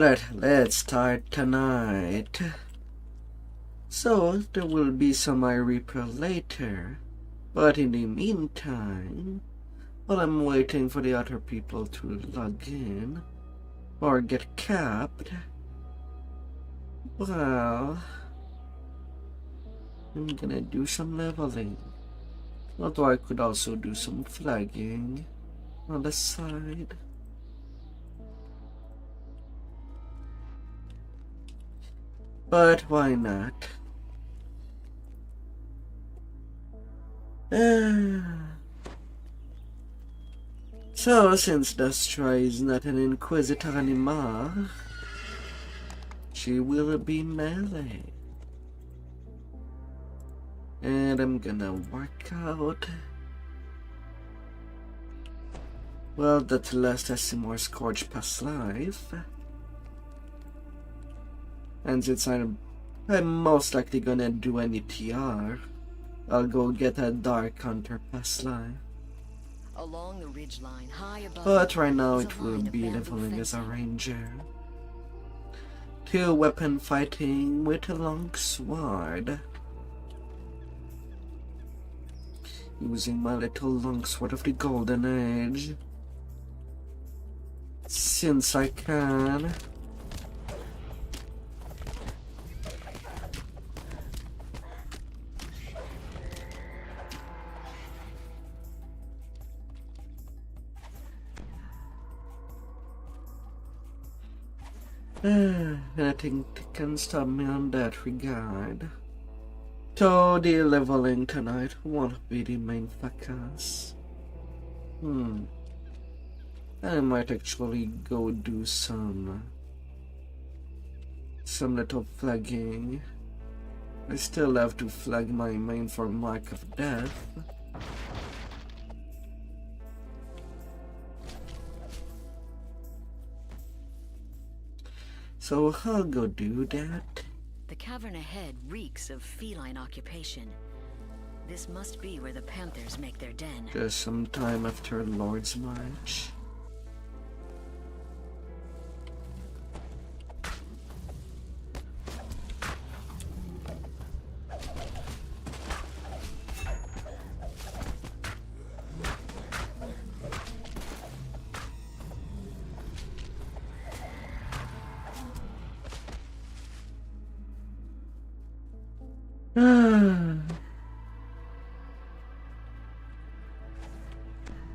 Let's start tonight. So, there will be some Reaper later, but in the meantime, while I'm waiting for the other people to log in or get capped, well, I'm gonna do some leveling. Although I could also do some flagging on the side. But why not? So, since Destroy is not an Inquisitor anymore, she will be melee. And I'm gonna work out. Well, that last I see more Scourge past life. And since I'm most likely gonna do any TR, I'll go get a Dark Hunter past life. Along the ridgeline, high above, but right now it will be leveling as a ranger. 2 weapon fighting with a long sword. Using my little longsword of the Golden Age. Since I can. Nothing can stop me on that regard. So the leveling tonight won't be the main focus. I might actually go do some little flagging. I still have to flag my main for Mark of Death. So I'll go do that. The cavern ahead reeks of feline occupation. This must be where the panthers make their den. Just some time after Lord's March.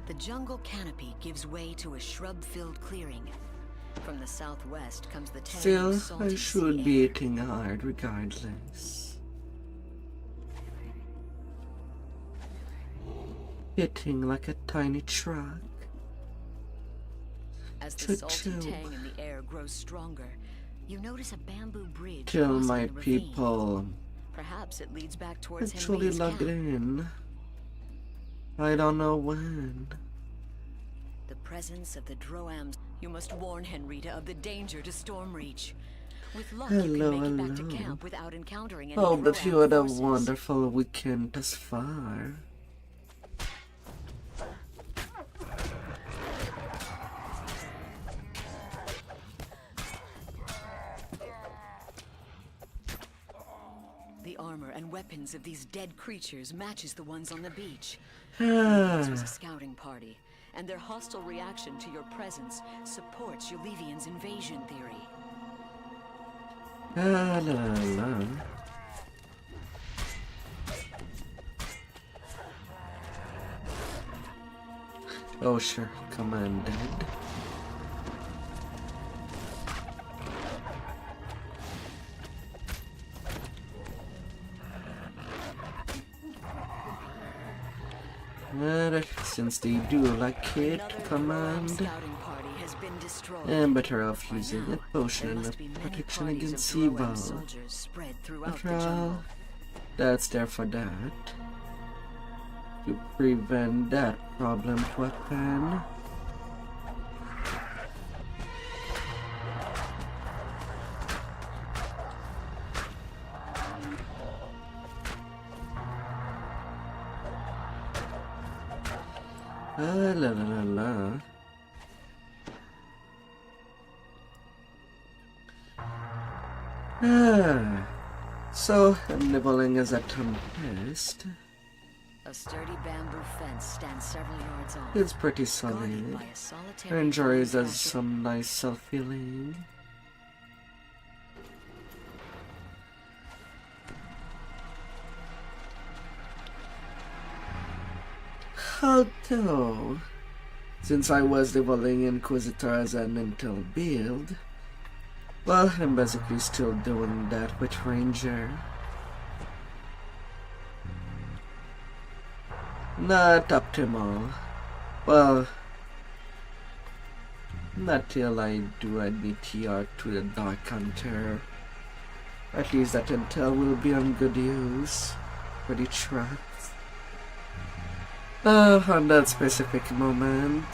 The jungle canopy gives way to a shrub-filled clearing. From the southwest comes the tang Still, of salty I should sea be air. hitting hard regardless. Hitting like a tiny truck. As the salty tang in the air grows stronger, you notice a bamboo bridge Till crossing my the ravine. people Perhaps it leads back towards actually Henri's log camp. in. I don't know when. The presence of the Droams. You must warn Henrita of the danger to Stormreach. With luck, you Hello, can make it back to hello. camp without encountering any Oh, but Droam you had a forces. wonderful weekend thus far. The armor and weapons of these dead creatures matches the ones on the beach. This was a scouting party, and their hostile reaction to your presence supports Yulivian's invasion theory. La la la. Oh sure, commanded. Since they do like it, command. Scouting party has been destroyed. And better off By using now, a potion there and must be many protection parties against of Droam evil. soldiers spread throughout After the all, jungle. that's there for that. To prevent that problem to happen. La la la la. So nibbling is a tempest. A sturdy bamboo fence stands several yards off. It's pretty guarded solid. by a solitary Enjoys pine as patch. some nice self-healing. Although, since I was leveling Inquisitor as an intel build, well, I'm basically still doing that with Ranger. Not optimal. Well, not till I do a DTR to the Dark Hunter. At least that intel will be on good use for the tracks. On that specific moment.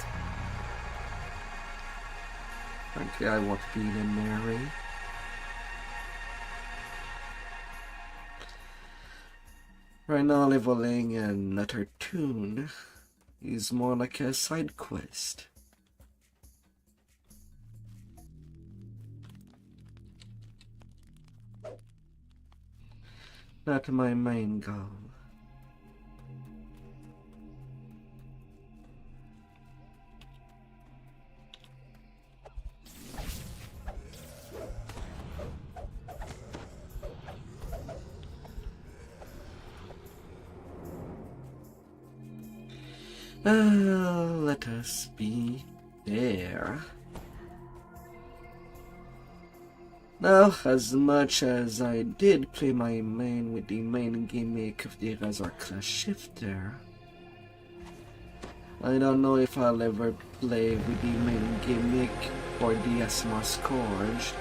Frankly, I won't be in a Mary. Right now, leveling another tune is more like a side quest. Not my main goal. Let us be there. Now, as much as I did play my main with the main gimmick of the Razor Class Shifter, I don't know if I'll ever play with the main gimmick or the Asma Scourge.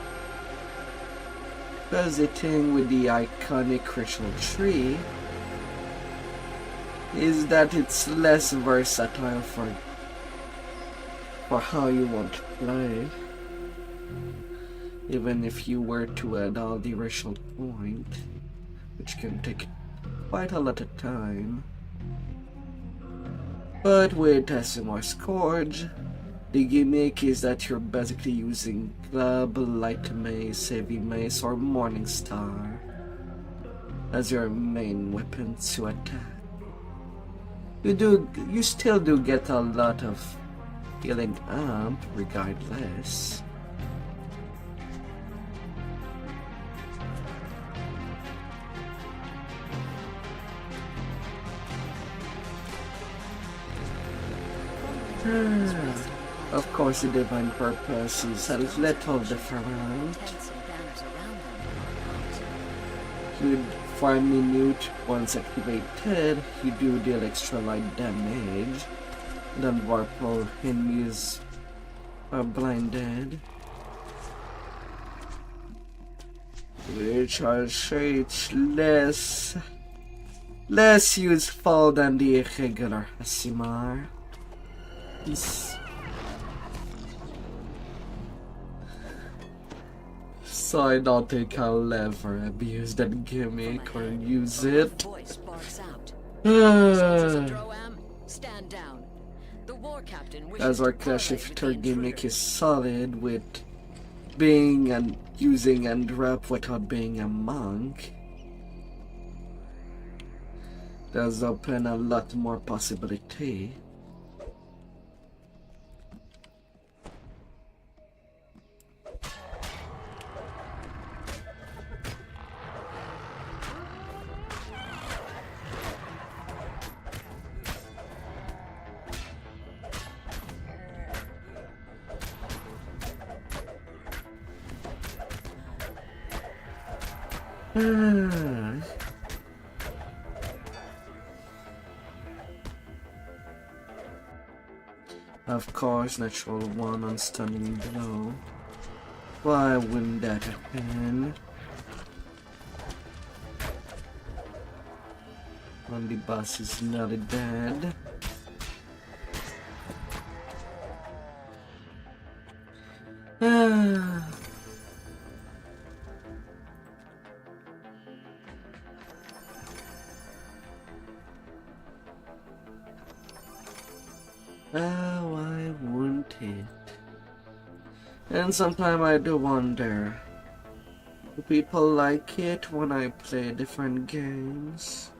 Because the thing with the iconic ritual tree is that it's less versatile for how you want to play. Even if you were to add all the racial point, which can take quite a lot of time. But with SMR Scourge, the gimmick is that you're basically using Club, Light Mace, Heavy Mace, or Morning Star as your main weapon to attack. You still do get a lot of healing amp regardless. Of course, the divine purpose is a little different. With 5 minute, once activated, you do deal extra light damage. Then Warpole enemies are blinded, which are shades less useful than the regular Asimar. So I don't think I'll ever abuse that gimmick or use it. As our Clash Shifter gimmick is solid with being and using and drop without being a monk, does open a lot more possibility. Of course, natural 1 on stunning blow. Why wouldn't that happen? When the boss is nearly dead. Why wouldn't it? And sometimes I do wonder, Do people like it when I play different games?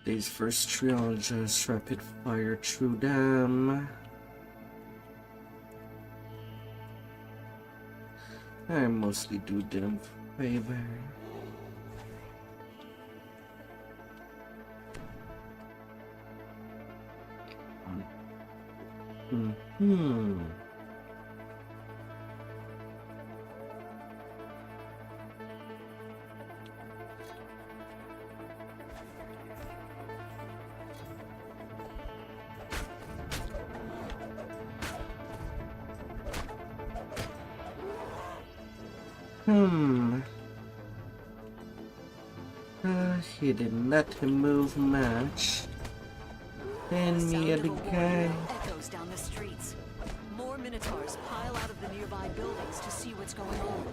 These first three, I'll just rapid fire through them. I mostly do them for favor. He didn't let him move much. And me at the guy. Echoes down the streets. More minotaurs pile out of the nearby buildings to see what's going on.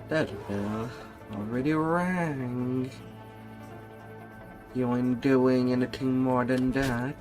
That bell already rang. You ain't doing anything more than that.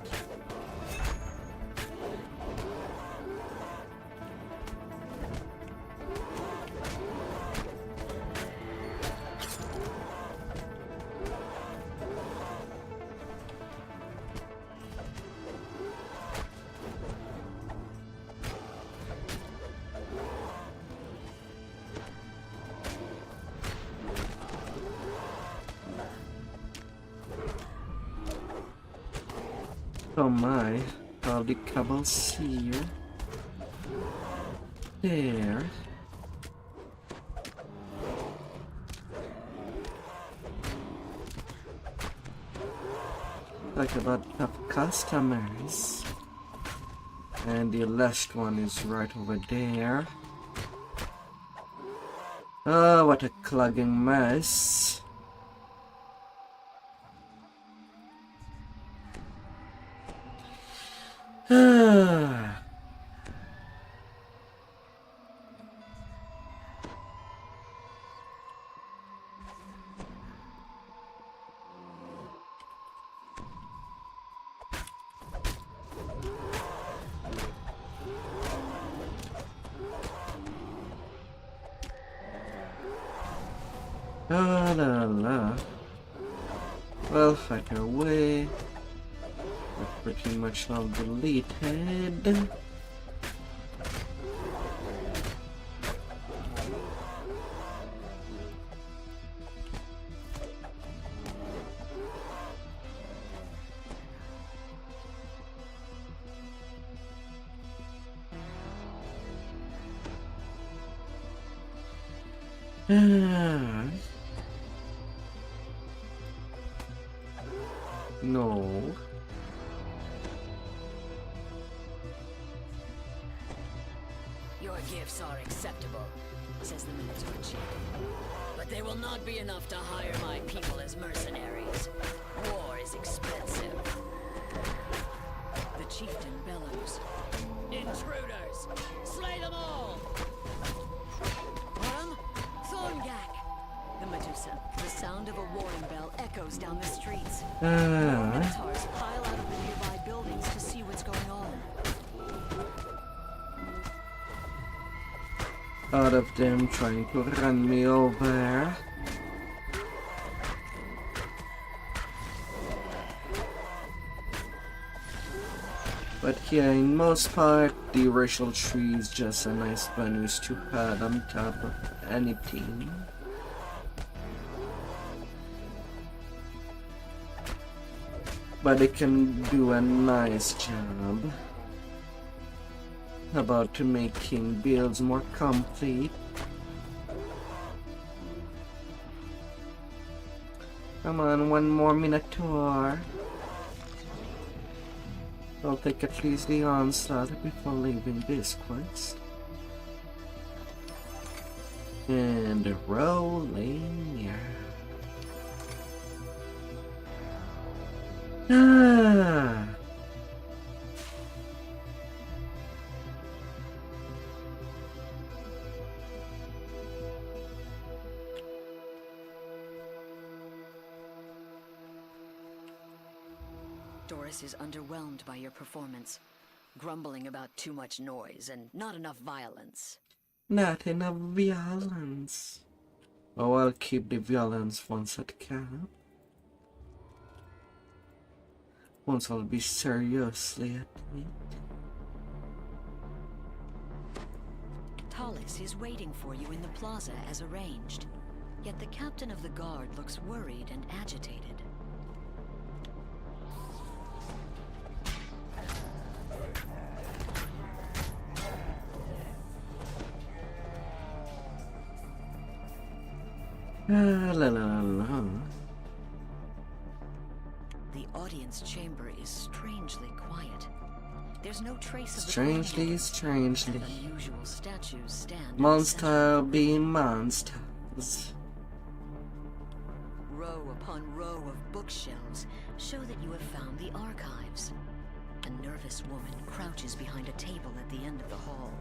Oh my, all the cobbles here. There. Talk about top customers. And the last one is right over there. Oh, what a clogging mess. La la. Well, either way, we're pretty much all deleted. No. Your gifts are acceptable, says the Minotaur chief. But they will not be enough to hire my people as mercenaries. War is expensive. The chieftain bellows. Intruders! Slay them all! Thorngak! The Medusa. The sound of a warning bell echoes down the streets. Minotaurs pile out of the nearby buildings to see what's going on. Out of them trying to run me over. But yeah, in most part, the racial tree is just a nice bonus to add on top of anything. But it can do a nice job about making builds more complete. Come on, one more Minotaur. I'll take at least the onslaught before leaving this quest. And rolling. Ah. Doris is underwhelmed by your performance, grumbling about too much noise and not enough violence. Not enough violence. Oh, I'll keep the violence once at camp. Once I'll be seriously at it. Tallis is waiting for you in the plaza as arranged. Yet the captain of the guard looks worried and agitated. La la la. The audience chamber is strangely quiet. There's no trace of strangely. unusual statues stand. Monster being monsters. Row upon row of bookshelves show that you have found the archives. A nervous woman crouches behind a table at the end of the hall.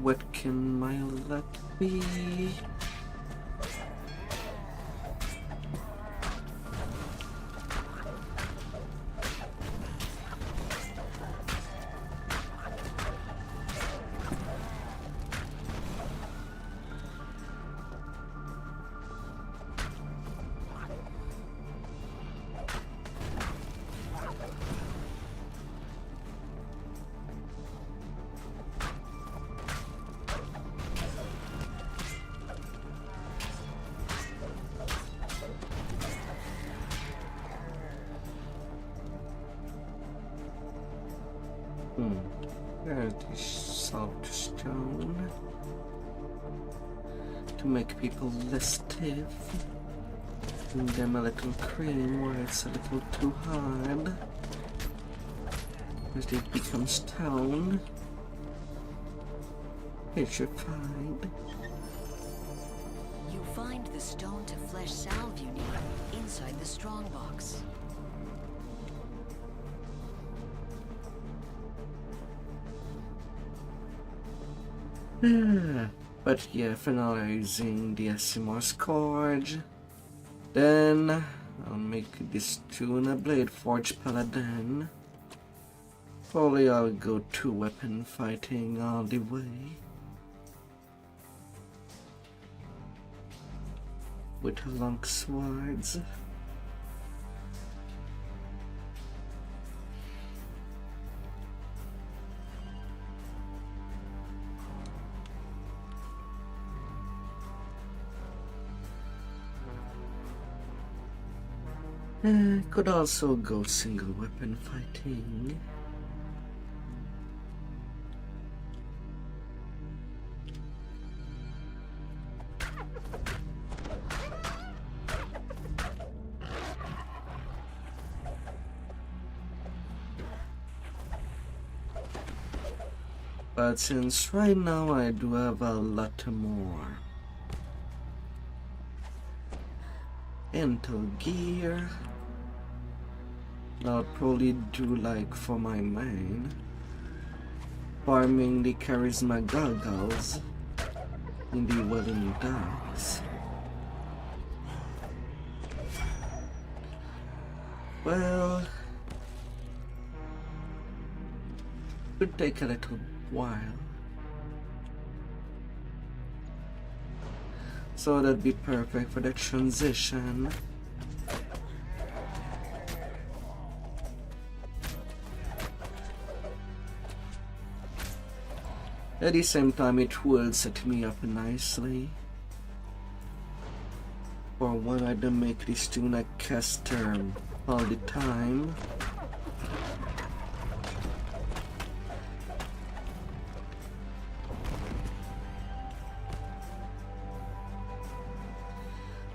What can my luck be? There's the salt stone to make people less stiff. Give them a little cream where it's a little too hard. As they become stone. Petrified. You find the stone to flesh salve you need inside the strongbox. But yeah, finalizing the Asimar Scourge. Then I'll make this tuna blade forge paladin. Probably I'll go 2-weapon fighting all the way. With long swords. Could also go single weapon fighting. But since right now I do have a lot more intel gear, I'll probably do like for my main, farming the charisma goggles in the Welling Docks. Well, could take a little while, so that'd be perfect for the transition. At the same time, it will set me up nicely for when I don't make this tuna caster all the time.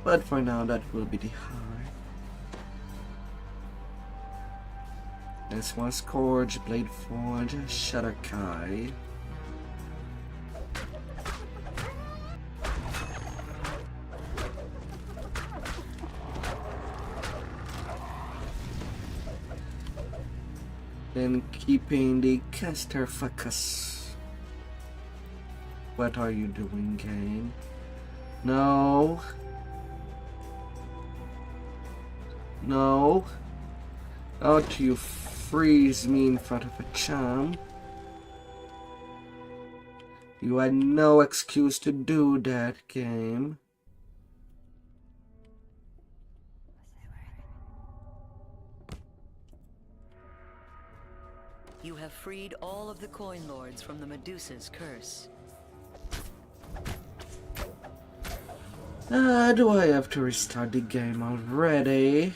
But for now, that will be the high. This was Scourge, Blade Forge, Shadakai. Then keeping the caster focus. What are you doing, game? No. No. Don't you freeze me in front of a charm. You had no excuse to do that, game. You have freed all of the coin lords from the Medusa's curse. Do I have to restart the game already?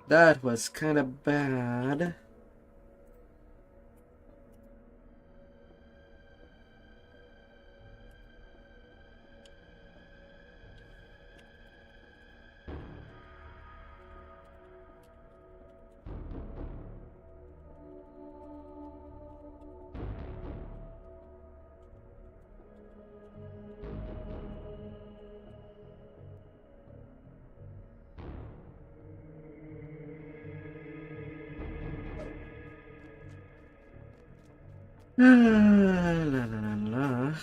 That was kind of bad. La la la la.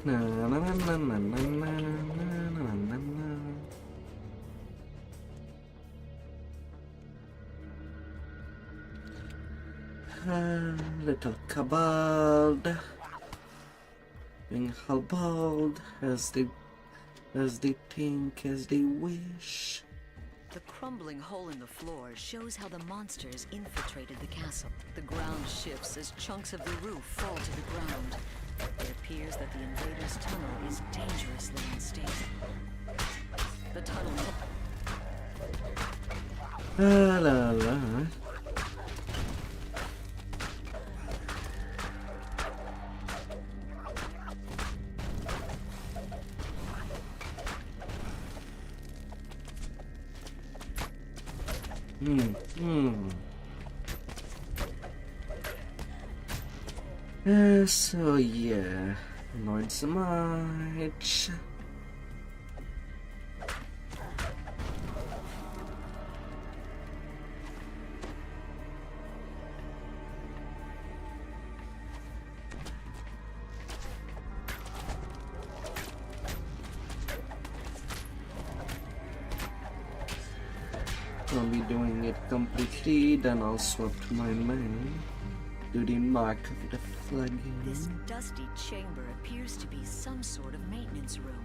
Na na na na na na na na na. Little Cabald being halbald as they think, as they wish. The crumbling hole in the floor shows how the monsters infiltrated the castle. The ground shifts as chunks of the roof fall to the ground. It appears that the invaders' tunnel is dangerously unstable. The tunnel... La la la. So yeah, Lord's March. I'll be doing it completely, then I'll swap to my main. Do the mark of the flagging. This dusty chamber appears to be some sort of maintenance room.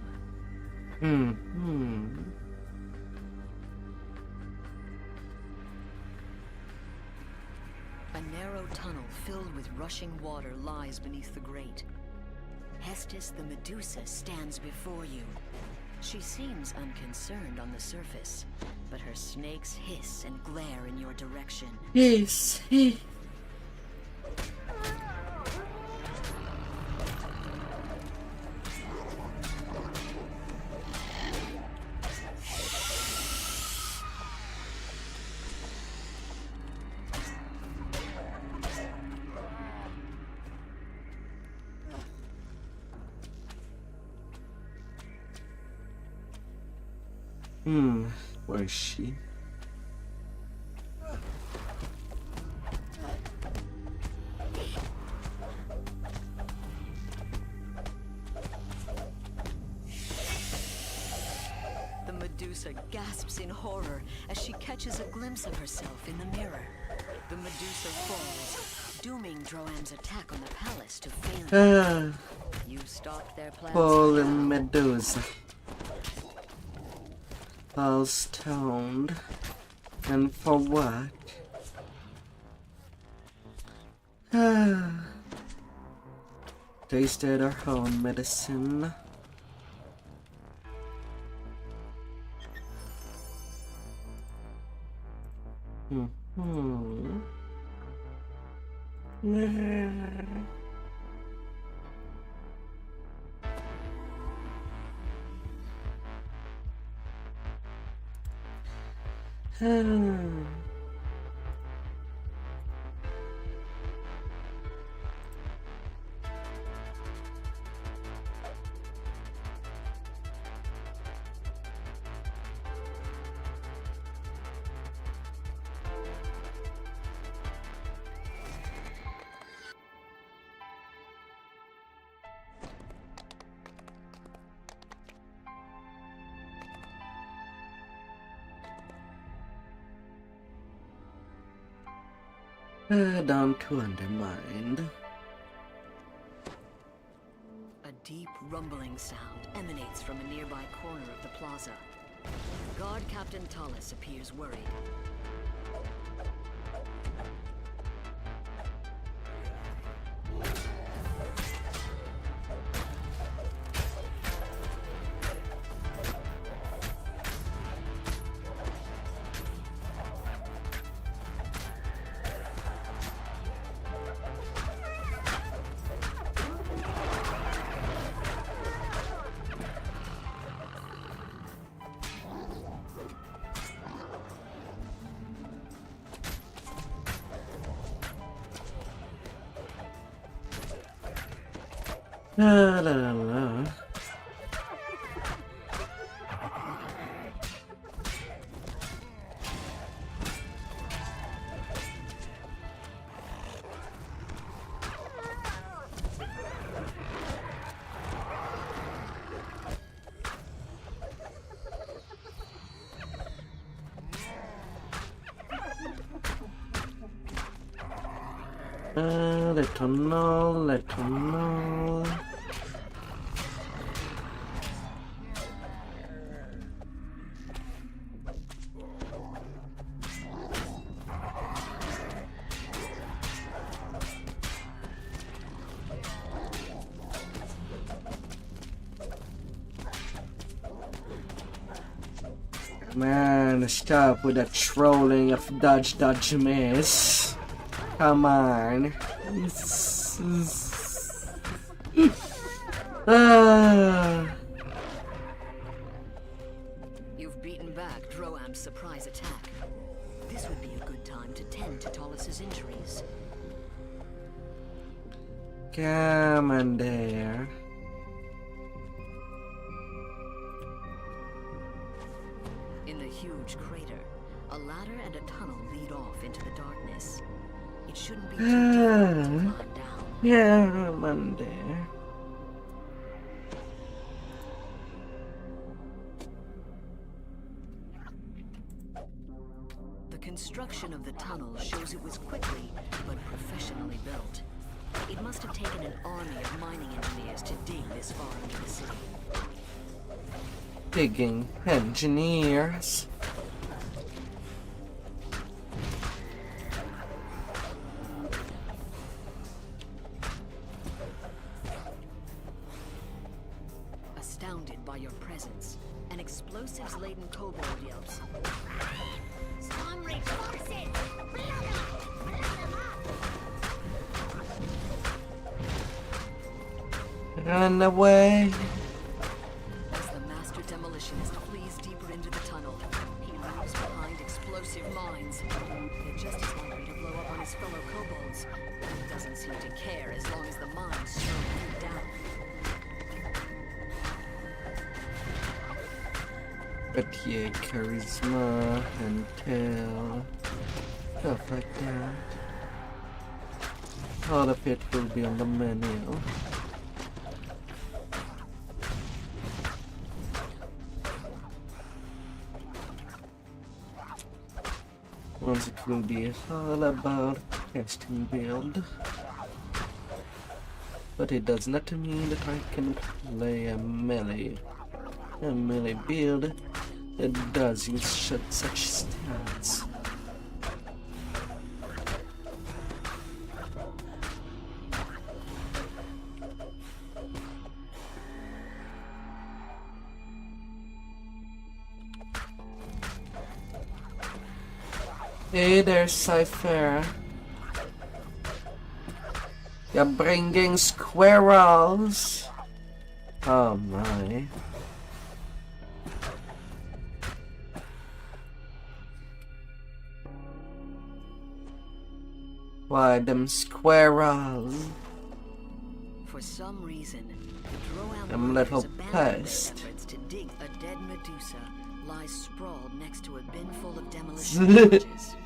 A narrow tunnel filled with rushing water lies beneath the grate. Hestis the Medusa stands before you. She seems unconcerned on the surface, but her snakes hiss and glare in your direction. Yes. Where is she? Medusa gasps in horror as she catches a glimpse of herself in the mirror. The Medusa falls, dooming Droam's attack on the palace to failure. You stopped their plans. Fallen Medusa. All stoned. And for what? Tasted our own medicine. Down to undermined. A deep rumbling sound emanates from a nearby corner of the plaza. Guard Captain Tallis appears worried. La la la la. Let him know, let him know. Man, stop with that trolling of dodge miss. Come on. You've beaten back Droam's surprise attack. This would be a good time to tend to Tallis's injuries. Come on there. In the huge crater, a ladder and a tunnel lead off into the darkness. It shouldn't be too difficult to climb down. Yeah, I'm on there. The construction of the tunnel shows it was quickly but professionally built. It must have taken an army of mining engineers to dig this far into the city. Digging engineers. Astounded by your presence, an explosives-laden kobold yelps. Storm reinforces! Run away. As the master demolitionist flees deeper into the tunnel, he leaves behind explosive mines. They're just as likely to blow up on his fellow kobolds. He doesn't seem to care as long as the mines slow him down. But yeah, charisma and tail, stuff like that. All of it will be on the menu. Once it will be all about casting build. But it does not mean that I can play a melee build that does use such stats. Hey there, Cypher. You're bringing squirrels. Oh my. Why them squirrels? For some reason, the Drow I'm a little workers abandoned pissed. their efforts to dig a dead Medusa lies sprawled next to a bin full of demolition packages.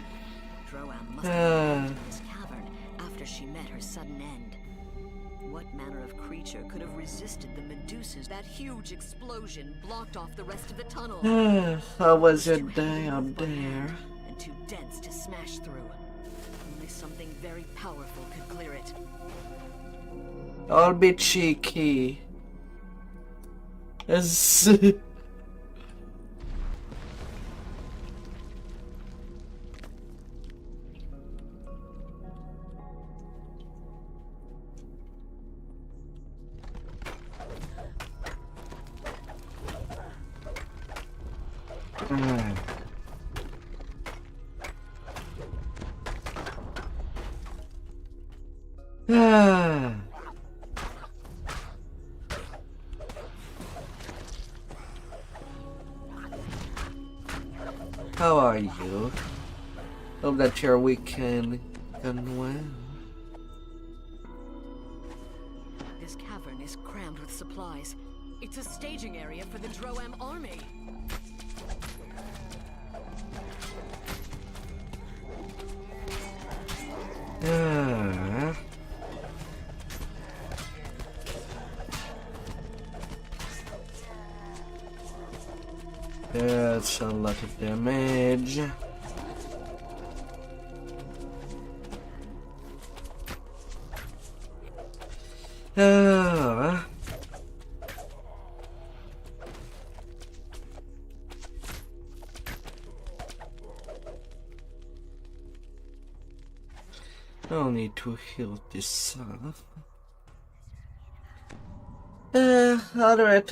Drow must have moved into this cavern after she met her sudden end. What manner of creature could have resisted the Medusas? That huge explosion blocked off the rest of the tunnel. How was your day up there? And too dense to smash through. Only something very powerful could clear it. I'll be cheeky. As How are you? Hope that your weekend gone well. This cavern is crammed with supplies. It's a staging area for the Drow army. That's a lot of damage. I'll need to heal this off. Alright.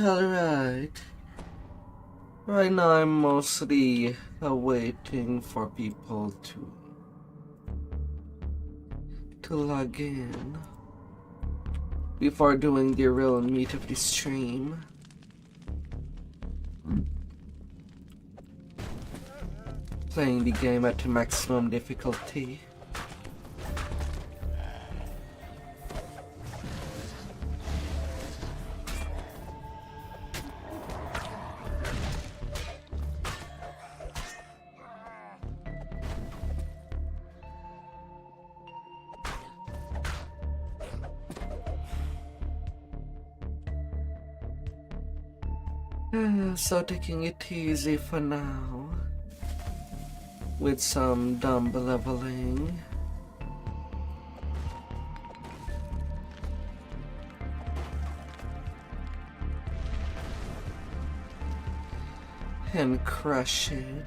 Right now I'm mostly waiting for people to log in before doing the real meat of the stream. Playing the game at maximum difficulty. So taking it easy for now, with some dumb leveling. And crush it.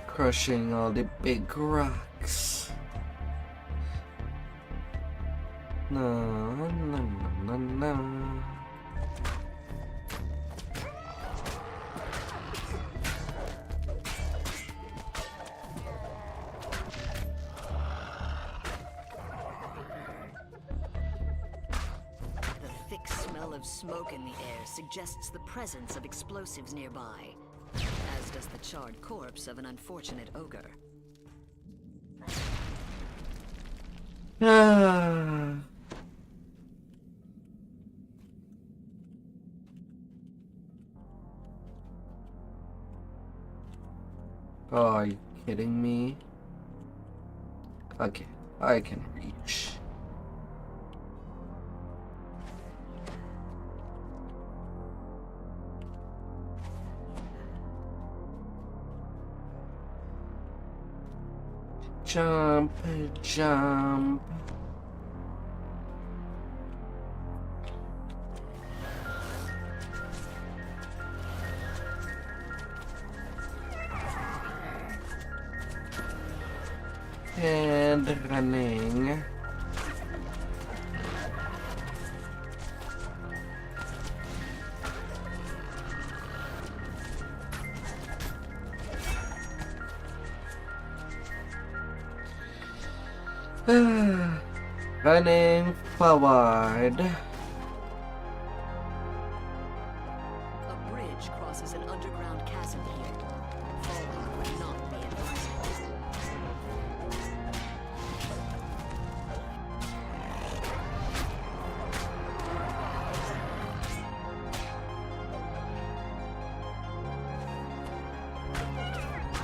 Crushing all the big rocks. No. The thick smell of smoke in the air suggests the presence of explosives nearby, as does the charred corpse of an unfortunate ogre. Oh, are you kidding me? Okay, I can reach. Jump, jump. And running. Running forward. A bridge crosses an underground chasm here. Falling would not be advisable.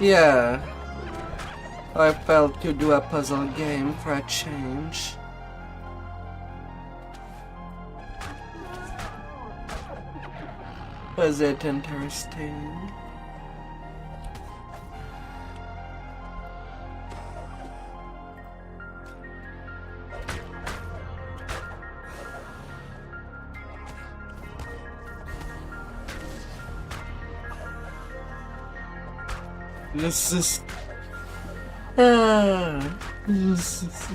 Yeah. I felt to do a puzzle game for a change. Was it interesting? This is... This is...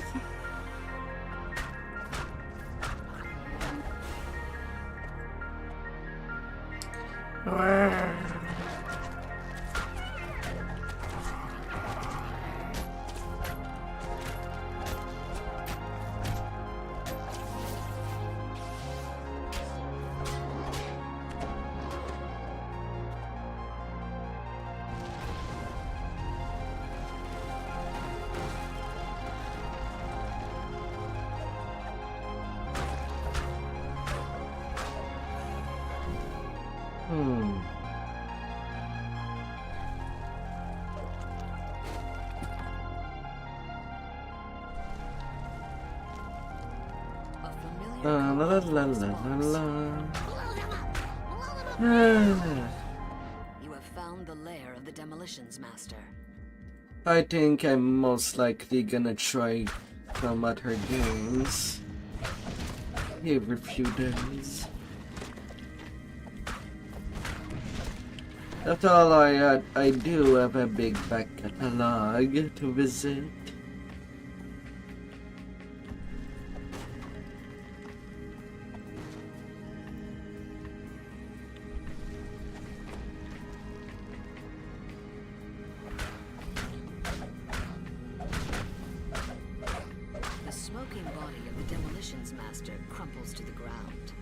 A familiar La la la la cobalt la voice. la. Blow them up! Blow them up! You have found the lair of the Demolitions Master. I think I'm most likely gonna try some other games every few days. After all, I do have a big back catalog to visit. The smoking body of the Demolitions Master crumples to the ground.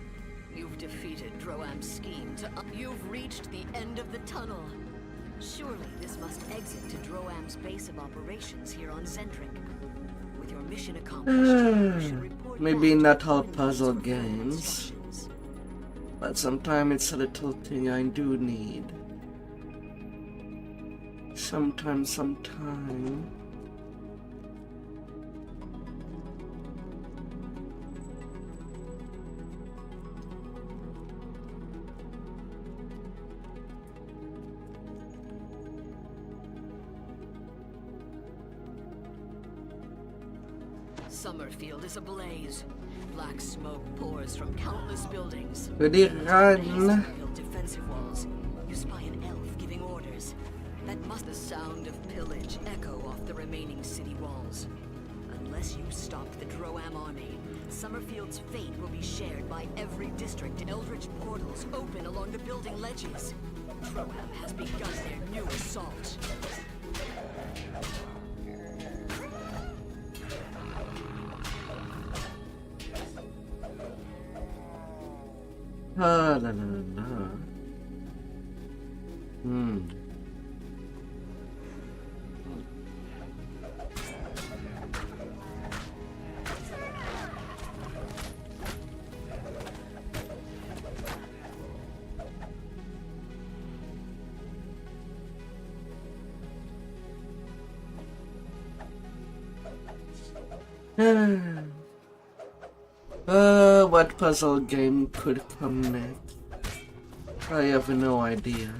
You've defeated Droam's scheme to... You've reached the end of the tunnel. Surely this must exit to Droam's base of operations here on Zendrick. With your mission accomplished, you should report Maybe back to not the all Queen puzzle for further games, instructions. but sometimes it's a little thing I do need. Sometime. Summerfield is ablaze. Black smoke pours from countless buildings. Ready, Atop the run. hastily built defensive walls, you spy an elf giving orders. That must the sound of pillage echo off the remaining city walls. Unless you stop the Droam army, Summerfield's fate will be shared by every district. Eldritch portals open along the building ledges. Droam has begun their new assault. Ah, la la la. What puzzle game could come next? I have no idea.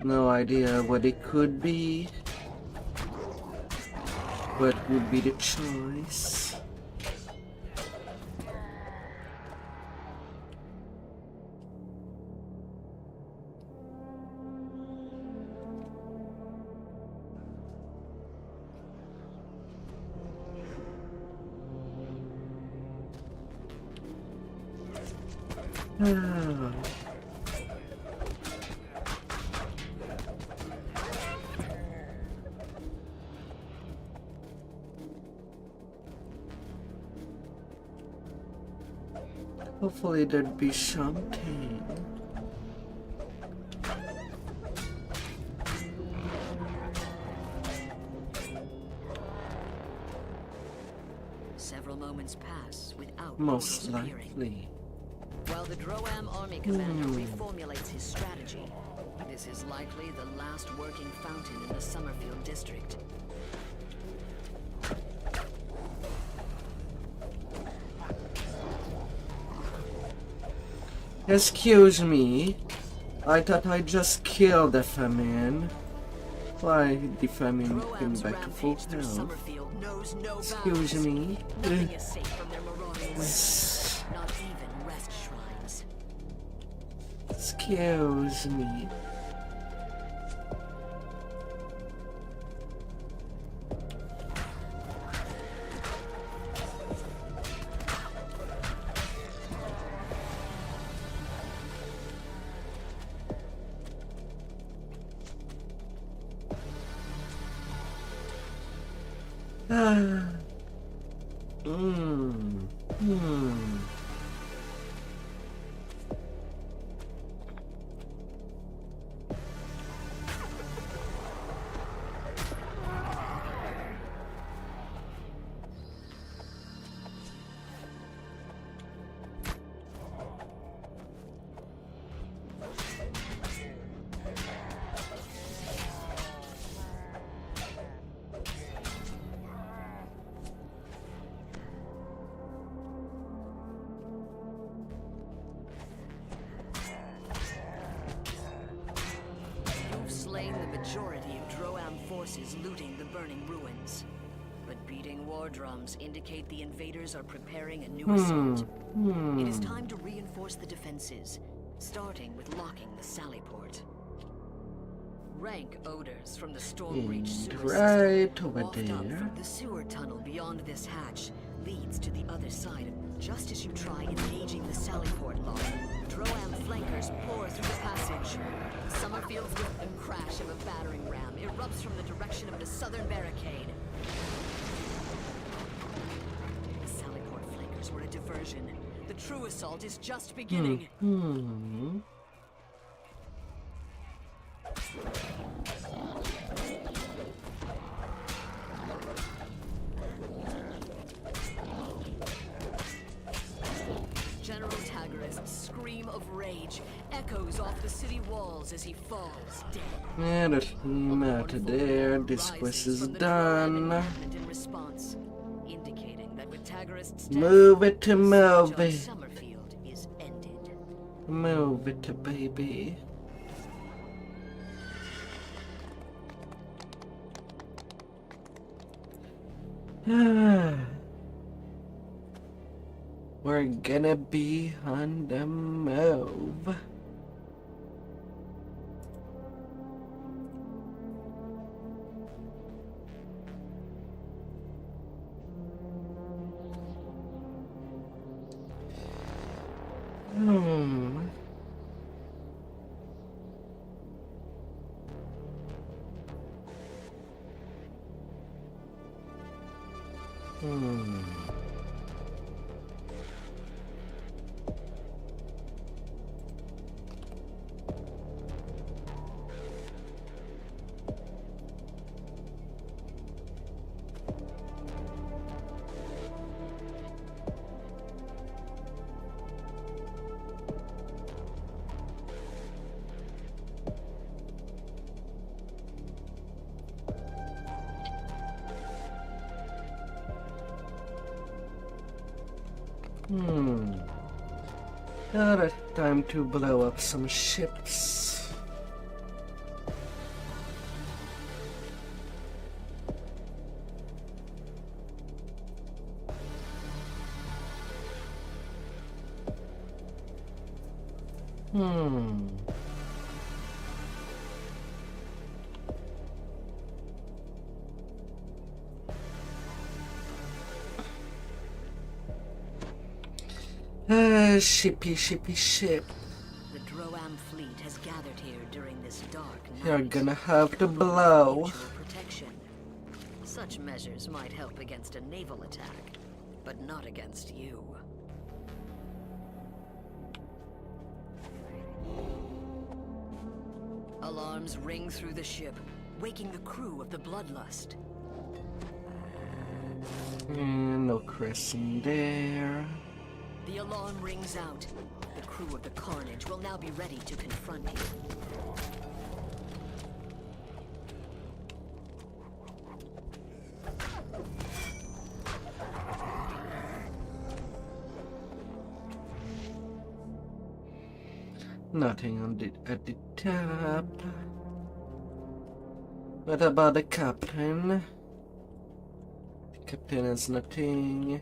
No idea what it could be. What would be the choice? Hopefully there'd be something. Several moments pass without Most orders appearing. likely. While the Droam army commander reformulates his strategy, this is likely the last working fountain in the Summerfield district. Excuse me. I thought I just killed the famine. Why the famine came Droam's back to full rampage through health? Summerfield knows no Excuse bounds. me. Nothing is safe from their marauding ways, not even rest shrines. Excuse me. You've slain the majority of Droam forces looting the burning ruins. But beating war drums indicate the invaders are preparing a new assault. It is time to reinforce the defenses, starting with locking the sally port. Rank odors from the storm breach sewer Right system over waft up there. from the sewer tunnel beyond this hatch leads to the other side. Just as you try engaging the sally port lock, Droam flankers pour through the passage. Summerfield's rhythm crash of a battering ram erupts from the direction of the southern barricade. The sally port flankers were a diversion. The true assault is just beginning. General Tagarist's scream of rage echoes off the city walls as he falls dead. And it matter there. This quest is done. In response, indicating that with Tagarist's Move it to move Judge it. Summerfield is ended. Move it, baby. We're gonna be on the move. Alright, time to blow up some ships. Shippy ship. The Droam fleet has gathered here during this dark night. You're gonna have to blow. Mutual protection. Such measures might help against a naval attack, but not against you. Alarms ring through the ship, waking the crew of the Bloodlust. No crescent there. The alarm rings out. The crew of the Carnage will now be ready to confront you. Nothing at the top. What about the captain? The captain has nothing.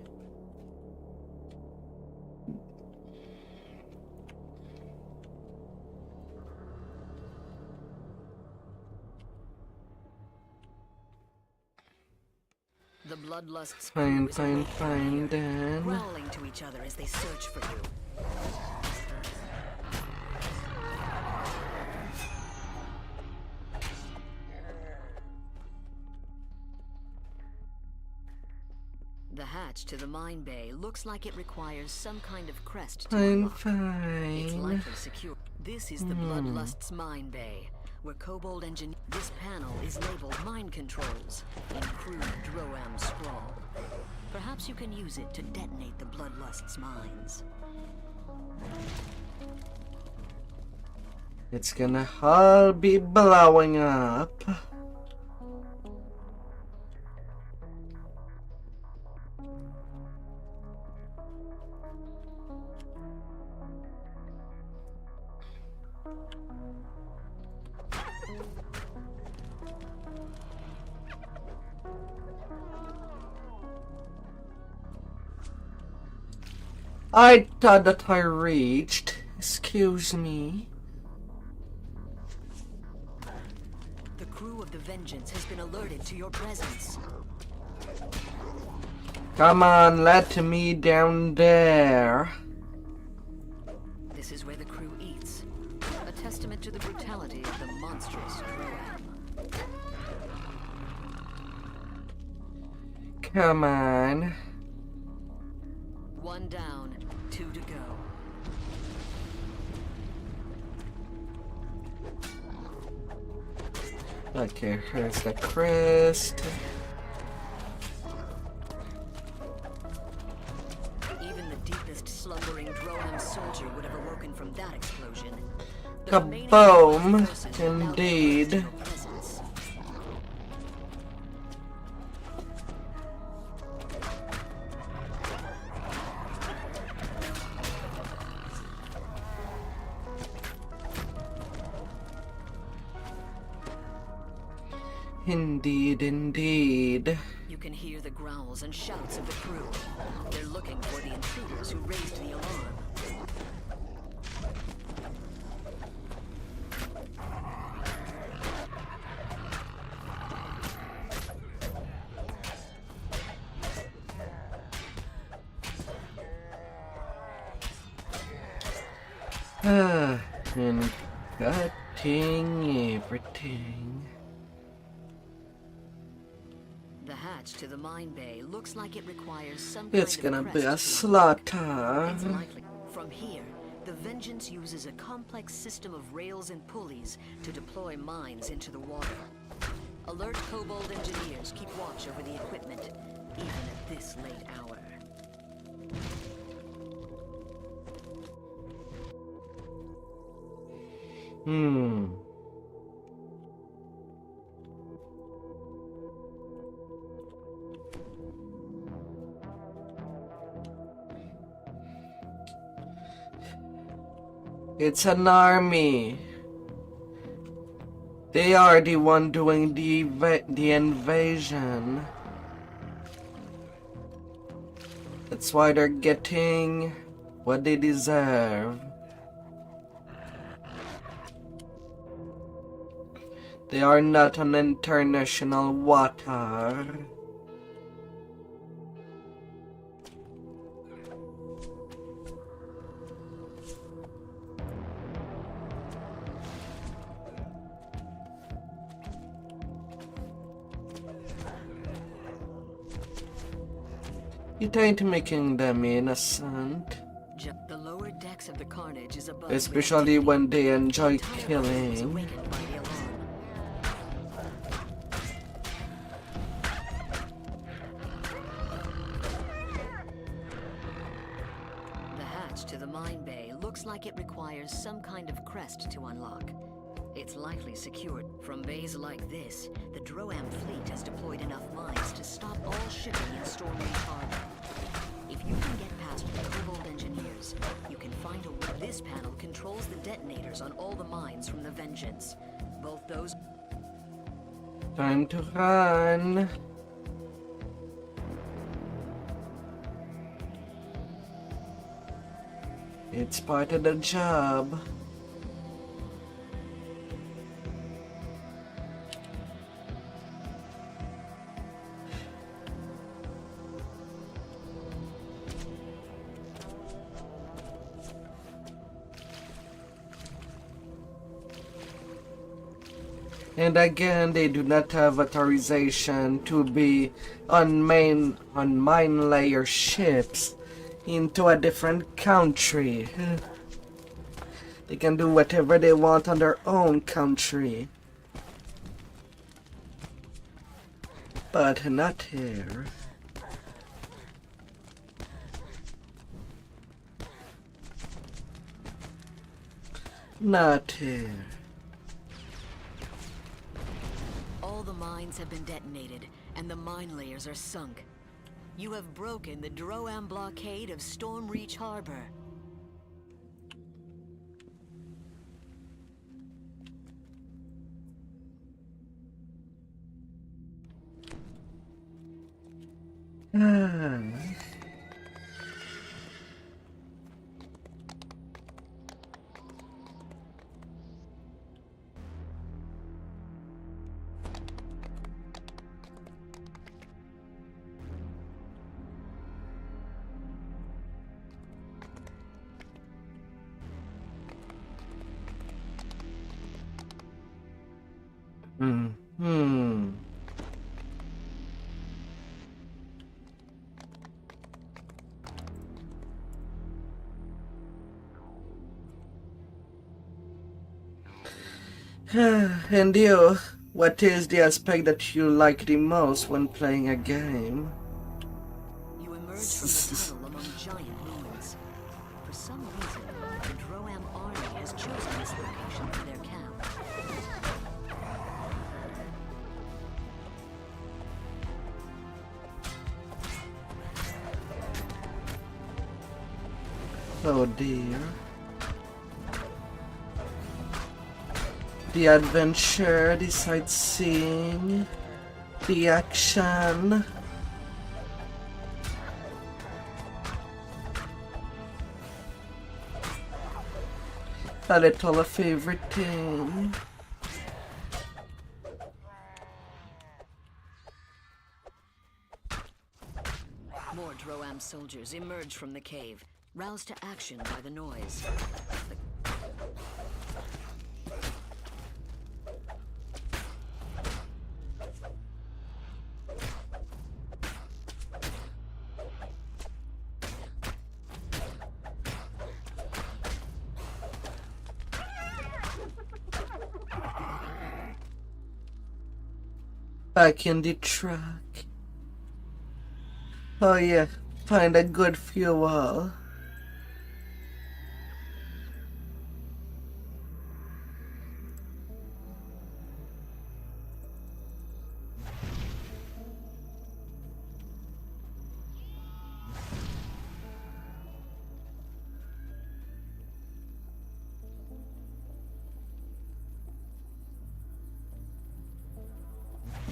The Bloodlust's Fine, crew is fine, awake fine, here, then. growling to each other as they search for you. The hatch to the mine bay looks like it requires some kind of crest to Fine, unlock. It's fine. likely secure. This is the Bloodlust's mine bay, where Kobold engineer. This panel is labeled Mine Controls in crude Droam scrawl. Perhaps you can use it to detonate the Bloodlust's mines. It's gonna all be blowing up. I thought that I reached. Excuse me. The crew of the Vengeance has been alerted to your presence. Come on, let me down there. This is where the crew eats. A testament to the brutality of the monstrous Droam. Come on. One down, 2 to go. Okay, here's the crest. Even the deepest slumbering Droam soldier would have awoken from that explosion. The remaining Kaboom! forces will now Indeed. be alert to your presence. Indeed, indeed. You can hear the growls and shouts of the crew. They're looking for the intruders who raised the alarm. And cutting everything. The hatch to the mine bay looks like it requires some It's kind of gonna be a crest to unlock. slaughter. It's likely. From here, the Vengeance uses a complex system of rails and pulleys to deploy mines into the water. Alert Kobold engineers keep watch over the equipment, even at this late hour. It's an army. They are the one doing the invasion. That's why they're getting what they deserve. They are not on international water. It ain't making them innocent. The lower decks of the Carnage is above Especially reactivity. when they enjoy The entire is killing. awakened by the alarm. The hatch to the mine bay looks like it requires some kind of crest to unlock. It's likely secured. From bays like this, the Droam fleet has deployed enough mines to stop all shipping in Stormreach Harbor. If you can get past the Cobalt engineers, you can find a way. This panel controls the detonators on all the mines from the Vengeance. Both those... Time to run. It's part of the job. And again, they do not have authorization to be on mine layer ships into a different country. They can do whatever they want on their own country. But not here. Not here. All the mines have been detonated, and the mine layers are sunk. You have broken the Droam blockade of Stormreach Harbor. And you, what is the aspect that you like the most when playing a game? You emerge from the tunnel among giant ruins. For some reason, the Droam army has chosen this location for their camp. Oh dear. The adventure, the sightseeing, the action. A little of everything. More Droam soldiers emerge from the cave, roused to action by the noise. Back in the truck. Oh yeah, find a good fuel.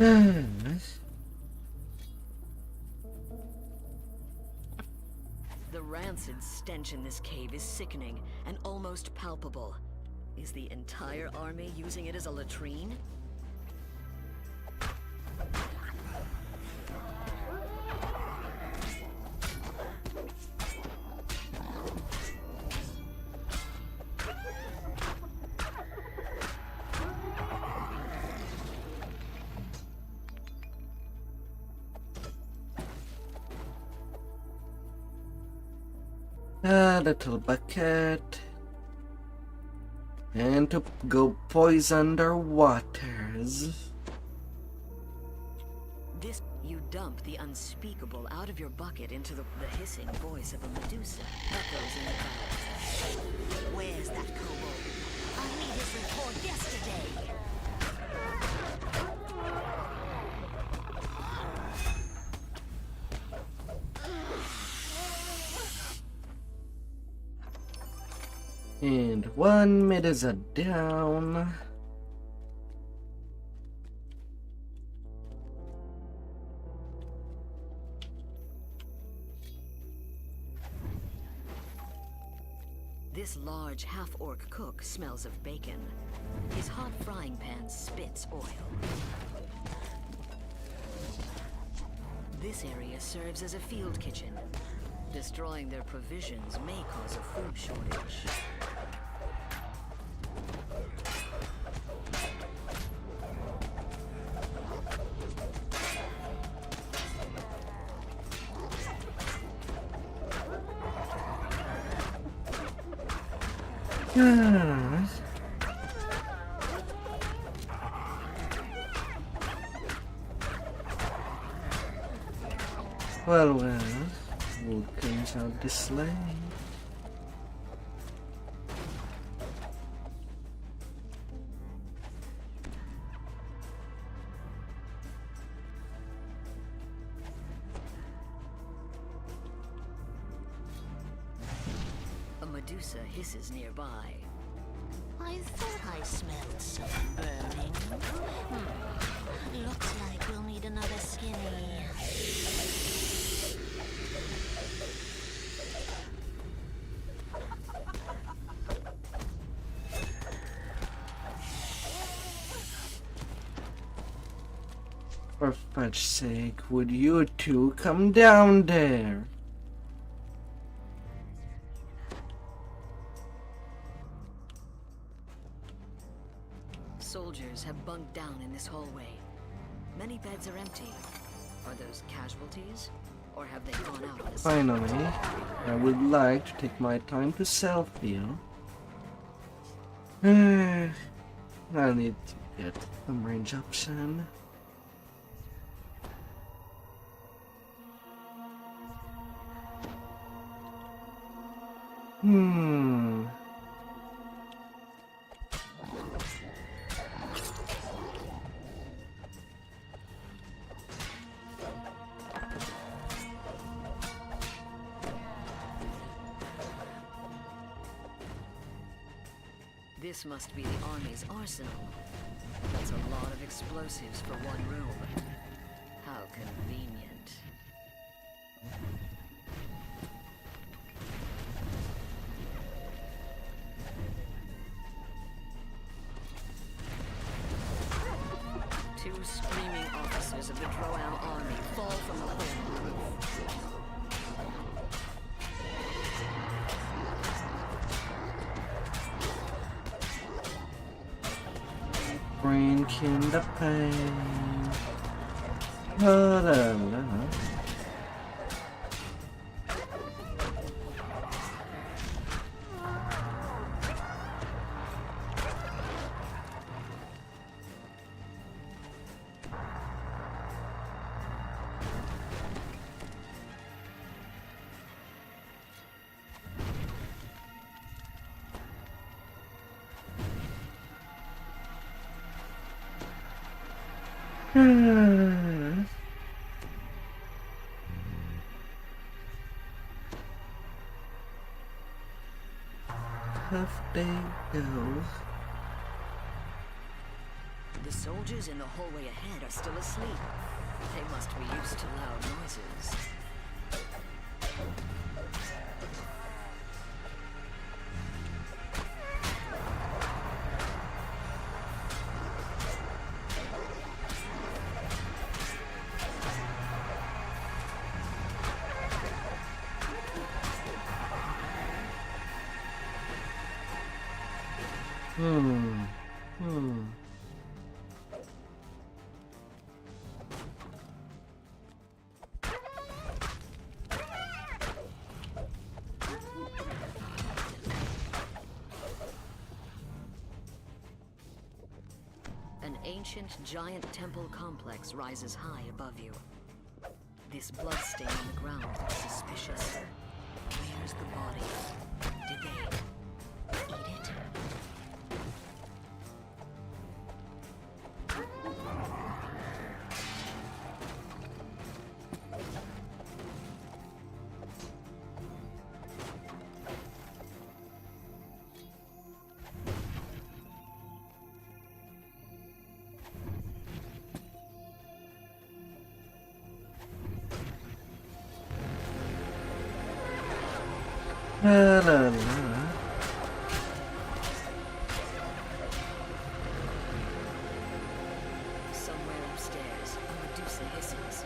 The rancid stench in this cave is sickening and almost palpable. Is the entire army using it as a latrine? A little bucket. And to go poison their waters. This, you dump the unspeakable out of your bucket into the hissing voice of a Medusa echoes in the clouds. Where's that kobold? I need his report yesterday. And one Medusa down. This large half-orc cook smells of bacon. His hot frying pan spits oil. This area serves as a field kitchen. Destroying their provisions may cause a food shortage. Well, wood comes out this sleigh. A Medusa hisses nearby. I thought I smelled some burning. Looks like we'll need another skinny. For fudge's sake, would you two come down there? Soldiers have bunked down in this hallway. Many beds are empty. Are those casualties? Or have they gone out on a Finally, I would like to take my time to self-heal. I need to get some range option. This must be the army's arsenal. That's a lot of explosives for one room. How convenient. Two screaming officers of the Drow army fall from the hole in the roof. Drink in the pain. La la la. Off they go. The soldiers in the hallway ahead are still asleep. They must be used to loud noises. An ancient giant temple complex rises high above you. This bloodstain on the ground looks suspicious. Where's the body? Did they eat it? La la la. Somewhere upstairs, a Medusa hisses.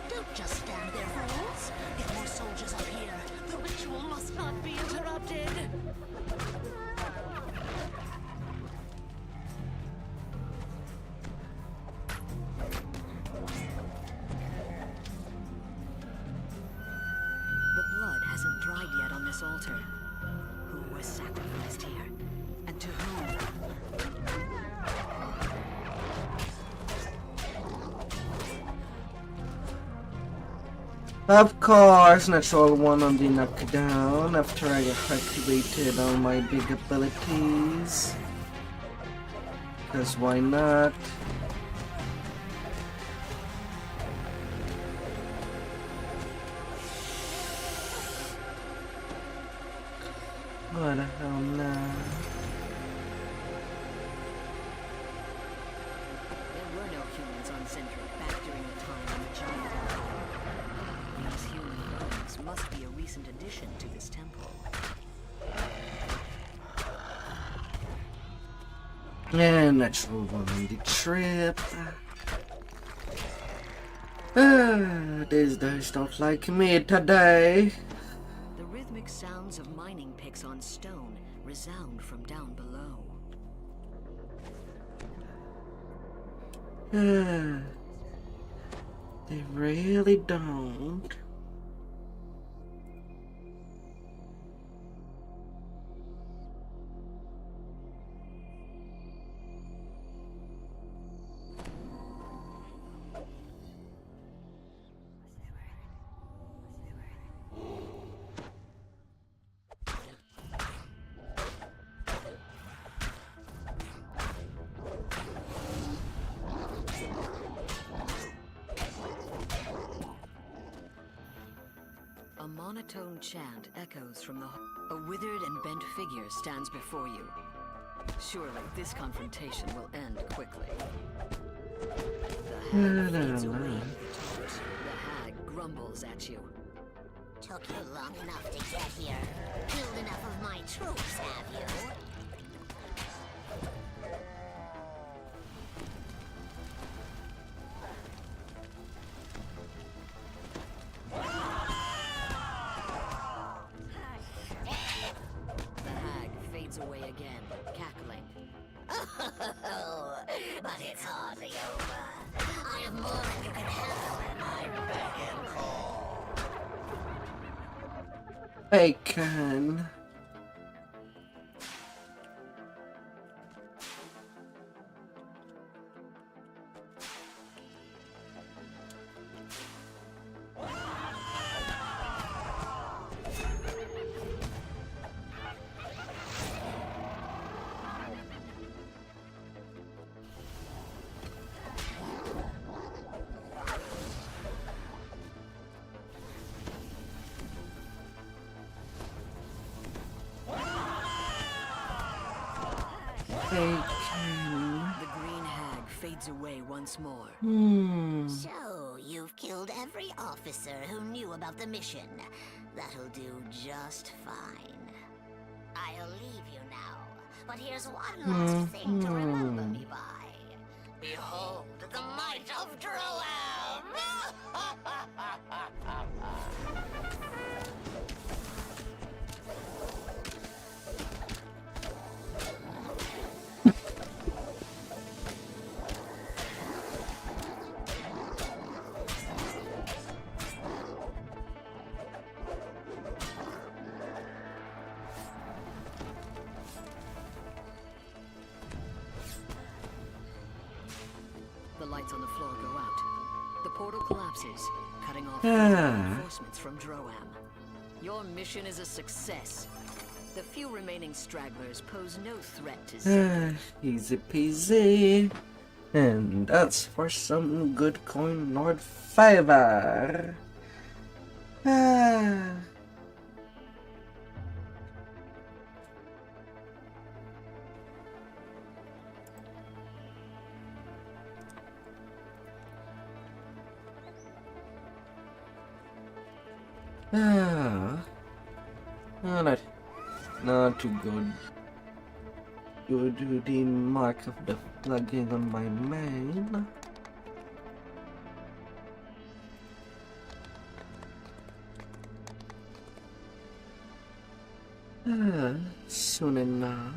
Don't just stand there, fools. Get more soldiers up here. The ritual must not be interrupted. The blood hasn't dried yet on this altar. Who was sacrificed here? And to whom? Of course, natural one on the knockdown after I activated all my big abilities. Because why not? What the hell now? There were no humans on Sentry back during the time when the giant empire. These human bones must be a recent addition to this temple. And natural one on the trip. These guys don't like me today. The rhythmic sounds of mining picks on stone resound from down below. They really don't. A monotone chant echoes from the A withered and bent figure stands before you. Surely this confrontation will end quickly. The hag fades away in the torch. The hag grumbles at you. Took you long enough to get here. Killed enough of my troops, have you? The hag fades away again, cackling. But it's hardly over. I have more than you can handle at my beck and call. Bacon. fades away once more. So, you've killed every officer who knew about the mission. That'll do just fine. I'll leave you now, but here's one last thing to remember me by. Behold the might of Droam! The lights on the floor go out. The portal collapses, cutting off reinforcements from Droam. Your mission is a success. The few remaining stragglers pose no threat to safety. Easy peasy. And that's for some good coin Lord Favor. Not too good. Go to the mark of the plugging on my main. Soon enough.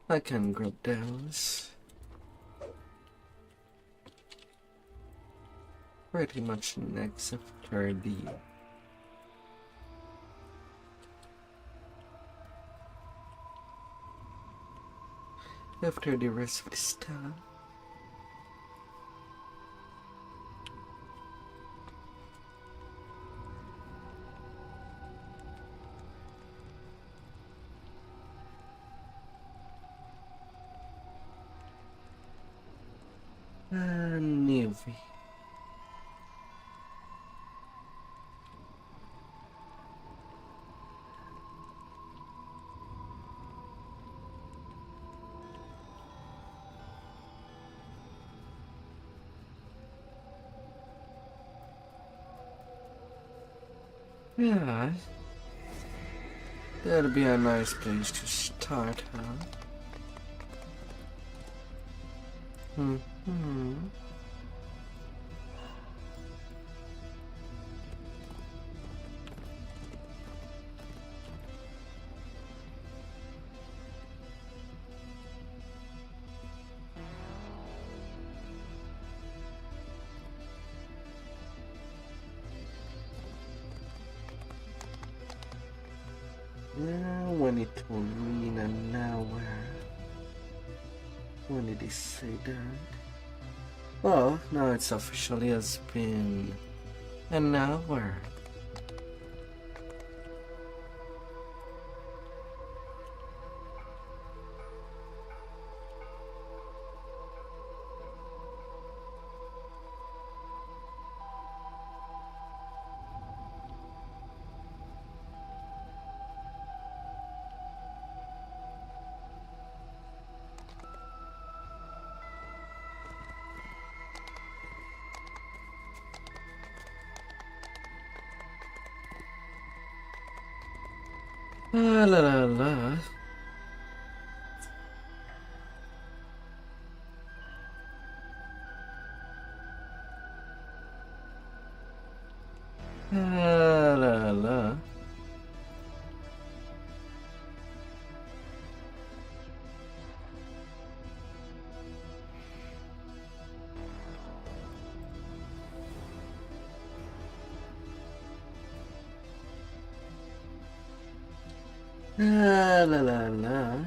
I can grab those. Pretty much next after the rest of the stuff. Navy. Yeah, that'd be a nice place to start, huh? When it will mean an hour. When did he say that? Well, now it's officially has been an hour. La la la. La la la. La la la la.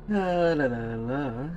La la la la.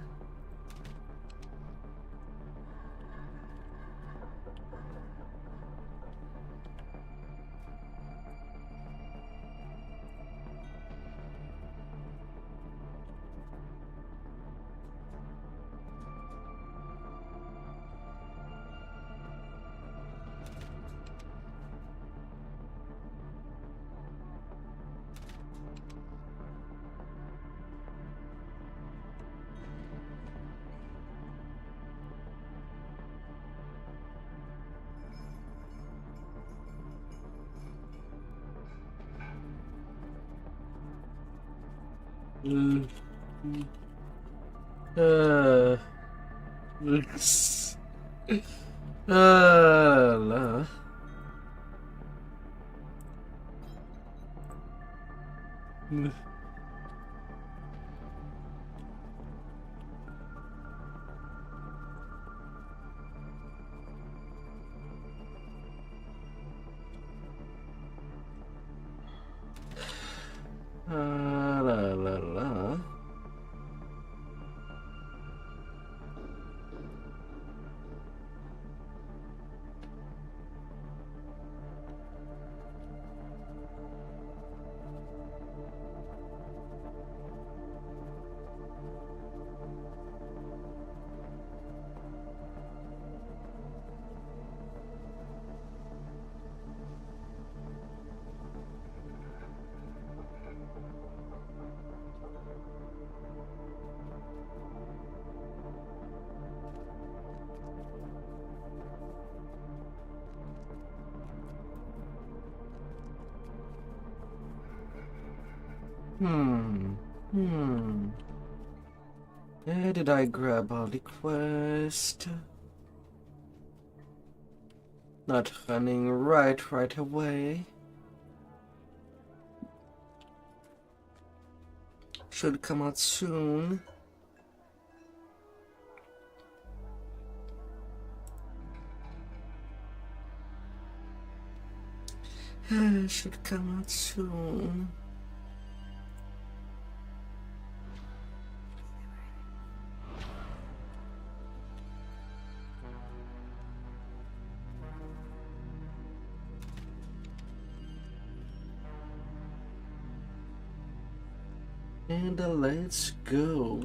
Mm. Uh, la. Mm. La la la. Hmm. Where did I grab all the quest? Not running right away. Should come out soon. Should come out soon. And let's go.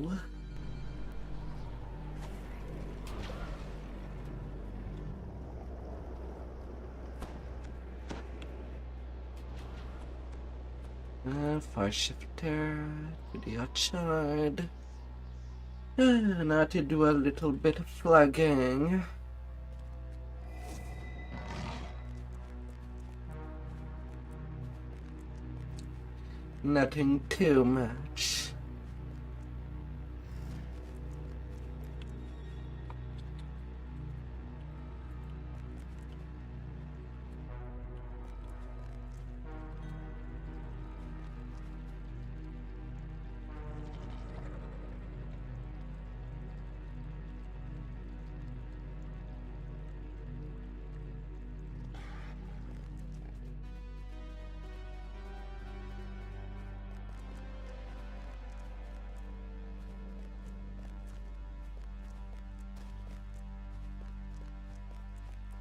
Fire shifter to the outside. Now to do a little bit of flagging. Nothing too much.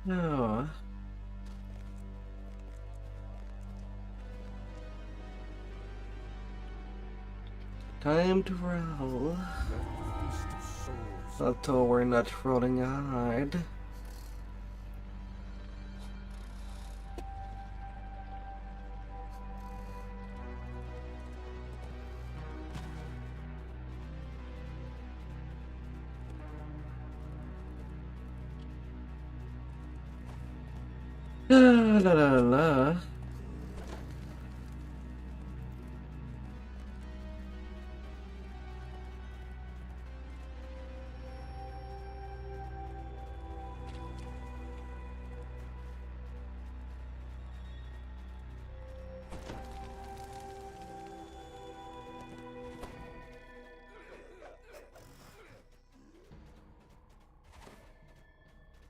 Oh. Time to roll. Although we're not rolling hard. La la la la.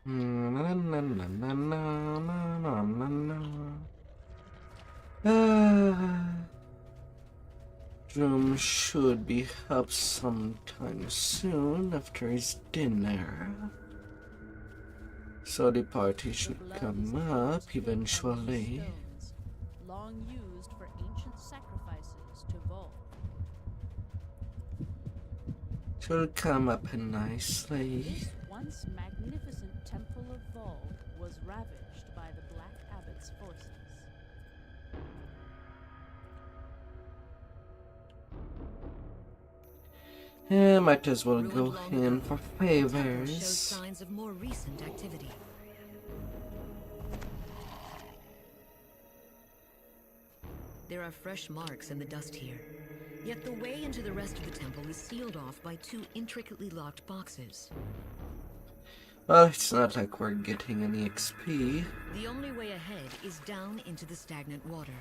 Na na na na na na na na. Drum Tim should be up sometime soon after his dinner. So the party should come up eventually. Long used for ancient sacrifices to Vol. Should come up nicely. This once magnificent temple of Vol was ravaged by the Black Abbot's forces. Yeah, might as well go Ruined long in ago, for the temple shows favors. signs of more recent activity. There are fresh marks in the dust here. Yet the way into the rest of the temple is sealed off by two intricately locked boxes. Well, it's not like we're getting any XP. The only way ahead is down into the stagnant water.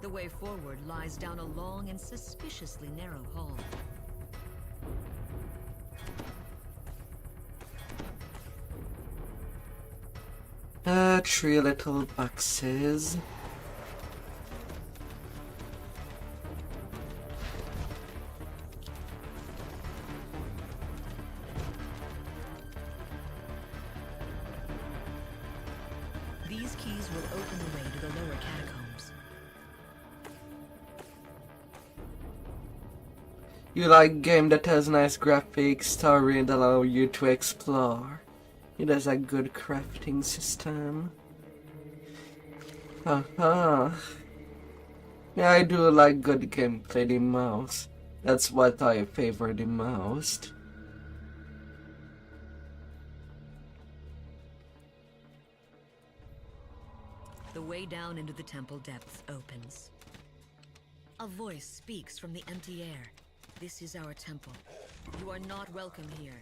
The way forward lies down a long and suspiciously narrow hall. Three little boxes. These keys will open the way to the lower catacombs. You like game that has nice graphics, story, and allow you to explore. It has a good crafting system. Haha. Yeah, I do like good gameplay the most. That's what I favor the most. The way down into the temple depths opens. A voice speaks from the empty air. This is our temple. You are not welcome here.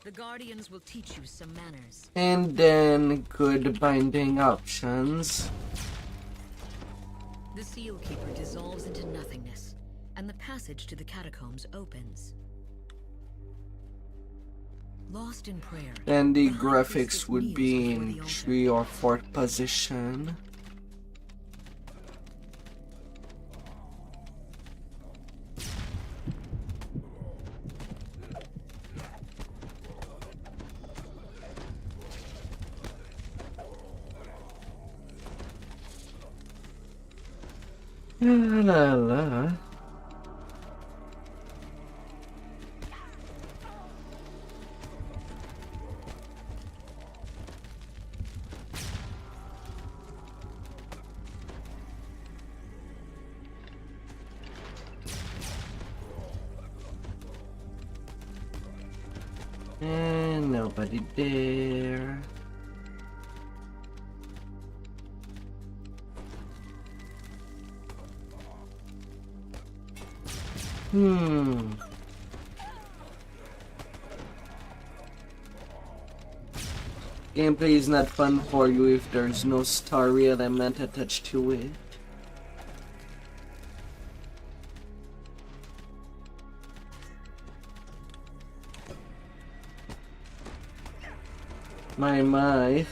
The Guardians will teach you some manners. And then good binding options. The Seal Keeper dissolves into nothingness, and the passage to the catacombs opens. Lost in prayer. And the High graphics Priestess would kneels be before in the altar. 3 or 4th position. La la. And nobody there. Gameplay is not fun for you if there's no story element attached to it. My.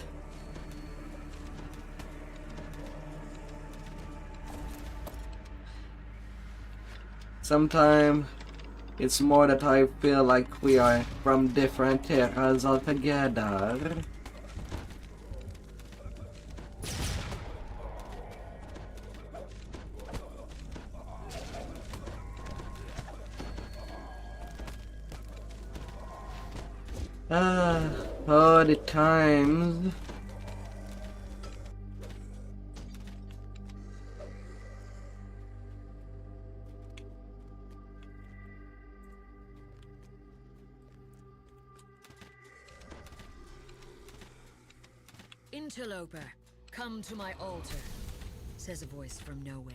Sometimes it's more that I feel like we are from different eras altogether. All the times. Interloper, come to my altar, says a voice from nowhere.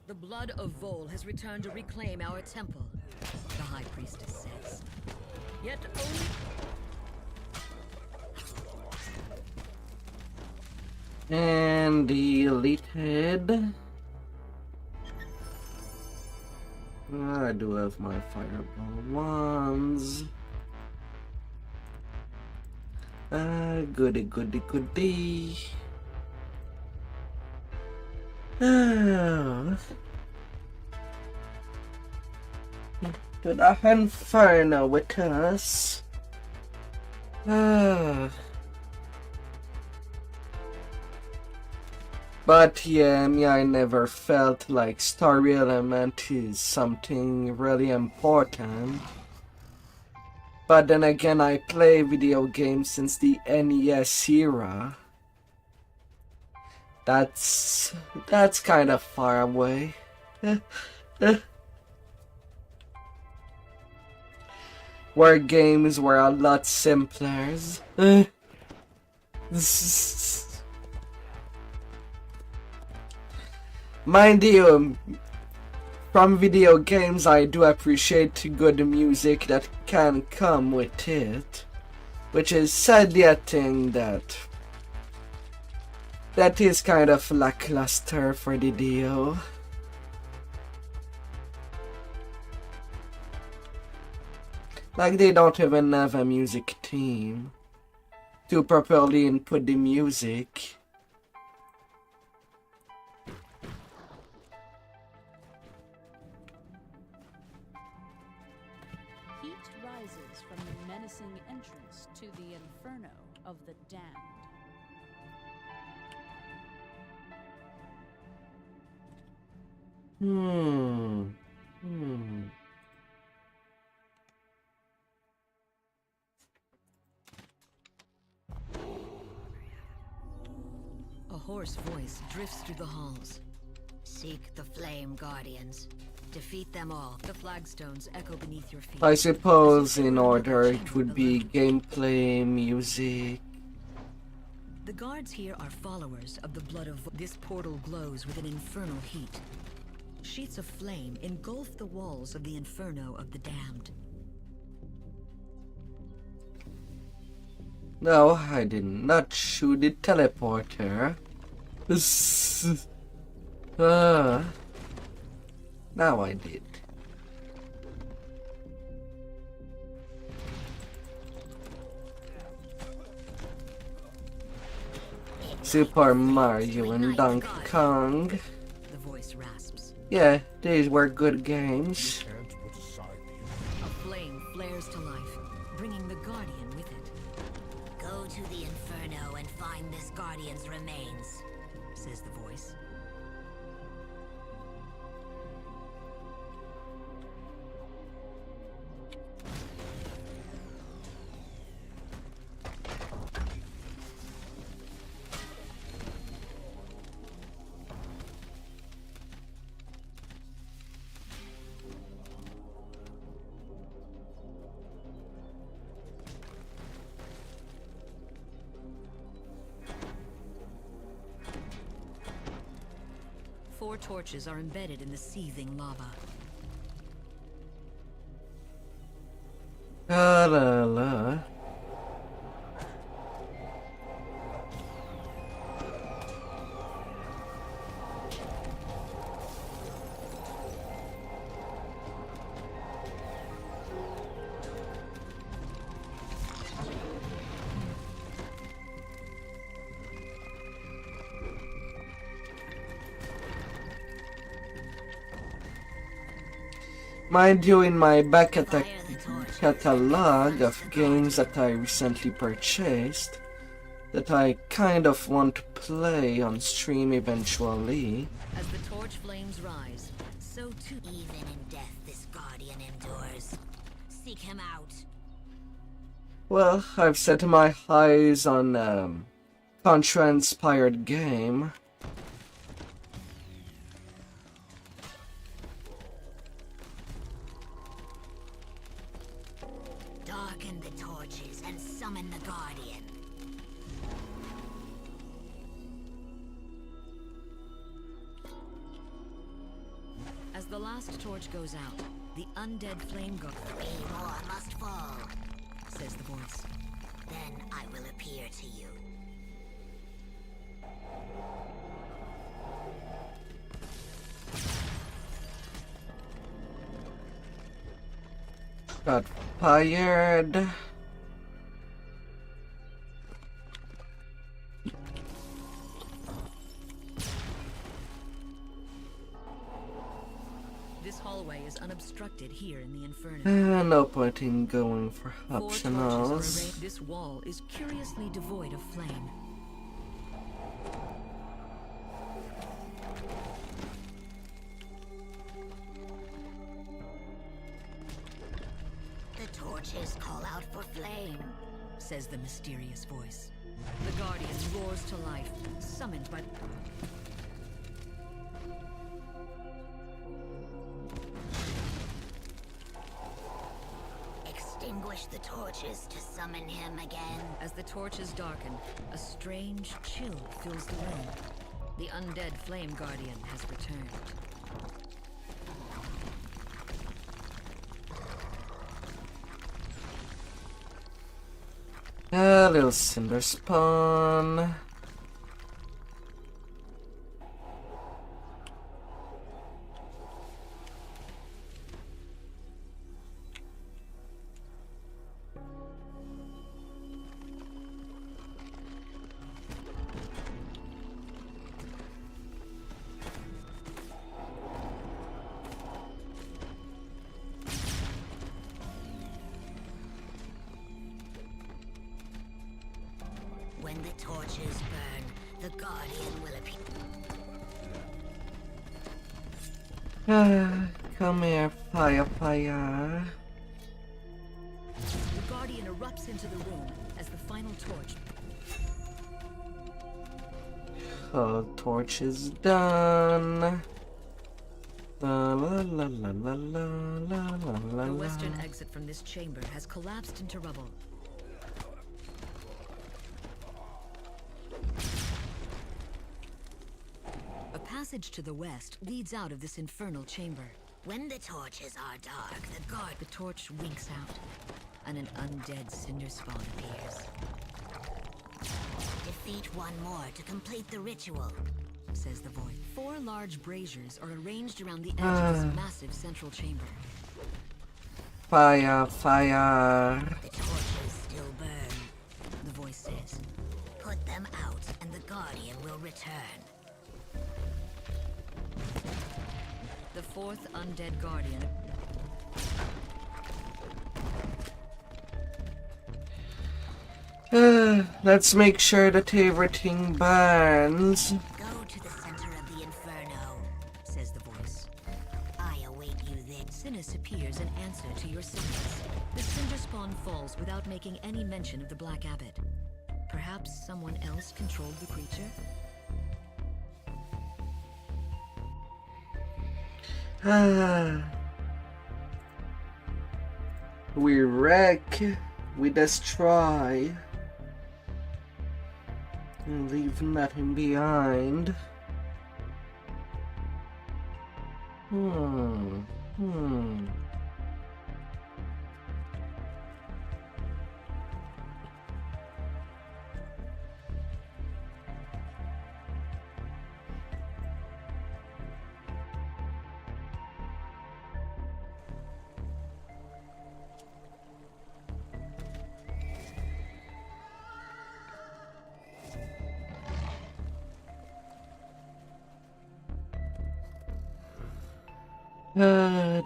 The blood of Vol has returned to reclaim our temple, the High Priestess says. Yet only... And deleted. I do have my fireball wands. Goody, goody, goody. To the Inferno with us. But yeah, I never felt like story element is something really important. But then again, I play video games since the NES era. That's kind of far away. Where games were a lot simpler. Mind you, from video games I do appreciate good music that can come with it, which is sadly a thing that is kind of lackluster for the deal. Like they don't even have a music team to properly input the music. Rises from the menacing entrance to the Inferno of the Damned. A hoarse voice drifts through the halls. Seek the Flame Guardians. Defeat them all. The flagstones echo beneath your feet. I suppose in order it would be gameplay, music. The guards here are followers of the blood of... This portal glows with an infernal heat. Sheets of flame engulf the walls of the Inferno of the Damned. No, I did not shoot the teleporter. Now I did. Super Mario and Donkey Kong. The voice rasps. Yeah, these were good games. A flame flares to life, bringing the Guardian with it. Go to the Inferno and find this Guardian's remains, Says the voice. Four torches are embedded in the seething lava. La la la. Mind you, in my back catalog of games that I recently purchased, that I kind of want to play on stream eventually. As the torch flames rise, so too... Even in death, this Guardian endures. Seek him out. Well, I've set my eyes on Contra-inspired game. Darken the torches and summon the Guardian. As the last torch goes out, the undead flame god... 3 more must fall. Says the voice. Then I will appear to you. Got fired. hallway is unobstructed here in the Inferno. No point in going for 4 torches are optionals. arrayed. This wall is curiously devoid of flame. The torches call out for flame, Says the mysterious voice. The Guardian roars to life, summoned by... Extinguish the torches to summon him again. As the torches darken, a strange chill fills the room. The undead Flame Guardian has returned. A little cinder spawn. When the torches burn, the Guardian will appear. Come here, fire. The Guardian erupts into the room as the final torch... Oh, torch is done. La la la la la la la la. The western exit from this chamber has collapsed into rubble. A passage to the west leads out of this infernal chamber. When the torches are dark, the guard... The torch winks out, and an undead cinder spawn appears. Defeat one more to complete the ritual, Says the voice. 4 large braziers are arranged around the edge of this massive central chamber. Fire. The torches still burn. The voice says, Put them out and the Guardian will return. the 4th undead guardian. Let's make sure that everything burns. Go to the center of the Inferno, says the voice. I await you there. Sinus appears in answer to your signals. The cinder spawn falls without making any mention of the Black Abbot. Perhaps someone else controlled the creature? We wreck, we destroy, and leave nothing behind.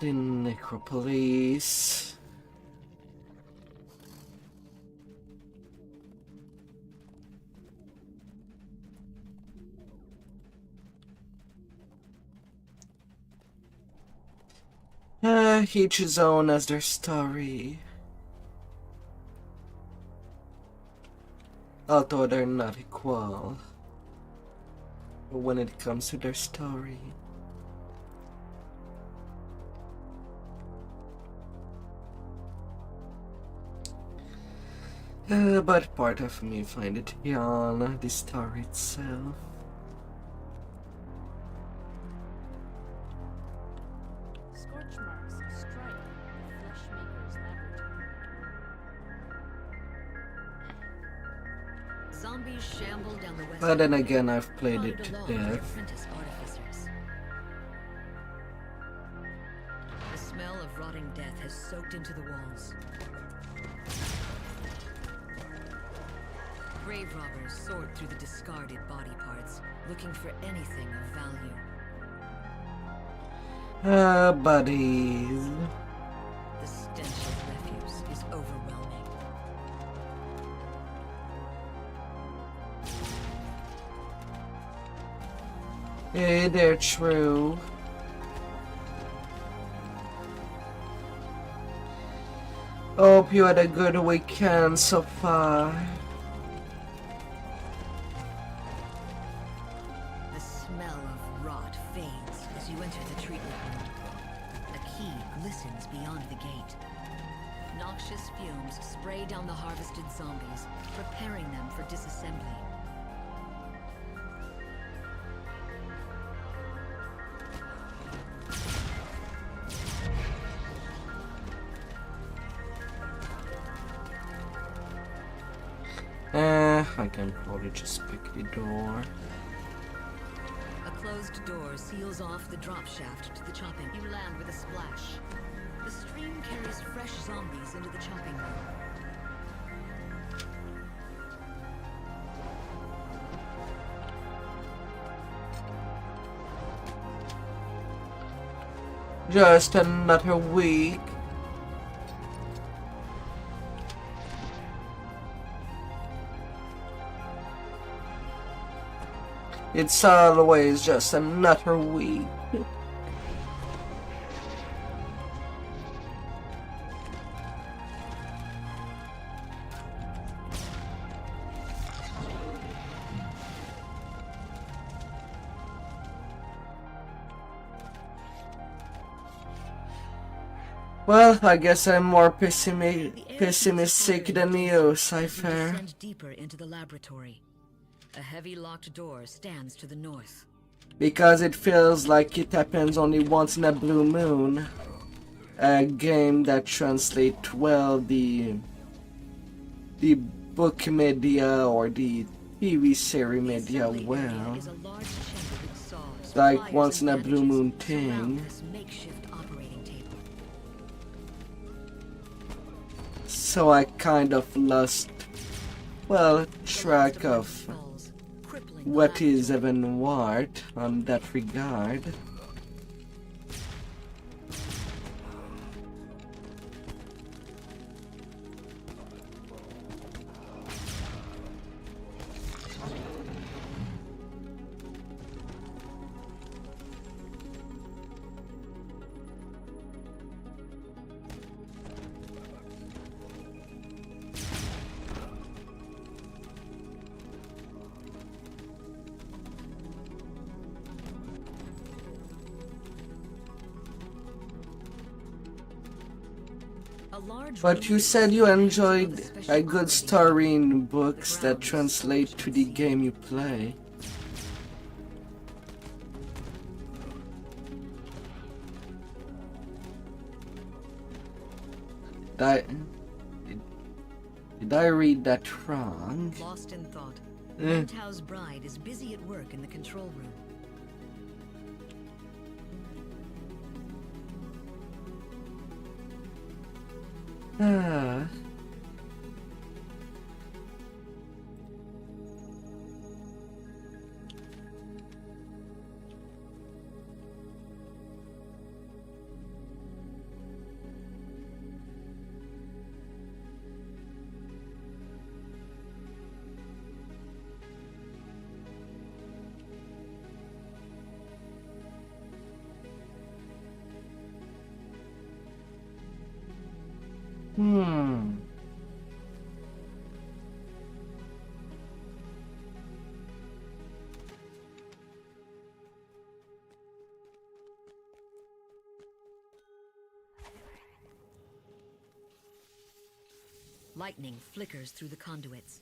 The necropolis. Each his own as their story. Although they're not equal when it comes to their story. But part of me find it beyond the story itself. Scorch marks strike the Fleshmaker's laboratory. Zombies shamble down the west. But then again, I've played it to along with death. apprentice artificers. The smell of rotting death has soaked into the walls. Grave robbers sort through the discarded body parts, looking for anything of value. Buddies. The stench of refuse is overwhelming. Hey there, True. Hope you had a good weekend so far. The smell of rot fades as you enter the treatment room. A key glistens beyond the gate. Noxious fumes spray down the harvested zombies, preparing them for disassembly. I can probably just pick the door. A closed door seals off the drop shaft to the chopping. You land with a splash. The stream carries fresh zombies into the chopping room. Just another week. It's always just another week. Well, I guess I'm more pessimistic than you, Cypher. Descend deeper into the laboratory. A heavy locked door stands to the north. Because it feels like it happens only once in a blue moon. A game that translates well the book media or the TV series media well. Is a large chamber with saws, Like pliers, once in and a blue moon bandages surround thing. this makeshift operating table. So I kind of lost, well, track of Falls, crippling the what is laboratory. even what on that regard. A large But you room said you is enjoyed filled with a good special story in operating books The that ground translate to the game you play. Did I read that wrong? Lost in thought, Eh. Tao's bride is busy at work in the control room. Ah. Hmm. Lightning flickers through the conduits.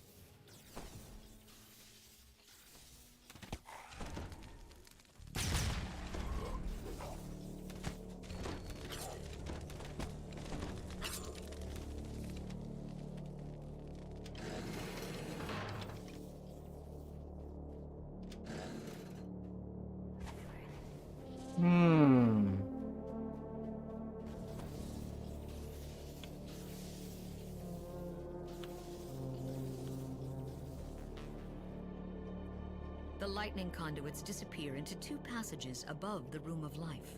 Hmm. The lightning conduits disappear into two passages above the Room of Life.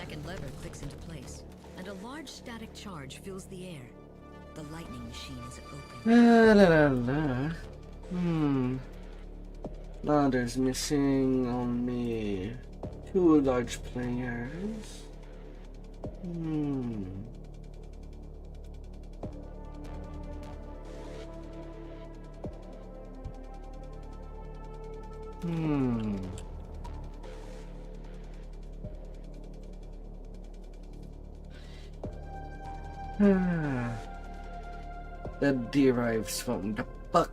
second lever clicks into place, and a large static charge fills the air. The lightning machine is open. Now there's missing only 2 large players. That derives from the buck.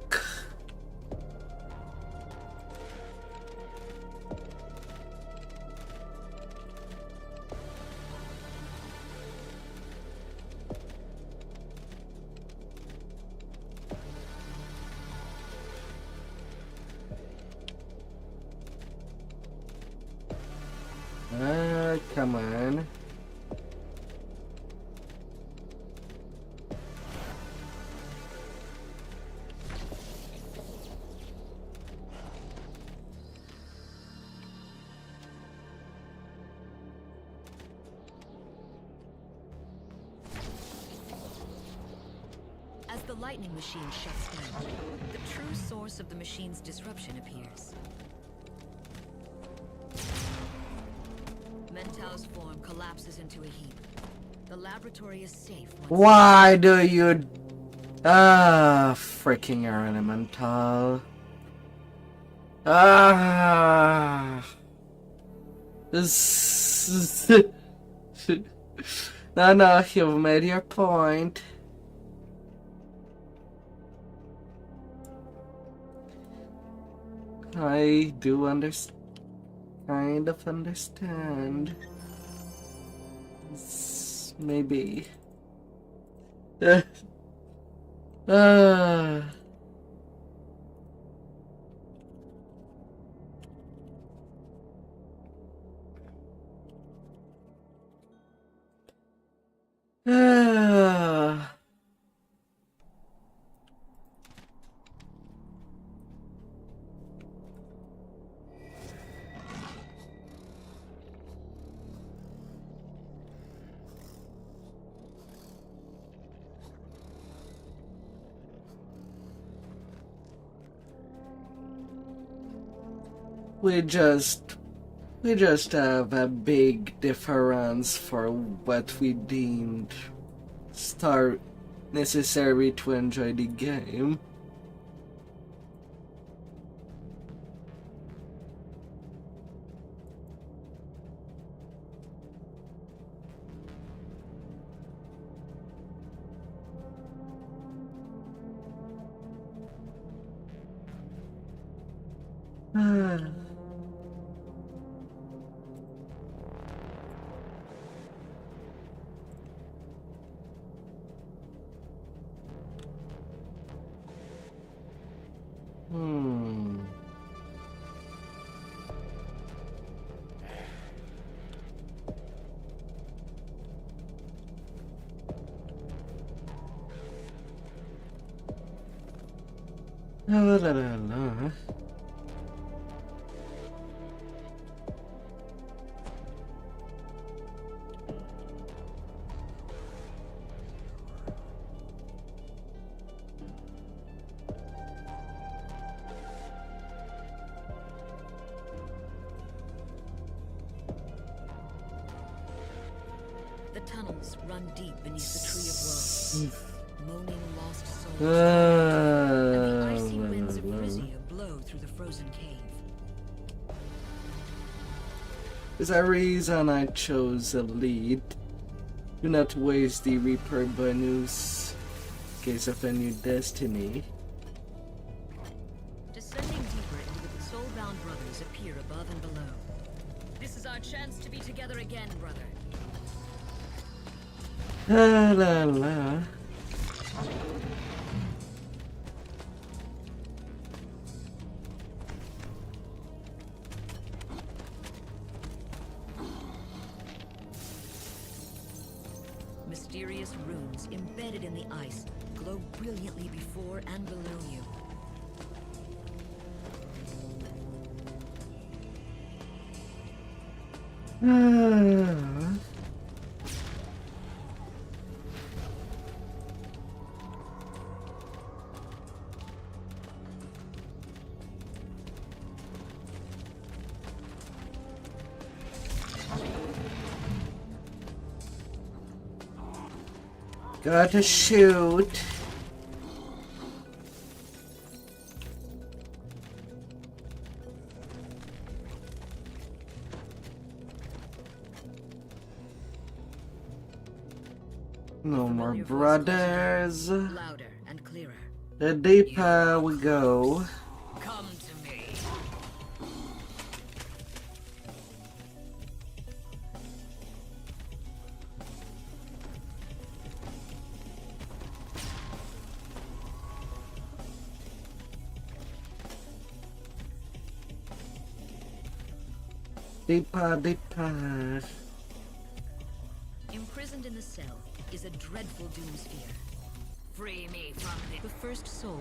Come on. As the lightning machine shuts down, the true source of the machine's disruption appears. Mentau's form collapses into a heap. The laboratory is safe once Why do you... freaking elemental. This... No, you've made your point. I do kind of understand. Maybe. We just have a big difference for what we deemed necessary to enjoy the game. the tunnels run deep beneath the Tree of Woe. Moaning lost souls, and the icy winds of Frisia blow through the frozen cave. There's a reason I chose a lead. Do not waste the Reaper bonus in case of a new destiny. Descending deeper into the soul-bound brothers appear above and below. This is our chance to be together again, brother. La la la. Mysterious runes embedded in the ice glow brilliantly before and below you. Gotta shoot. No more Familiar voice brothers. louder and clearer. The deeper we go. Come to me. Deeper, deeper. Imprisoned in the cell is a dreadful doomsphere. Free me from the first soul.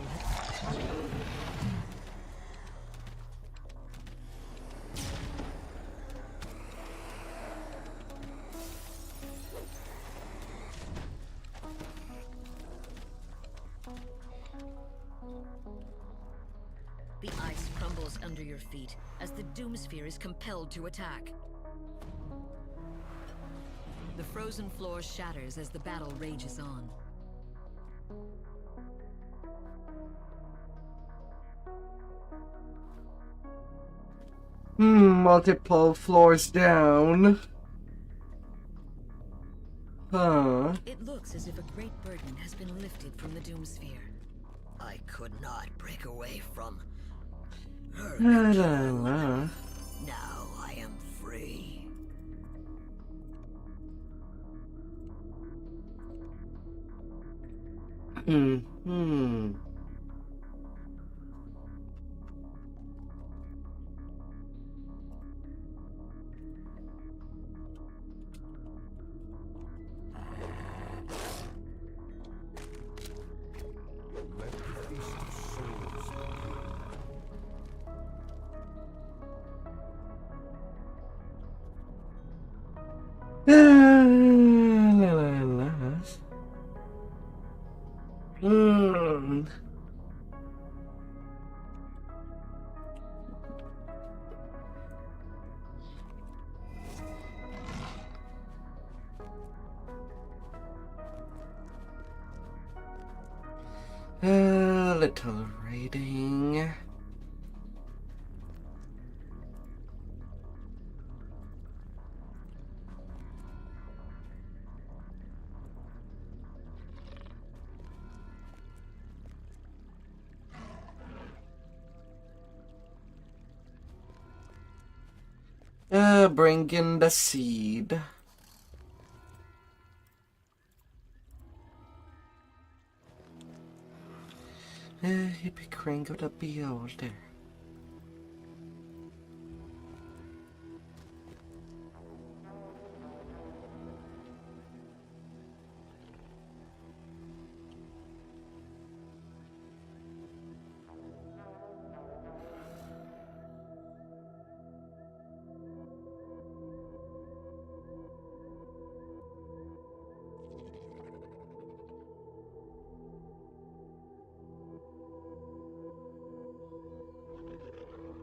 The ice crumbles under your feet as the doomsphere is compelled to attack. The frozen floor shatters as the battle rages on. Multiple floors down. Huh. It looks as if a great burden has been lifted from the doomsphere. I could not break away from her La, control. la, la. Now I am free. Hmm. La, la, la. Hmm. A little reading. Bring in the seed. Hippie crank of the beholder.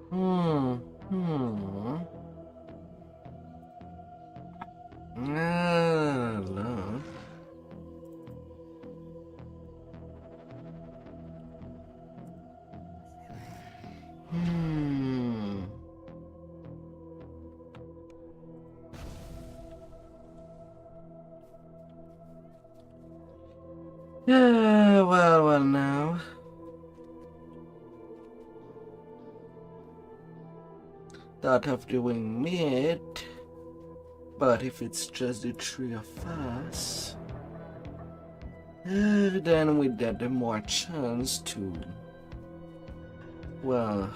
Hmm. No. Yeah, well now. Thought of doing it, but if it's just the three of us, then we get more chance to, well,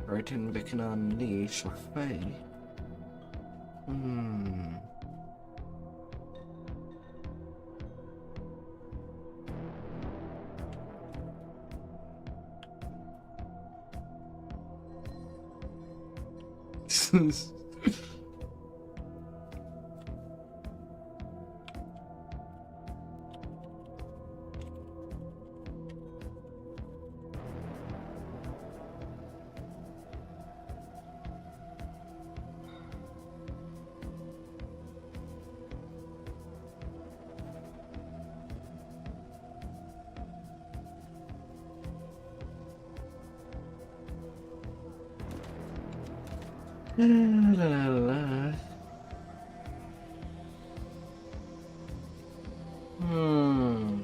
R10 Vecna Unleash or Fey. La la la. Hmm.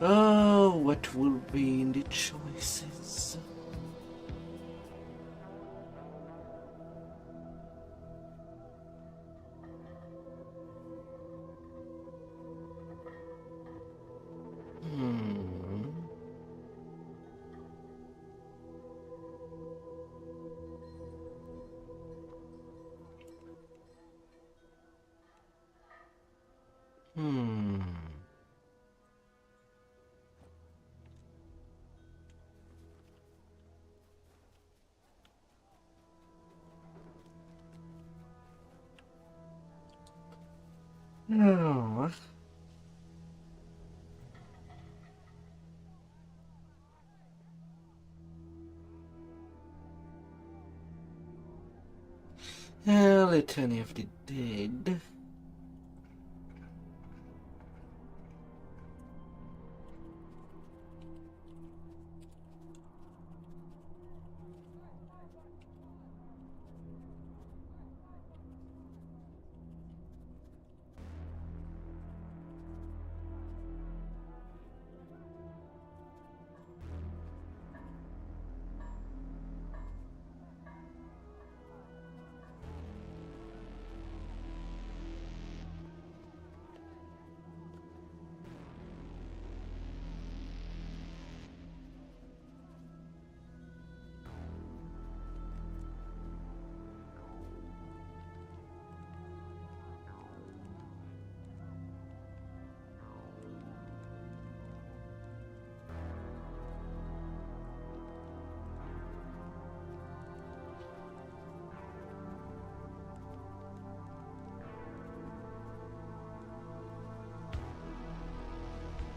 Oh, what will be in the choices? Hmm. Hmm. Oh. Litany of the Dead.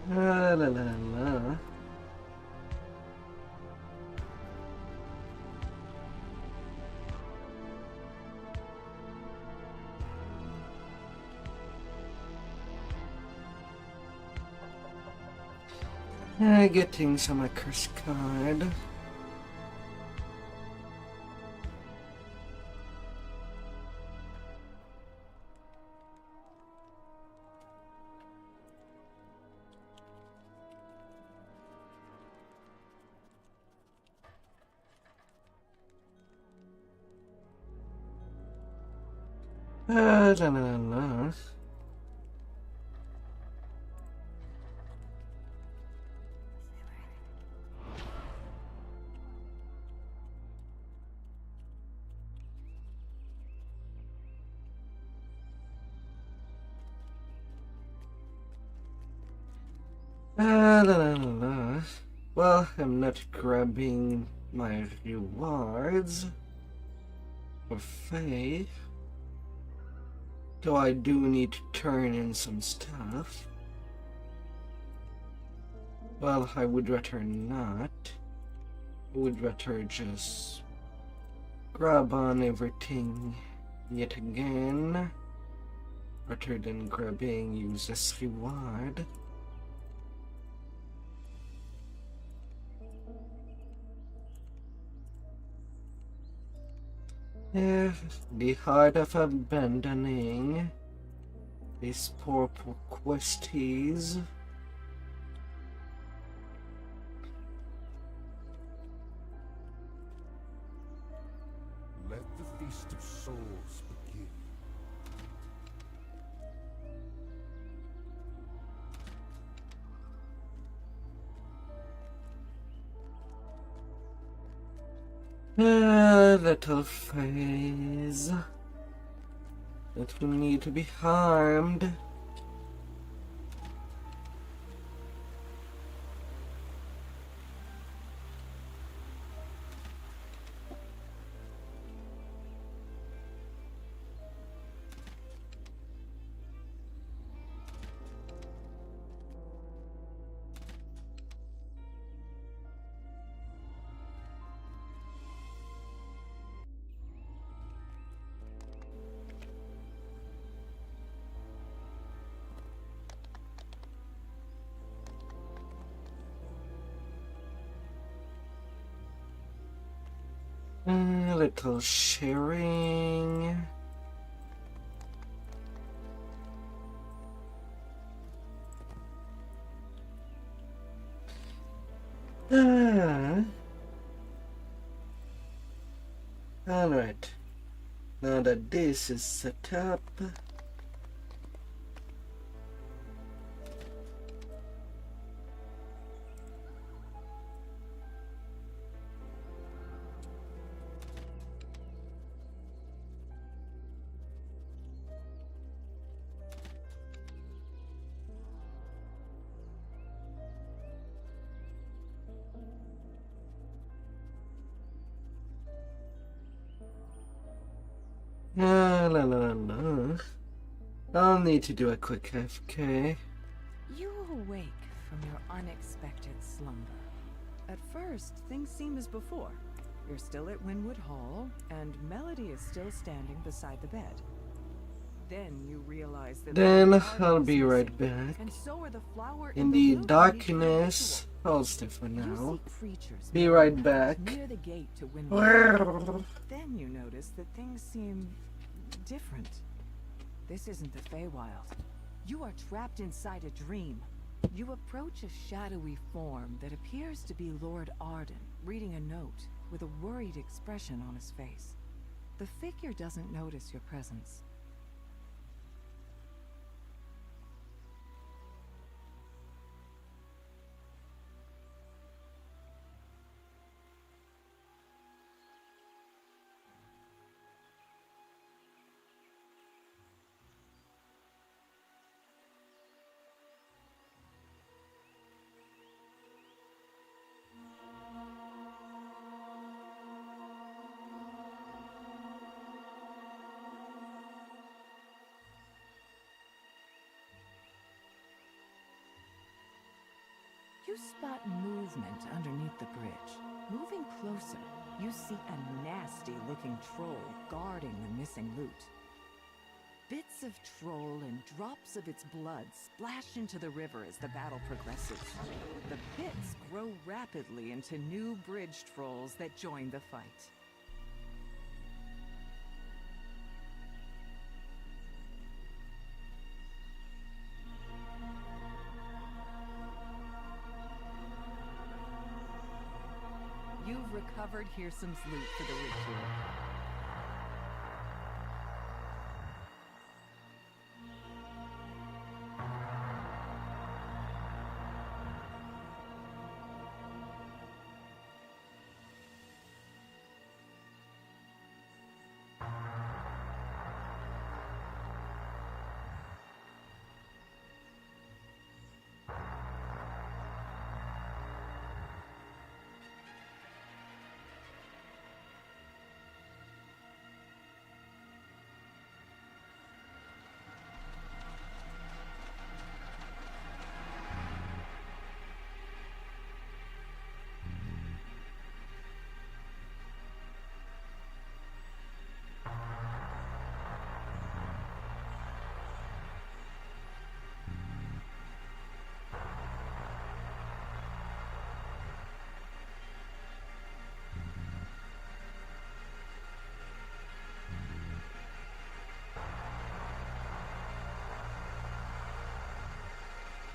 La la la la. Getting some curse card. La la la la. La la la la. Well, I'm not grabbing my rewards for faith. Though I do need to turn in some stuff. Well, I would rather not. I would rather just grab on everything yet again, rather than grabbing useless reward. The heart of abandoning these poor questies. Let the feast of souls begin. Little phase that will need to be harmed. A little sharing. Alright. Now that this is set up, I'll need to do a quick FK. You awake from your unexpected slumber. At first, things seem as before. You're still at Winwood Hall, and Melody is still standing beside the bed. Then you realize that I'll be right back. and so are the flower In and the lute darkness, hold still for in each ritual. now. You see creatures Be right back. near the gate to Winwood. Then you notice that things seem different. This isn't the Feywild. You are trapped inside a dream. You approach a shadowy form that appears to be Lord Arden, reading a note with a worried expression on his face. The figure doesn't notice your presence. You spot movement underneath the bridge. Moving closer, you see a nasty-looking troll guarding the missing loot. Bits of troll and drops of its blood splash into the river as the battle progresses. The bits grow rapidly into new bridge trolls that join the fight. You've recovered Hearsome's loot for the ritual.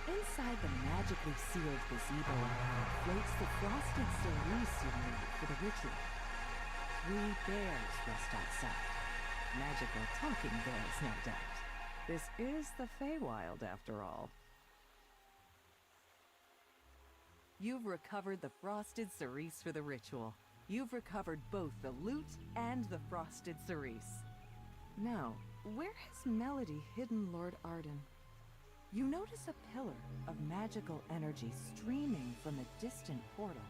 Inside the magically sealed gazebo floats the frosted cerise you made for the ritual. 3 bears rest outside. Magical talking bears, no doubt. This is the Feywild, after all. You've recovered the frosted cerise for the ritual. You've recovered both the loot and the frosted cerise. Now, where has Melody hidden Lord Arden? You notice a pillar of magical energy streaming from a distant portal.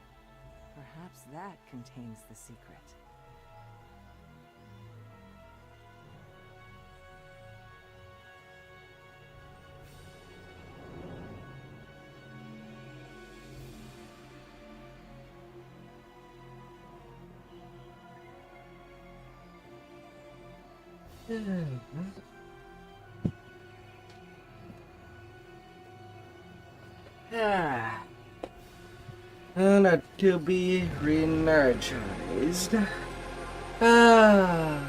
Perhaps that contains the secret. Not to be re-energized. Ah.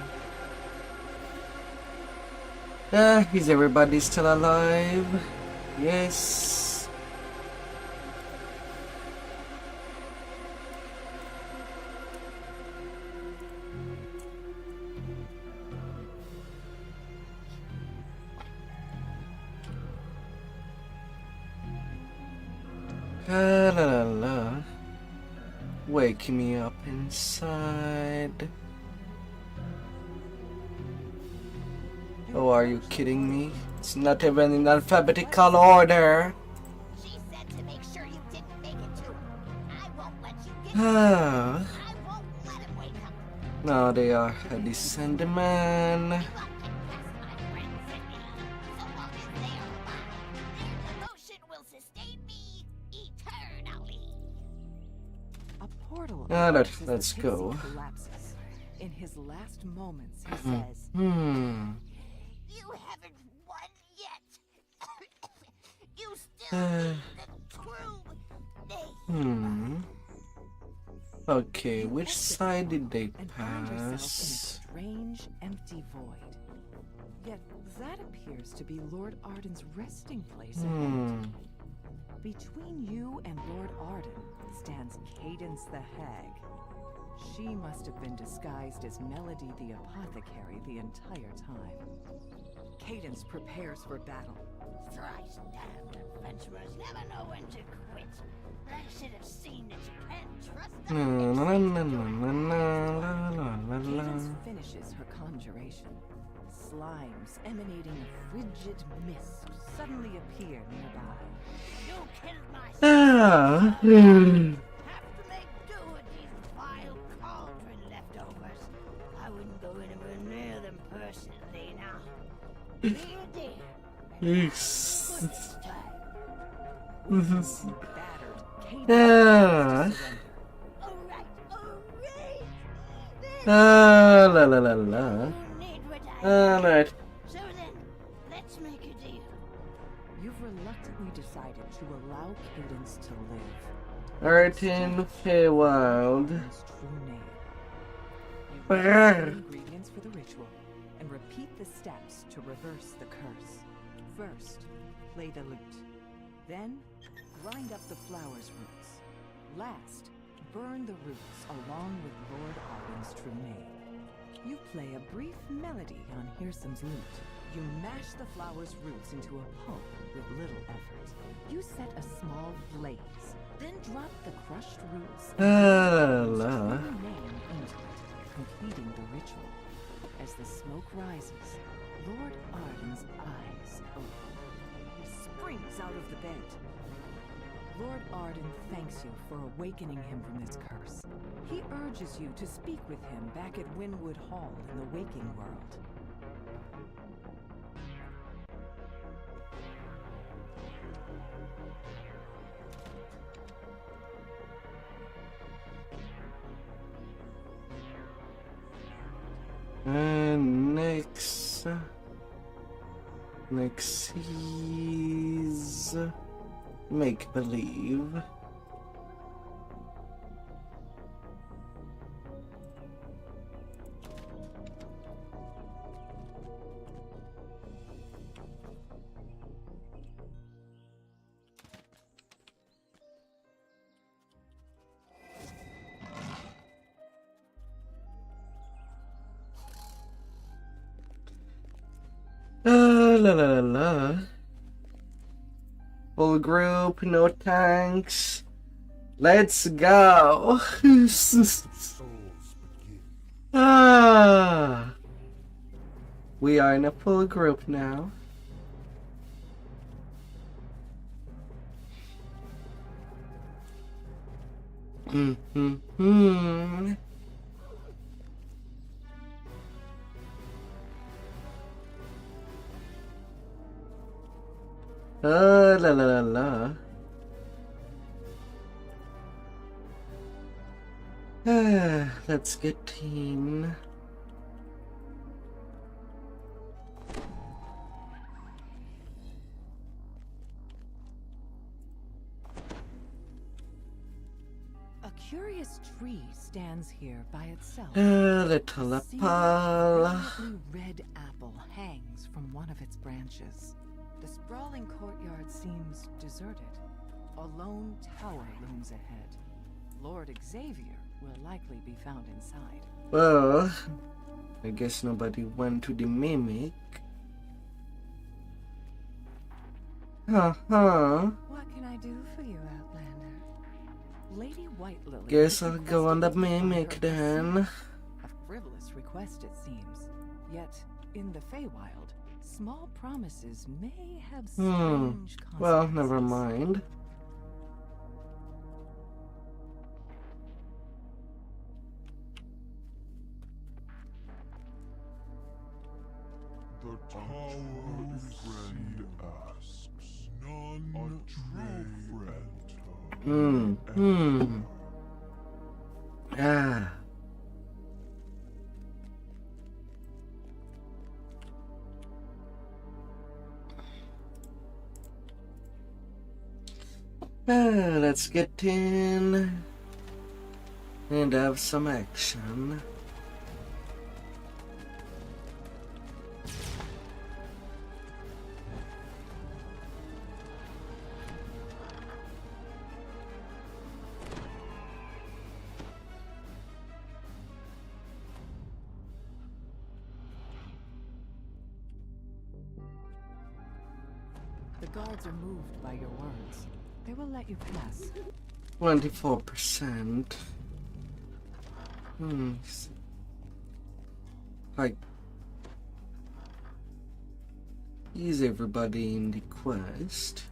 Is everybody still alive? Yes. La la la. Wake me up inside. Oh, are you kidding me? It's not even in alphabetical order. She said to make sure you didn't make it to her. I won't let you get Ah. I won't let him wake up. Now they are a descended man. Nothing can pass my friends and me. So long as they are alive, their devotion will sustain me eternally. A portal. Ah, opens as the let's pit go. seat collapses. In his last moments, he says, You haven't won yet. You still need the true name. Okay, which side did they and find yourself in a pass? strange, empty void. Yet that appears to be Lord Arden's resting place ahead. Between you and Lord Arden stands Cadence the Hag. She must have been disguised as Melody the Apothecary the entire time. Cadence prepares for battle. Thrice damned adventurers never know when to quit. I should have seen that you can't trust them. La la la la la la la. Cadence finishes her conjuration. Slimes emanating a frigid mist suddenly appear nearby. You killed my Ah. have to make do with these vile cauldron leftovers. I wouldn't go anywhere near them personally now. Be a dear. Yes. Good this time. Battered, Cadence Ah. surrender. Alright. Ah, la la la la. You need what I Alright. So then, let's make a deal. You've reluctantly decided to allow Cadence to live. R10 Feywild. His true name. You Brrr. gather the ingredients for the ritual and repeat the steps to reverse the curse. First, play the lute. Then, grind up the flower's roots. Last, burn the roots along with Lord Arden's true name. You play a brief melody on Hearsom's lute. You mash the flower's roots into a pulp with little effort. You set a small blaze, then drop the crushed roots and La. true name into it, completing the ritual. As the smoke rises, Lord Arden's eyes open. He springs out of the bed. Lord Arden thanks you for awakening him from this curse. He urges you to speak with him back at Winwood Hall in the waking world. And next is make believe. La la la la. Full group, no tanks. Let's go. Souls begin. Ah. We are in a full group now. Hmm. La la la la. Let's get in. curious tree stands here by itself. Little A apple. brilliantly red apple hangs from one of its branches. The sprawling courtyard seems deserted. A lone tower looms ahead. Lord Xavier will likely be found inside. Well, I guess nobody went to the mimic. Uh-huh. What can I do for you, Outlander? Lady White Lily. Guess I'll go on the mimic then. A frivolous request, it seems. Yet, in the Feywild, small promises may have strange consequences. Well, never mind. The tower friend asks, none a true friend. Ah. Let's get in and have some action. The guards are moved by your words. They will let you pass. 24%. Like, is everybody in the quest?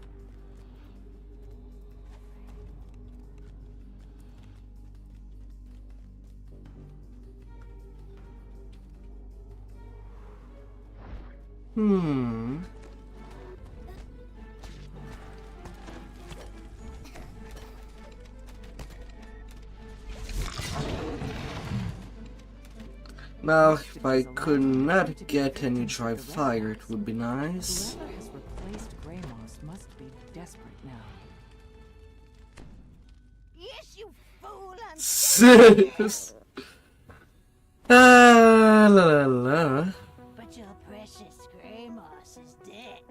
Now, if I could not get any dry fire, it would be nice. Whoever has replaced Greymoss must be desperate now. Yes, you fool! I'm Sis. La la la. But your precious Greymoss is dead.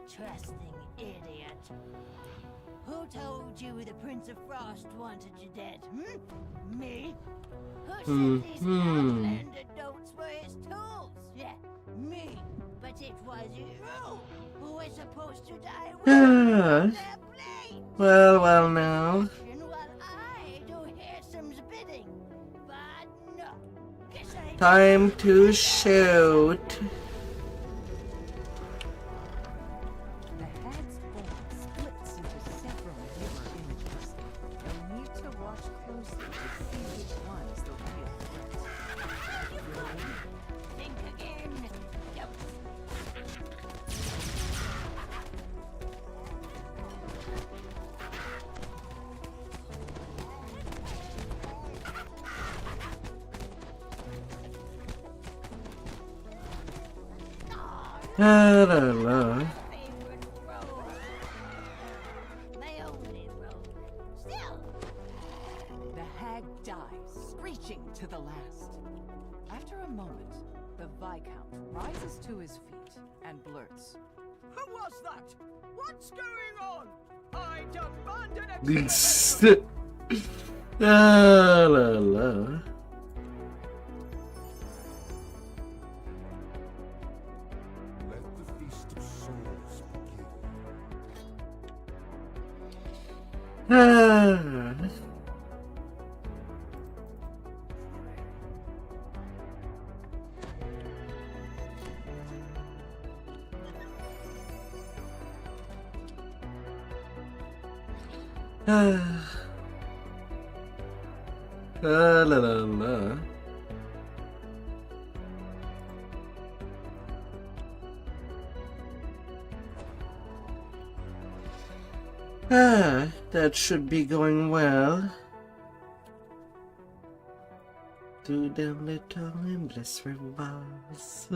Trusting idiot. Who told you the Prince of Frost wanted you dead? Me? Who said these outlander don'ts were his tools? Yeah, me. But it was you who was supposed to die with their blade. Well now. While I do Hansome's bidding. But no. Guess I Time to shoot. The hag's form splits into several mirror images. You'll need to watch closely to see which one's the real threat. think again. Yep. La la la. Favorite road. My only road. Still. The hag dies, screeching to the last. After a moment, the Viscount rises to his feet and blurts. Who was that? What's going on? I demand an This. explanation. La la la. Let the feast of souls begin. Ah. La la la la. That should be going well. Do them little endless revolves.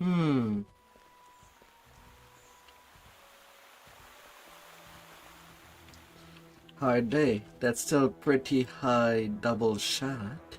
Hard day. That's still pretty high double shot.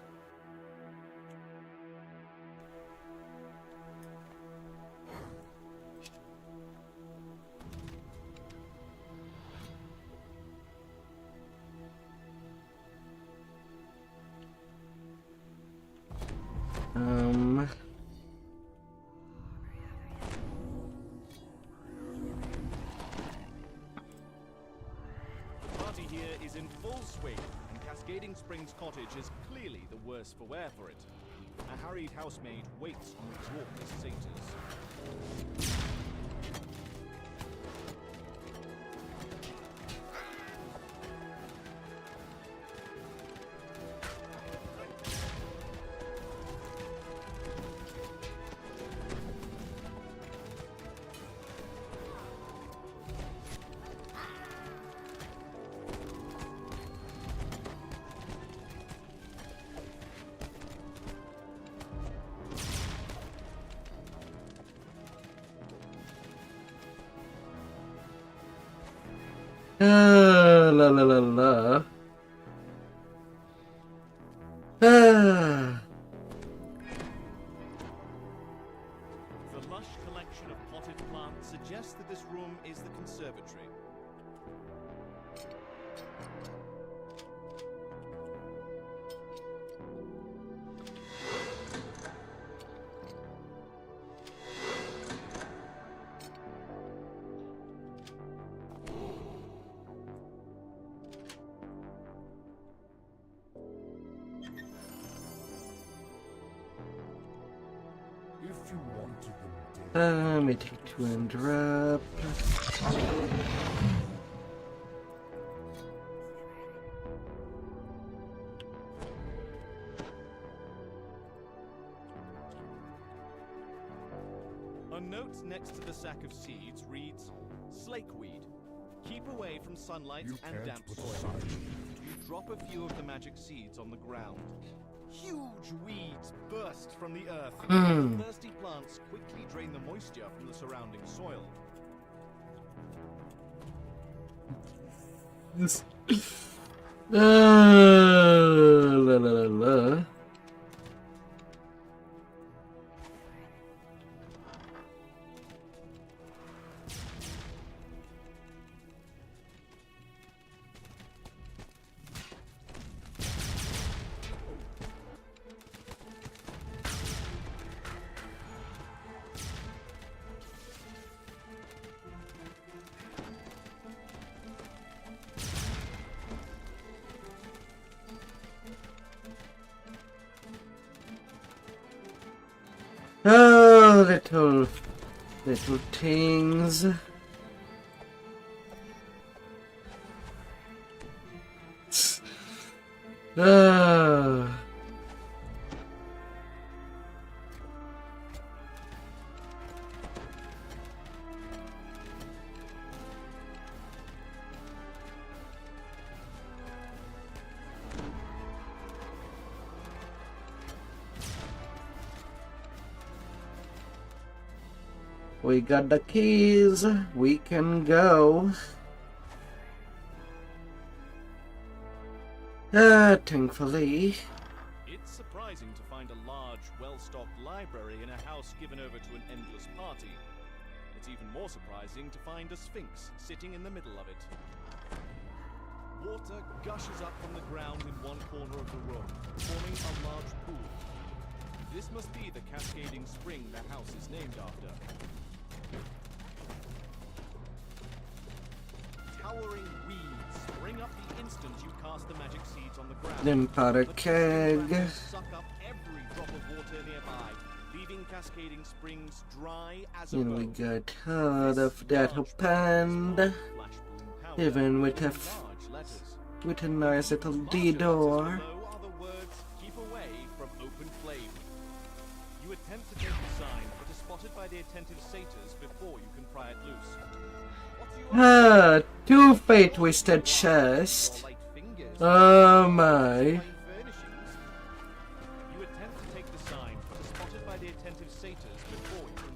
The party here is in full swing, and Cascading Springs Cottage is clearly the worse for wear for it. A harried housemaid waits on the raucous satyrs. La la la la. Ah. The lush collection of potted plants suggests that this room is the conservatory. If you wanted them dead, Let me take 2 and drop. A note next to the sack of seeds reads, Slakeweed. Keep away from sunlight you and can't damp put soil. aside. You drop a few of the magic seeds on the ground. Huge weeds burst from the earth. The thirsty plants quickly drain the moisture from the surrounding soil. La la la la. Oh, little things. Ah. We got the keys. We can go. Thankfully. It's surprising to find a large, well-stocked library in a house given over to an endless party. It's even more surprising to find a sphinx sitting in the middle of it. Water gushes up from the ground in one corner of the room, forming a large pool. This must be the cascading spring the house is named after. Towering weeds spring up the instant you cast the magic seeds on the ground. Then powder The keg. brambles suck up every drop of water nearby, leaving cascading springs dry as a And we bone. got out of that pond. Even with a with a nice little D door. Below are the words, "Keep away from open flame." You attempt to take the sign, but are spotted by the attentive satyrs before you can pry it loose. What's your 2 fate twisted chest. light fingers? Oh my. Fine furnishings. You attempt to take the sign, but are spotted by the attentive satyrs before you can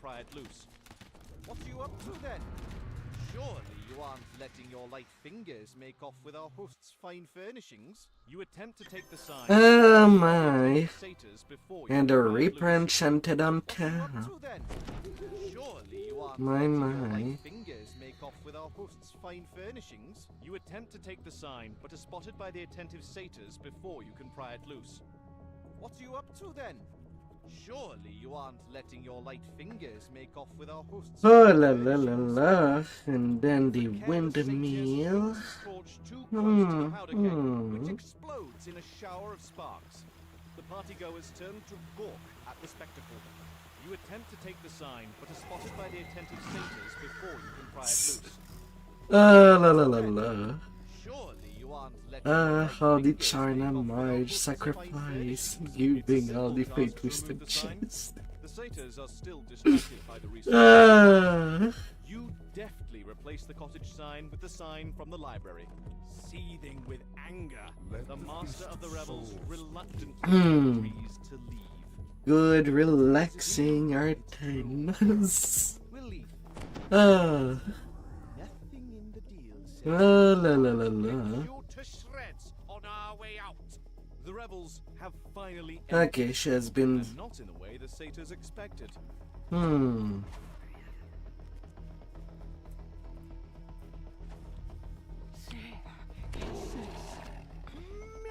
pry it loose. What are you up to then? Surely you aren't letting your light fingers make off with our host's fine furnishings? You attempt to take the sign. Oh my. Satyrs before you And can a pry it Reaper loose. enchanted on What are you up top. to then? Surely you aren't My, letting your my. light fingers make off with our host's fine furnishings? You attempt to take the sign, but are spotted by the attentive satyrs before you can pry it loose. What are you up to then? Surely you aren't letting your light fingers make off with our host's Oh fine la la la furnishings? la. And then the Careless satyrs windmill. shoot the Scourge too close to the powder keg, which Hmm. explodes in a shower of sparks. The partygoers turn to gawk at the spectacle. You attempt to take the sign, but are spotted by the attentive satyrs before you can pry it loose. La la la la. Surely you aren't letting your light How the fingers China make off with our Marge host's fine sacrifice, furnishings? giving It's a all the simple fate task to twisted remove the sign. chest. The satyrs are still distracted by the recent. You deftly replace the cottage sign with the sign from the library. Seething with anger, Let the the master feast of the of rebels souls reluctantly Hmm. agrees to leave. Good, relaxing R10. We'll leave. Ah, Nothing in the deal says la la la la la. you to shreds on our way out. The rebels have finally Okay, she has been. and not in the way the satyrs expected. Hmm.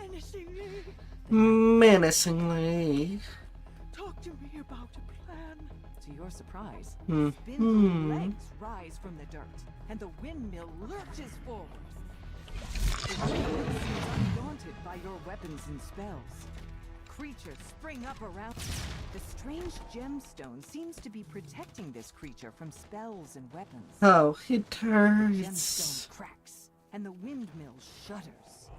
Menacingly. Menacingly. Talk to me about a plan. To your surprise, Hmm. spindly legs rise from the dirt, and the windmill lurches forward. The windmill seems undaunted by your weapons and spells. Creatures spring up around. The strange gemstone seems to be protecting this creature from spells and weapons. Oh, it The hurts. gemstone cracks, and the windmill shudders.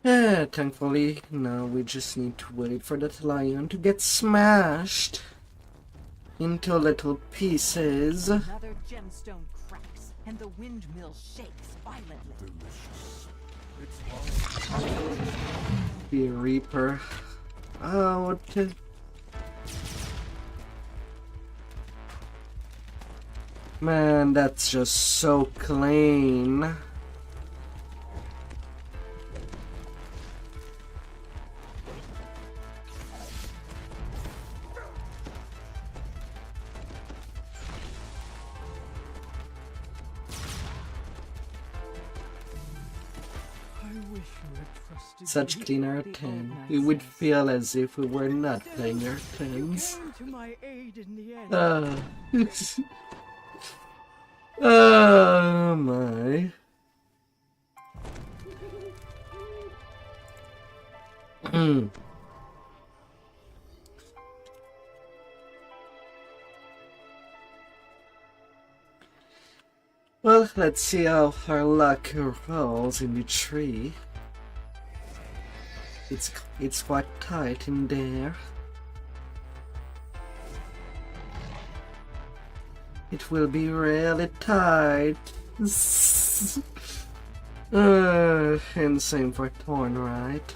Thankfully, now we just need to wait for that lion to get smashed into little pieces. Another gemstone cracks, and the windmill shakes violently. Delicious. It's hard. The Reaper out. Man, that's just so clean. I wish you had trusted Such me. clean R10. It would feel as if we were not playing R10s. Came to my aid in the end. Oh my. Well, let's see how our luck rolls in the tree. It's quite tight in there. It will be really tight. And same for Thorn, right?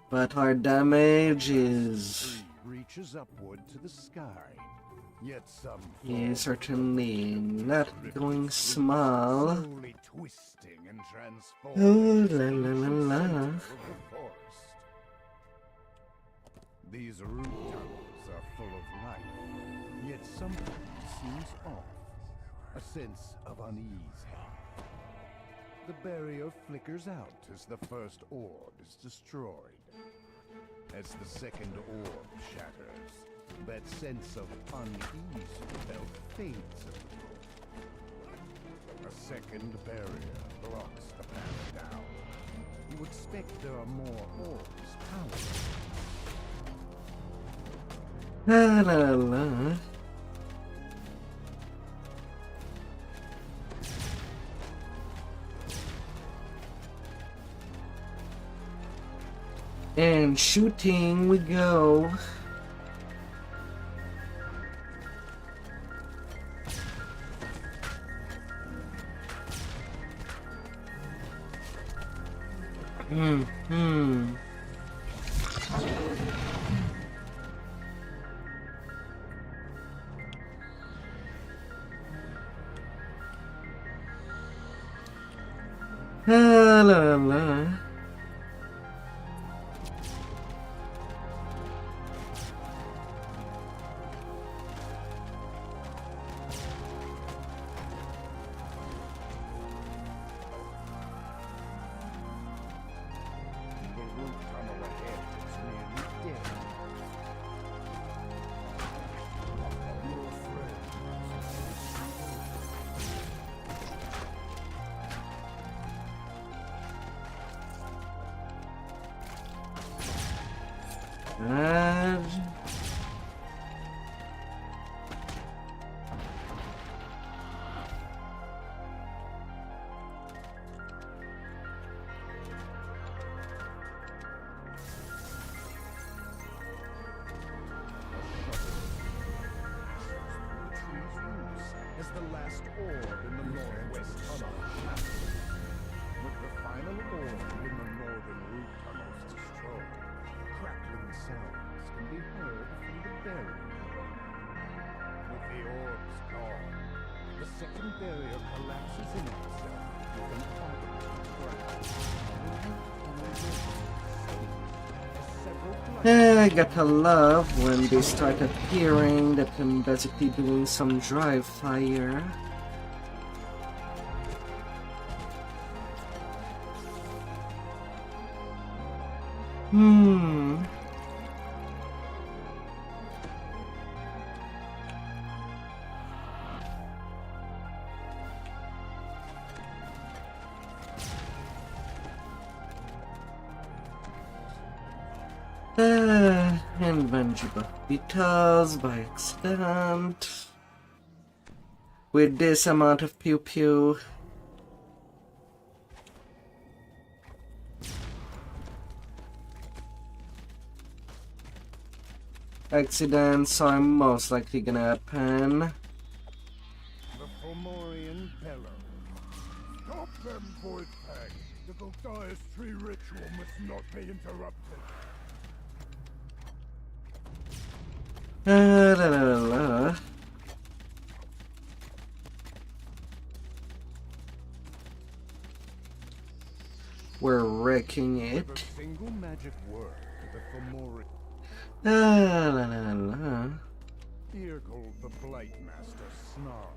But our damage is... Reaches upward to the sky. Yet some Yeah, fall certainly not going small. slowly twisting and Oh, transforming la la la la. of the forest. These root tunnels are full of life, yet something seems off. A sense of unease. The barrier flickers out as the first orb is destroyed. As the second orb shatters, that sense of unease felt fades a little. A second barrier blocks the path down. You expect there are more orbs powering. La la la. And shooting we go. Hmm. La la la. The root tunnel ahead is nearly dead. Your And as the last orb in the northwest tunnel. With the final orb in the northern root tunnels destroyed, crackling sounds can be heard from the barrier. With the orbs gone, the second barrier collapses in itself with an audible crash. I gotta love when they start appearing that I'm basically doing some dry fire. And Bungie Beatles by accident. With this amount of pew pew. Accidents are most likely gonna happen. The Fomorian Bellow. Stop them, Void Pack! The Goldias tree ritual must not be interrupted. La la la. We're wrecking it. With a single magic word to the Fomorian. La la la la. Eargle the Blightmaster snarls.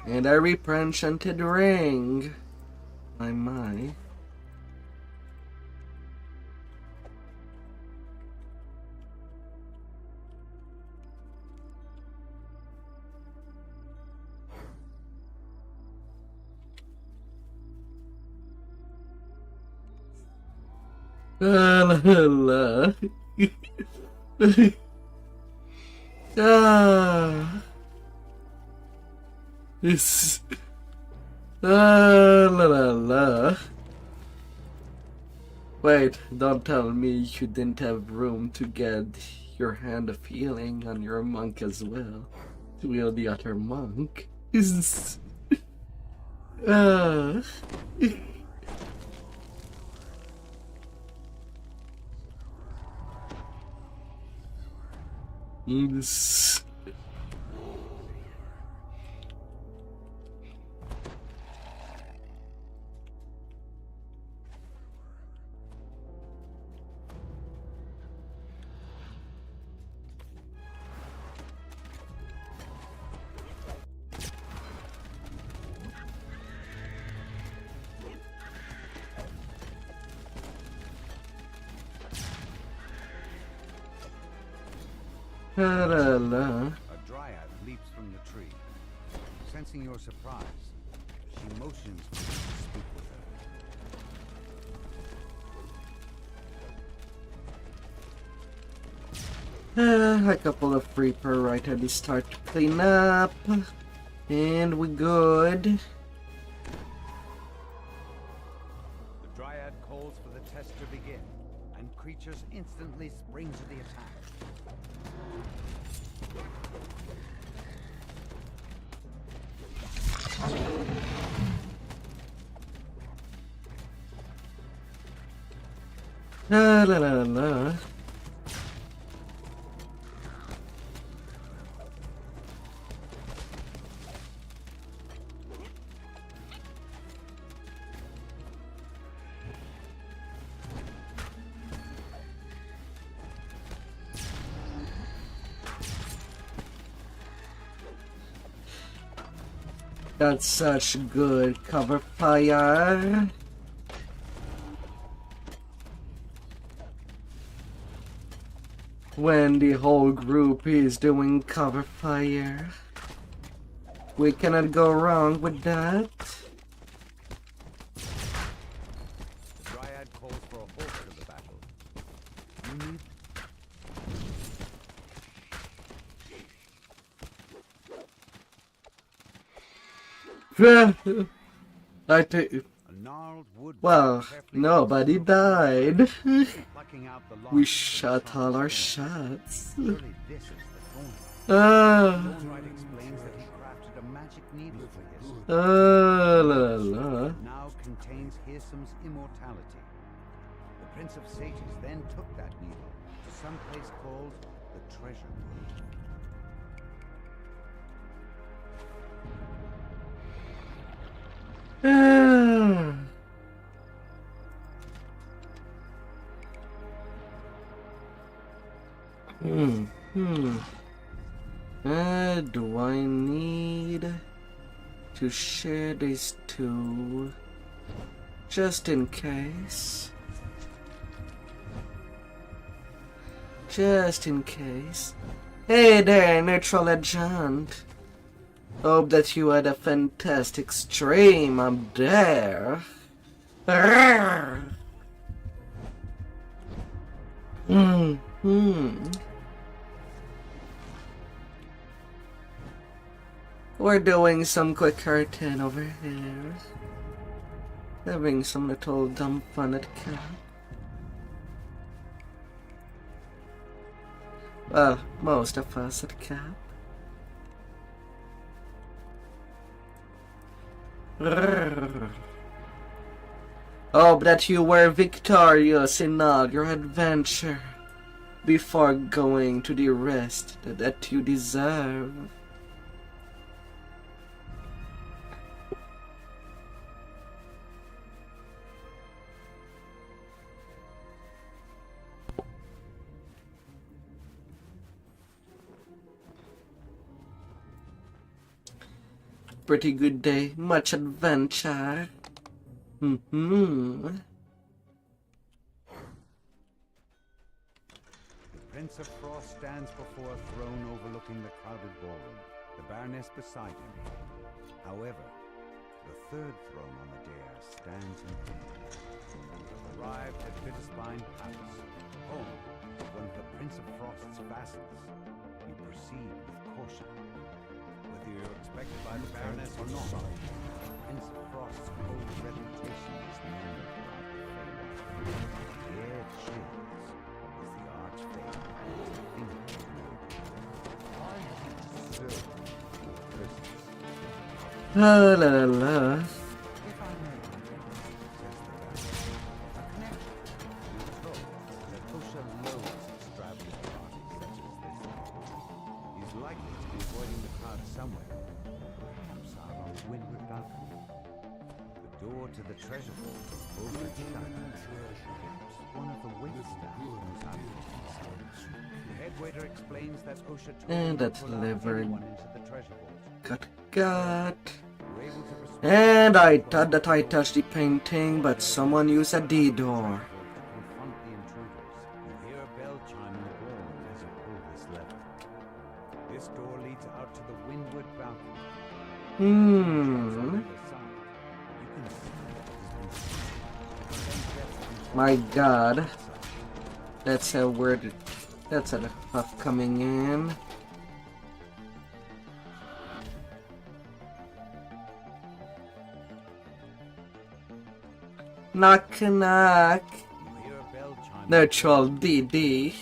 And I reap enchanted ring. My. La la la. This. La la la. Wait, don't tell me you didn't have room to get your hand of healing on your monk as well. To wield the other monk. This. La la la. A dryad leaps from the tree. Sensing your surprise, she motions for you to speak with her. A couple of Reaper right at the start to clean up. And we good. The Dryad calls for the test to begin, and creatures instantly spring to the attack. La la la la. That's such good cover fire. When the whole group is doing cover fire, we cannot go wrong with that. The Dryad calls for a halt to the battle. You need I think. a gnarled wood. Well, nobody died. Plucking out the We logs shot all our shots. Surely this is the thorn. Thornwright explains that he crafted a magic needle for Hirsum. La la. Now contains Hirsum's immortality. The Prince of Sages then took that needle to some place called the Treasure Wood. Do I need to share these two just in case? Just in case. Hey there, neutral legend. Hope that you had a fantastic stream up there. We're doing some quick R10 over here. Having some little dumb fun at camp. Well, most of us at camp. Hope that you were victorious in all your adventure before going to the rest that you deserve. Pretty good day, much adventure. The Prince of Frost stands before a throne overlooking the crowded ballroom, the Baroness beside him. However, the third throne on the dais stands empty. Arrived at Bitterspine Palace, home of one of the Prince of Frost's vassals, you proceed with caution. Whether you're expected by the Baroness or not, Prince of Frost's cold reputation is known throughout the Feywild. The air chills as the Archfey holds a finger to the nobodies. I have deserved your presence. La la la. If I may, says the Baroness, a connection. You're told that Osha loathes extravagant parties such as this. He's likely to be avoiding the crowd somewhere. Perhaps out on the windward balcony. The door to the treasure vault is open shut. Perhaps one of the waitstaff knows how to use it. The head waiter explains that Osha told And him that's to allow delivered. anyone into the treasure vault. Got. You're able to persuade And I thought that I touched the painting, but someone used a D door. to confront the intruders. You hear a bell chime in the hall as you pull this lever. This door leads out to the windward balcony. On the other side, you can see what has been My god. That's a word. That's a huff coming in. Knock knock. You hear a bell chime. Neutral DD.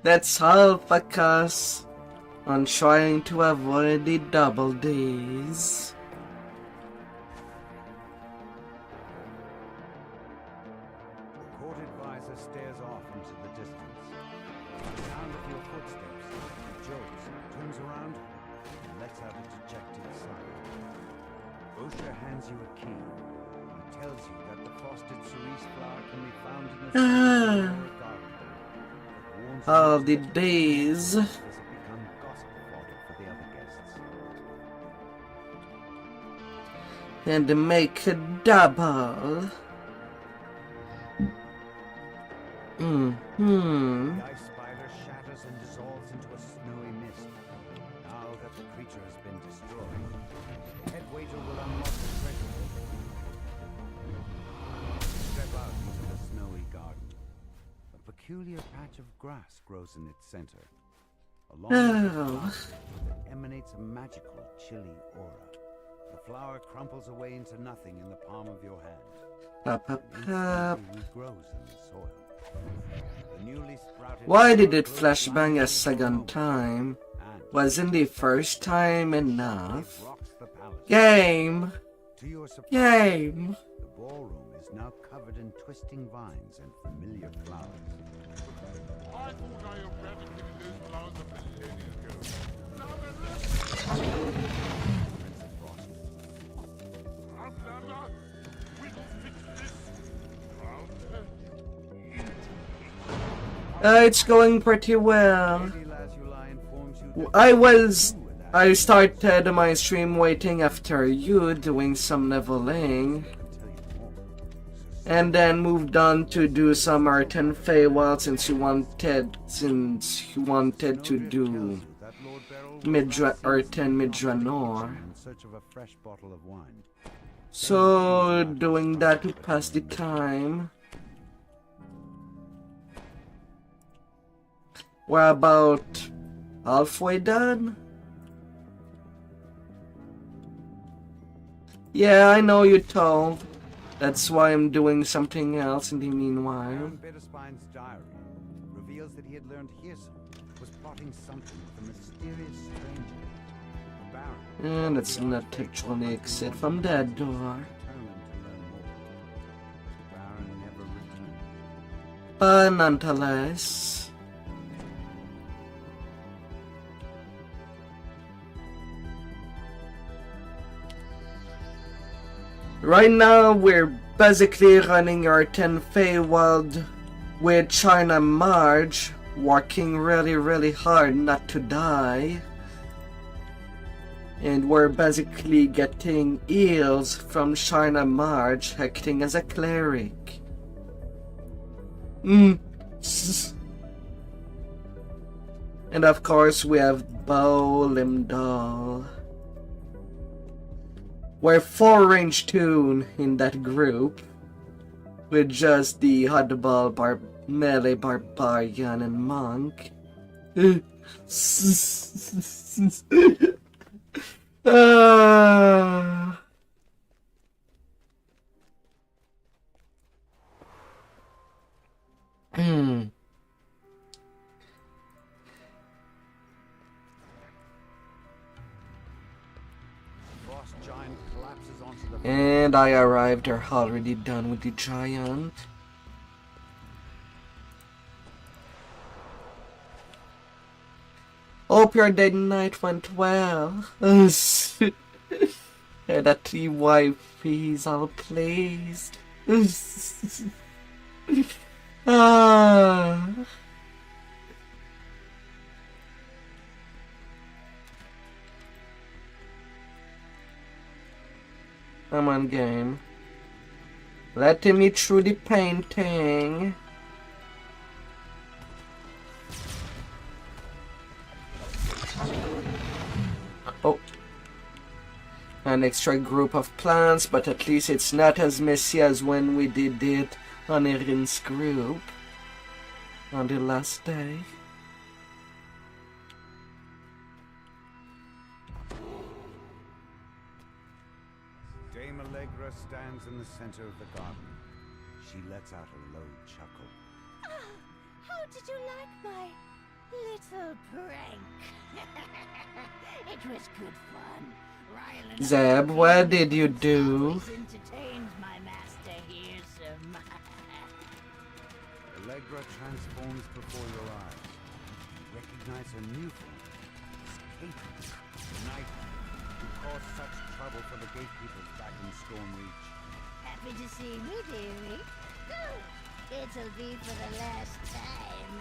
Let's all focus on trying to avoid the double Ds. The court advisor stares off into the distance. The sound of your footsteps, jolts, turns around, and lets out a dejected sigh. Osha hands you a key. He tells you that the frosted cerise flower can be found in the garden. All the days. Does it become gossip fodder for the other guests? And make a double. The ice spider shatters and dissolves into a snowy mist. Now that the creature has been destroyed, the head waiter will unlock the treasure. Step out into the snowy garden. A peculiar patch of grass grows in its center. Along with the flower, that emanates a magical, chilly aura. The flower crumples away into nothing in the palm of your hand. Instantly regrows in the soil. The newly sprouted Why did it flower grows flashbang a light second time? and Wasn't the first time enough? rocks the palace. Game! To your surprise, Game! the ballroom is now covered in twisting vines and familiar flowers. I thought I eradicated those flowers a millennia ago. Now they're left. Prince of Frost. Outlander, we will fix this. It's going pretty well. Lady Lazuli informs you that I started my stream waiting after you doing some leveling. tell you more. And then moved on to do some R10 Feywild since you wanted to do That Lord Beryl R10 Midranor. in search of a fresh bottle of wine. So doing that to pass the time. We're about halfway done. Yeah, I know you told. That's why I'm doing something else in the meanwhile. Baron Bitterspine's diary reveals that he had learned Hirson was plotting something with a mysterious stranger. The Baron, And it's not actually exit from that door. determined to learn more. The Baron never returned. But nonetheless. Right now, we're basically running R10 Feywild with China Marge, working really hard not to die. And we're basically getting heals from China Marge, acting as a cleric. And of course, we have Bo Limdal. We're 4-range tune in that group, with just the Oddball melee barbarian and monk. Frost Giant collapses onto the And I arrived, are already done with the giant. Hope your day night went well. And that the wifey's all pleased. Ah. Come on, game. Let me through the painting. Oh. An extra group of plants, but at least it's not as messy as when we did it on Erin's group on the last day. Dame Allegra stands in the center of the garden. She lets out a low chuckle. Ah, how did you like my little prank? It was good fun. Riling Zeb, what did you do? always entertains my master here some. Allegra transforms before your eyes. You recognize her new form. It's Kate, the knight who caused such trouble for the gatekeepers back in Stormreach. Happy to see me, dearie. Good. It'll be for the last time.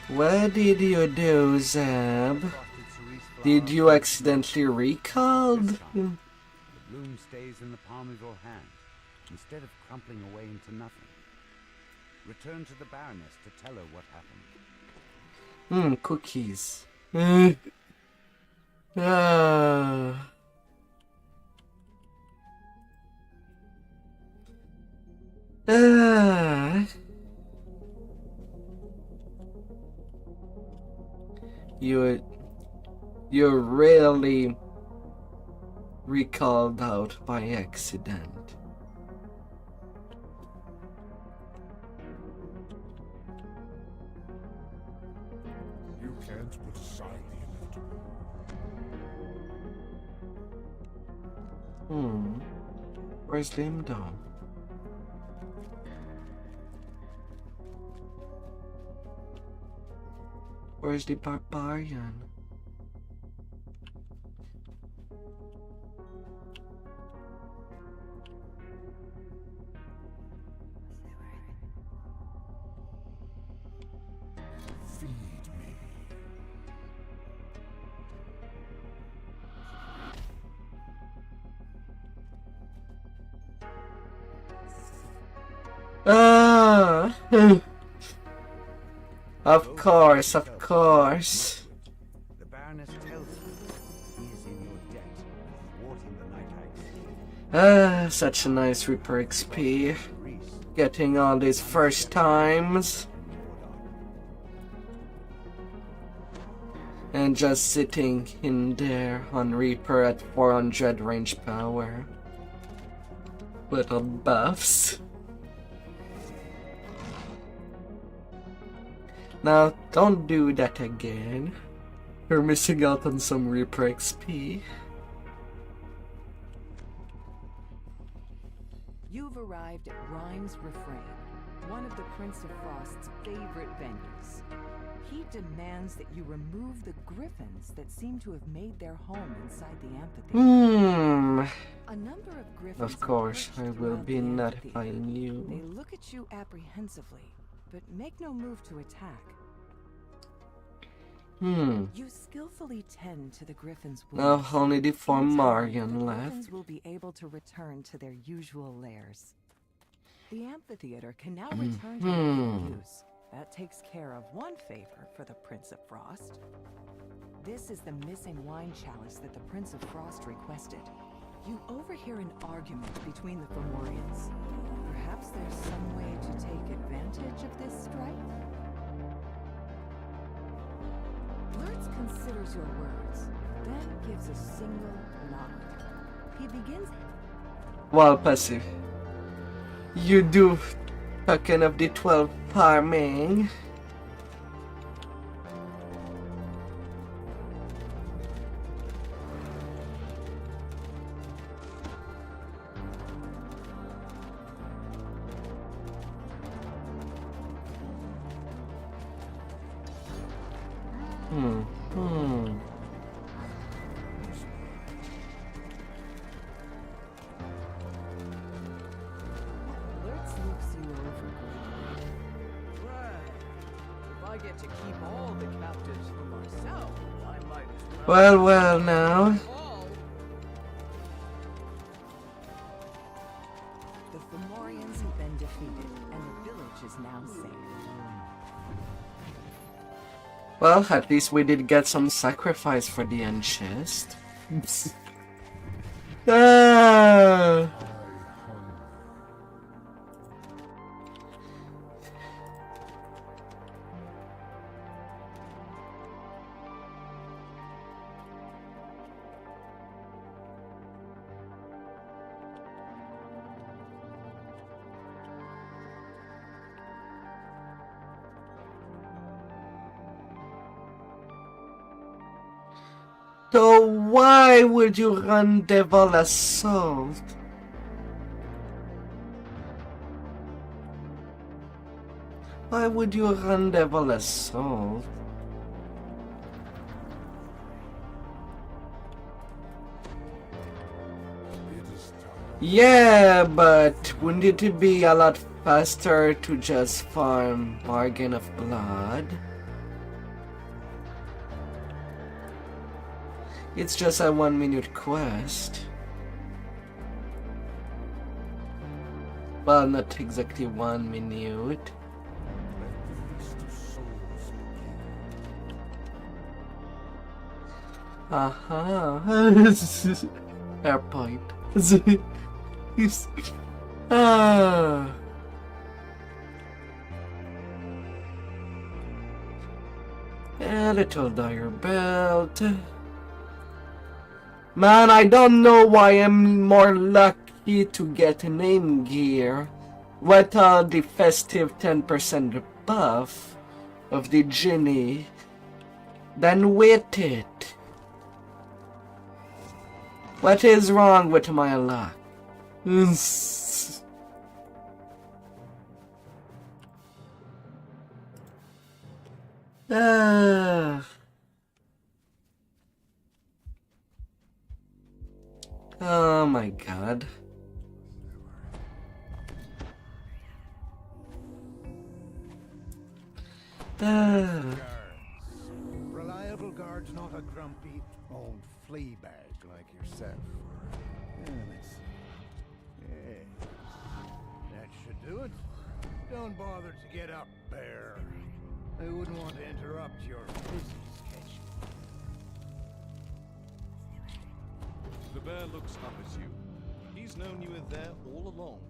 What did you do, Zeb? Did you accidentally recall? The bloom stays in the palm of your hand, instead of crumpling away into nothing. Return to the Baroness to tell her what happened. Cookies. You're really recalled out by accident. You can't put aside the inevitable. Where's Limdom? Where's the barbarian? Feed me. Of course, of course. The Baroness tells you he is in your debt, thwarting the Night Hag's. Such a nice Reaper XP. Getting all these first times. And just sitting in there on Reaper at 400 range power. Little buffs. Now, don't do that again. You're missing out on some Reaper XP. You've arrived at Rhyme's Refrain, one of the Prince of Frost's favorite venues. He demands that you remove the griffins that seem to have made their home inside the amphitheater. A number of griffins. Of course, I will be notified notifying you. They look at you apprehensively, but make no move to attack. You skillfully tend to the griffins' wounds. Now only the four In time, Marion the left. griffins will be able to return to their usual lairs. The amphitheater can now return to their use. That takes care of one favor for the Prince of Frost. This is the missing wine chalice that the Prince of Frost requested. You overhear an argument between the Fomorians. Perhaps there's some way to take advantage of this strife? Lurtz considers your words, then gives a single nod. He begins... Well, passive. You do talking of the 12 farming. Lurtz looks you over. Right. If I get to keep all the captives for myself, I might as well. Well, now. The Fomorians have been defeated, and the village is now safe. Well, at least we did get some sacrifice for the end chest. Ah! So why would you run Devil Assault? Why would you run Devil Assault? Yeah, but wouldn't it be a lot faster to just farm Bargain of Blood? It's just a 1-minute quest. Well, not exactly 1 minute. Fair point. Ah. A little dire belt. Man, I don't know why I'm more lucky to get name gear with the festive 10% buff of the genie than with it. What is wrong with my luck? Oh my god. Reliable guards, not a grumpy old flea bag like yourself. Let's see. Yeah. That should do it. Don't bother to get up, bear. I wouldn't want to interrupt your busy schedule. The bear looks up at you. He's known you were there all along.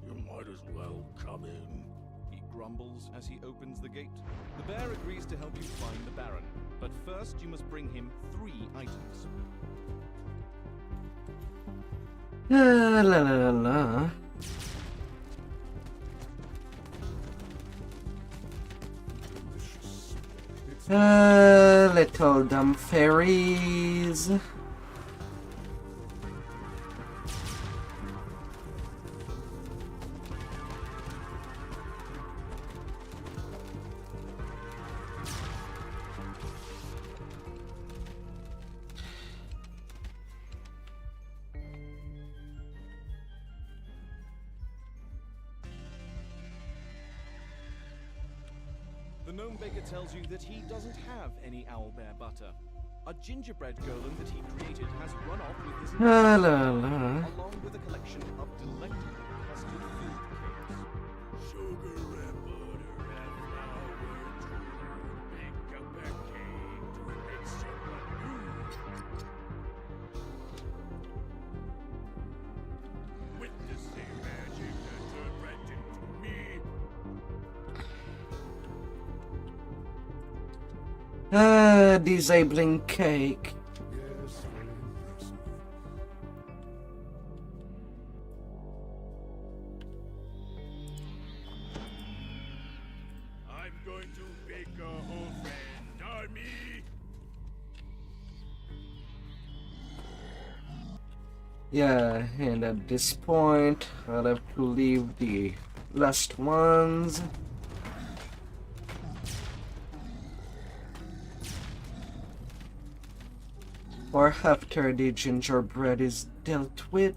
You might as well come in. He grumbles as he opens the gate. The bear agrees to help you find the Baron, but first you must bring him 3 items. La la la la. Little dumb fairies. The gnome baker tells you that he doesn't have any owlbear butter. A gingerbread golem that he created has run off with his La la la. along with a collection of delectably custard food cakes. Sugar and butter and flour to make up a cake to make someone with the same magic that turned right into me. Disabling cake. Yes, very impressive. I'm going to make a whole friend army. Yeah, and at this point, I'll have to leave the last ones. Or after the gingerbread is dealt with.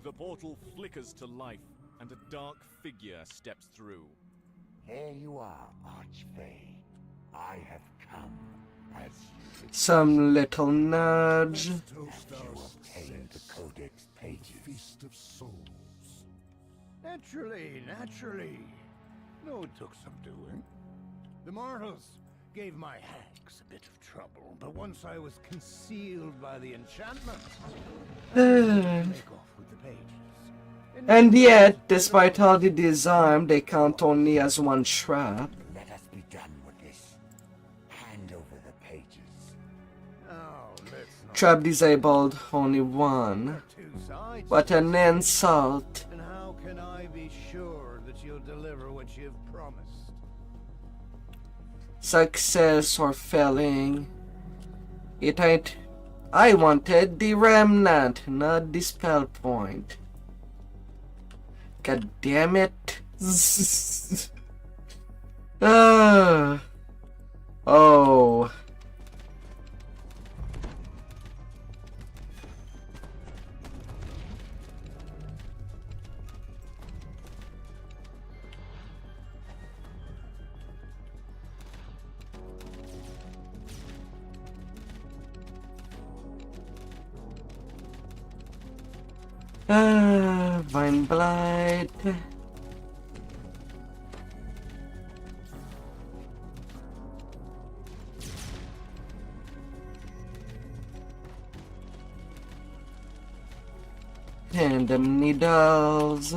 The portal flickers to life, and a dark figure steps through. Here you are, Archfey. I have come as you Some little nudge. obtained the Codex pages. Feast of Souls. Naturally, naturally. No, it took some doing. The mortals gave my hags a bit of trouble, but once I was concealed by the enchantment, I was able to make off with the pages. And yet, despite all the disarm, they count only as one trap. Let us be done with this. Hand over the pages. Oh, let's not. Trap disabled, only one. Two sides. What an insult. And how can I be sure that you'll deliver what you've promised? Success or failing. It ain't. I wanted the remnant, not the spell point. God damn it. Oh. Vine Blight. And the needles.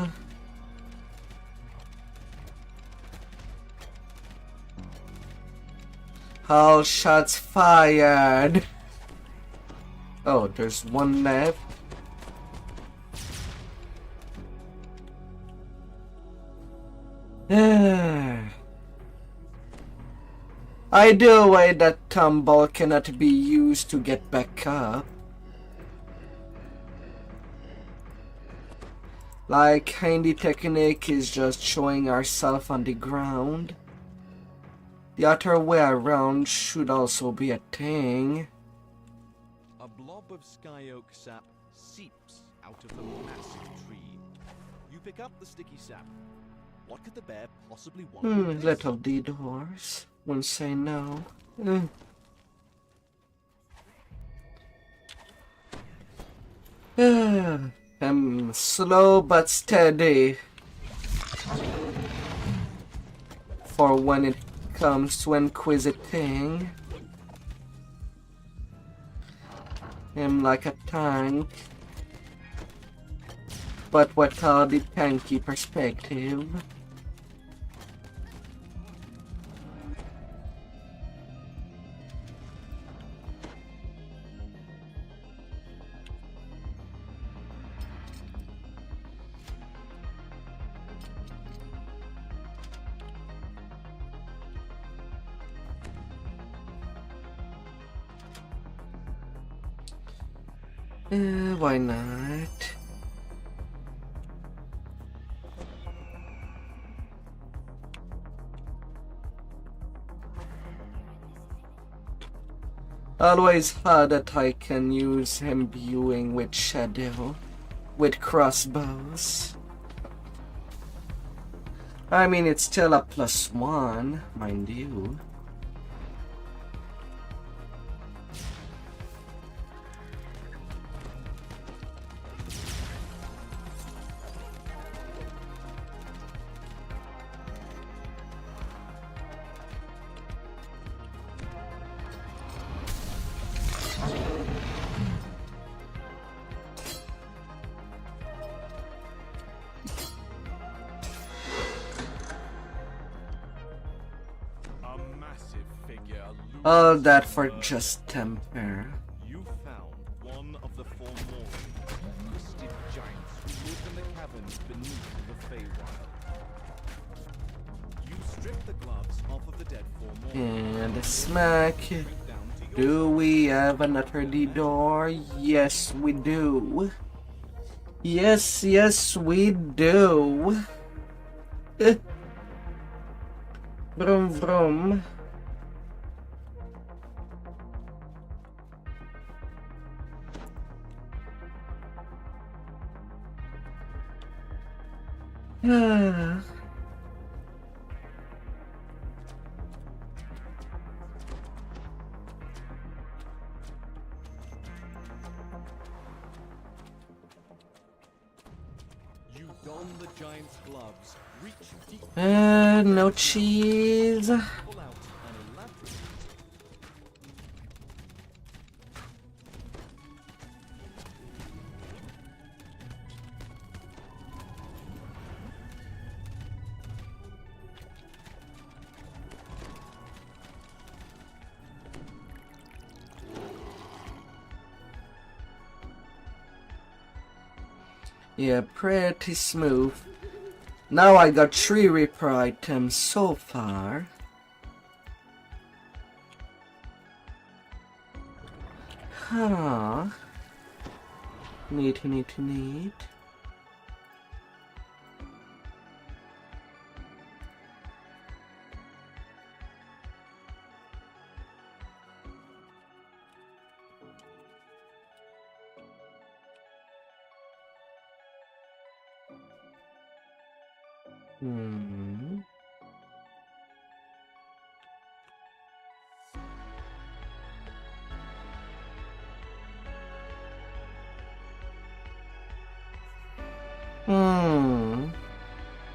All shots fired. Oh, there's one left. Either way, that tumble cannot be used to get back up. Like, handy technique is just showing ourselves on the ground. The other way around should also be a thing. A blob of sky oak sap seeps out of the massive tree. You pick up the sticky sap. What could the bear possibly want with this? Little detours. Won't say no. I'm slow but steady. For when it comes to inquisiting. I'm like a tank. But without the tanky perspective. Why not? Always hard that I can use imbuing with shadow, with crossbows. I mean, it's still a +1, mind you. All that for just temper. You found one of the four more twisted giants who lived in the caverns beneath the Feywild. You stripped the gloves off of the dead four more. And a smack. Do we have another door? Yes, we do. Yes, yes, we do. Vroom, vroom. You don the giant's gloves, reach deep No cheese. pull out Yeah, pretty smooth. Now I got 3 repair items so far. Huh. Neat.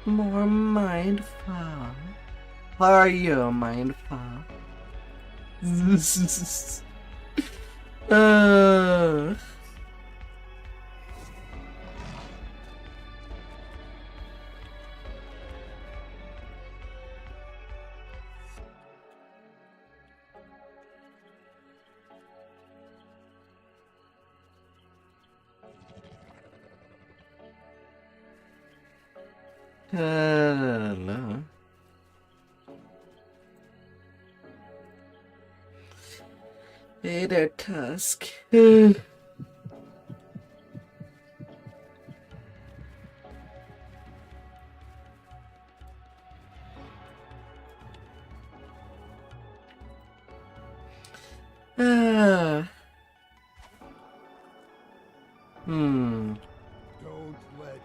More mindfuck. How are you, mindfuck? No. Hey there, Tusk. Don't let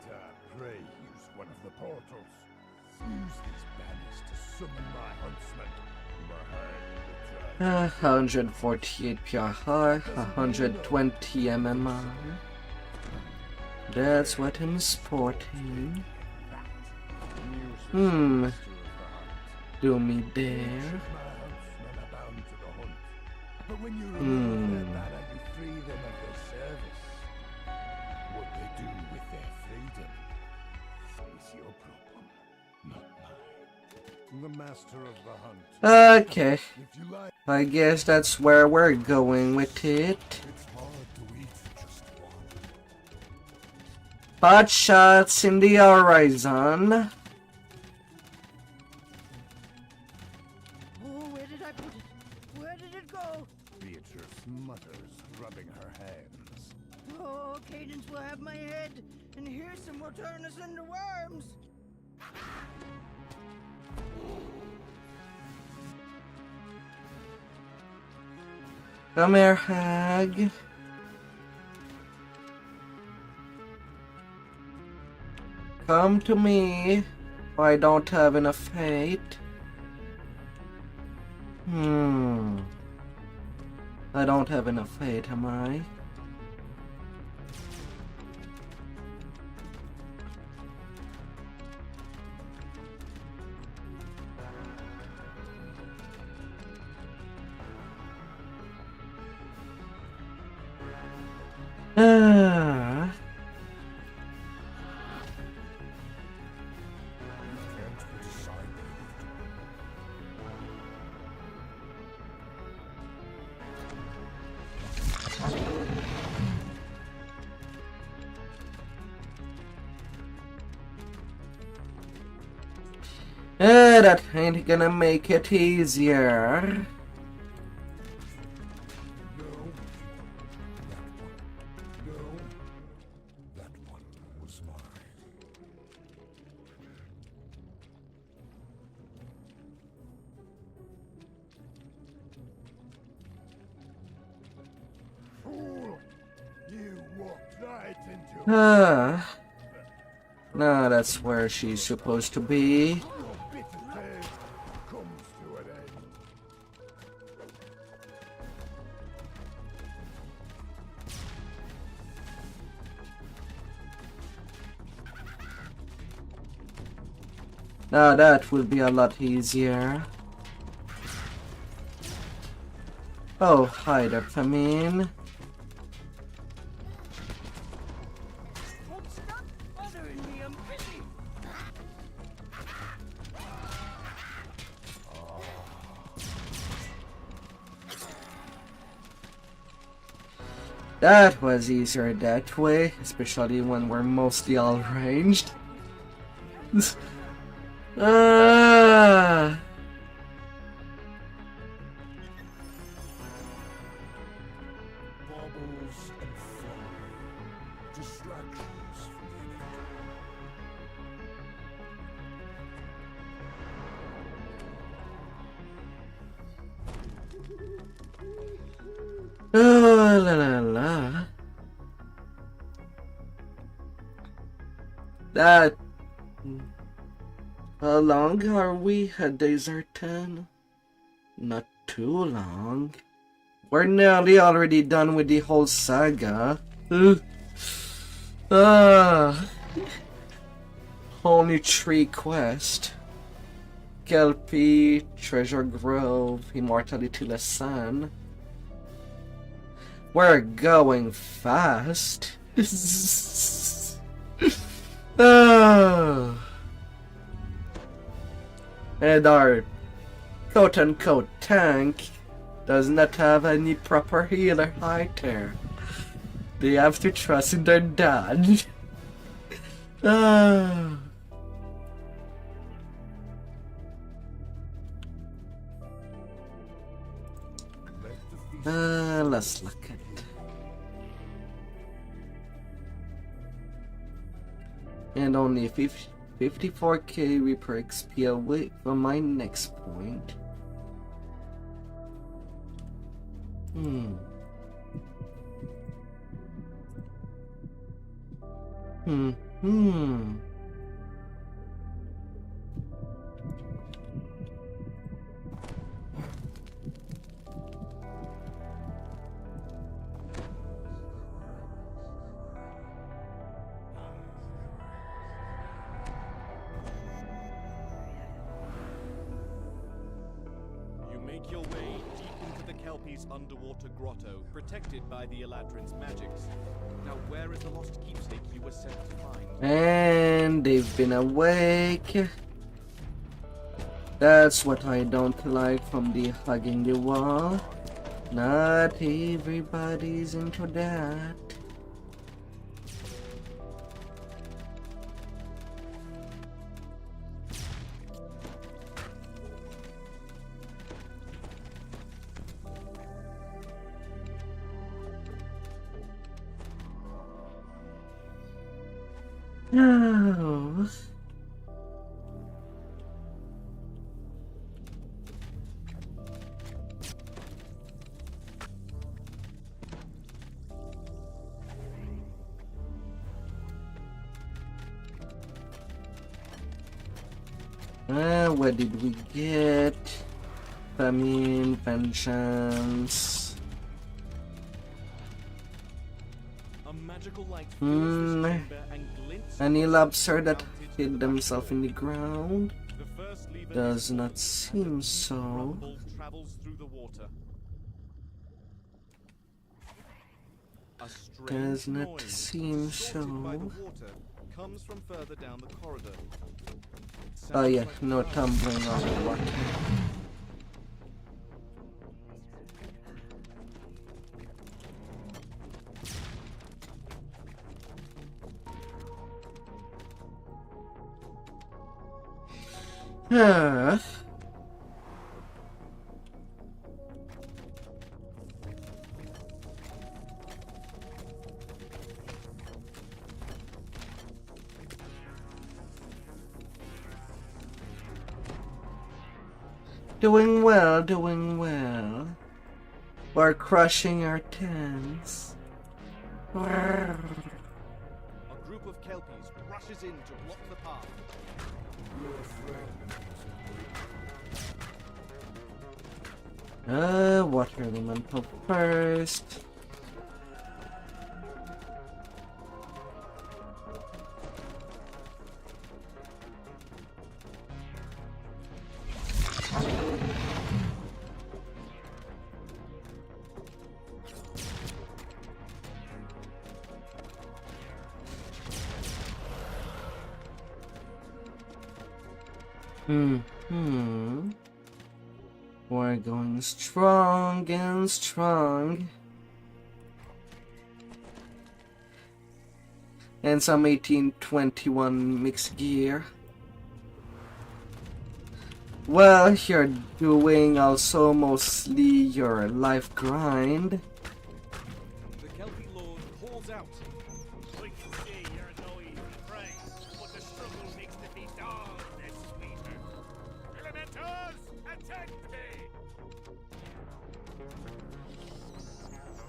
prey use one of the portals. Use these banners to summon my huntsman. 148 PRR, 120 MMR. That's what I'm sporting. Do me there. But when you remove their banner, you free them of their service. What they do with their freedom is your problem, not mine. The master of the hunt. Okay. If you like, I guess that's where we're going with it. it's hard to eat just one. Pot shots in the horizon. Oh, where did I put it? Where did it go? Beatrice mutters, rubbing her hands. Oh, Cadence will have my head, and Hirson will turn us into worms. Come here, hag. Come to me. I don't have enough fate. I don't have enough fate, am I? That ain't gonna make it easier. That one was mine. Fool! You walked right into No, that's where she's supposed to be. your bitter tale comes to an end. Now that will be a lot easier. Oh, hi there, Famine. Oh, stop bothering me, I'm busy. That was easier that way, especially when we're mostly all ranged. Ah. Baubles and fun. Distractions for the Oh, la la la. That. How long are we at days R10? Not too long. We're nearly already done with the whole saga. Only 3 quests. Kelpie, Treasure Grove, Immortality Lesson. We're going fast. And our quote-unquote tank does not have any proper healer either. They have to trust in their dad. Let's look at it. And only 54k Reaper XP away from my next point. Make your way deep into the Kelpie's underwater grotto, protected by the Eladrin's magics. Now, where is the lost keepsake you were sent to find? And they've been awake. That's what I don't like from the hugging the wall. Not everybody's into that. No. What did we get? Famine, vengeance. A magical light fills this chamber and glints. Any lobster that hid themselves in the ground? Does not seem so. Travels through the water. Does not seem so. Comes from further down the corridor. Oh yeah, no tumbling on the water. Doing well, doing well. We're crushing our tents. A group of Kelpies rushes in to block the path. Water elemental first. We're going strong and strong. and some 1821 mixed gear. Well, you're doing also mostly your life grind. The Kelpie Lord calls out. We can see you're no easy prey, but the struggle makes defeat all the sweeter. Elementals, attack me!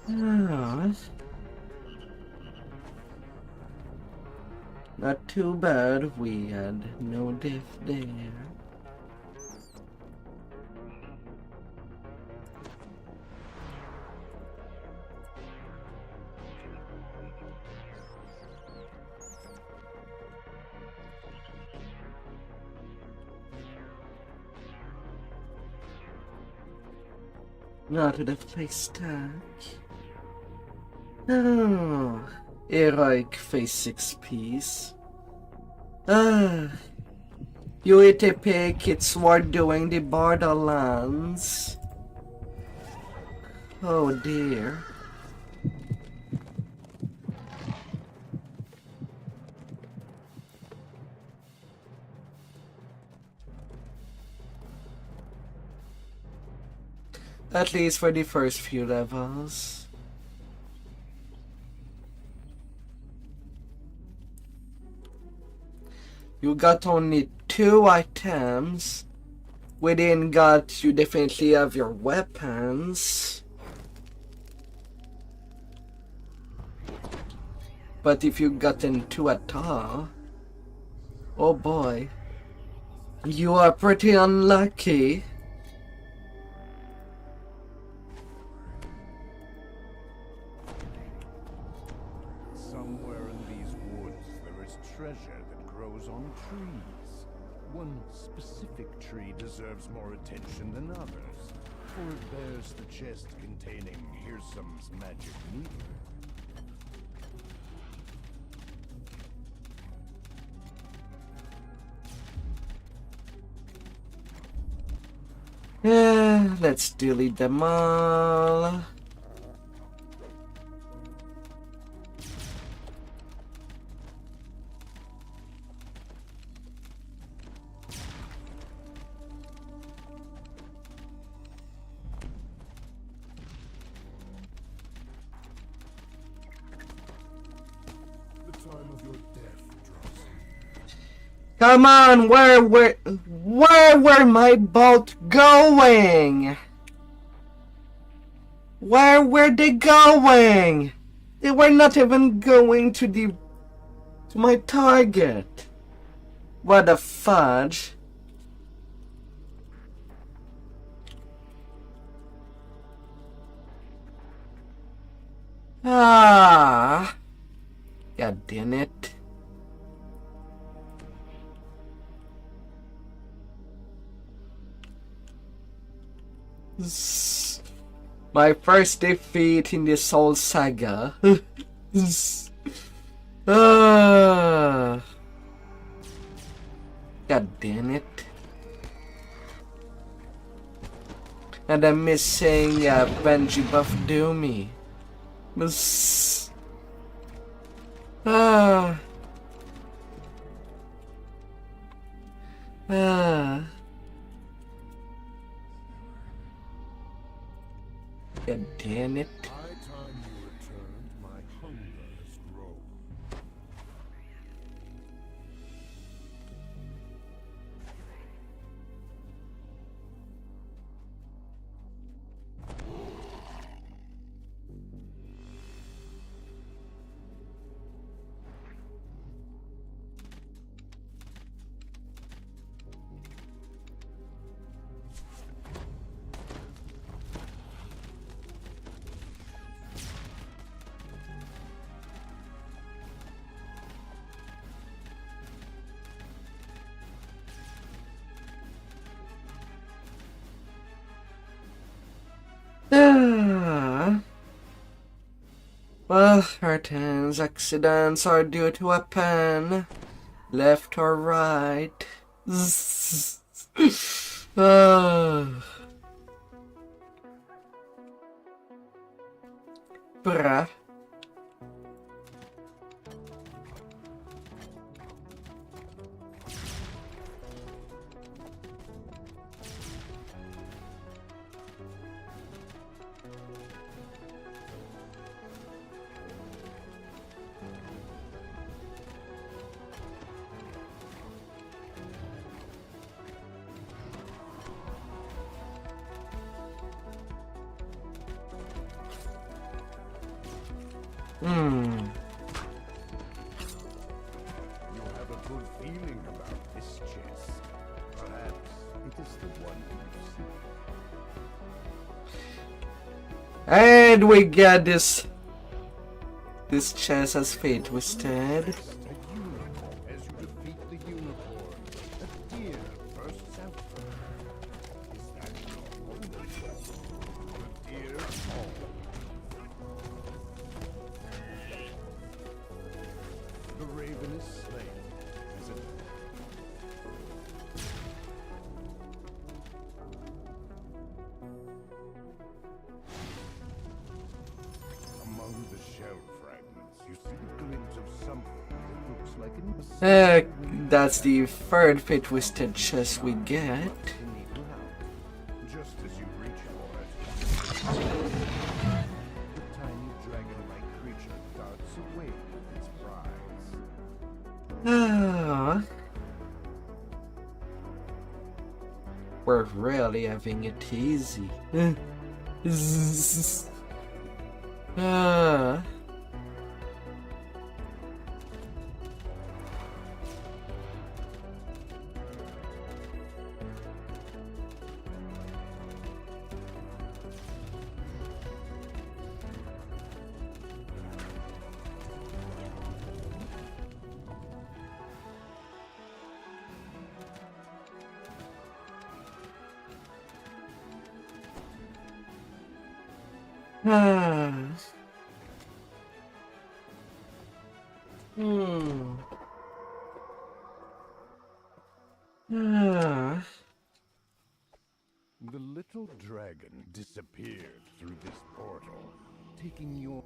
Ah, not too bad, we had no death there. Not to the face tag. Oh, heroic face 6 piece. You hit a pick, it's worth doing the Borderlands. Oh dear. At least for the first few levels. You got only 2 items. Within God, you definitely have your weapons. But if you gotten 2 at all, oh boy, you are pretty unlucky. Somewhere in these woods there is treasure that grows on trees. One specific tree deserves more attention than others, for it bears the chest containing Heresome's magic needle. Yeah, let's delete them all. Come on, where were my boat going? Where were they going? They were not even going to my target. What the fudge? Ah, God damn it. My first defeat in this whole saga. God damn it. And I'm missing Benji buff Doomy. God damn it. By time you returned, my hunger has grown. Well, R10's accidents are due to a pen. Left or right. Bruh. Hmm. You have a good feeling about this chest. Perhaps it is the one you seek. And we get this chest as fate twisted. A unicorn. As you defeat the unicorn, a deer bursts out from her. Is that your only weapon? The deer falls. The raven is slain. As a among the shell fragments, you see a glimpse of something that looks like an That's the third fate twisted chest we get. just as you reach for it. The tiny dragon-like creature darts away with its prize. Ah. We're really having it easy. Ah. Ah. Hmm. Ah. The little dragon disappeared through this portal, taking your...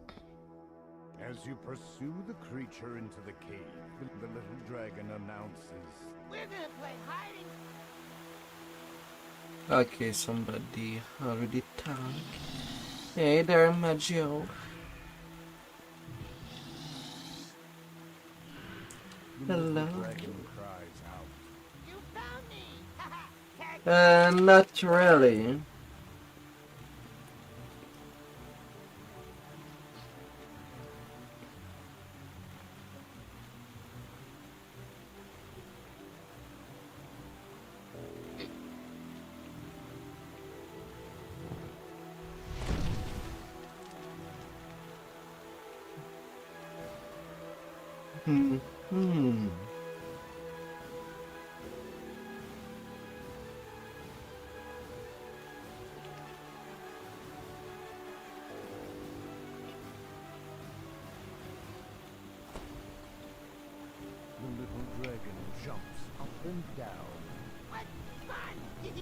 As you pursue the creature into the cave, the little dragon announces... We're gonna play hiding. Okay, somebody already talked. Hey there, Maggio. The Hello. little dragon cries out. You found me. Not really. Hmm. The little dragon jumps up and down. What fun!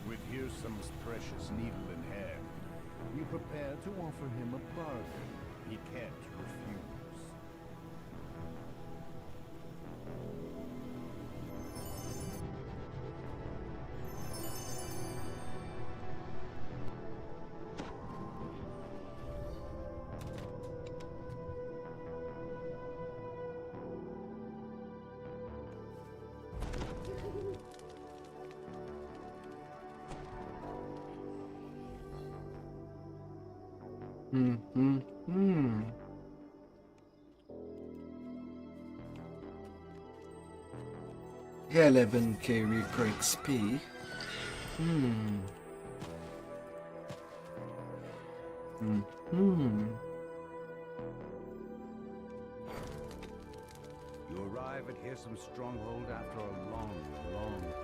With Hearsom's precious needle in hand, you prepare to offer him a bargain he can't refuse. Hmm. 11k Reaper XP. You arrive at Hearsom's stronghold after a long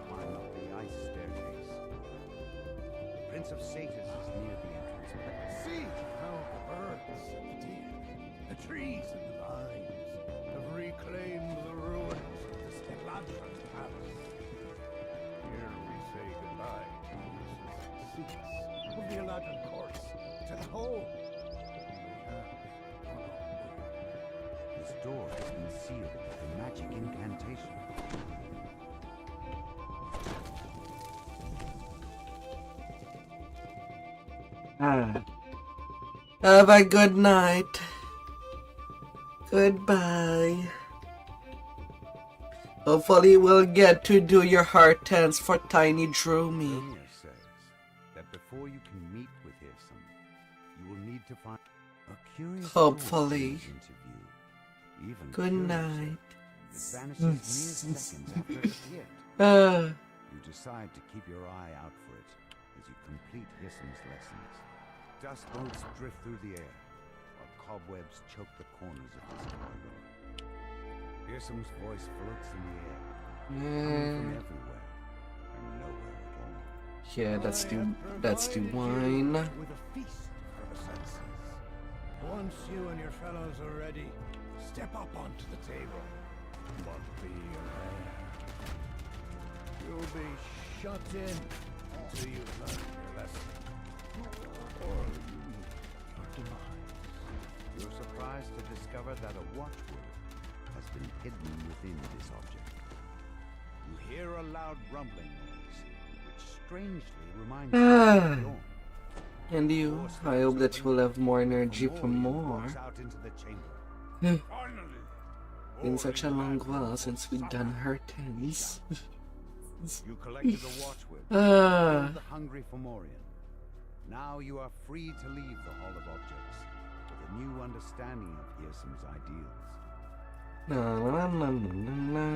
climb up the ice staircase. The Prince of Satyrs is near the entrance. See how the birds and the deer, the trees and the vines have reclaimed the ruins of the Stelladron Palace. Here we say goodbye to the seats of the Eladrin courts, to the home we have. This door has been sealed with a magic incantation. Have a good night. Goodbye. Hopefully we'll get to do your heart dance for Tiny Droomy. Romeo says that before you can meet with Hearsom, you will need to find a curious Hopefully. door leads into view. Even Good curiously, night. it vanishes mere seconds after it appeared. You decide to keep your eye out for it as you complete Hissam's lessons. Dust motes drift through the air, while cobwebs choke the corners of this corridor. Hissam's voice floats in the air, coming from everywhere and nowhere at all. Yeah, that's the wine. With a feast for the senses. Once you and your fellows are ready, step up onto the table. But be aware. You'll be shut in until you've learned your lesson. Or your demise. You're surprised to discover that a watchword has been hidden within this object. You hear a loud rumbling noise, which strangely reminds you of dawn. And you, I hope that you'll have more energy for more. Been such a long while since we've done R10s. You collected the watchword, killed the hungry Fomorian. Now you are free to leave the Hall of Objects with a new understanding of Hissam's ideals. La la la la la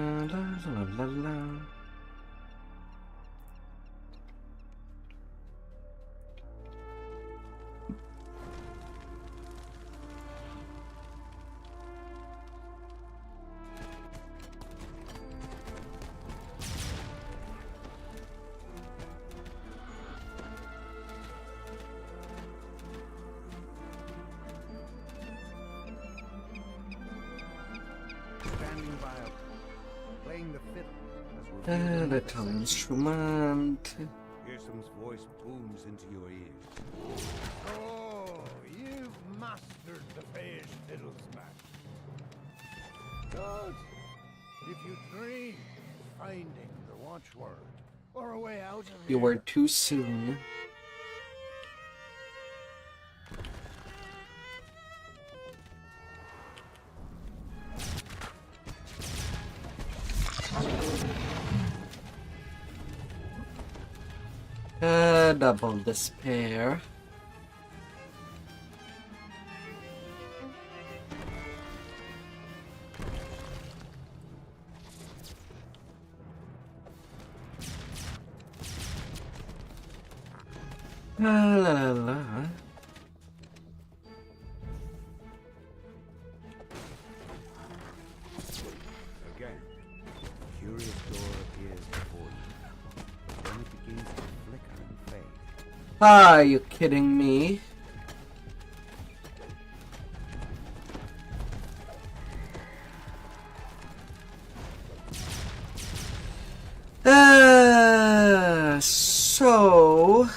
la la la. Little instrument. Hissam's voice booms into your ears. Oh, you've mastered the Feyish fiddle's match. Good. If you dream of finding the watchword or a way out of You here, were too soon. Double despair. La la la. Again, a curious door appears before you. Then it begins to flicker and fade. Are you kidding me? So...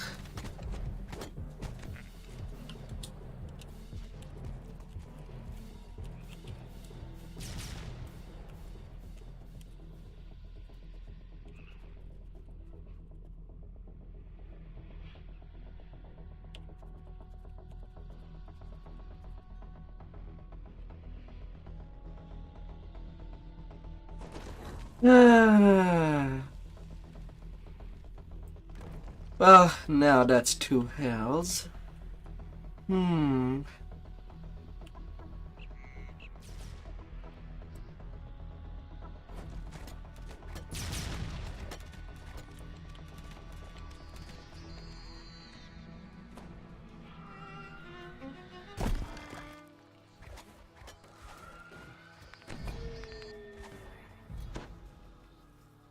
Well, now that's two hells.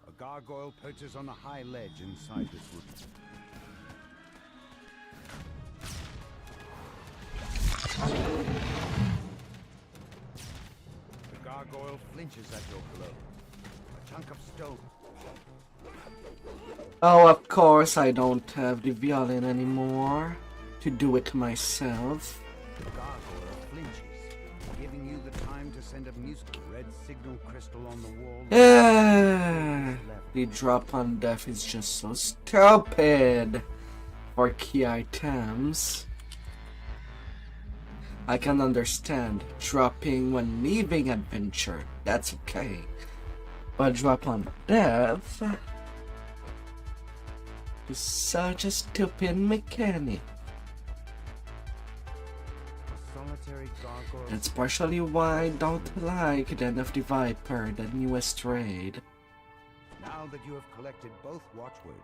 A gargoyle perches on a high ledge inside this room. The gargoyle flinches at your blow. A chunk of stone. Oh, of course I don't have the violin anymore to do it myself. The gargoyle flinches, giving you the time to send a musical red signal crystal on the wall. The drop on death is just so stupid for key items. I can understand dropping when leaving adventure, that's okay. But drop on death is such a stupid mechanic. A solitary That's partially why I don't like Den of the Viper, the newest raid. Now that you have collected both watchwords,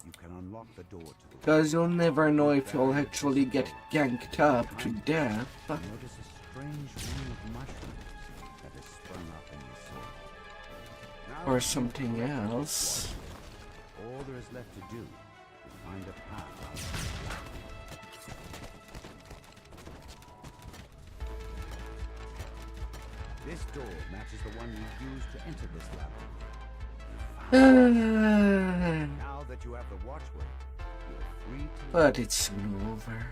you can unlock the door to the... Because you'll never know if you'll actually get ganked up to death. Notice a strange ring of mushrooms that has sprung up in your soul. Now Or something else. all there is left to do is find a path out. This door matches the one you used to enter this labyrinth. Now that you have the watchword, you're free to... But it's soon over.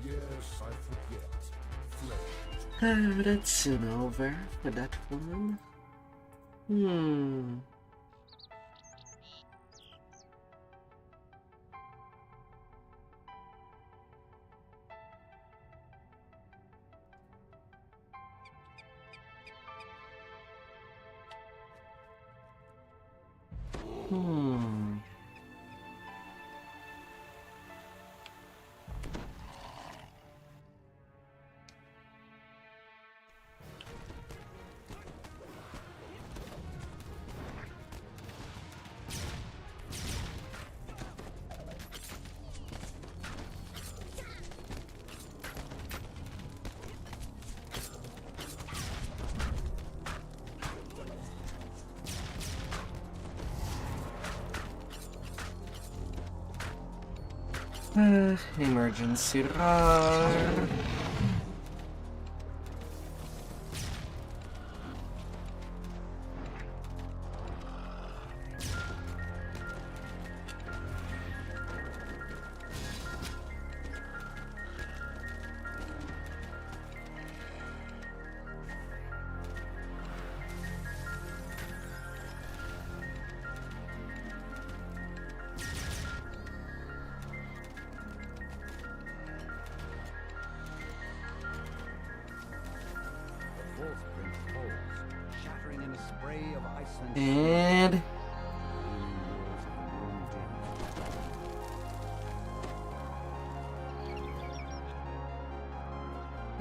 Yes, I forget. That's soon over for that one. Emergency roar.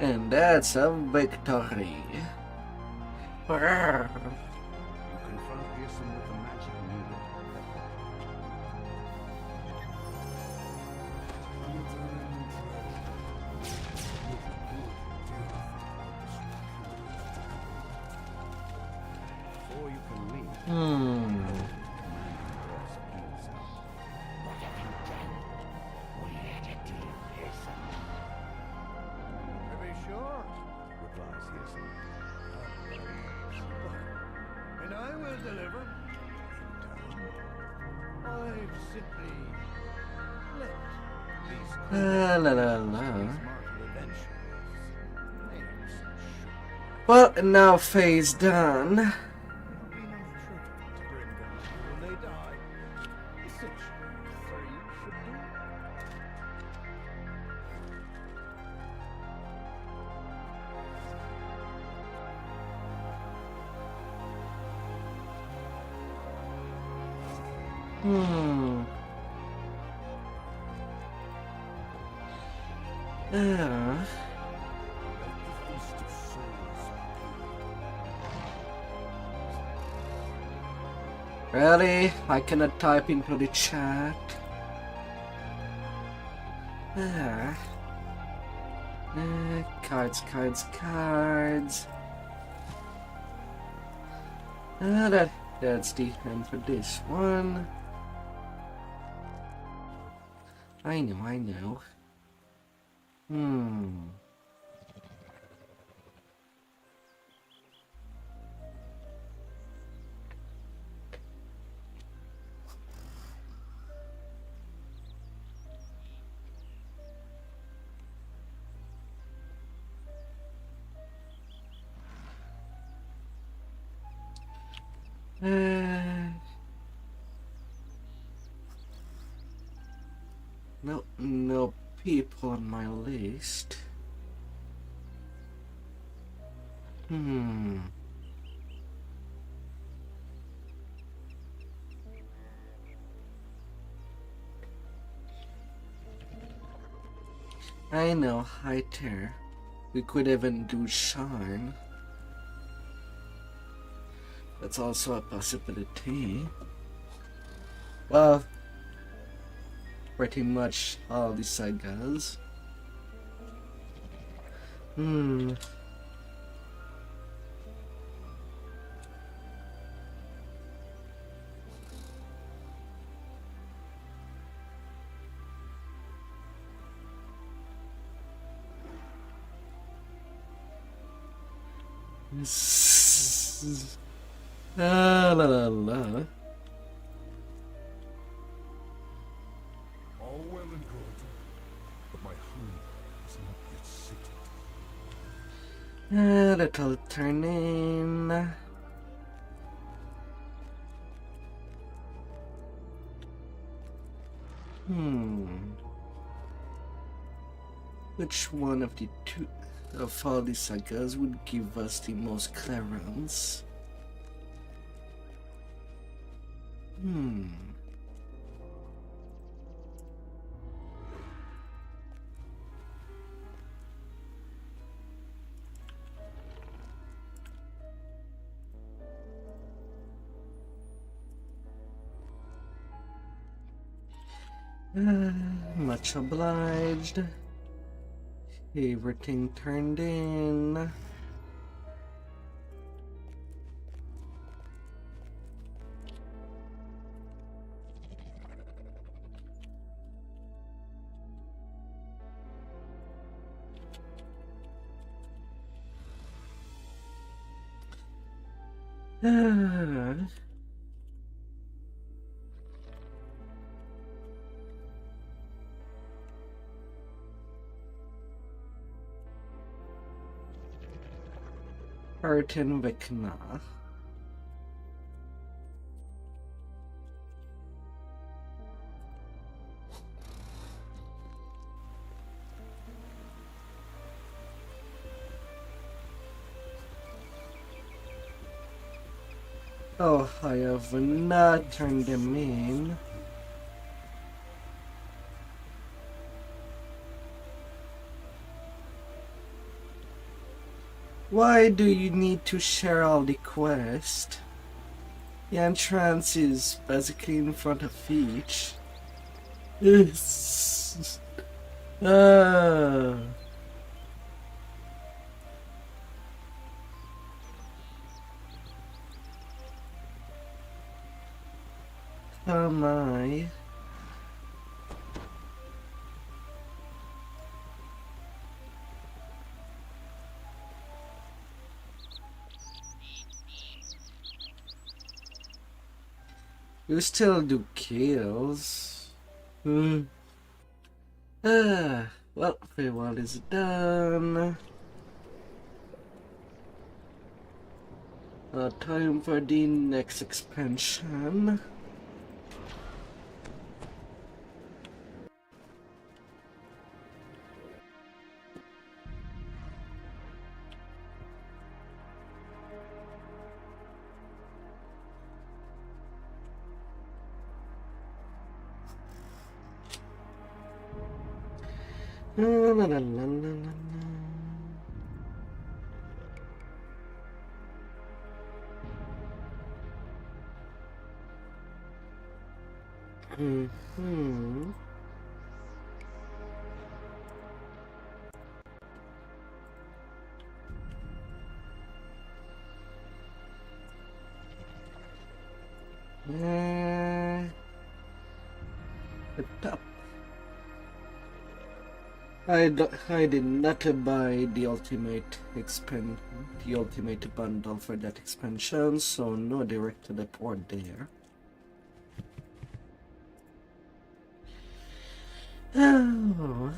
And that's a victory. Brrr. You confront Pearson with the magic needle. Before you can leave, What have you done? We had a deal, Pearson. To be sure. replies Pearson. And I will deliver. I've simply left these La la la. martial adventures. Names and Well, now phase done. there'll be no trouble to bring them when they die. Essentially, three should do. Really? I cannot type into the chat. Cards. That's the end for this one. I know. No people on my list. I know, Hyter. We could even do Sharn. That's also a possibility. Well, pretty much all the sagas. La la la. All well and good, but my hunger is not yet sated. Little turning. Which one of the two of all the sagas would give us the most clearance? Much obliged. Everything turned in. R10 Vecna. Oh, I have not turned them in. Why do you need to share all the quests? The entrance is basically in front of each. Oh my. You still do kills. Well, Feywild is done. Time for the next expansion. La, la, la, la, la, la. The top. I did not buy the ultimate bundle for that expansion, so no direct teleport there. Oh.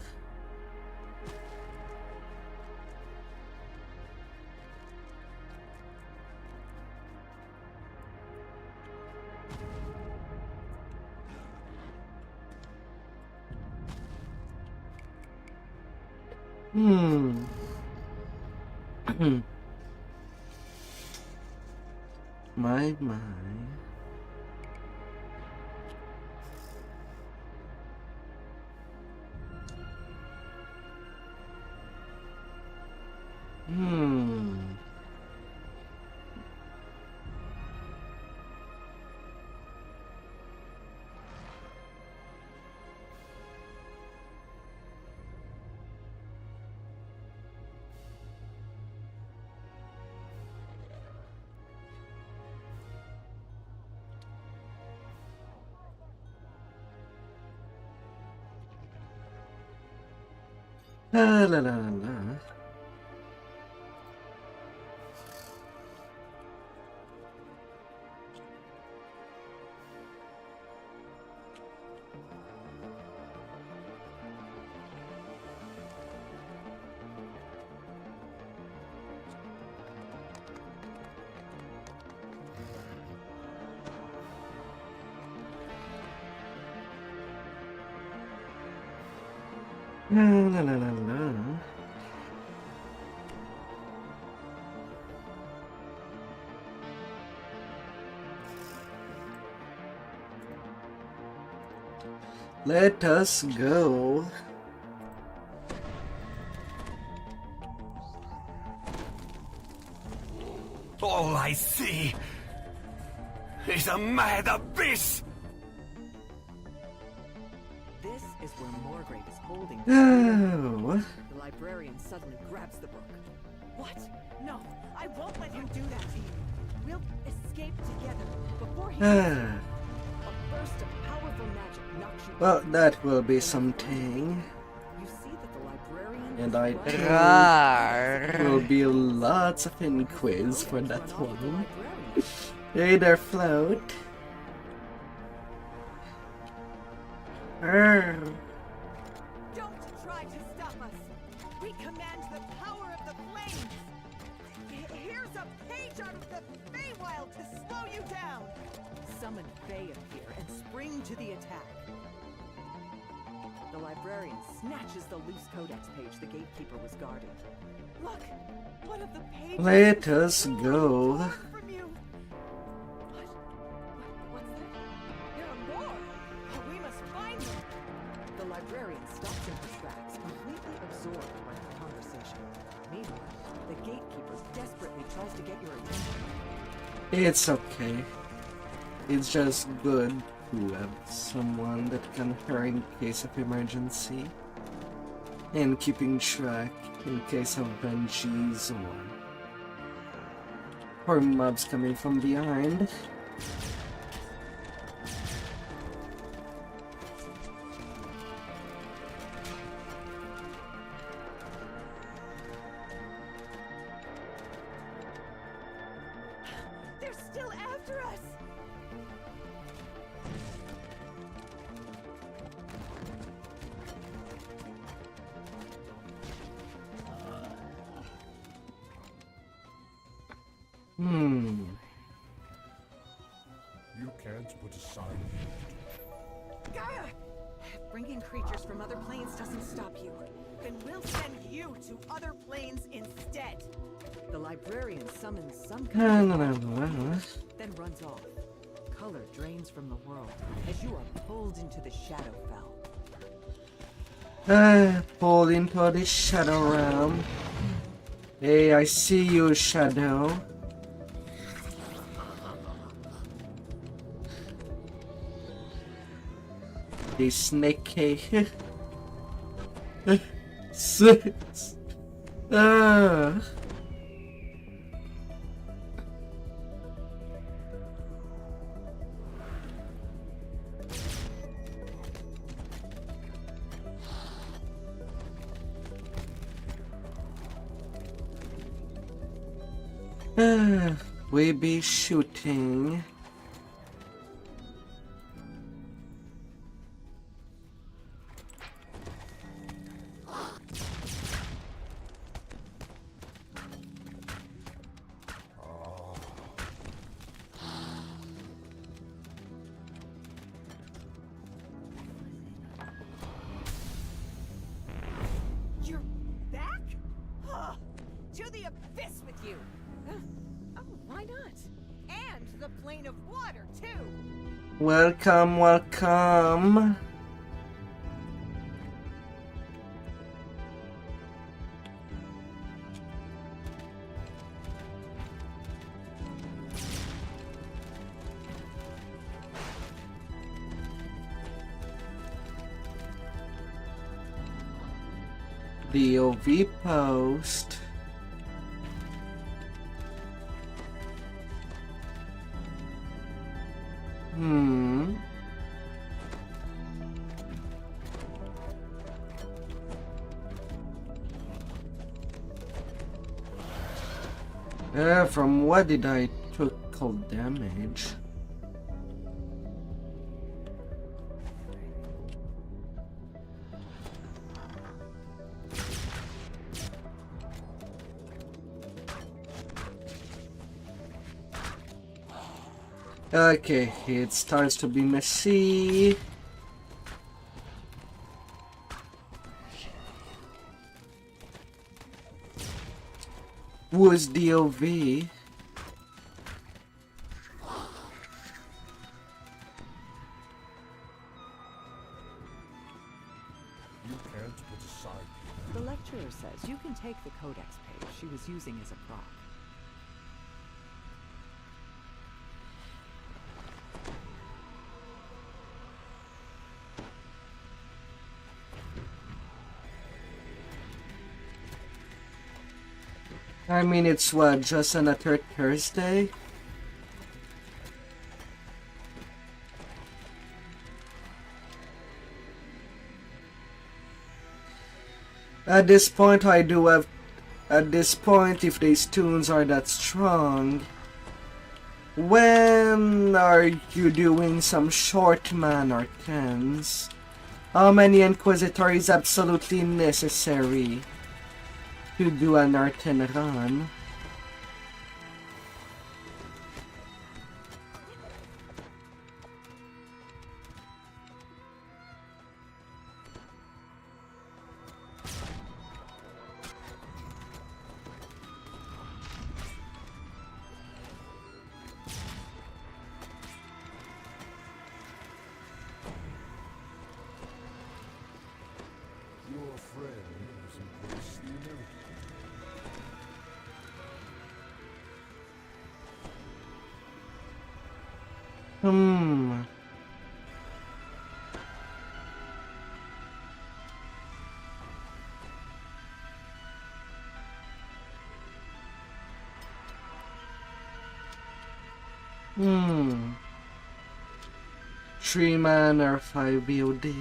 My. La la la la. La la la la la. Let us go. All I see is a mad abyss! This is where Morgrave is holding. Oh. The librarian suddenly grabs the book. What? No, I won't let him do that to you. We'll escape together before he a burst of powerful magic knocks you. Well, that will be something. You see that the librarian And I is think will be lots of inquiz for that one. Hey there, Float. Don't try to stop us. We command the power of the flames. Here's a page out of the Feywild to slow you down. Summon Fey appear and spring to the attack. The librarian snatches the loose codex page the gatekeeper was guarding. Look, one of the pages. Let us go. From you. What's that? There are more. We must find them. The librarian stops in his tracks, completely absorbed by the conversation. Meanwhile, the gatekeeper desperately tries to get your attention. It's okay. It's just good to have someone that can hurry in case of emergency. And keeping track in case of banshees or mobs coming from behind. They're still after us! You can't put aside. Bringing creatures from other planes doesn't stop you. Then we'll send you to other planes instead. The librarian summons some kind of then runs off. Color drains from the world as you are pulled into the Shadowfell. Pulled into the Shadow Realm. Hey, I see you, Shadow. The snake cake. 6. We be shooting. You're back? To the abyss with you! Oh, why not? And the plane of water, too! Welcome, welcome. The OV post. From what did I took cold damage? Okay, it starts to be messy. Was DOV? You can't put aside. The lecturer says you can take the codex page she was using as a prop. I mean, it's what, just on a third Thursday? At this point, I do have... At this point, if these tunes are that strong... When are you doing some short man R10s? How many Inquisitor is absolutely necessary to do an R10 run? Your friend is embraced the American. Three man or 5 BOD?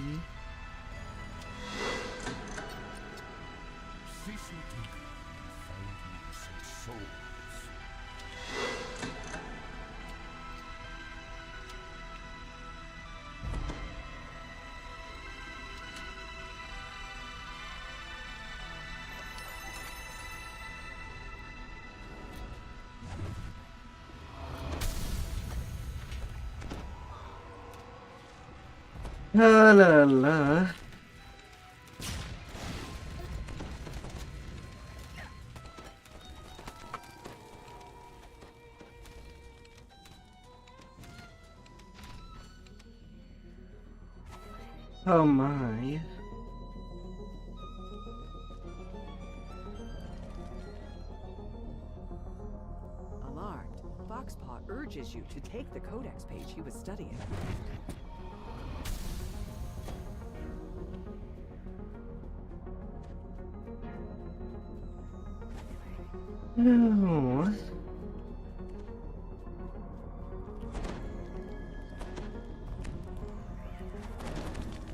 La la la. Oh my. Alarmed, Foxpaw urges you to take the codex page he was studying. Oh.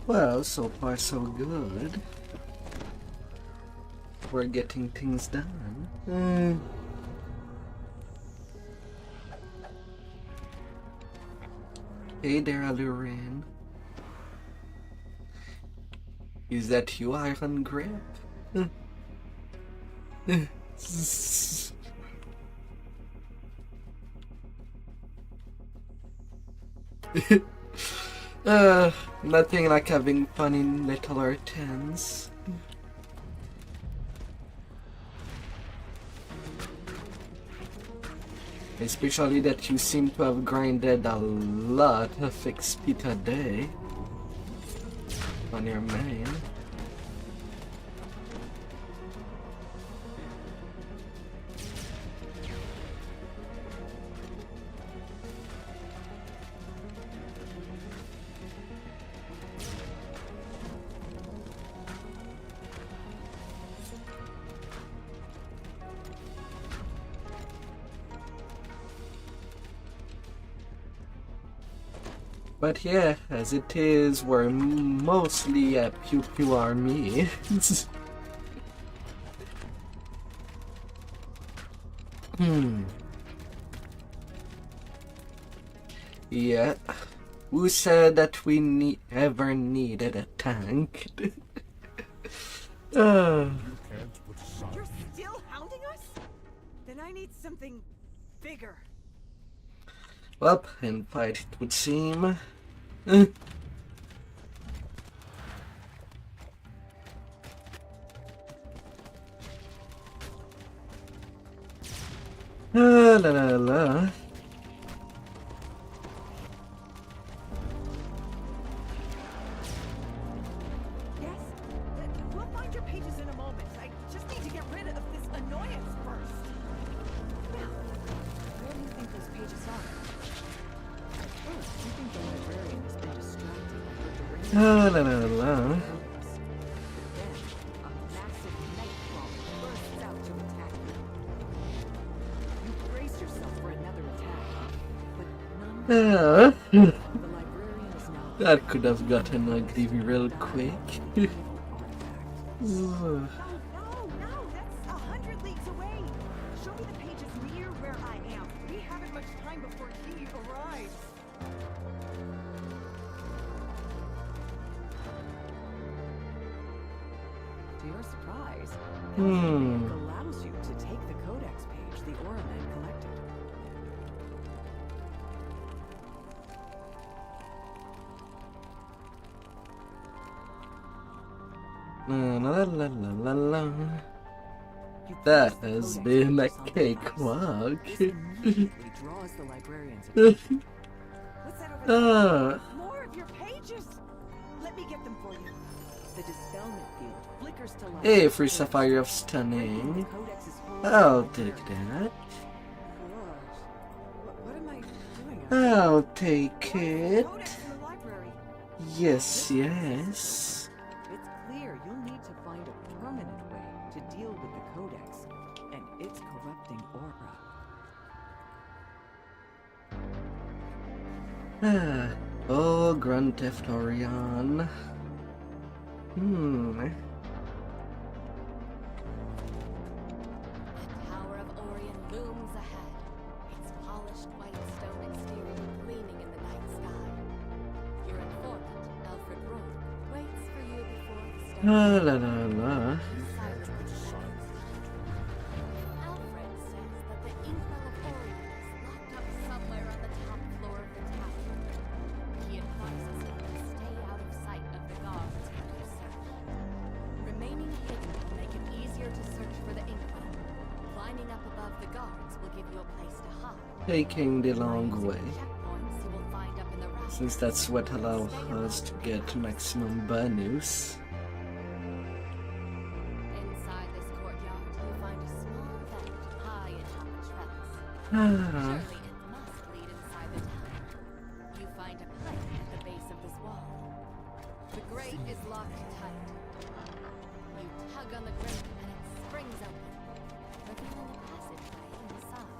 Well, so far so good. We're getting things done. Hey there, Alurin. Is that you, Iron Grip? Nothing like having fun in little R10s. Especially that you seem to have grinded a lot of XP today on your main. But yeah, as it is, we're mostly a pew-pew army. Yeah. Who said that we ever needed a tank? You're still hounding us? Then I need something bigger. Well, in fight it would seem. La la la. Yes, we'll find your pages in a moment. I just need to get rid of this annoyance first. Now, where do you think those pages are? First, you think the librarian has been distracted with the ring. La la la la. Then, a massive nightcrawler bursts out to attack you. You brace yourself for another attack, but none. The librarian is now. That could have gotten ugly real quick. No, that's 100 leagues away. Show me the pages near where I am. We haven't much time before he arrives. To your surprise, Elfric allows you to take the codex page the Aura Man collected. La la la la la la. That has been a cakewalk. This immediately draws the librarian's attention. What's that over there? More of your pages! Let me get them for you. The dispelment field flickers to life. Hey, free sapphire of stunning. I'll take that. What am I doing? I'll take it. Codex in the library. Yes, yes. It's clear you'll need to find a permanent way to deal with the codex and its corrupting aura. Oh, Grand Theft Orion. The Tower of Orion looms ahead, its polished white stone exterior gleaming in the night sky. Your informant, Alfred Rourke, waits for you before the stone. La la la la. Alfred says that the inkwell of Orion is locked up somewhere on the top floor of the tower. He advises you to stay out of sight of the guards when you search. Remaining hidden will make it easier to search for the inkwell. Climbing up above the guards will give you a place to hide. Taking the long way. Checkpoints you will find up in the rafters. Since that's what allows us to get maximum bonus. Inside this courtyard, you find a small vent high atop a trellis. Ah. Surely it must lead inside the tower. You find a pipe at the base of this wall. The grate is locked tight. You tug on the grate and it springs open, revealing a passageway inside.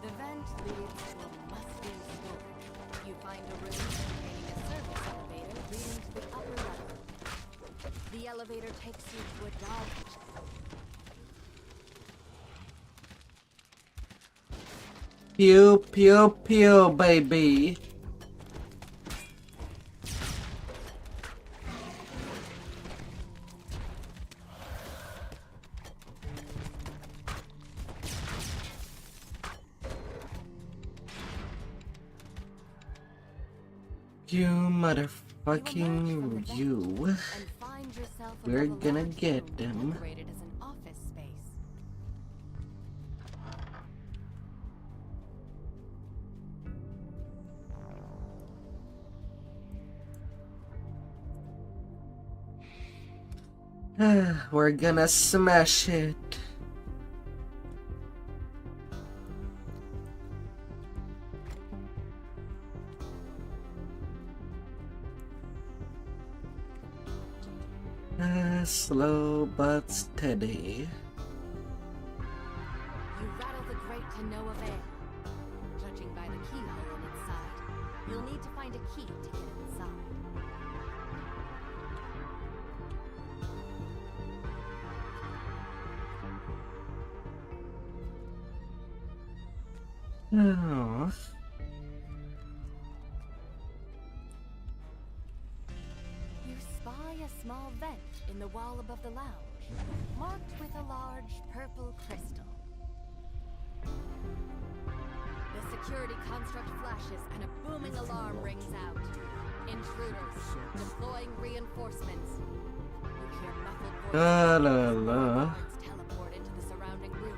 The vent leads to a musty storage. You find a room containing a service elevator leading to the upper level. The elevator takes you to a dark. Pew pew pew, baby. You motherfucking you. And find yourself We're above a gonna large get room them. decorated as an office space. We're gonna smash it. Slow but steady. You rattle the grate to no avail. Judging by the keyhole in its side, You'll need to find a key to get inside. Oh. You spy a small vent in the wall above the lounge, marked with a large purple crystal. The security construct flashes and a booming alarm rings out. Intruders, deploying reinforcements. You hear muffled voices. La la. Guards teleport into the surrounding rooms.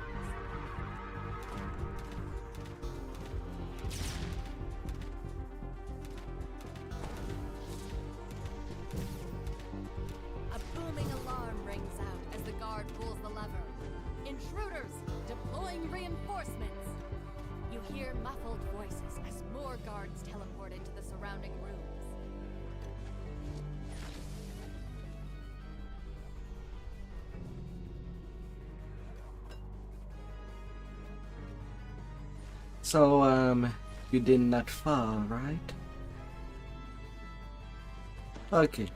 A booming alarm rings out as the guard pulls the lever. Intruders, deploying reinforcements. You hear muffled voices as more guards teleport into the surrounding rooms. So, you did not fall, right? Okay.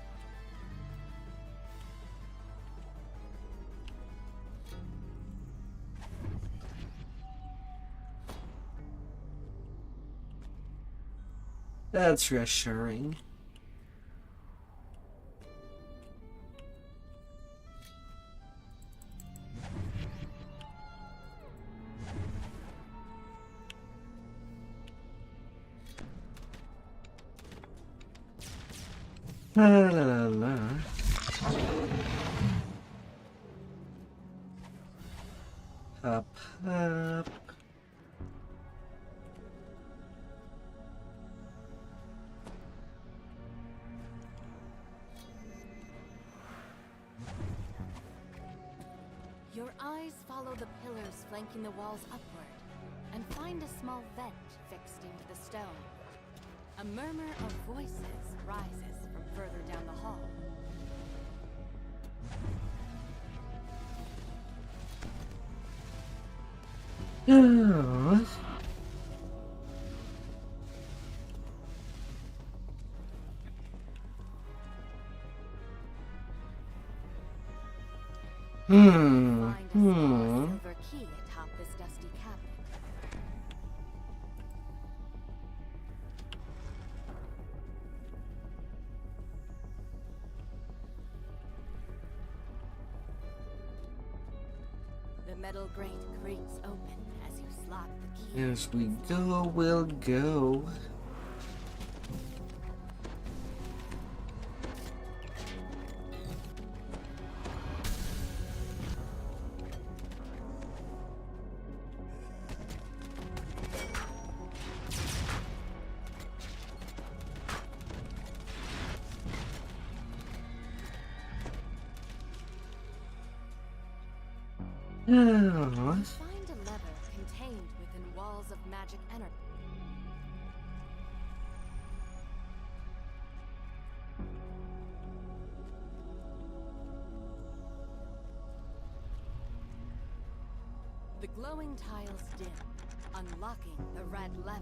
That's reassuring. La la la la. Up, up. Your eyes follow the pillars flanking the walls upward and find a small vent fixed into the stone. A murmur of voices rises from further down the hall. Oh. Find a small silver key atop this dusty cabinet. The metal grate creaks open as you slot the key. As we go, we'll go. Oh. You find a lever contained within walls of magic energy. The glowing tiles dim, unlocking the red lever.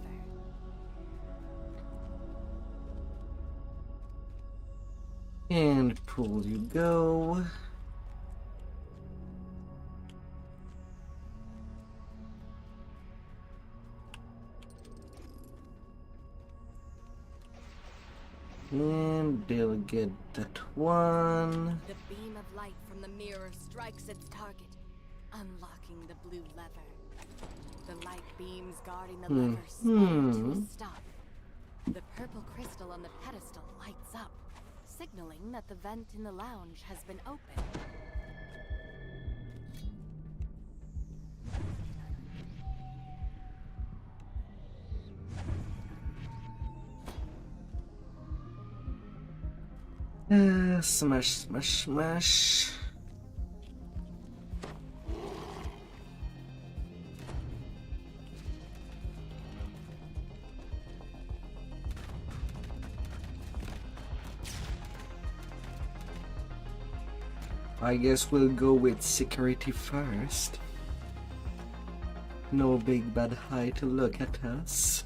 And pull you go. And they'll get that one. The beam of light from the mirror strikes its target, unlocking the blue lever. The light beams guarding the lever spin to a stop. The purple crystal on the pedestal lights up, signaling that the vent in the lounge has been opened. Smash, smash, smash. I guess we'll go with security first. No big bad eye to look at us.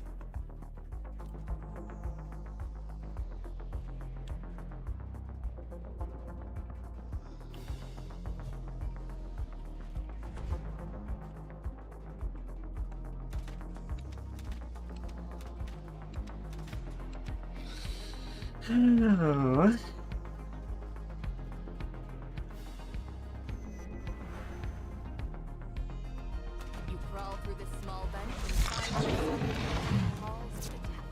Oh. You crawl through this small vent and find yourself in the halls of the tower.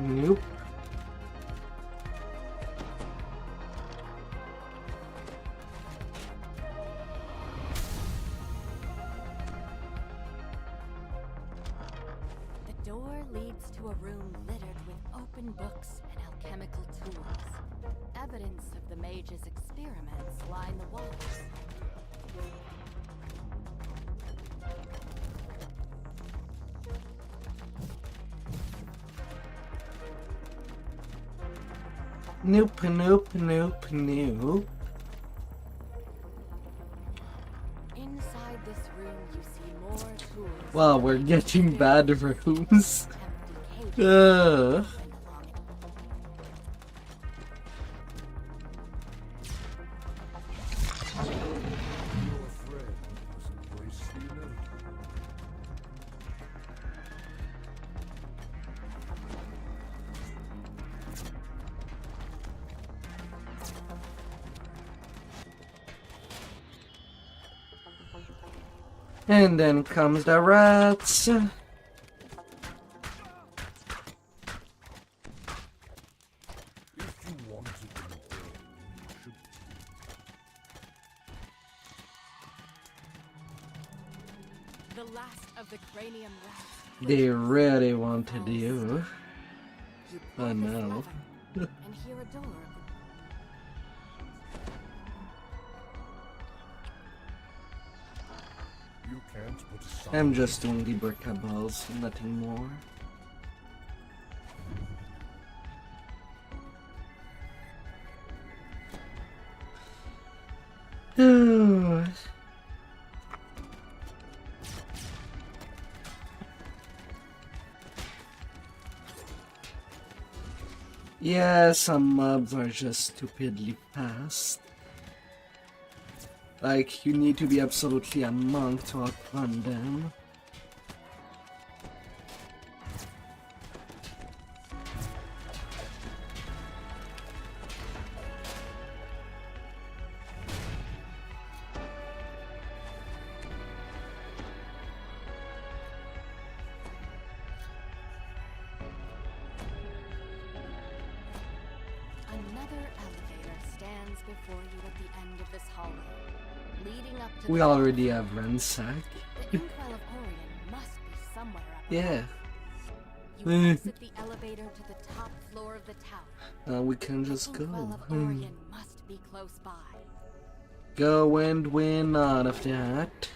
Nope. The door leads to a room littered with open books and alchemical tools. Evidence of the mage's experiments line the walls. Nope, nope, nope, nope. Inside this room, you see more tools. Wow, we're getting bad rooms. Empty cages. And then comes the rats. If you wanted them dead, you should. The last of the cranium rats. They really wanted you. You Oh pull this no. lever and hear a door. You can't put aside. I'm just doing the breakables, nothing more. Yeah, some mobs are just stupidly fast. Like, you need to be absolutely a monk to outrun them. Another elevator stands before you at the end of this hallway, leading up to We the already have ransack. The Inkwell of Orion must be somewhere up Yeah. above. You exit the elevator to the top floor of the tower. We can just The go. Inkwell of Orion must be close by. Go and win out of that.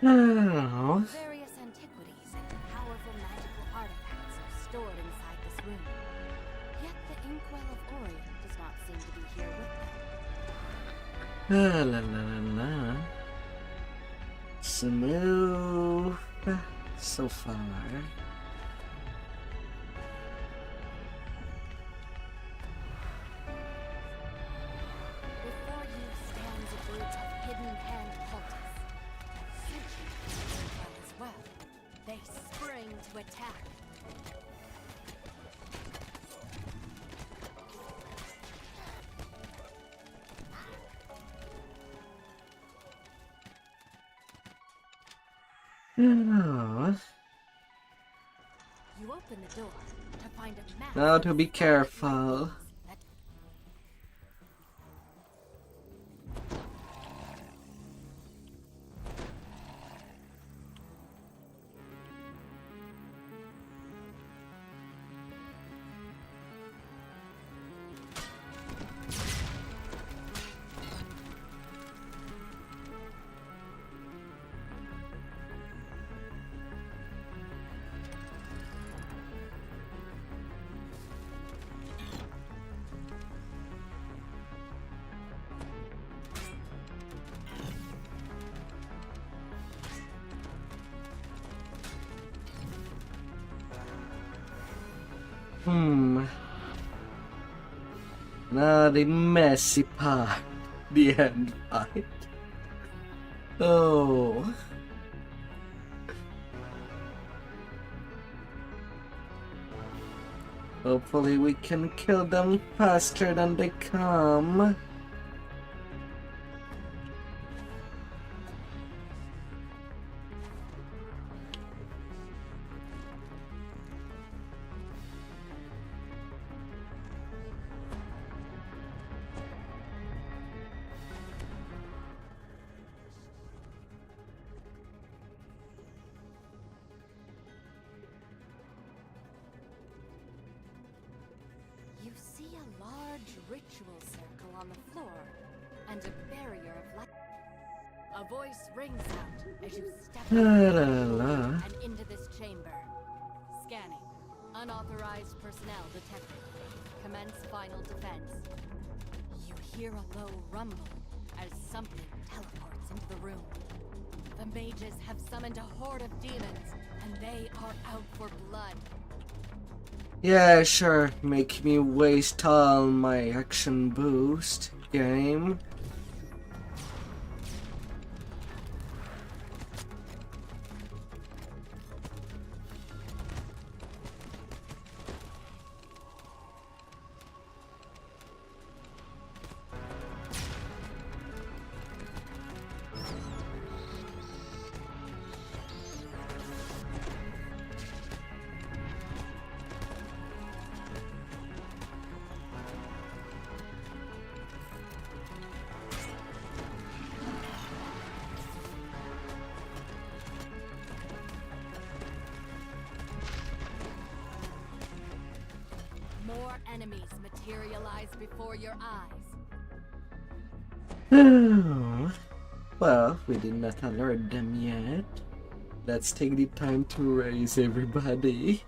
Oh. Various antiquities and powerful magical artifacts are stored inside this room. Yet the Inkwell of Orion does not seem to be here with them. La la la la. Smooth so far. Before you stands a group of hidden hand cultists. Searching for the Inkwell as well. They spring to attack. Oh. You open the door to find a map. Now to be careful. Now the messy part. The end fight. Oh. Hopefully we can kill them faster than they come. You see a large ritual circle on the floor and a barrier of light. A voice rings out as you step and into this chamber. Scanning. Unauthorized personnel detected. Commence final defense. You hear a low rumble as something teleports into the room. The mages have summoned a horde of demons, and they are out for blood. Yeah, sure. Make me waste all my action boost, game. More enemies materialize before your eyes. Well, we did not alert them yet. Let's take the time to raise everybody.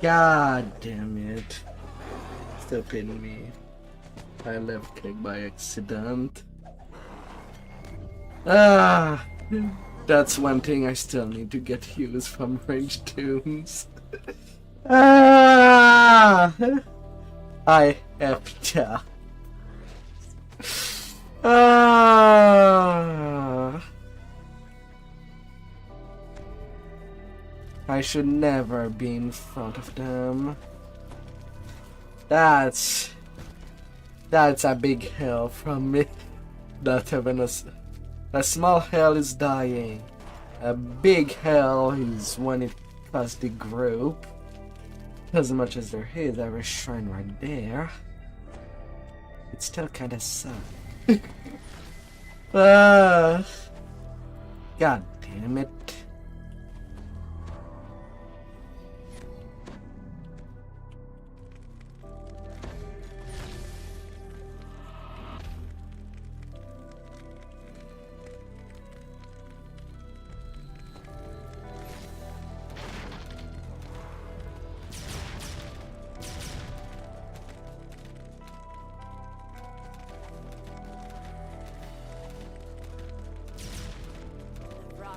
God damn it. Stupid me. I left click by accident. Ah! That's one thing I still need to get used from ranged tombs. Ah! I effed ya. Ah! I should never be in front of them. That's a big hill from me. Not even a small hell is dying. A big hell is when it costs the group. As much as there is a shrine right there, it still kinda sucks. God damn it.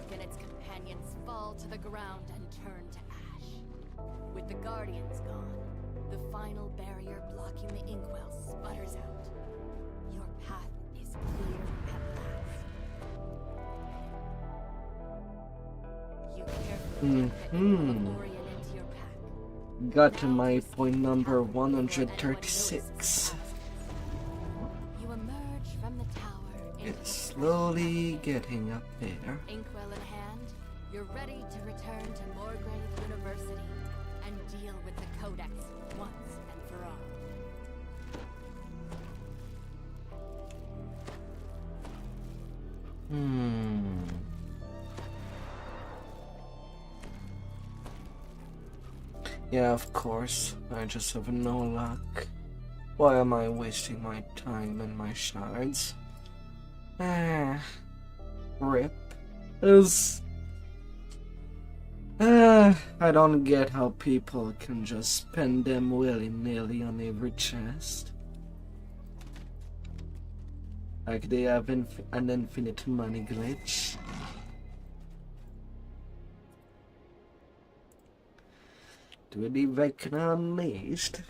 And its companions fall to the ground and turn to ash. With the guardians gone, the final barrier blocking the inkwell sputters out. Your path is clear at last. You carefully take the inkwell of Orion into your pack. Got to my point number 136. You emerge from the tower. It's slowly getting up there. Inkwell in hand, you're ready to return to Morgrave University and deal with the Codex once and for all. Yeah, of course. I just have no luck. Why am I wasting my time and my shards? Rip. I don't get how people can just spend them willy-nilly on every chest. Like they have an infinite money glitch. with the Vecna Unleashed.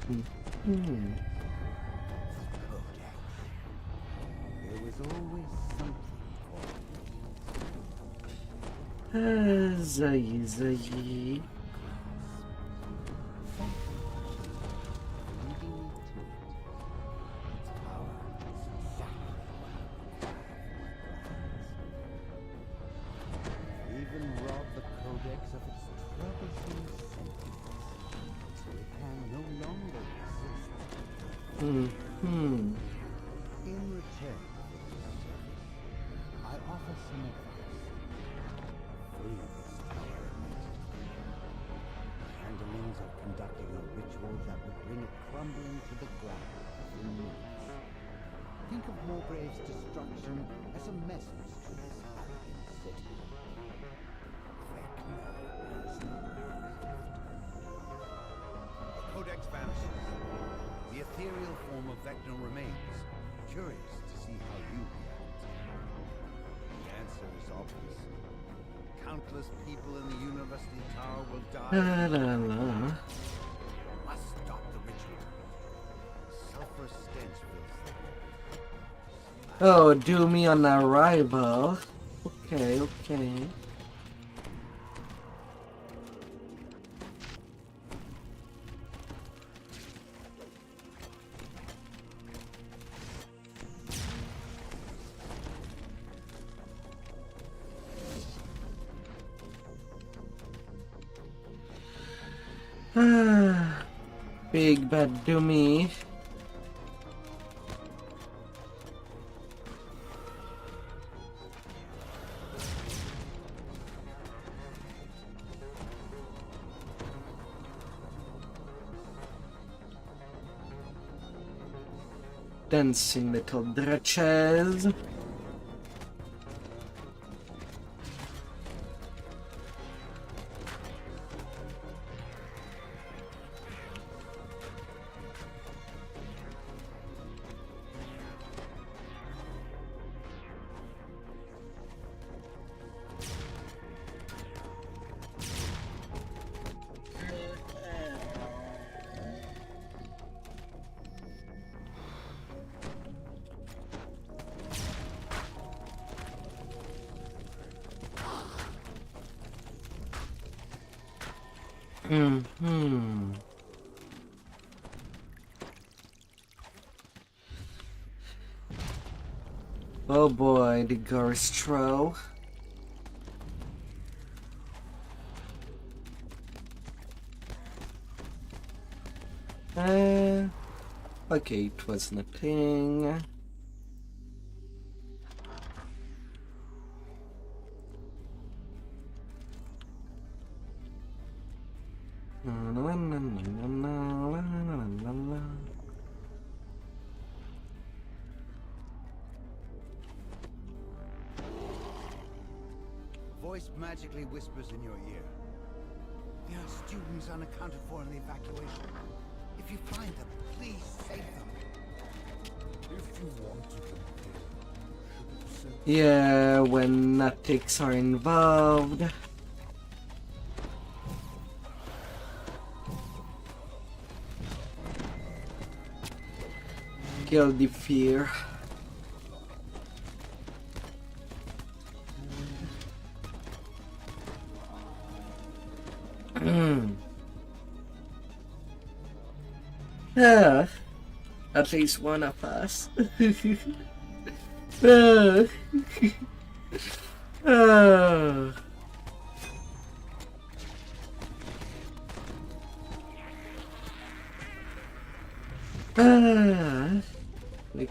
There was always something Zai. even rob the Codex of its troublesome sentiments, so it can no longer resist. In return for this service, I offer some advice. Free this tower immediately. The handlings are conducting a ritual that will bring it crumbling to the ground in minutes. Think of Morgrave's destruction as a message to this arrogant city. Vecna has arrived. The Codex vanishes. The ethereal form of Vecna remains. Curious to see how you react. The answer is obvious. Countless people in the University Tower will die. Must stop the ritual. Sulfur stench fills the air. Oh, do me on arrival. Okay. Big bad do me. Dancing little dretches. Oh boy, the Garstro. Okay, it was nothing. Voice magically whispers in your ear. There are students unaccounted for in the evacuation. If you find them, please save them. If you wanted them killed, Yeah, when natics are involved. Kill the fear. At least one of us. We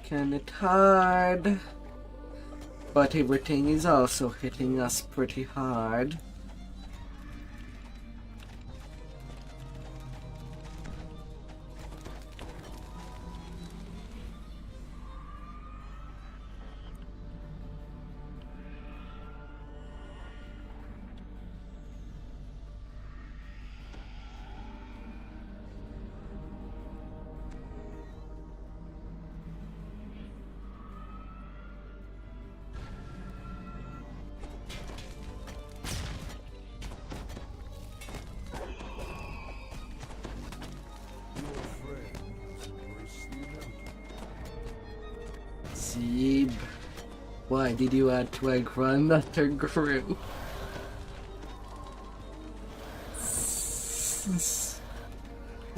can hit hard, but everything is also hitting us pretty hard. Zeeb. Why did you add to a grandmother grew?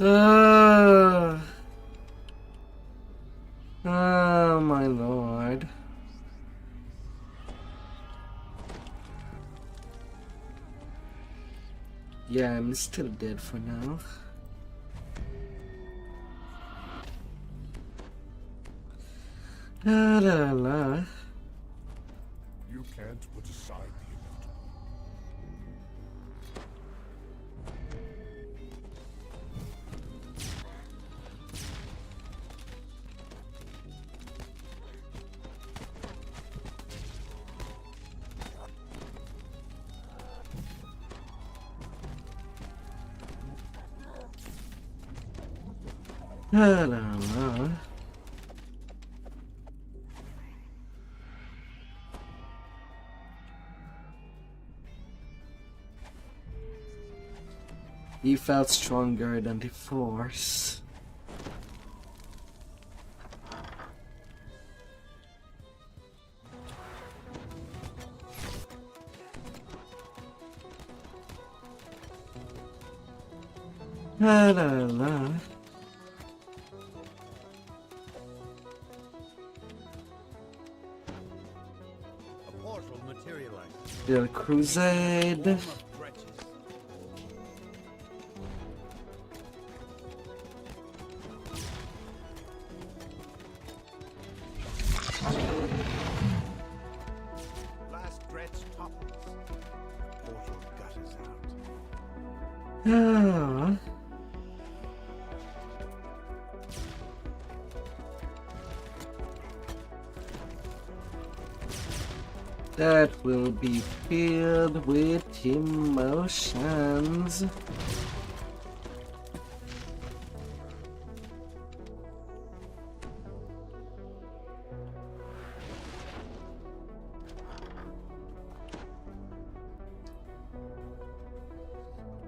Oh my lord. Yeah, I'm still dead for now. La la la. You can't put aside the inevitable. La la la. He felt stronger than the Force. La la la. A portal materialized. The Crusade. Last Gretsch topples. Portal gutters out. Ah. That will be filled with emotions.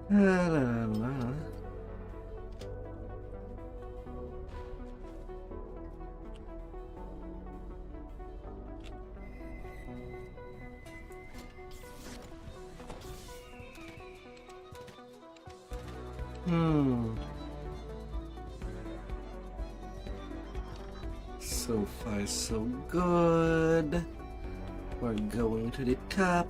La la la. So far, so good. We're going to the top.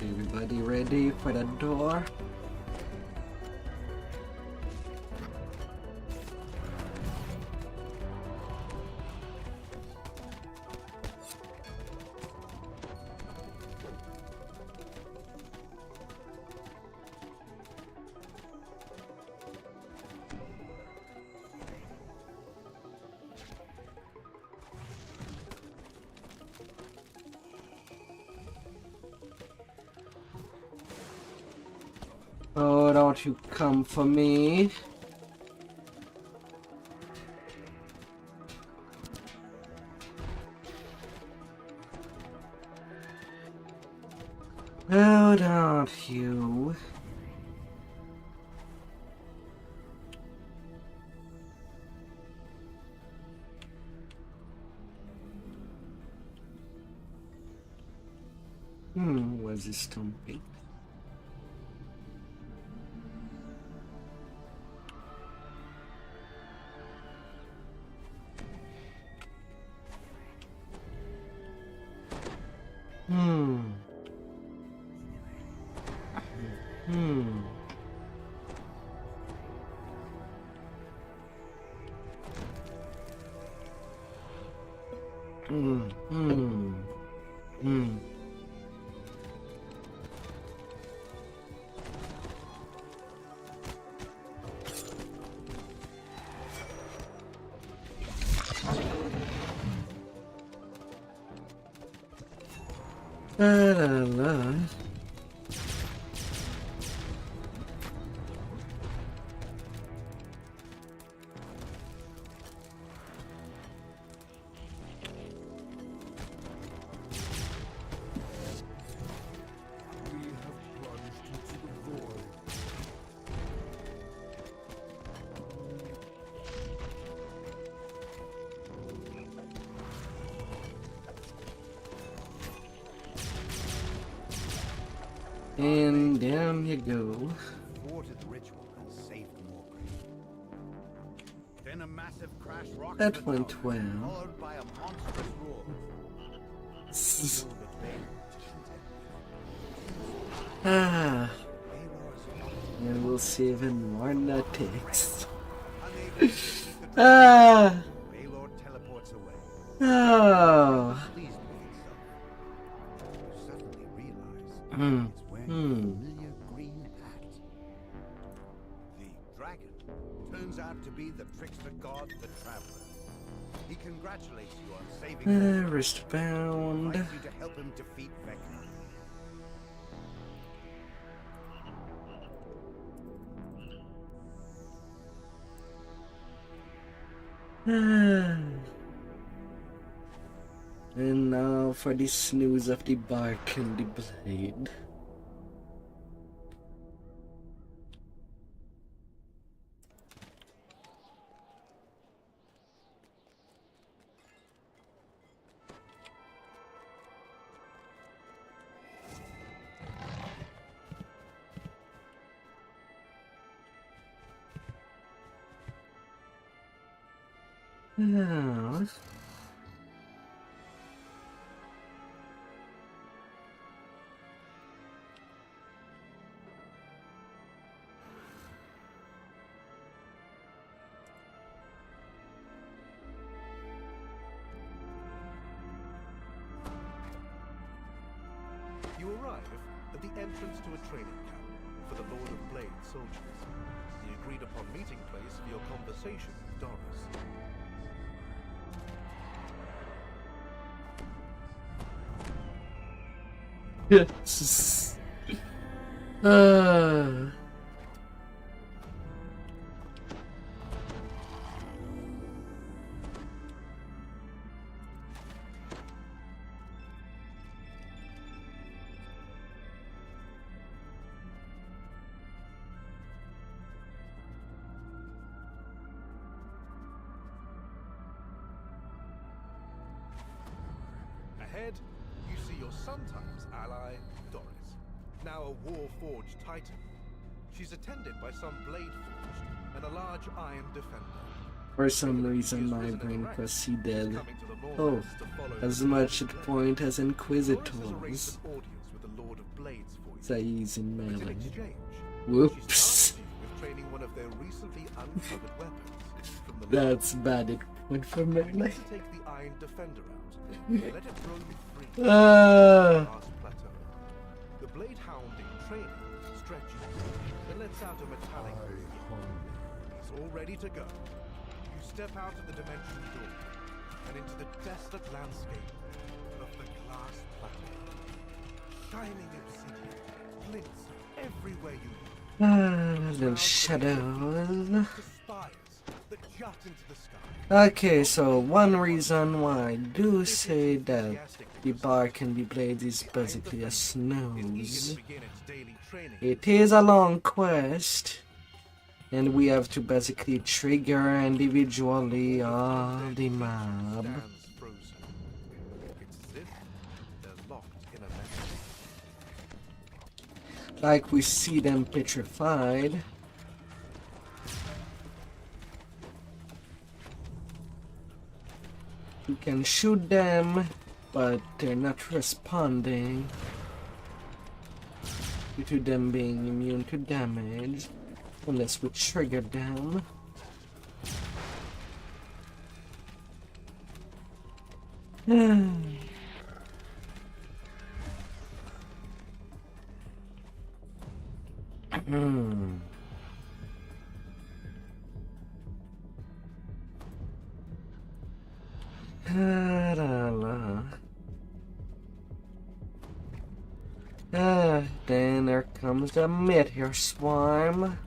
Everybody ready for the door? Oh, don't you come for me. Oh, don't you. Where's this stomping? La la la. And down you go. Thwarted the ritual and saved Morgrave. Then a massive crash rocked That the went tower, well. followed by a monstrous roar. Ah. And we'll see even more nutties. Ah. Baylor teleports away. Oh. Pleased with itself. You suddenly realize Hmm. it's wearing a familiar green hat. The dragon turns out to be the trickster god, the Traveler. He congratulates you on saving Morgrave, Wristbound. invites you to help him defeat Vecna. And now for the snooze of the bark and the blade. Ah. You arrive at the entrance to a training camp for the Lord of Blade soldiers. The agreed upon meeting place for your conversation with Doris. Yes. Ah. Ahead, you see your sometimes ally, Doris, now a war-forged titan. She's attended by some blade forged and a large iron defender. For some reason my brain proceeded, oh, as much at point as Inquisitors. Say using melee. Whoops. That's bad at point for melee. Take the iron defender out. Let it roam free. The blade hound in training stretches, then lets out a metallic breath. He's all ready to go. You step out of the dimension door and into the desolate landscape of the glass plateau. Shining obsidian glints everywhere you look. Little shadows. Spires that jut into the sky. Okay, so one reason why I do say that the bark and the blade is basically a snooze. It is a long quest, and we have to basically trigger individually all the mob. Like we see them petrified. You can shoot them, but they're not responding due to them being immune to damage unless we trigger them. Then there comes the meteor swarm.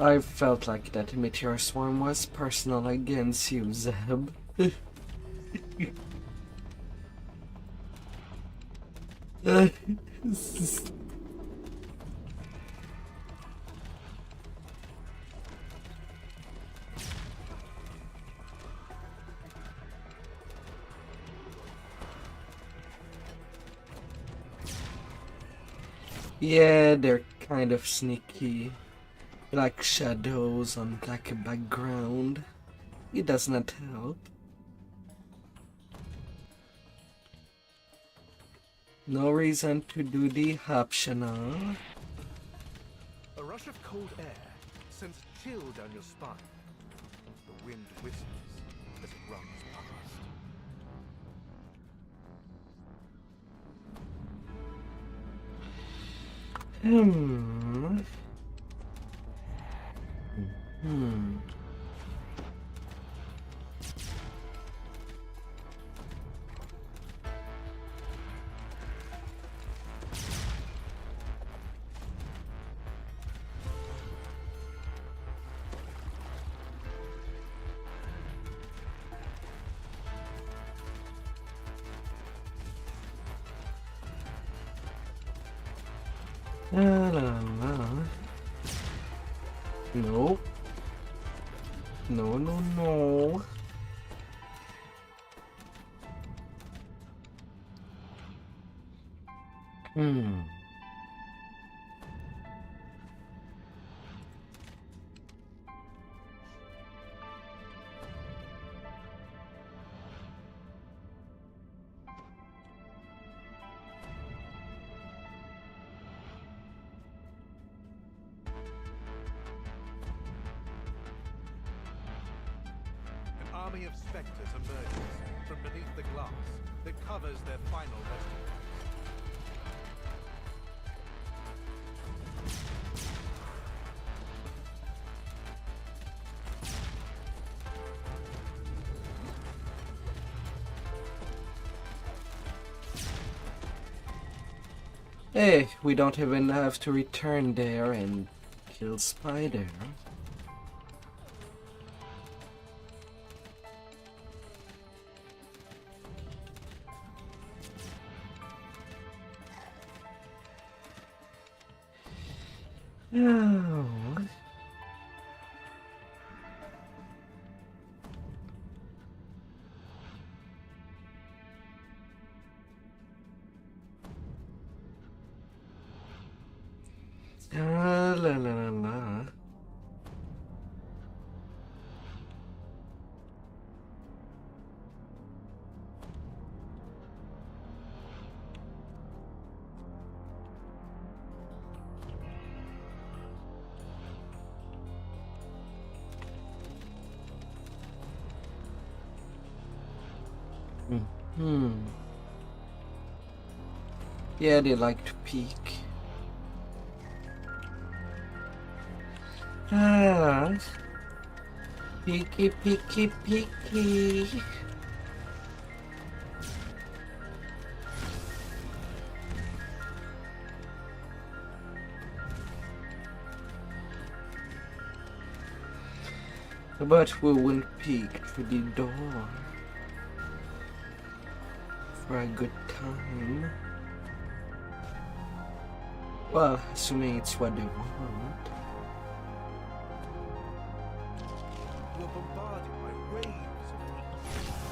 I felt like that meteor swarm was personal against you, Zeb. Yeah, they're kind of sneaky. Like shadows on black background. It does not help. No reason to do the optional. A rush of cold air sends a chill down your spine. The wind whistles as it runs past. La la la. No. No, no, no. An army of specters emerges from beneath the glass that covers their final resting place. Hey, we don't even have to return there and kill Spider. Oh. La la la la. Yeah, they like to peek. Ah, peeky, peeky, peeky. But we won't peek through the door for a good time. Well, assuming it's what they want. We're bombarded by waves of heat.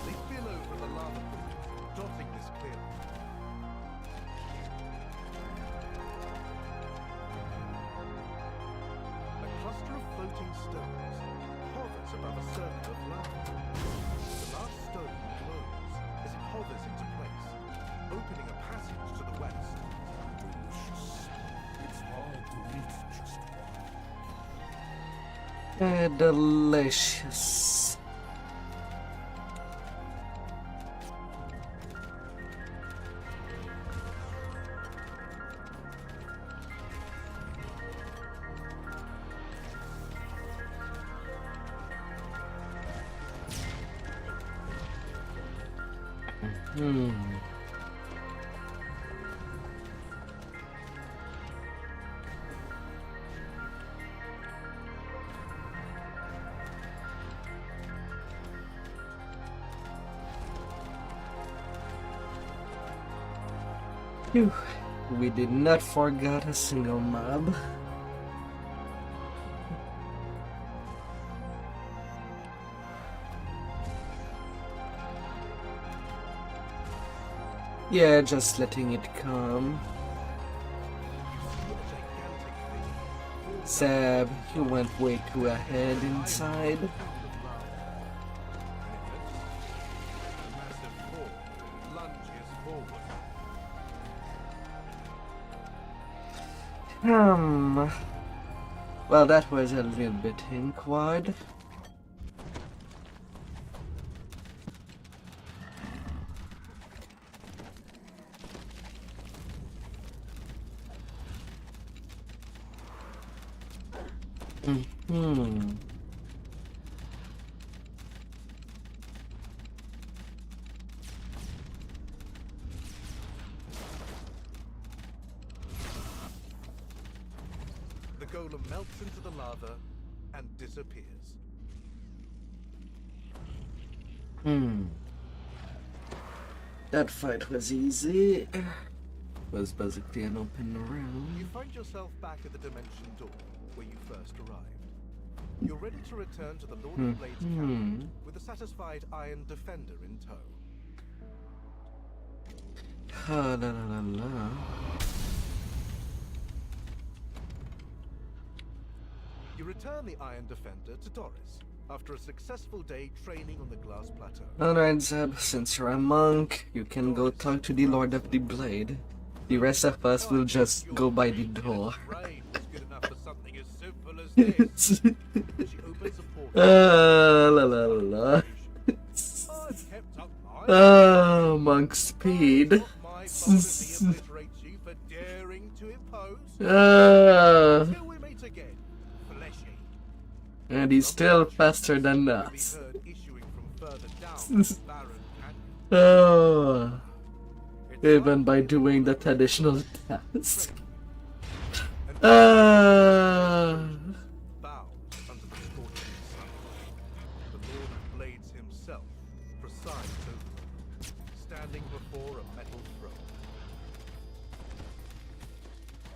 They spill over the lava pools, dotting this clearing. A cluster of floating stones hovers above a circle of lava. The last stone glows as it hovers into place, opening a passage to the west. Delicious. It's hard to reach just one. Delicious. Phew. We did not forget a single mob. Yeah, just letting it come. Seb, you went way too ahead inside. Well, that was a little bit inkward. The golem melts into the lava and disappears. That fight was easy. It was basically an open round. You find yourself back at the dimension door where you first arrived. You're ready to return to the Lord of Blades camp with a satisfied Iron Defender in tow. La la la la. You return the Iron Defender to Doris after a successful day training on the glass plateau. Alright, Zeb, since you're a monk, you can go talk to the Lord of the Blade. The rest of us will just go by the door. La la la. Oh, monk speed. And he's still faster than us. Oh, even by doing the traditional task.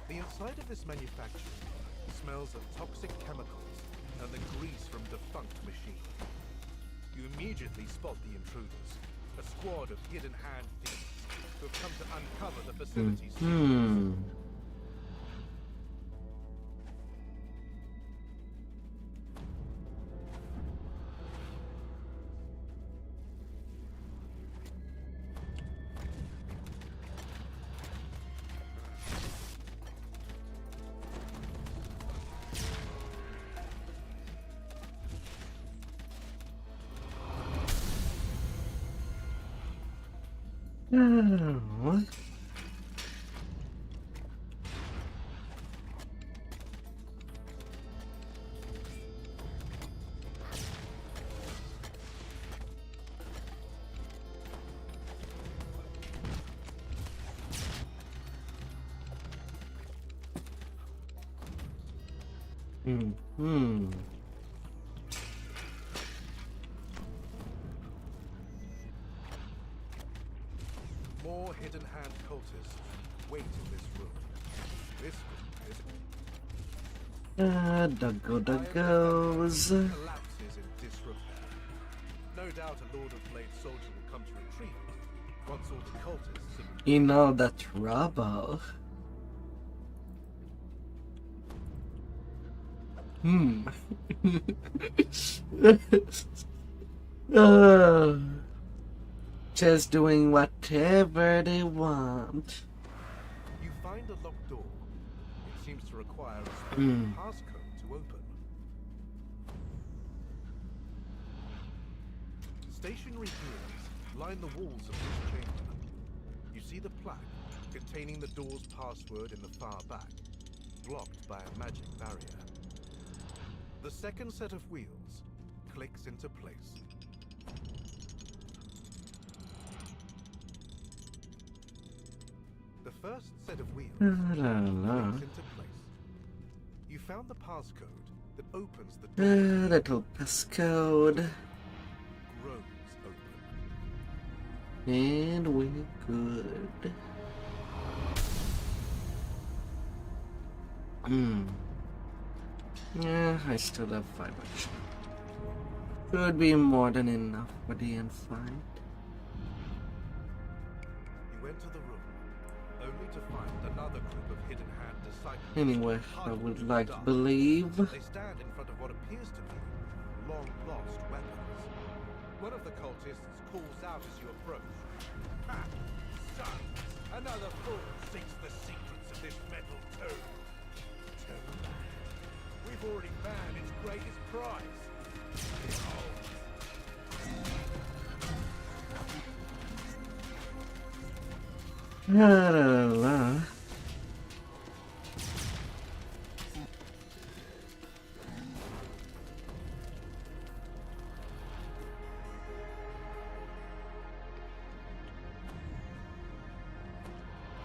The inside of this manufacturing smells of toxic chemicals and the grease from defunct machines. You immediately spot the intruders, a squad of hidden hand thieves who have come to uncover the facilities. Oh. More hidden hand cultists wait in this room. This room is Duggos. collapses in disrepair. No doubt a Lord of Blade soldier will come to retrieve it once all the cultists have been... In all that rubble. Just doing whatever they want. You find a locked door. It seems to require a special passcode to open. Stationary gears line the walls of this chamber. You see the plaque containing the door's password in the far back, blocked by a magic barrier. The second set of wheels clicks into place. The first set of wheels clicks into place. You found the passcode that opens the door. Little passcode. Grows open. And we're good. Yeah, I still have 5 action. Should be more than enough for the end fight. You enter the room, only to find another group of hidden hand disciples. Anyway, I would like to believe. They stand in front of what appears to be long-lost weapons. One of the cultists calls out as you approach. Ha! Son! Another fool seeks the secrets of this metal tome. Tome? We've already found its greatest prize. Behold. La la la.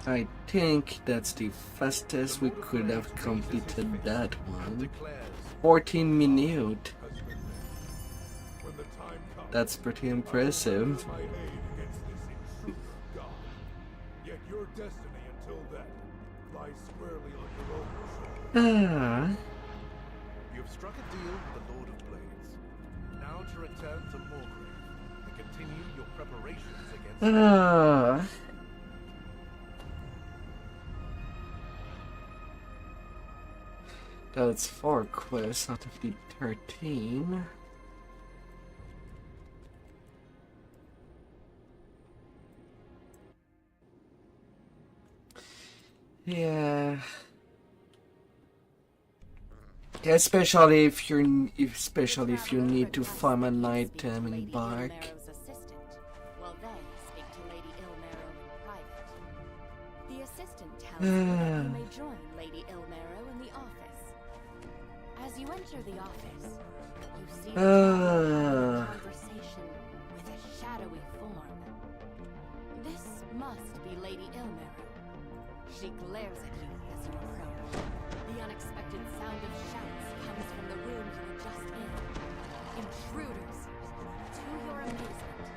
I think that's the fastest we could have completed that one. 14 minutes. That's pretty impressive. Yet your destiny until then lies squarely on your own shoulders. You've struck a deal with the Lord of Blades. Now to return to Morgrave and continue your preparations against That's 4 quests out of the 13. Yeah. Especially if you need to farm an item and bark. Well, they speak to Lady Ilmarrow in private. The assistant tells you that you may join Lady Ilmarrow in the office. As you enter the office, you see a conversation with a shadowy form. This must be Lady Ilmarrow. She glares at you as you approach. The unexpected sound of shouts comes from the room you were just in. Intruders! To your amazement,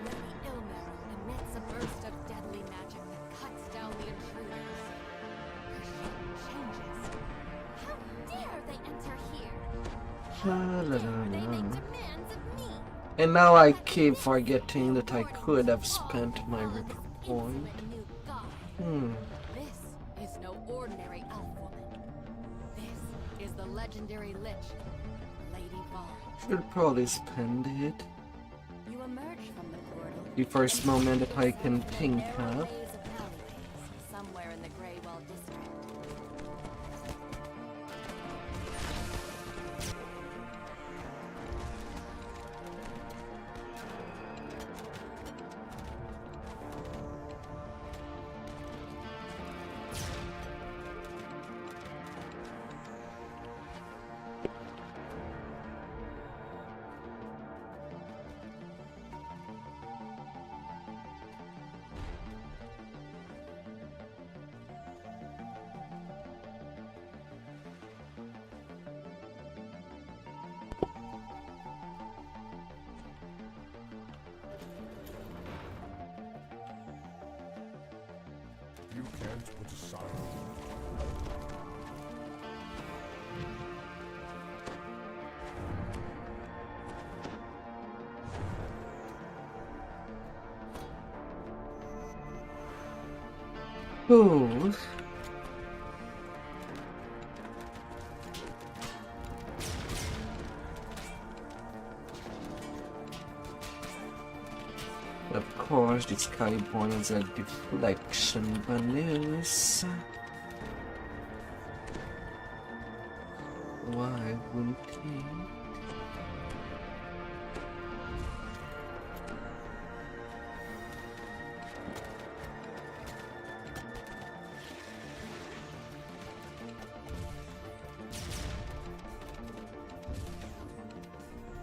Lady Ilmarrow emits a burst of deadly magic that cuts down the intruders. Her shape changes. How dare they enter here? How dare they make demands of me? And now I keep forgetting that I could have spent my ripper point. This is no ordinary elf woman. This is the legendary lich, Lady Vol. Should probably spend it. You emerge from the portal. The first moment that I can think of. Somewhere in the Greywell district. You can't put aside. Ooh. Of course, this Skyborn is a deflection bonus. Why wouldn't he?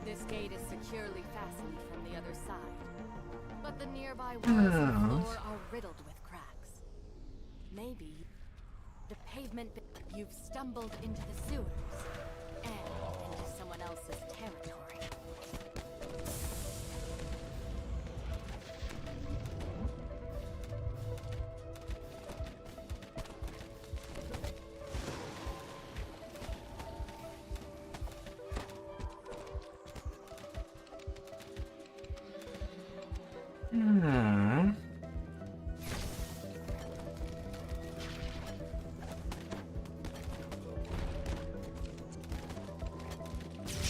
This gate is securely fastened from the other side, but the nearby walls and floor are riddled with cracks. Maybe the pavement. You've stumbled into the sewers and into someone else's territory.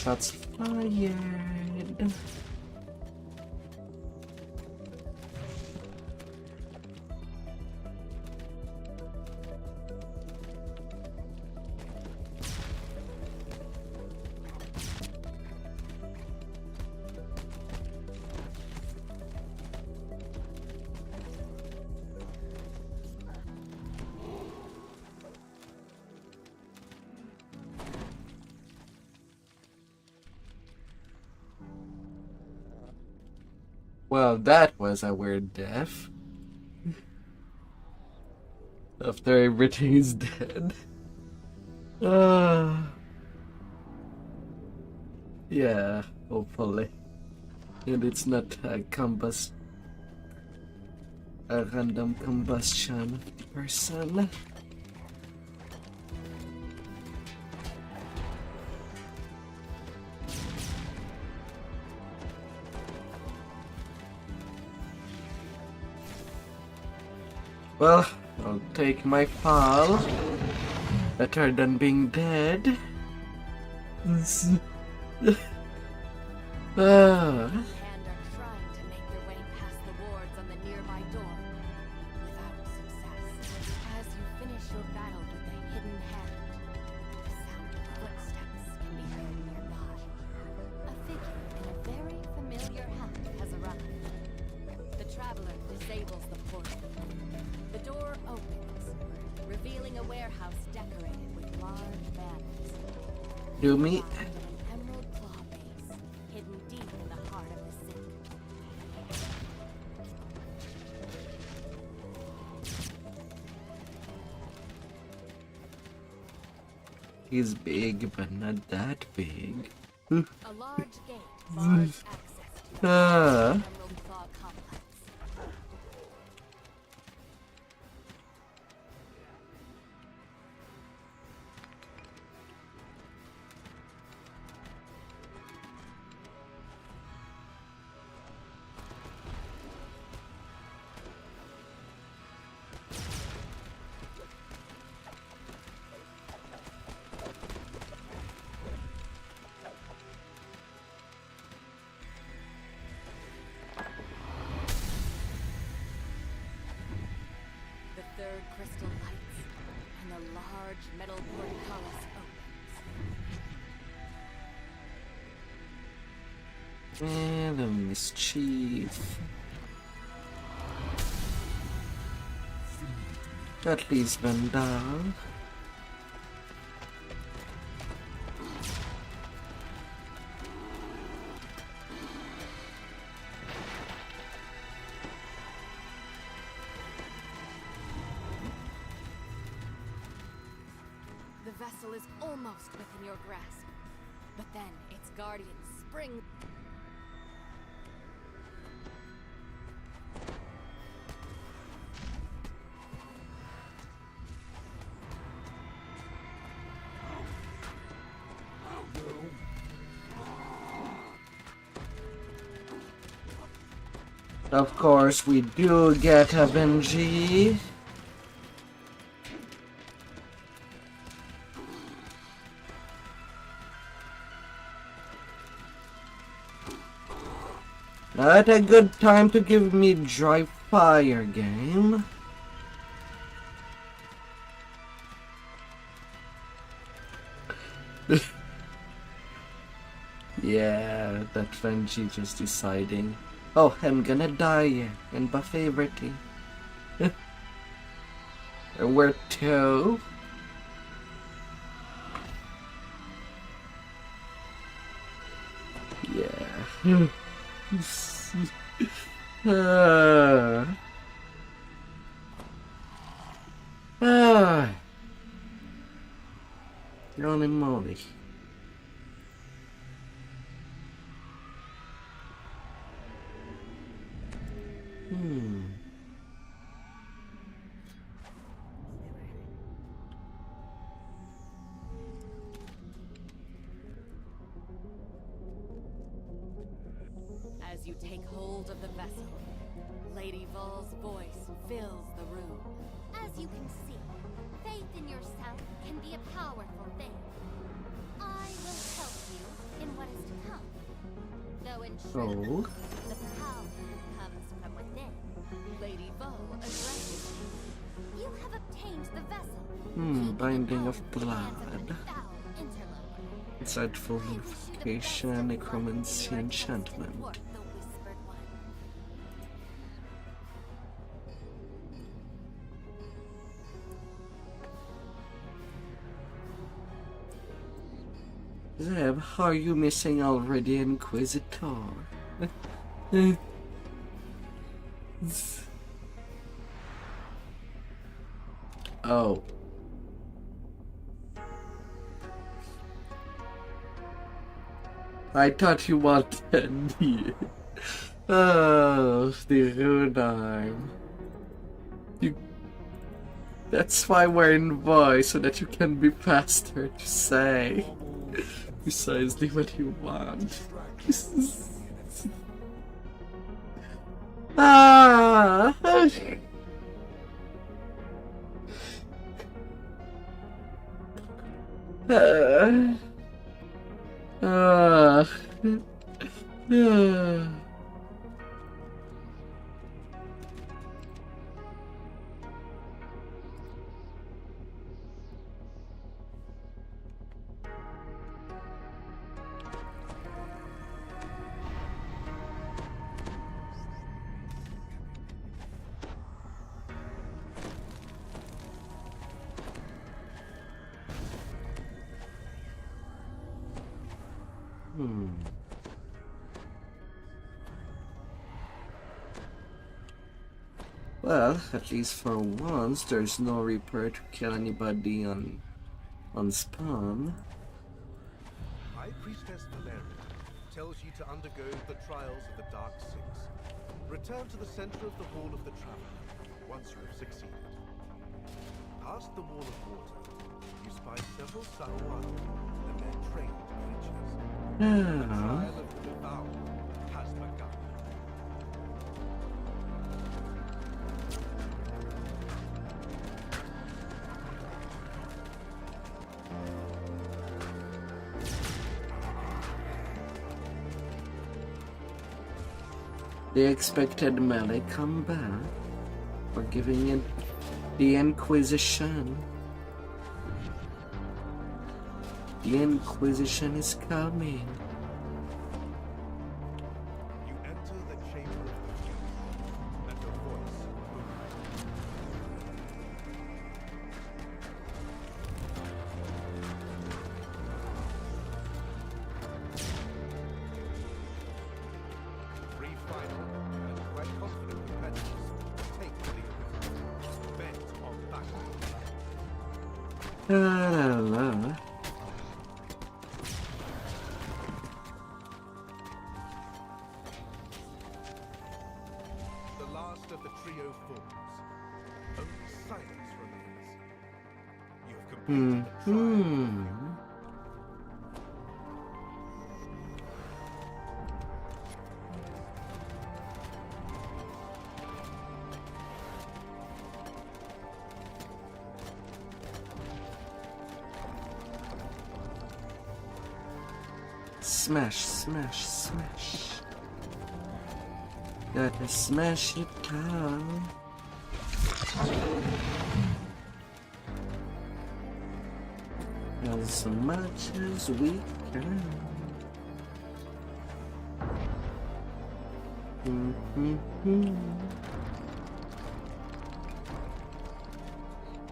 Shots fired. Well, that was a weird death. After everything is dead. Yeah, hopefully. And it's not a random combustion person. Well, I'll take my fall. Better than being dead. Hand are trying to make their way past the wards on the nearby door, without success. As you finish your battle with the hidden hand, the sound of footsteps can be heard nearby. A figure in a very familiar hat has arrived. The traveler disables the portal. The door opens, revealing a warehouse decorated with large banners. Do me. He's big, but not that big. A large gate bars access to the Ah. Emerald Claw complex. The third crystal lights, and the large metal portcullis opens. And a mischief. At least Vandal. The vessel is almost within your grasp, but then its guardians spring. Of course, we do get a Benji. Not a good time to give me dry fire, game. Yeah, that Benji just deciding. Oh, I'm gonna die and buff everything. And where to? Yeah. Holy moly. As you take hold of the vessel, Lady Vol's voice fills the room. As you can see, faith in yourself can be a powerful thing. I will help you in what is to come. Though in truth, Oh. the power comes from within. Lady Vo addresses you. You have obtained the vessel. Binding of blood. Insightful Unification, Necromancy, Enchantment. Zeb, how are you missing already, Inquisitor? Oh. I thought you wanted the... Oh, the rune arm. You... That's why we're in voice, so that you can be faster to say precisely what you want. Ah! Well, at least for once, there's no Reaper to kill anybody on spawn. High Priestess Valeria tells you to undergo the trials of the Dark Six. Return to the center of the Hall of the Traveler once you have succeeded. Past the Wall of Water, you spy several Sahuagin and their trained creatures. The trial of the Devourer has begun. The expected melee combat for giving it the Inquisition. The Inquisition is coming. You enter the Chamber of the King, and your voice Three final and quite confident competitors take the lead. Bent on battle. The last of the trio falls. Only silence remains. You have completed the trial. Smash, smash, smash. Gotta smash it down. As much as we can.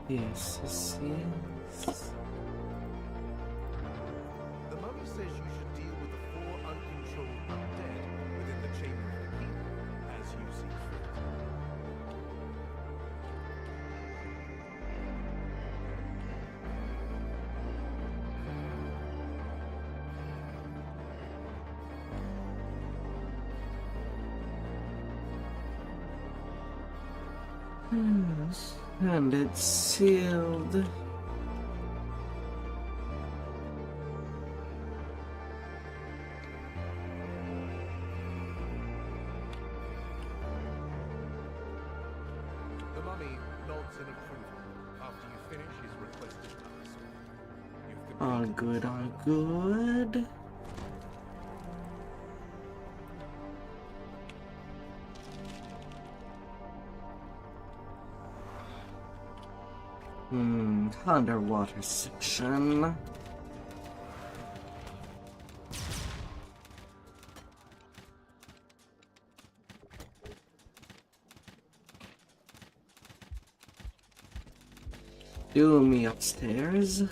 Yes, yes, yes. The mummy says you should deal with the 4 uncontrolled undead within the Chamber of the King, as you see fit. Yes, and it's sealed. The mummy nods in approval after you finish his requested task. You've All good, all good. Underwater section. Do me upstairs.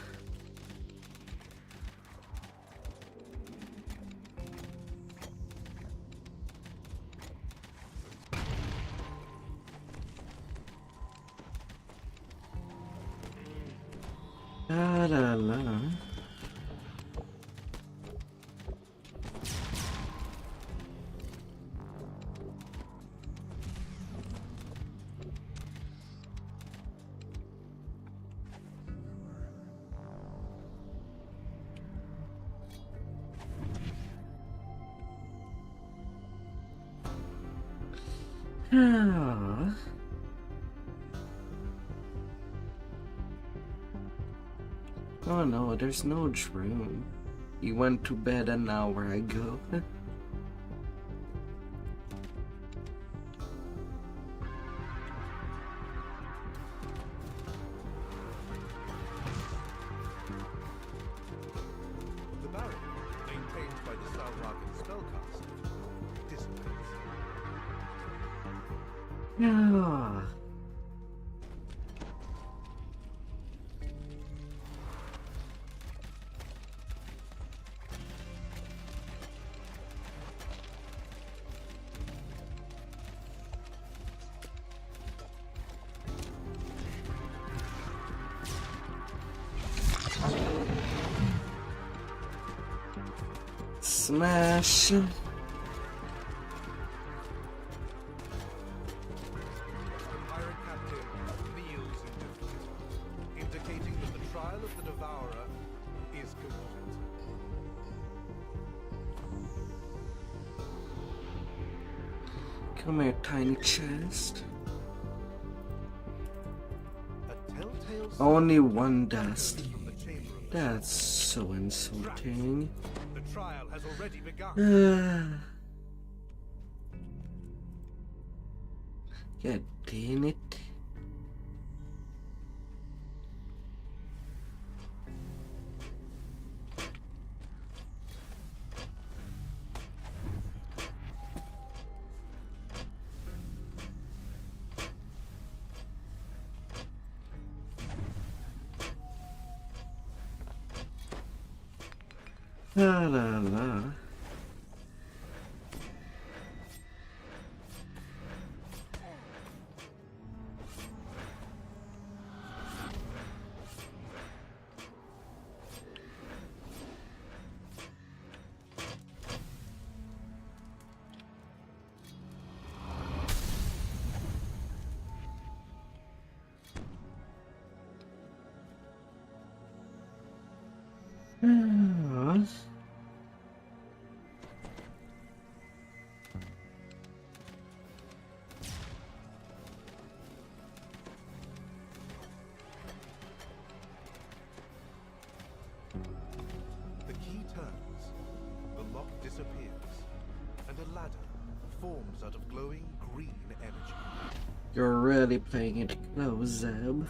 La la la. Ah. Oh no, there's no room. He went to bed an hour ago. The barrier, maintained by the Salvagan spellcaster, dissipates. Ah. Smash. The pirate captain kneels in defeat, indicating that the trial of the Devourer is complete. Come here, tiny chest. A telltale Only one dust. That's so insulting. The trial has already begun. God damn it. La la la. The key turns, the lock disappears, and a ladder forms out of glowing green energy. You're really playing it close, Zeb.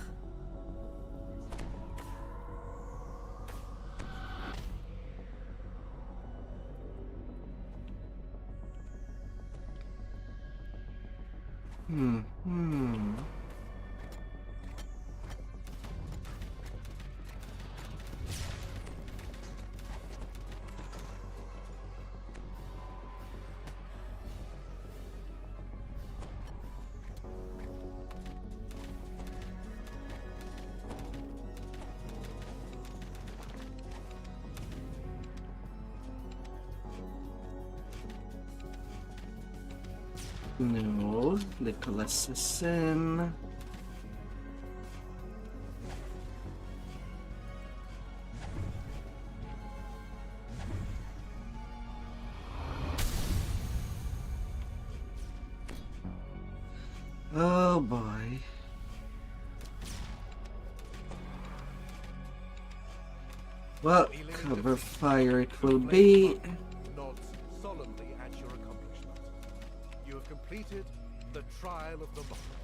No, little assassin. Oh boy. — Well, cover fire it will be. Nods solemnly at your accomplishment. You have completed the trial of the mockery.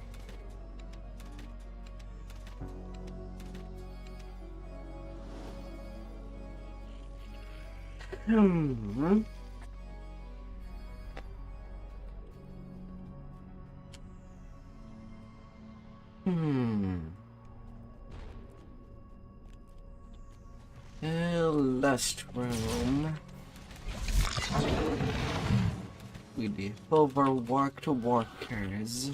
Last room with the overworked workers.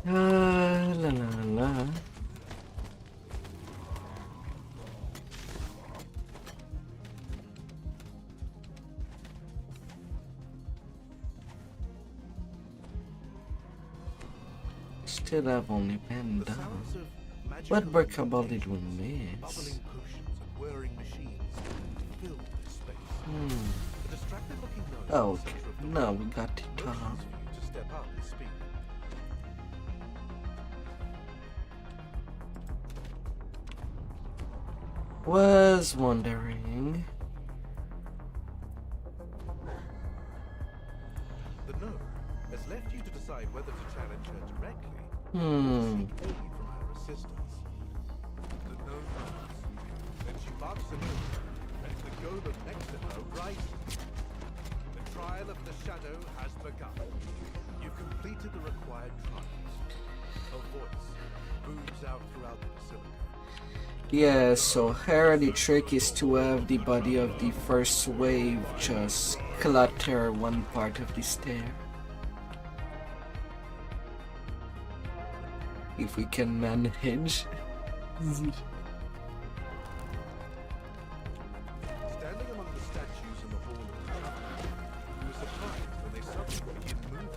La la la. Still have only been done. What breakable did we miss? Bubbling potions and whirring machines filled this space. The distracted looking nose Okay, now we got it all. to step up and speak. Was wondering. The gnome has left you to decide whether to challenge her directly or seek aid from her assistants. The gnome moves. Then she barks a note, and the golem next to her rises. The trial of the shadow has begun. You've completed the required trials. A voice booms out throughout the basilica. Yeah, so here the trick is to have the body of the first wave just clutter one part of the stair. If we can manage. Standing among the statues in the hall of the chapel, you were surprised when they suddenly begin moving.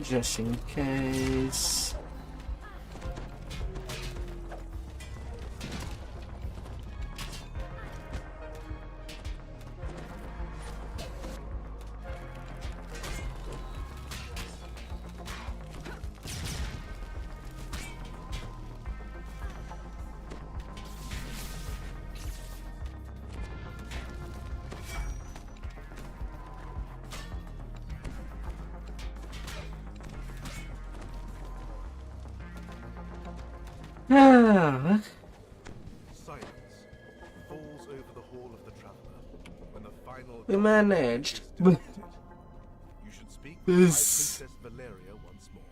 Just in case. Silence falls over the hall of the traveler when the final We managed. you should speak with This- Princess Valeria once more.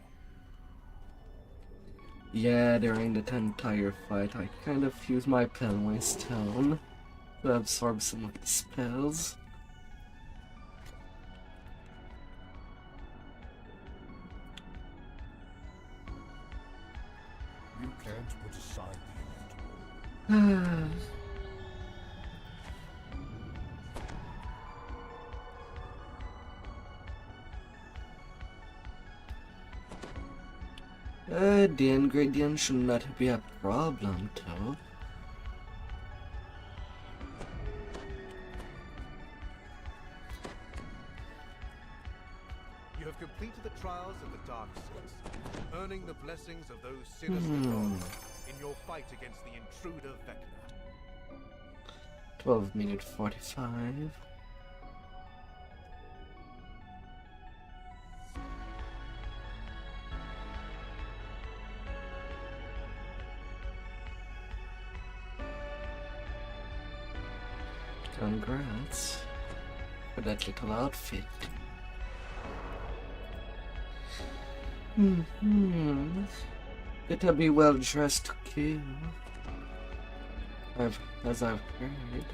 Yeah, during the entire fight, I kind of used my Pelway Stone to absorb some of the spells. You can't put aside the inevitable. The ingredients should not be a problem, though. You have completed the trials of the Dark Six, earning the blessings of those sinister gods in your fight against the intruder Vecna. 12 minute 45. Congrats for that little outfit. Better be well dressed to kill. As I've heard.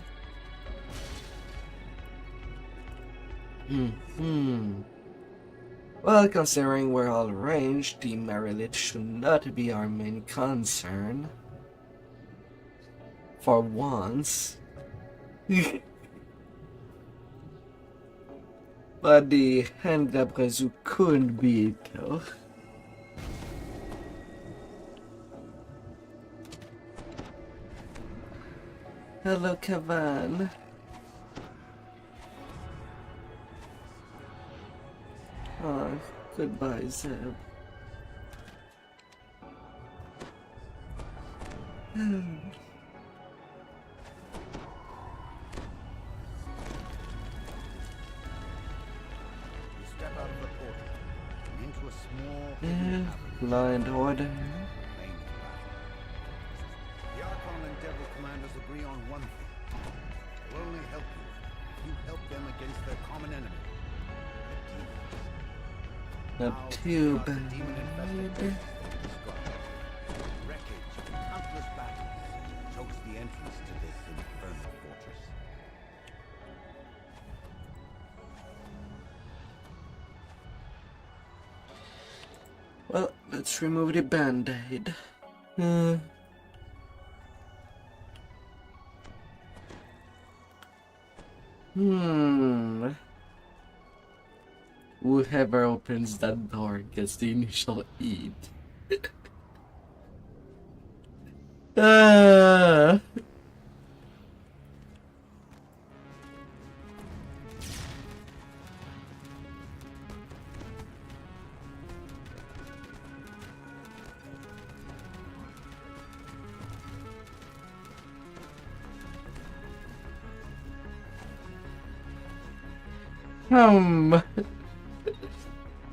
Well, considering we're all ranged, the Merilith should not be our main concern. For once. But the hand grabbers who couldn't be it though. Hello, Kavan. Oh, goodbye, Zeb. Step out of the portal and into a small Blind order. The Archon and Devil commanders agree on one thing. They'll only help you if you help them against their common enemy, the demons. Not too The bad. demon-infested places they've described. Wreckage of countless battles chokes the entrance to this infernal fortress. Well, let's remove the band-aid. Whoever opens that door gets the initial eat. Ah.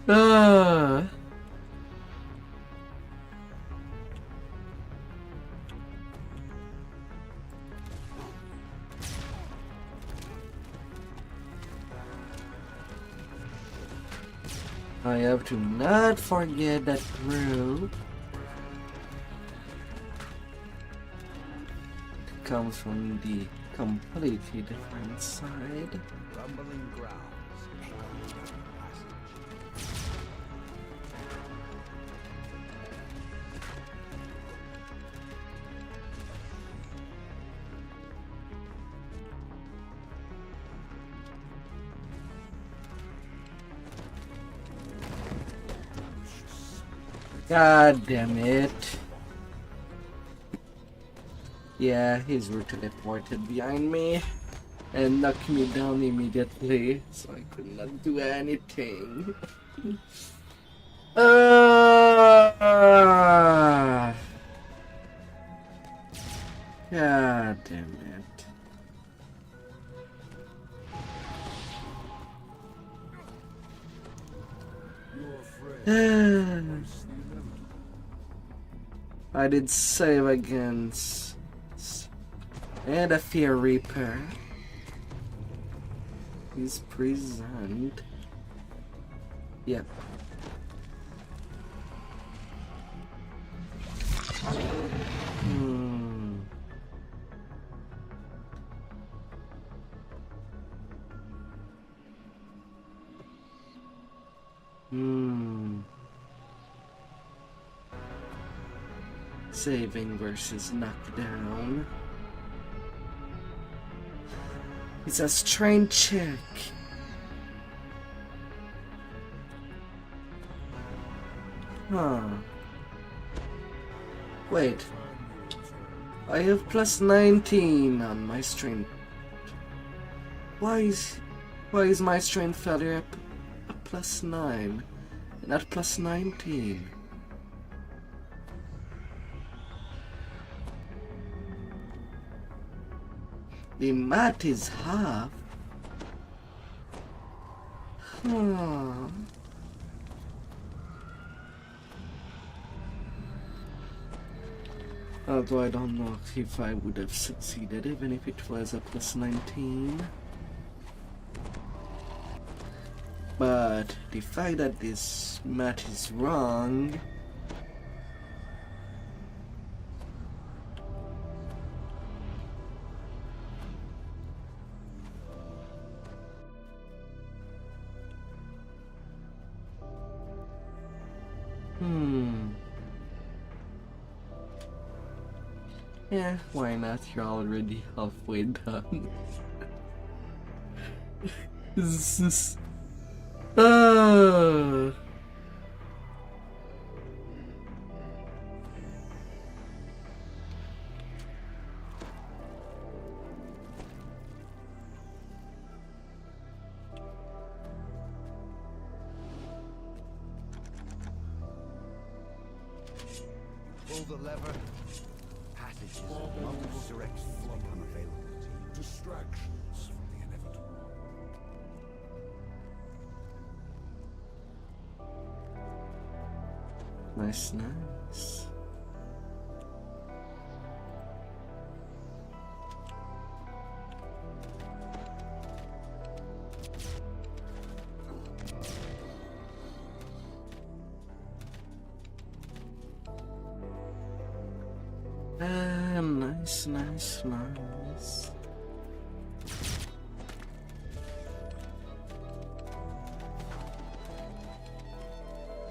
Ah. I have to not forget that group comes from the completely different side. Rumbling growls echo down the passage. God damn it. Yeah, he's teleported behind me and knocked me down immediately, so I could not do anything. God damn it. I did save against and a Fear Reaper. He's present. Yep. Saving versus knockdown. It's a strength check. Huh. Wait. I have plus 19 on my strength. Why is my strength failure a plus 9 and not plus 19? The math is half. Although I don't know if I would have succeeded even if it was a plus 19. But the fact that this math is wrong Yeah, why not? You're already halfway done. This is... Pull the lever. Passages of multiple directions become available to you. Distractions from the inevitable. Nice, nice. Nice, nice, nice.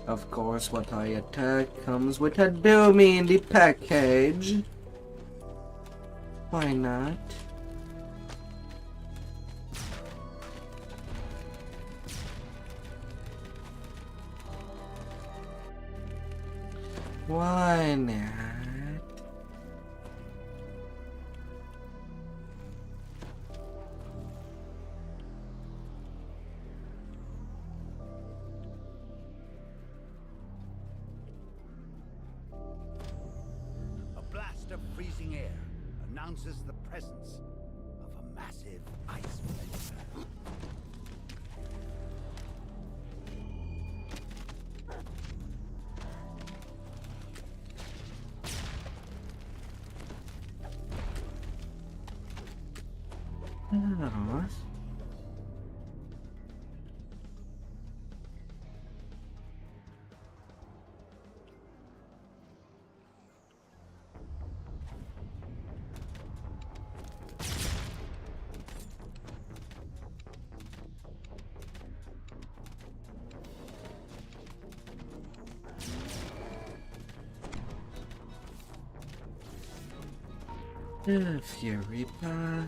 Of course, what I attack comes with a doomy in the package. Why not? Why not? A blast of freezing air announces the presence of a massive ice fencer. Oh. Fury Bar.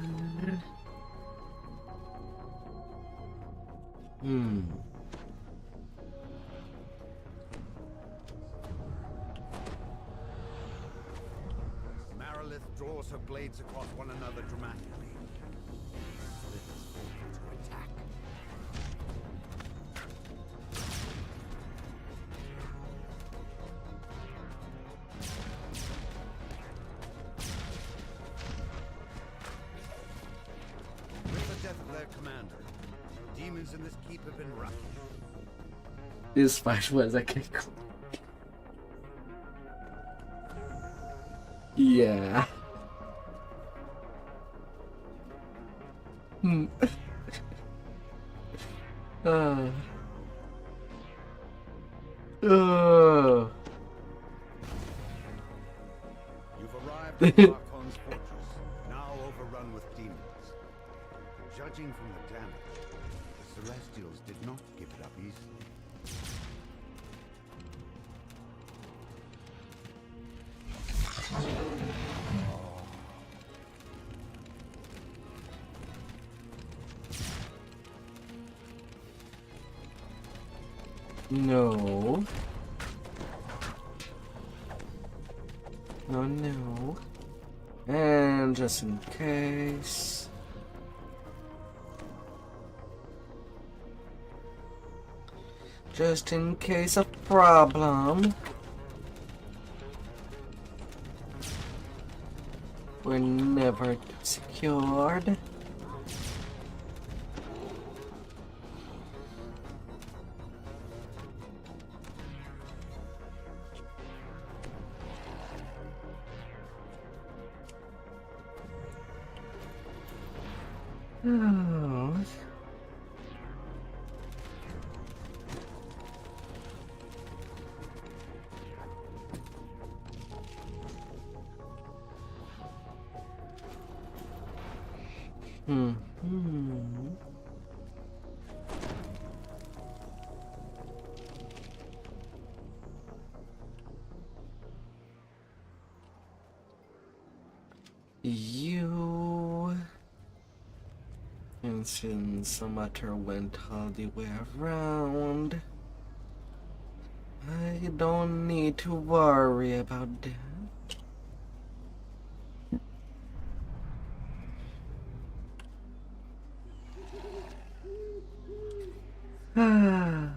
Marilith draws her blades across one another dramatically. Slithers forward to attack. With the death of their commander, demons in this keep have been rough. This fight was a kick. Yeah. You've arrived at R10's fortress, now overrun with demons. Judging from the damage, the Celestials did not give it up easily. No. No, no. And just in case. Just in case of problem. We're never secured. Oh. you. And since the matter went all the way around, I don't need to worry about that. Ah.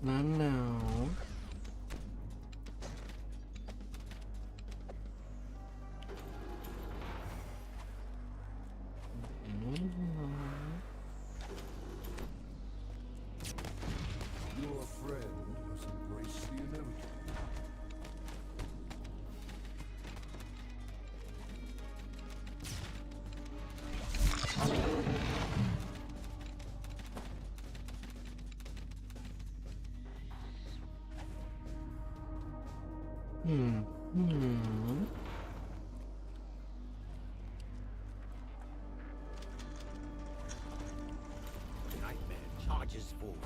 No. Your friend has embraced the inevitable. Nightmare charges forward.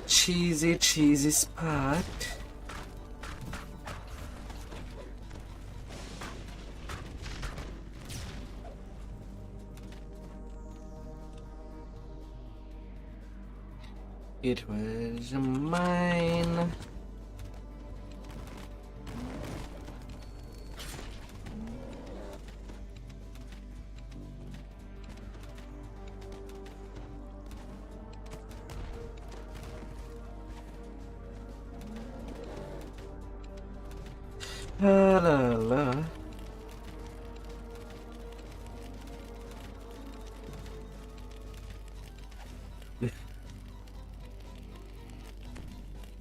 Cheesy spot. It was mine. La la la.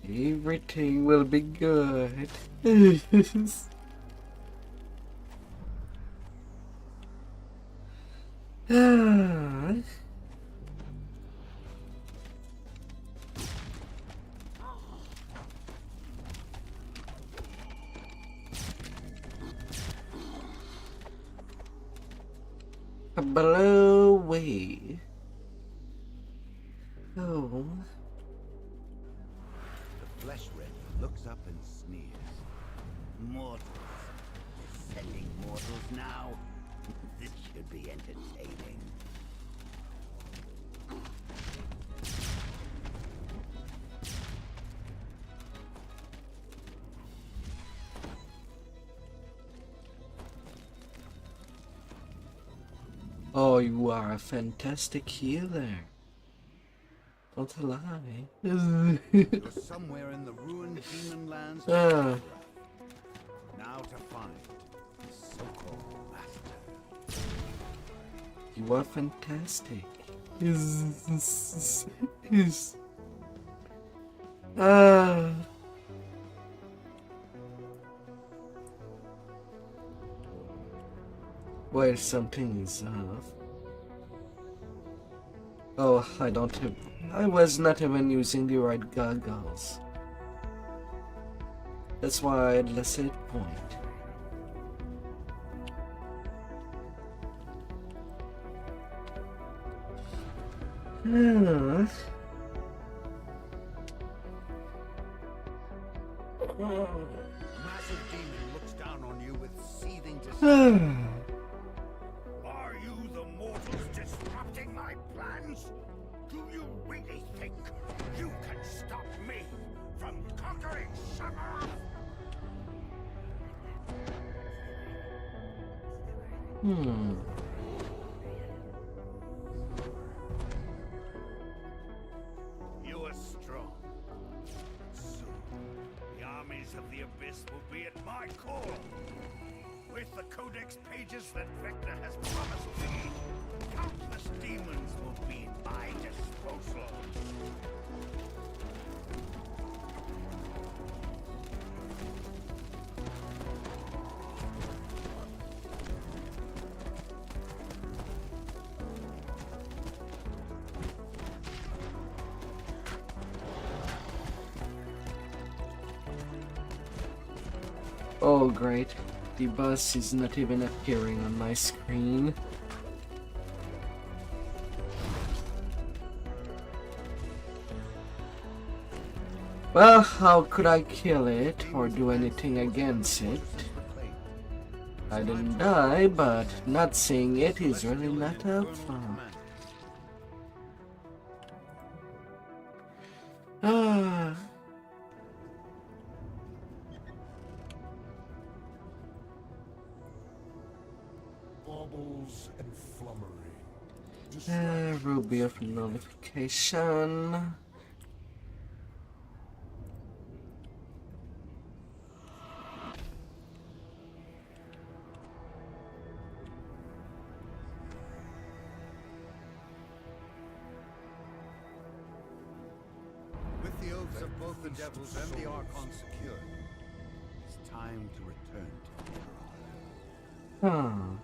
Everything will be good. Ah. Blow away. Oh. The flesh rend looks up and sneers. Mortals. Descending mortals now. This should be entertaining. Oh, you are a fantastic healer. Don't lie. You're somewhere in the ruined demon lands. Ah. Now to find the so-called master. You are fantastic. Ah. Wait, something is off. Oh, I was not even using the right goggles. That's why I had less hit point. Massive demon looks down on you with seething disdain. Are you the mortals disrupting my plans? Do you really think you can stop me from conquering Summer? You are strong. Soon, the armies of the Abyss will be at my core. With the Codex pages that Vecna has promised me, Countless demons will be at my disposal. Oh great, the bus is not even appearing on my screen. Well, how could I kill it or do anything against it? I didn't die, but not seeing it is really not helpful. Ah. Baubles and flummery. Ruby of nullification. With the oaths of both the devils and the Archon secured, it's time to return to Neverhall. Huh.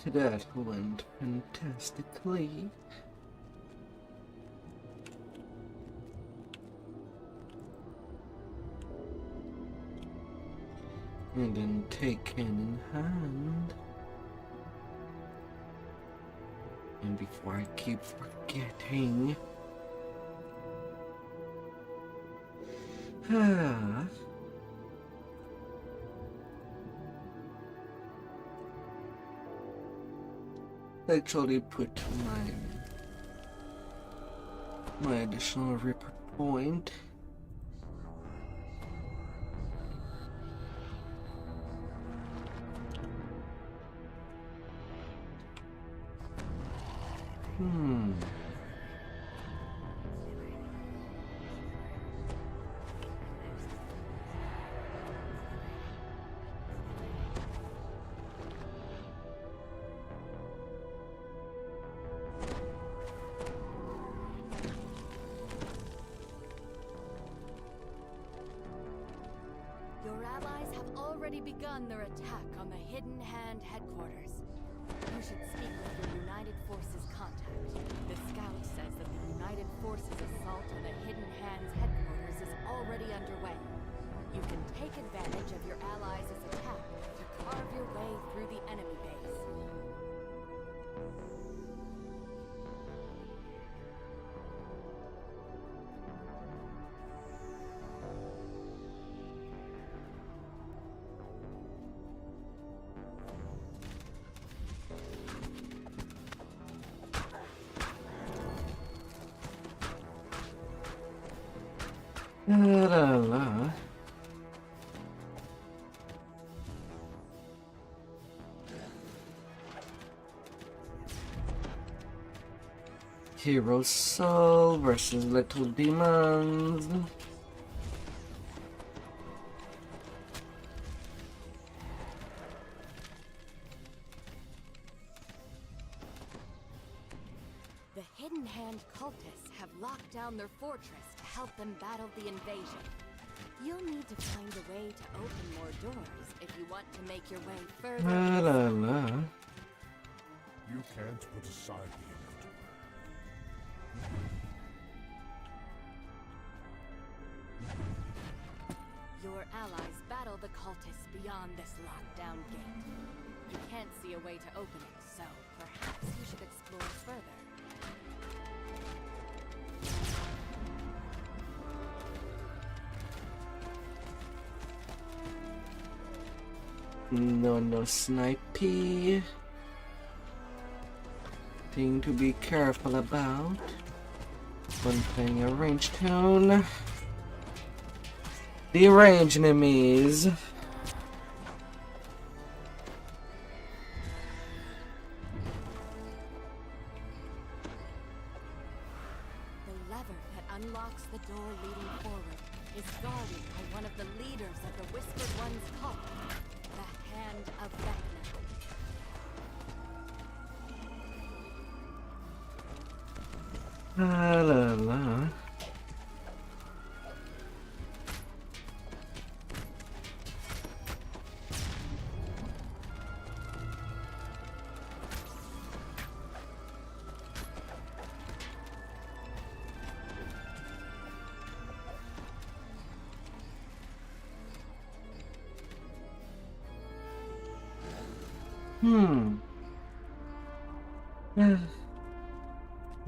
That went fantastically. And then taken in hand. And before I keep forgetting. Actually put my additional ripper point. Begun their attack on the Hidden Hand headquarters. You should speak with your United Forces contact. The scout says that the United Forces assault on the Hidden Hand's headquarters is already underway. You can take advantage of your allies' attack to carve your way through the enemy base. La la. Hero Soul versus Little Demons. The Hidden Hand cultists have locked down their fortress to help them battle the invasion. You'll need to find a way to open more doors if you want to make your way further. La la la. You can't put aside the Your allies battle the cultists beyond this lockdown gate. You can't see a way to open it, so perhaps you should explore further. No snipey. Thing to be careful about when playing a ranged tone. The ranged enemies. The lever that unlocks the door leading forward is guarded by one of the leaders of the Whispered One's cult, the Hand of Vecna. La la la.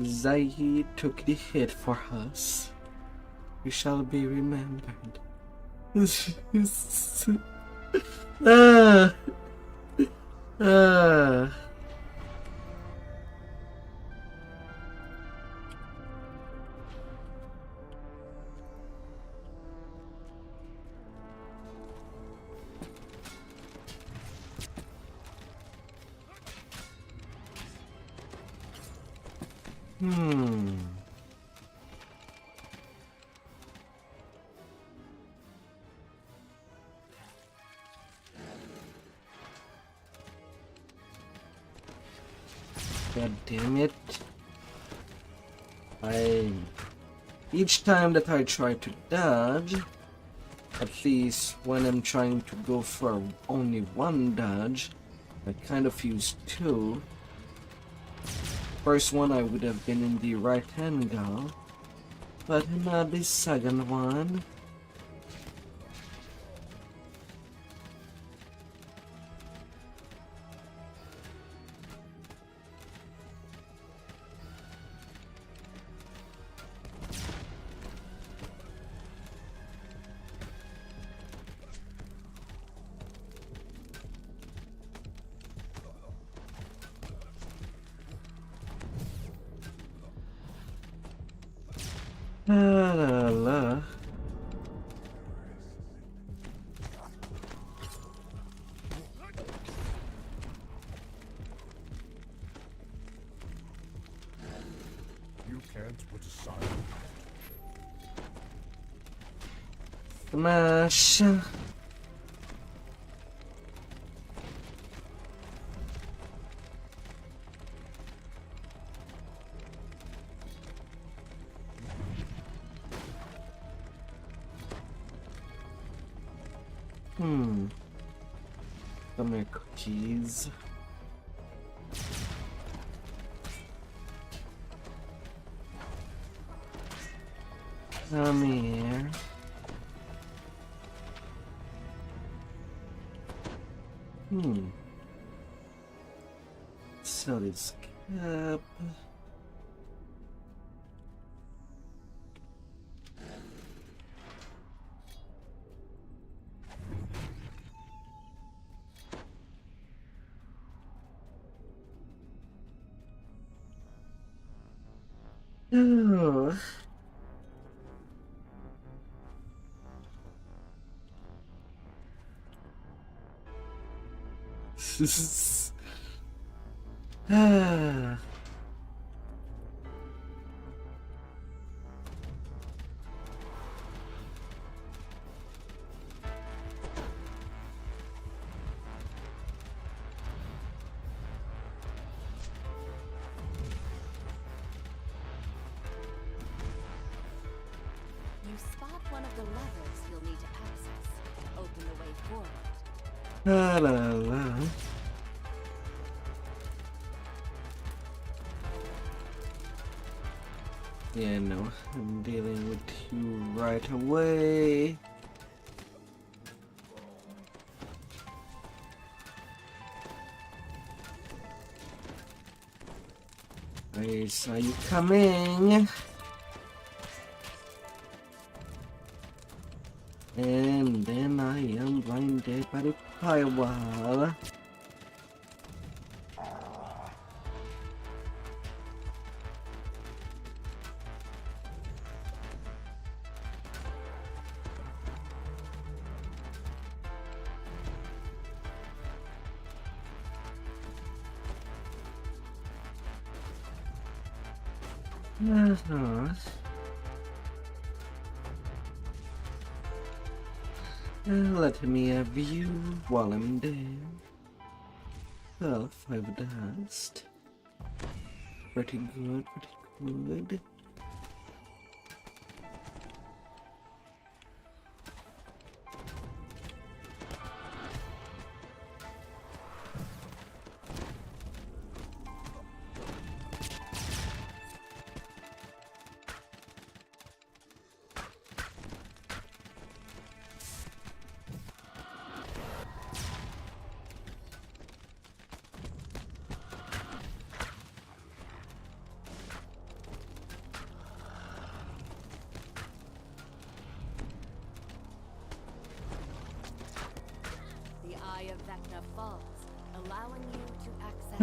Zahid took the hit for us. We shall be remembered. ah. Ah. God damn it. Each time that I try to dodge, at least when I'm trying to go for only one dodge, I kind of use two. First one I would have been in the right angle, but not the second one. La la la. You can't put aside. Smash. Come here, cookies. Come here. So this cap. Oh. Ah. You spot one of the levers you'll need to access. Open the way forward. La la la. Yeah, no, I'm dealing with you right away. I saw you coming. And then I am blinded by the Feywild. Let me have you while I'm there. Well, 5 dust. Pretty good, pretty good. The Eye of Vecna falls, allowing you to access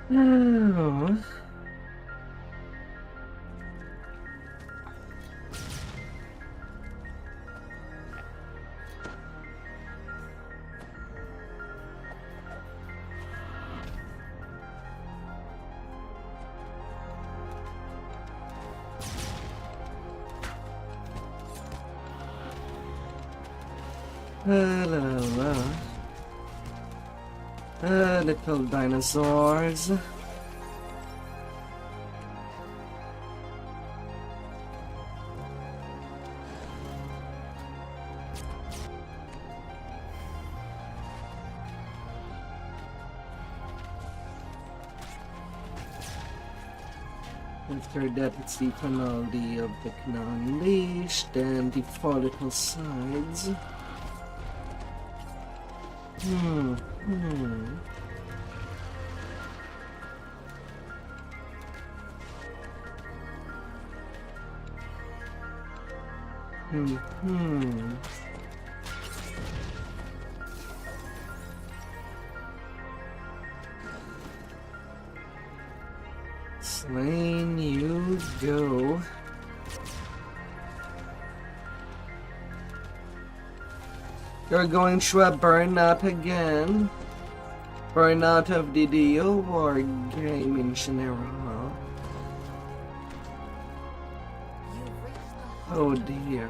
Oh. Oh. La la la. Little dinosaurs. After that, it's the finale of Vecna Unleash, then the 4 little sides. Slain you go. You're going through a burnout again? Burnout of the deal or game in general? Oh dear.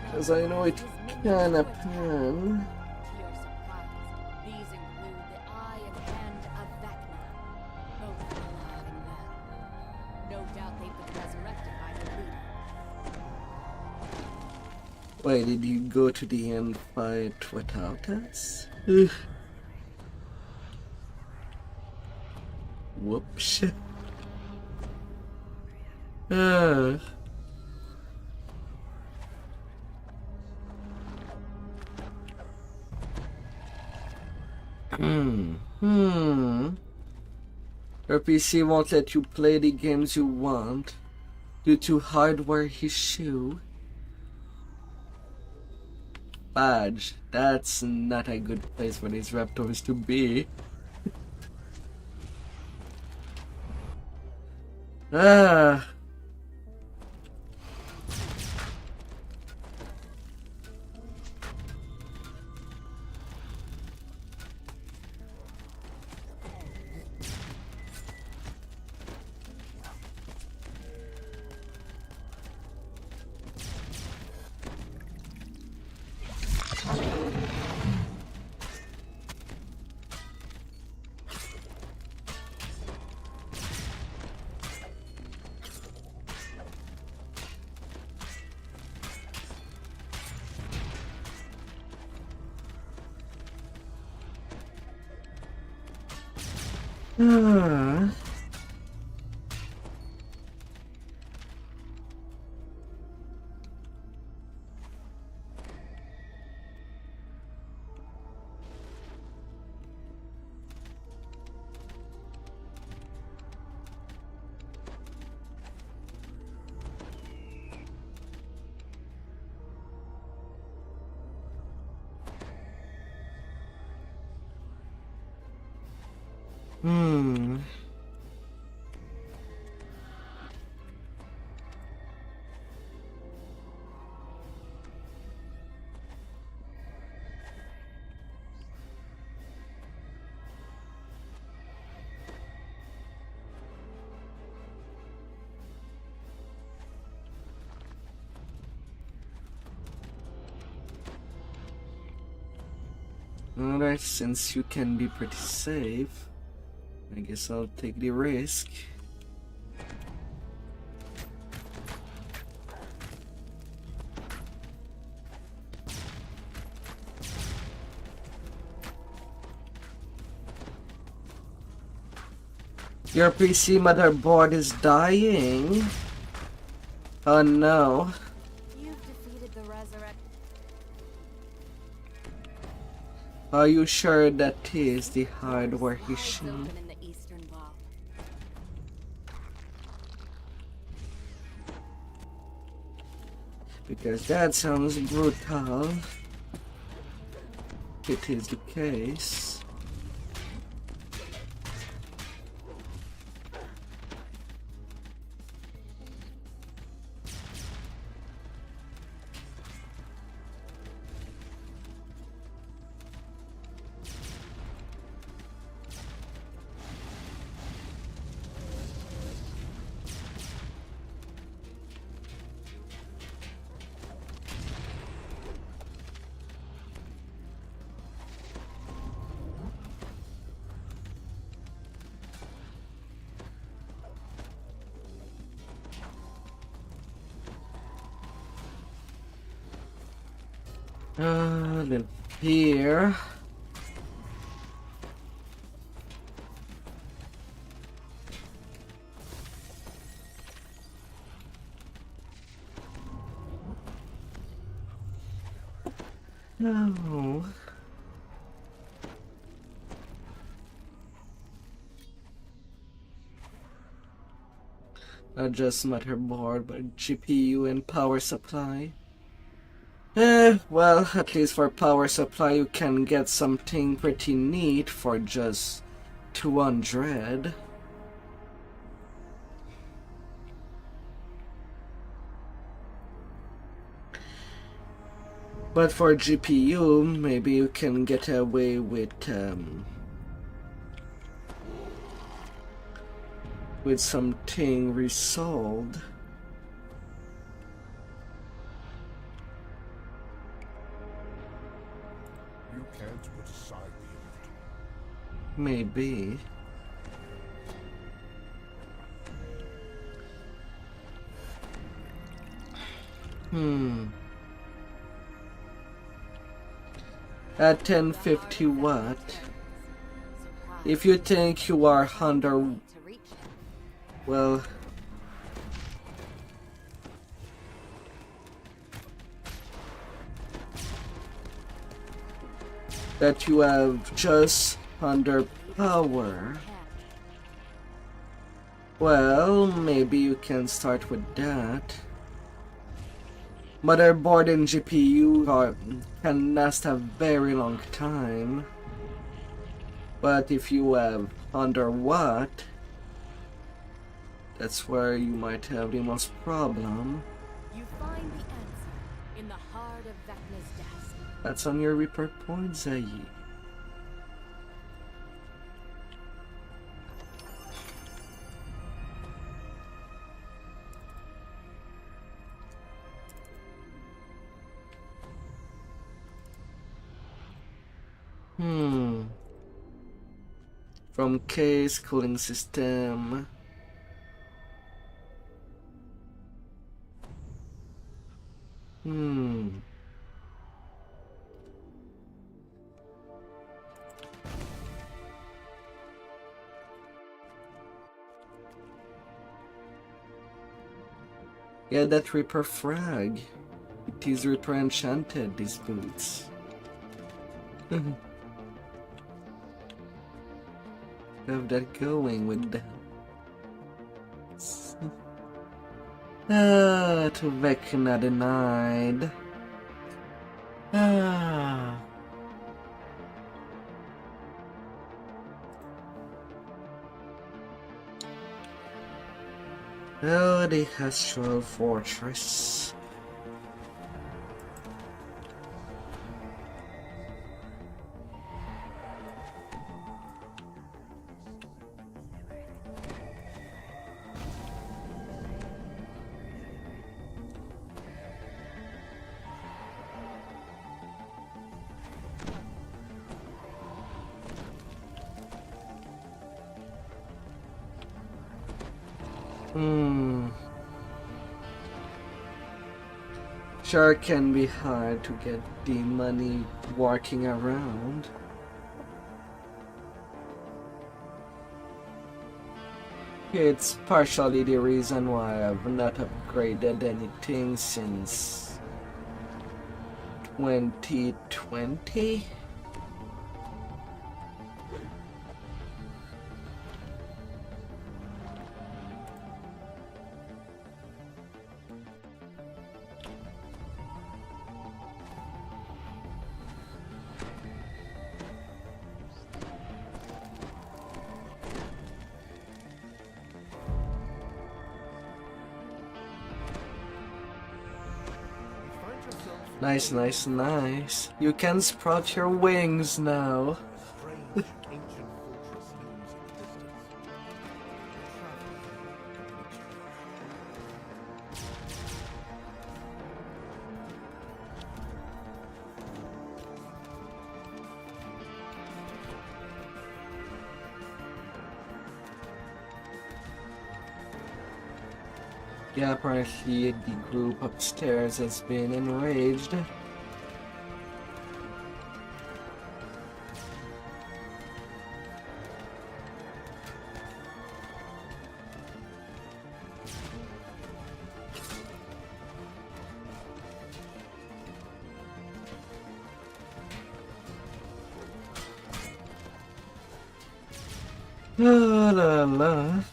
Because I know it can happen. These include the eye and hand of Vecna, both alive and well. No doubt they've been resurrected by the leader. Wait, did you go to the end fight without us? Whoops. Your PC won't let you play the games you want due to hardware issue. Badge, that's not a good place for these raptors to be. Hmm. Alright, since you can be pretty safe, I guess I'll take the risk. Your PC motherboard is dying. Oh no. You've defeated the resurrect. Are you sure that is the hardware issue? Open in the eastern wall. Because that sounds brutal. It is the case. Then here. No. Not just motherboard, but GPU and power supply. Well, at least for power supply you can get something pretty neat for just 200. But for GPU, maybe you can get away with something resolved. You can't put aside the Maybe. At 1050 watt. If you think you are under, well, that you have just under power, well, maybe you can start with that. Motherboard and GPU can last a very long time, but if you have under watt, that's where you might have the most problem. You find the answer in the heart of Vecna's desk. That's on your repair point, Zayi. From case, cooling system. Yeah, that Reaper frag. It is Reaper enchanted, these boots. Have that going with them. To Vecna denied. Oh, the Astral Fortress. Sure can be hard to get the money working around. It's partially the reason why I've not upgraded anything since 2020. Nice, nice, nice. You can sprout your wings now. Strange ancient fortress looms in the distance. Yeah, apparently the group upstairs has been enraged. La la la.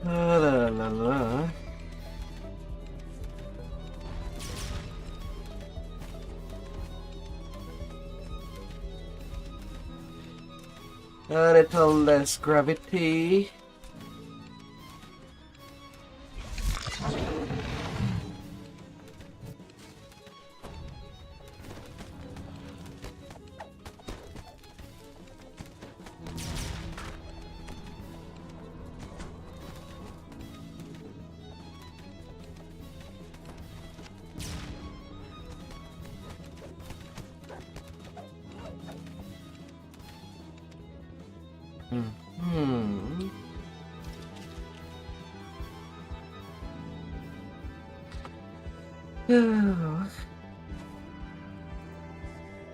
La la la la. A little less gravity.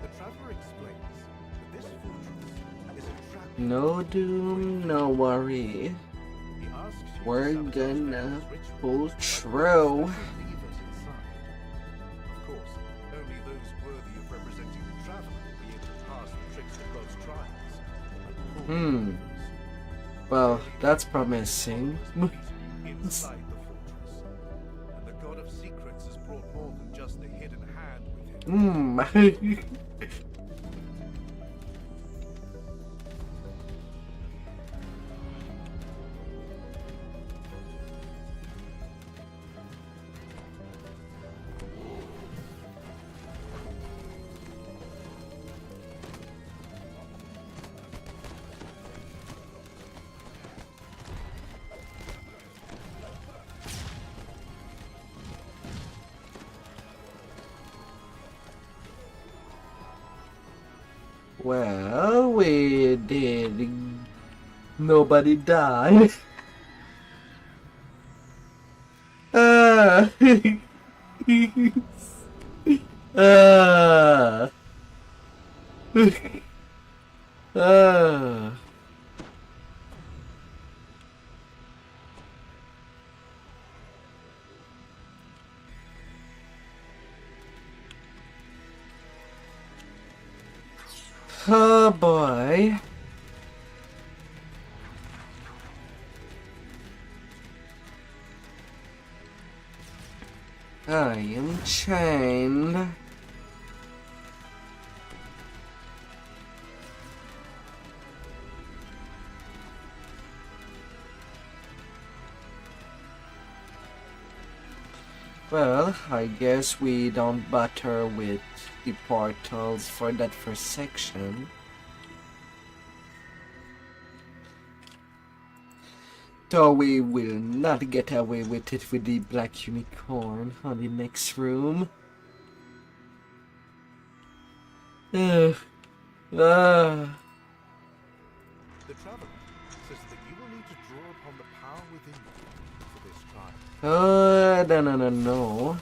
The traveler explains that this fortress is a trap. No doom, no worry. He asks you to We're sabotage gonna Vecna's ritual, pull but through. there are special levers inside. Of course, only those worthy of representing the traveler will be able to pass the trickster god's trials. Well, that's promising. Inside the fortress, and the god of secrets has brought more than just the hidden hand with him. Well, we did Nobody died. Ah. Ah. Ah. Oh boy. I am chained. Well, I guess we don't bother with the portals for that first section. Though we will not get away with it with the black unicorn on the next room. The Traveler says that you will need to draw upon the power within you for this trial. No.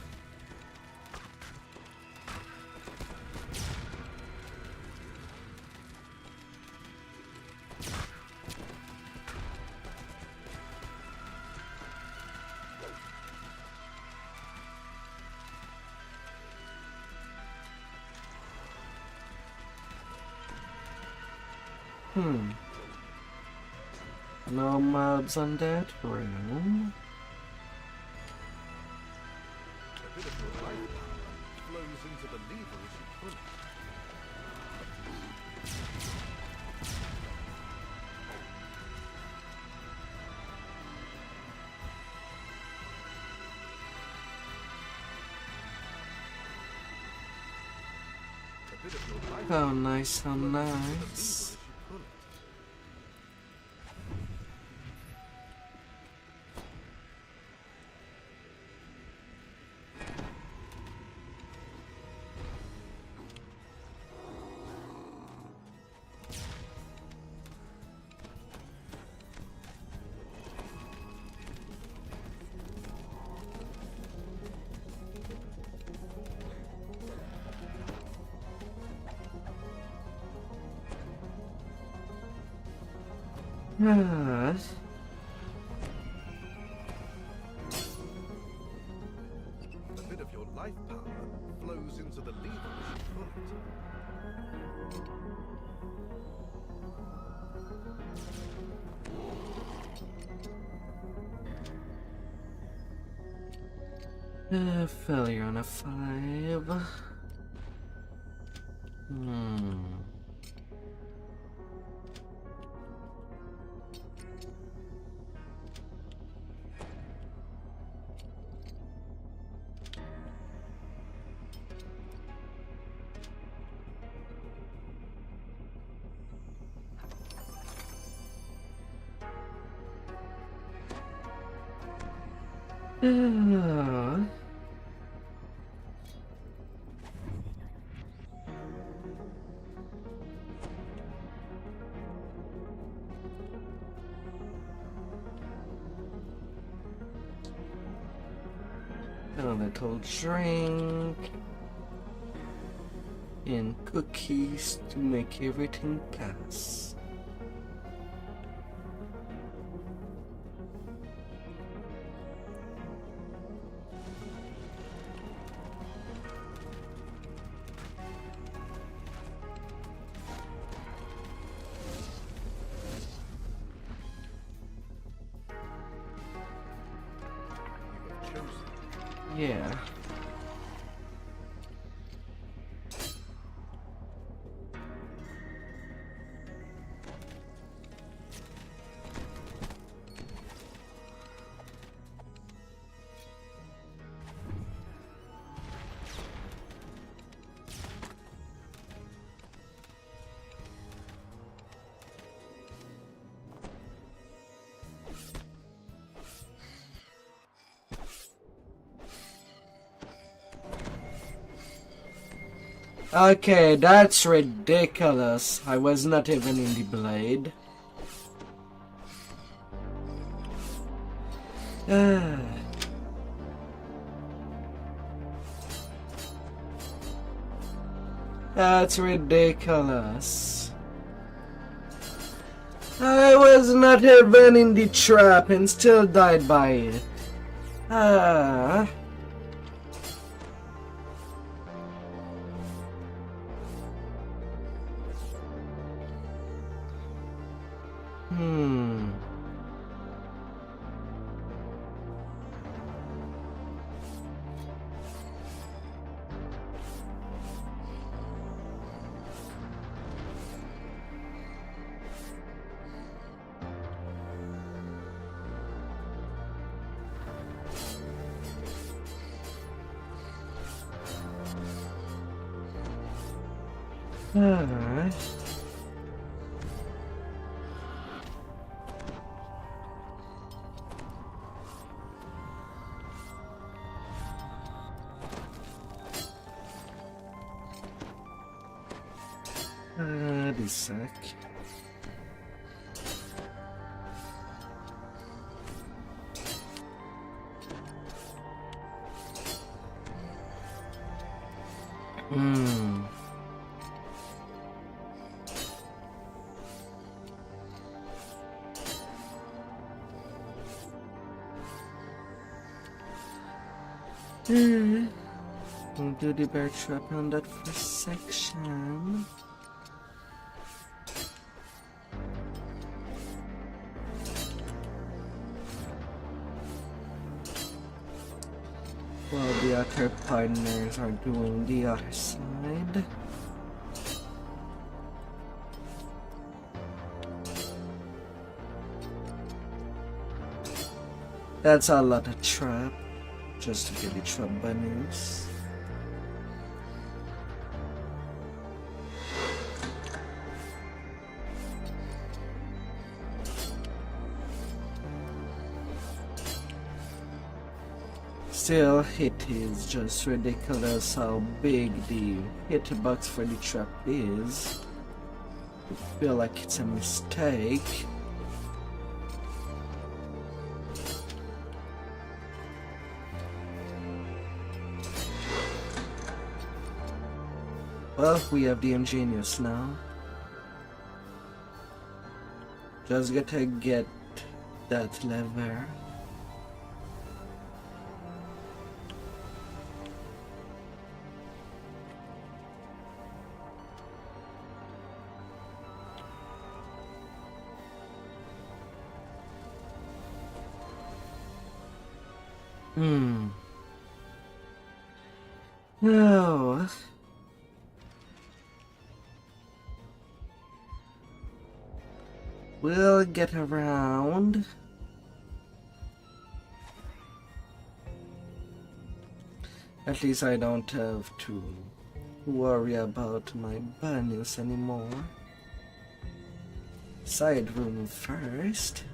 No mobs on that room. A bit of your life power flows into the lever as you pull it. A bit of your life How nice, how nice. Yes. A bit of your life power flows into the lever as you pull it. Failure on a 5. A little drink and cookies to make everything pass. Yeah. Okay, that's ridiculous. I was not even in the blade. That's ridiculous. I was not even in the trap and still died by it. Ah. Alright. This sec. We'll do the bear trap on that first section. While the other partners are doing the other side. That's a lot of trap. Just to get the trap bunnies. Still, it is just ridiculous how big the hitbox for the trap is. I feel like it's a mistake. Well, we have the ingenious now. Just gotta get that lever. No. We'll get around. At least I don't have to worry about my bunnies anymore. Side room first.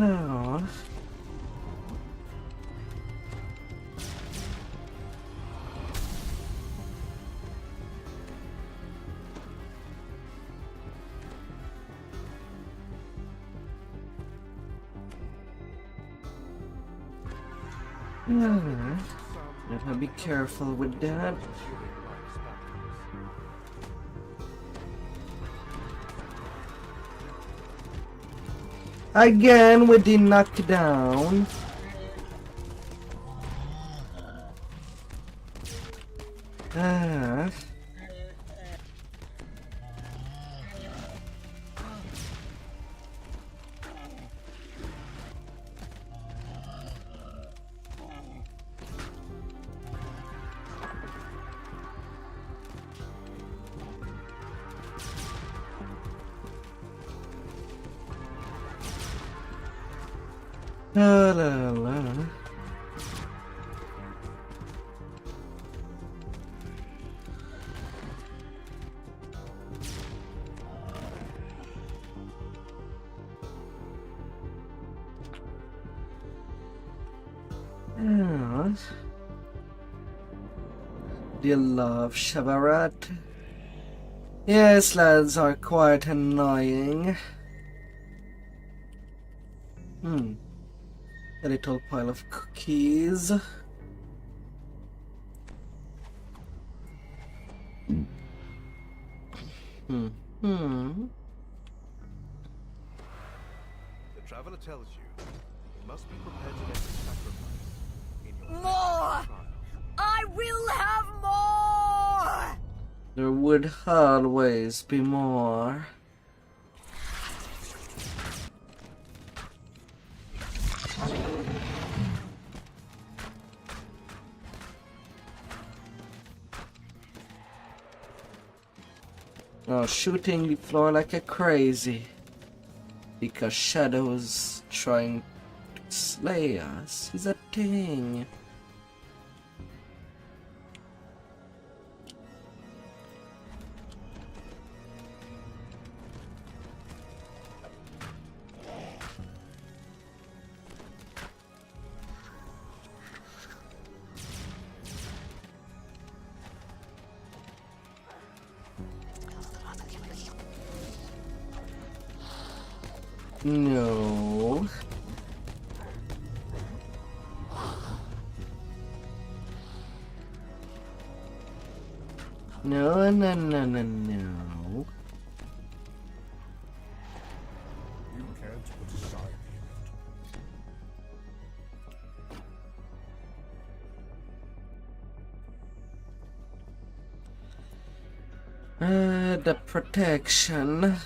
Oh. Gotta be careful with that. Again with the knockdown. La la la. Yeah. Do you love Shabarat? Yes, lads are quite annoying. A little pile of cookies. The traveler tells you must be prepared to make a sacrifice in your More! I will have more! There would always be more. Now shooting the floor like a crazy. Because shadows trying to slay us is a thing. No. No, no, no, no, no. You can't put aside the protection. The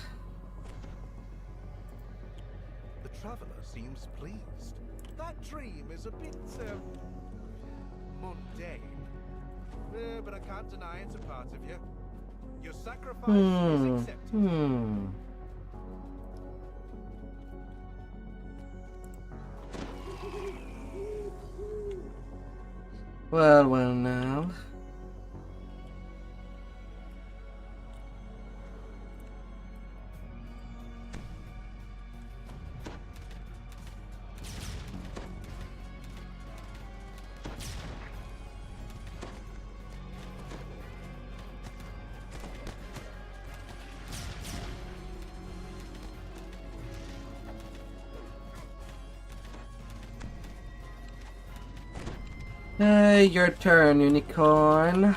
traveler seems pleased. That dream is a bit, mundane. But I can't deny it's a part of you. Your sacrifice is accepted. Well, now. Hey, your turn, unicorn.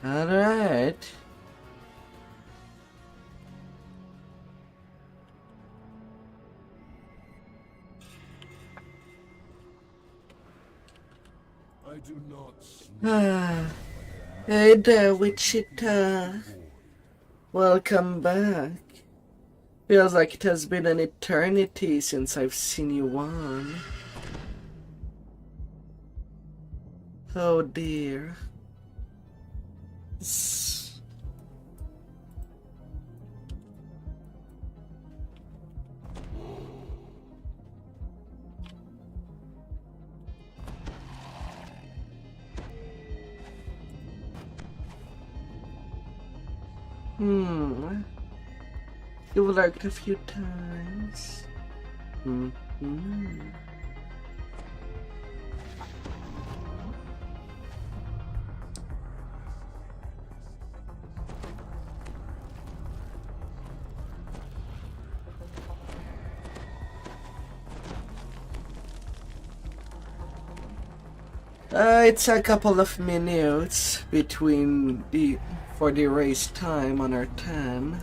All right. I do not Hey there, Wichita. Welcome back. Feels like it has been an eternity since I've seen you on. Oh dear. You've lurked a few times. It's a couple of minutes between for the race time on R10.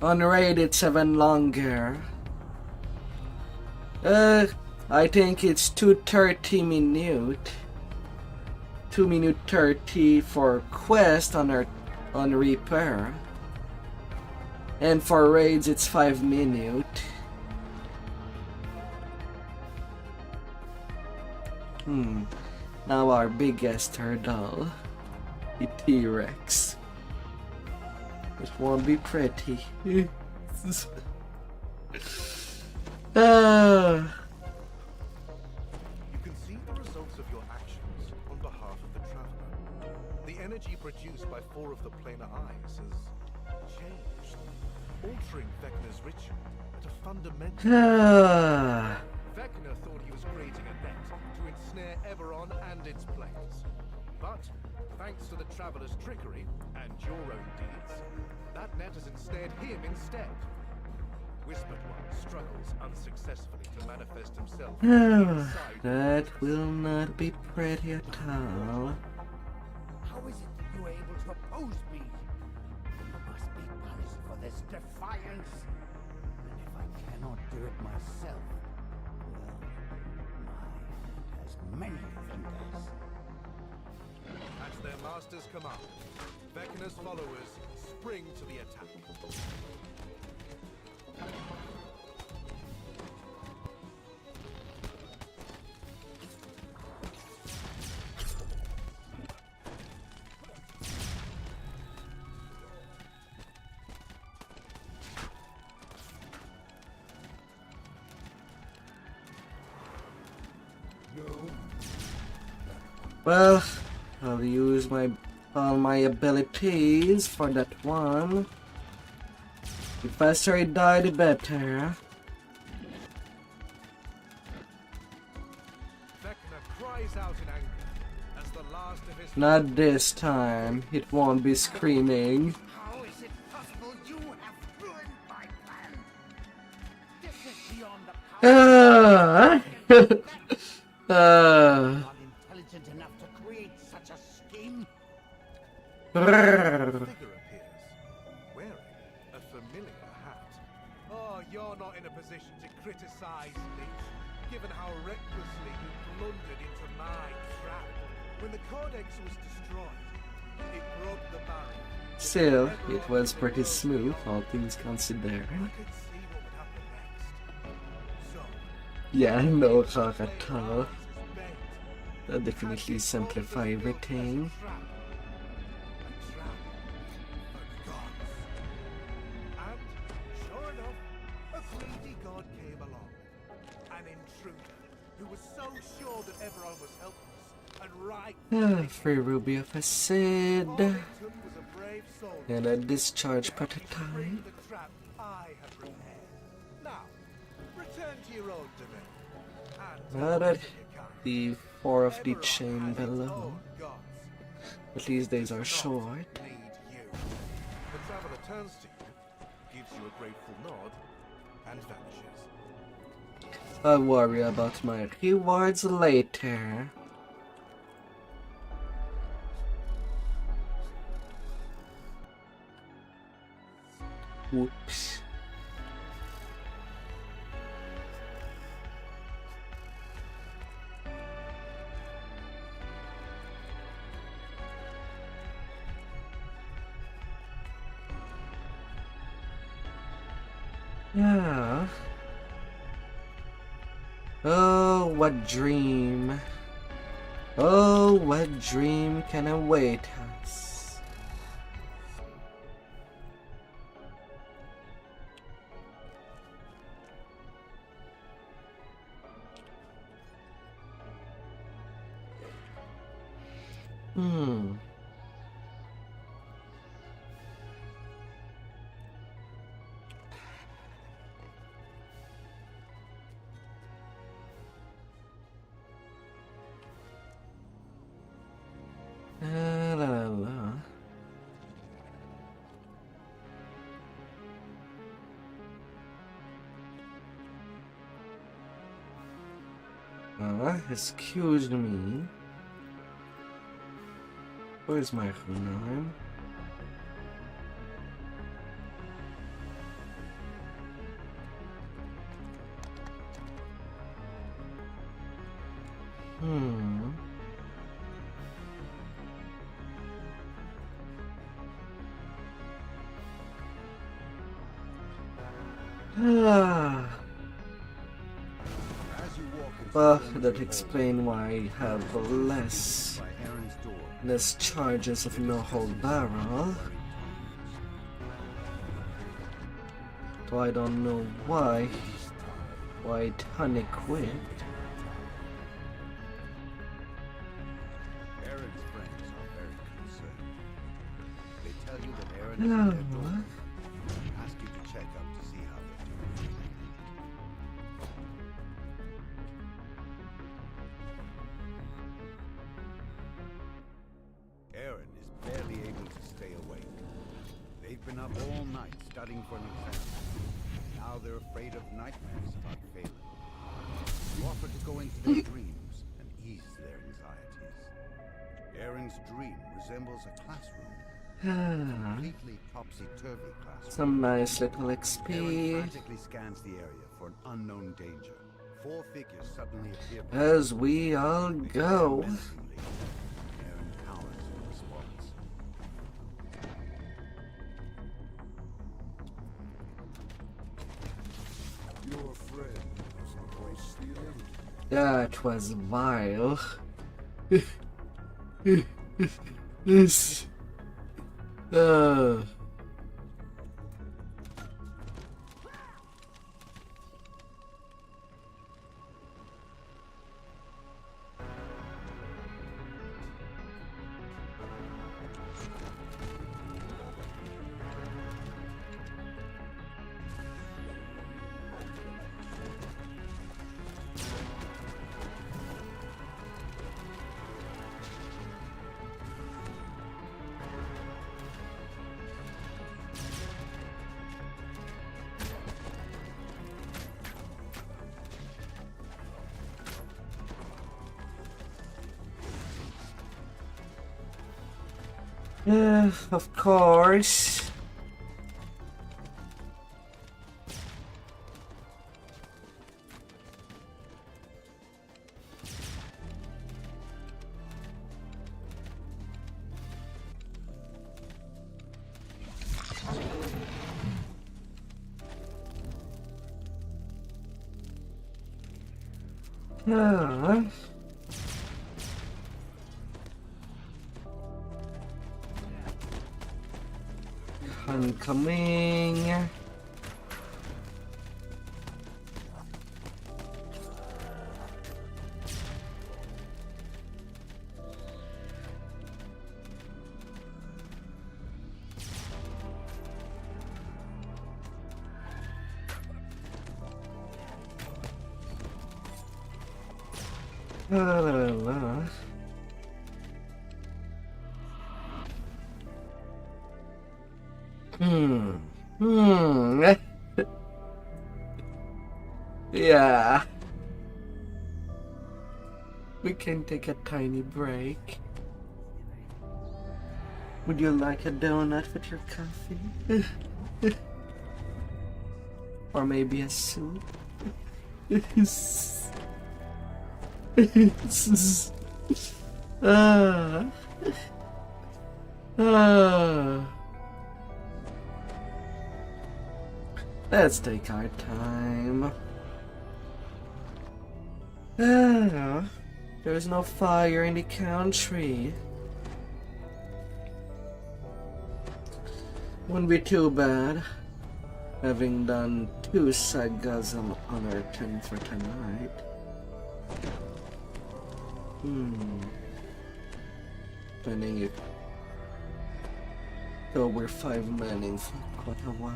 On raid it's even longer. I think it's 2:30 minute. 2 minute 30 for quest on repair. And for raids it's 5 minute. Now our biggest hurdle, the T-Rex. It won't be pretty. You can see the results of your actions on behalf of the traveler. The energy produced by 4 of the planar eyes has changed, altering Vecna's ritual at a fundamental level. Vecna thought he was creating a net to ensnare Eberron and its players. But, thanks to the traveler's trickery and your own deeds, that net has ensnared him instead. Whispered One struggles unsuccessfully to manifest himself inside. That will not be pretty at all. How is it that you are able to oppose me? You must be punished for this defiance. And if I cannot do it myself, well, my hand has many fingers. At their master's command, Vecna's followers spring to the attack. Well, I'll use all my abilities for that one. The faster I die, the better. Vecna cries out in anger as the last of his... Not this time. It won't be screaming. How is it possible you have ruined my plan? This is beyond the power. Not intelligent enough to create such a scheme. Figure appears, wearing a familiar hat. Oh, you're not in a position to criticize me, given how recklessly you blundered into my trap. When the Codex was destroyed, it broke the barrier. Still, it was pretty smooth, all things considered. Yeah, no talk at all. That definitely simplify everything. And, sure enough, a greedy god came along. An intruder who was so sure that everyone was helpless and right. Free ruby of acid. All it took was a brave soldier And a discharge per to break time. the trap I had prepared. Now, return to your own domain. And Now that the 4 of the chain below. At least these are short. the traveler turns to you, gives you a grateful nod, and vanishes. I'll worry about my rewards later. Whoops. Yeah. Oh, what dream. Oh, what dream can await us. La. Excuse me. Where's my name? Well, that explains why I have less charges of no hold barrel. Though I don't know why quite unequipped. Aaron's friends are very concerned. They tell you that Aaron is at their door. Ask you to check up to see how they're doing. Aaron is barely able to stay awake. They've been up all night studying for an exam. Now they're afraid of nightmares about failing. You offer to go into their dreams and ease their anxieties. Aaron's dream resembles a classroom. A completely topsy-turvy classroom. Some nice little Aaron XP. frantically scans the area for an unknown danger. 4 figures suddenly appear. As we all go. Aaron cowers in response. Your friend doesn't waste the energy. That was vile. This. Of course. Incoming. Yeah. We can take a tiny break. Would you like a donut with your coffee? Or maybe a soup? Let's take our time. There's no fire in the country. Wouldn't be too bad, having done 2 sagas on R10 for tonight. Depending if though we're 5 manning for quite a while.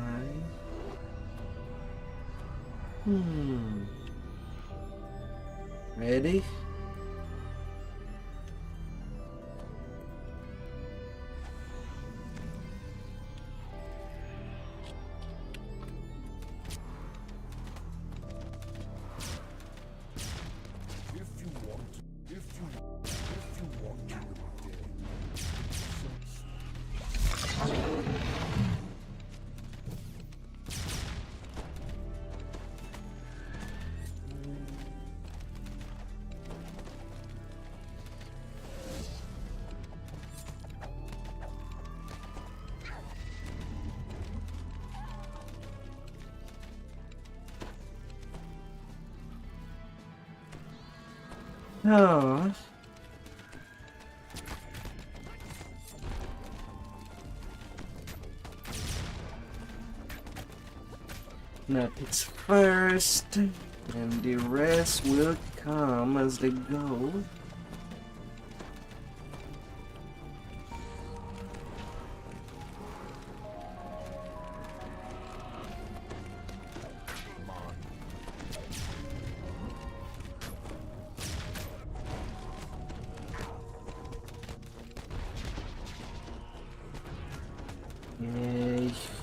Ready? Oh. Not its first. And the rest will come as they go.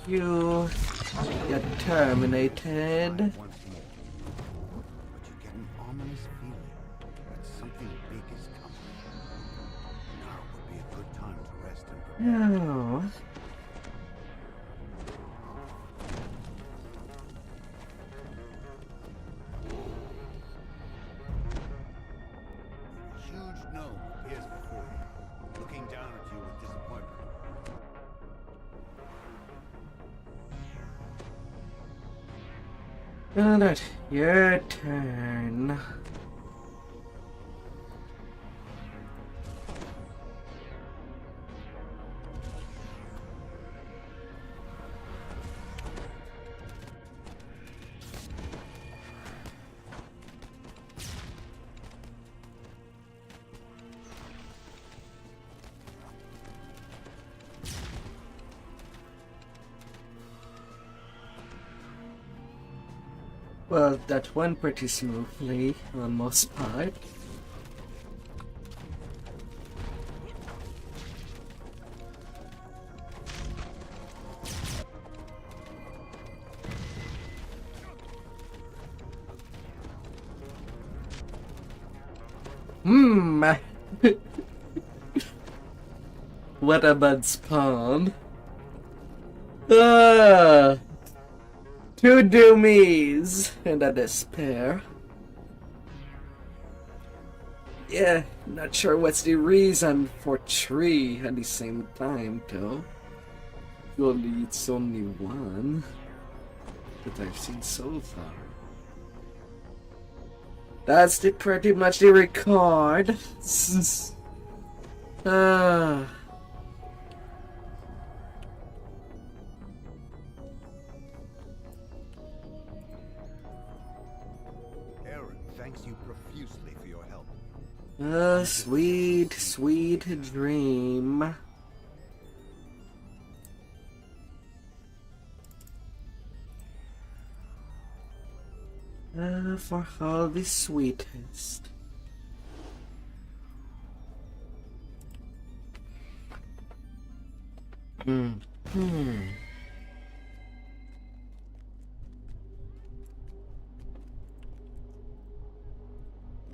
You get terminated. Once more. But you get an ominous feeling that something big is coming. Now would be a good time to rest and prepare. No. A huge gnome appears before you, looking down at you with disappointment. Alright, your turn. Well, that went pretty smoothly on most part. What a bad spawn. Two doomies and a despair. Yeah, not sure what's the reason for three at the same time though. Surely it's only one that I've seen so far. That's pretty much the record. Thanks you profusely for your help. Sweet, sweet dream. For all the sweetest.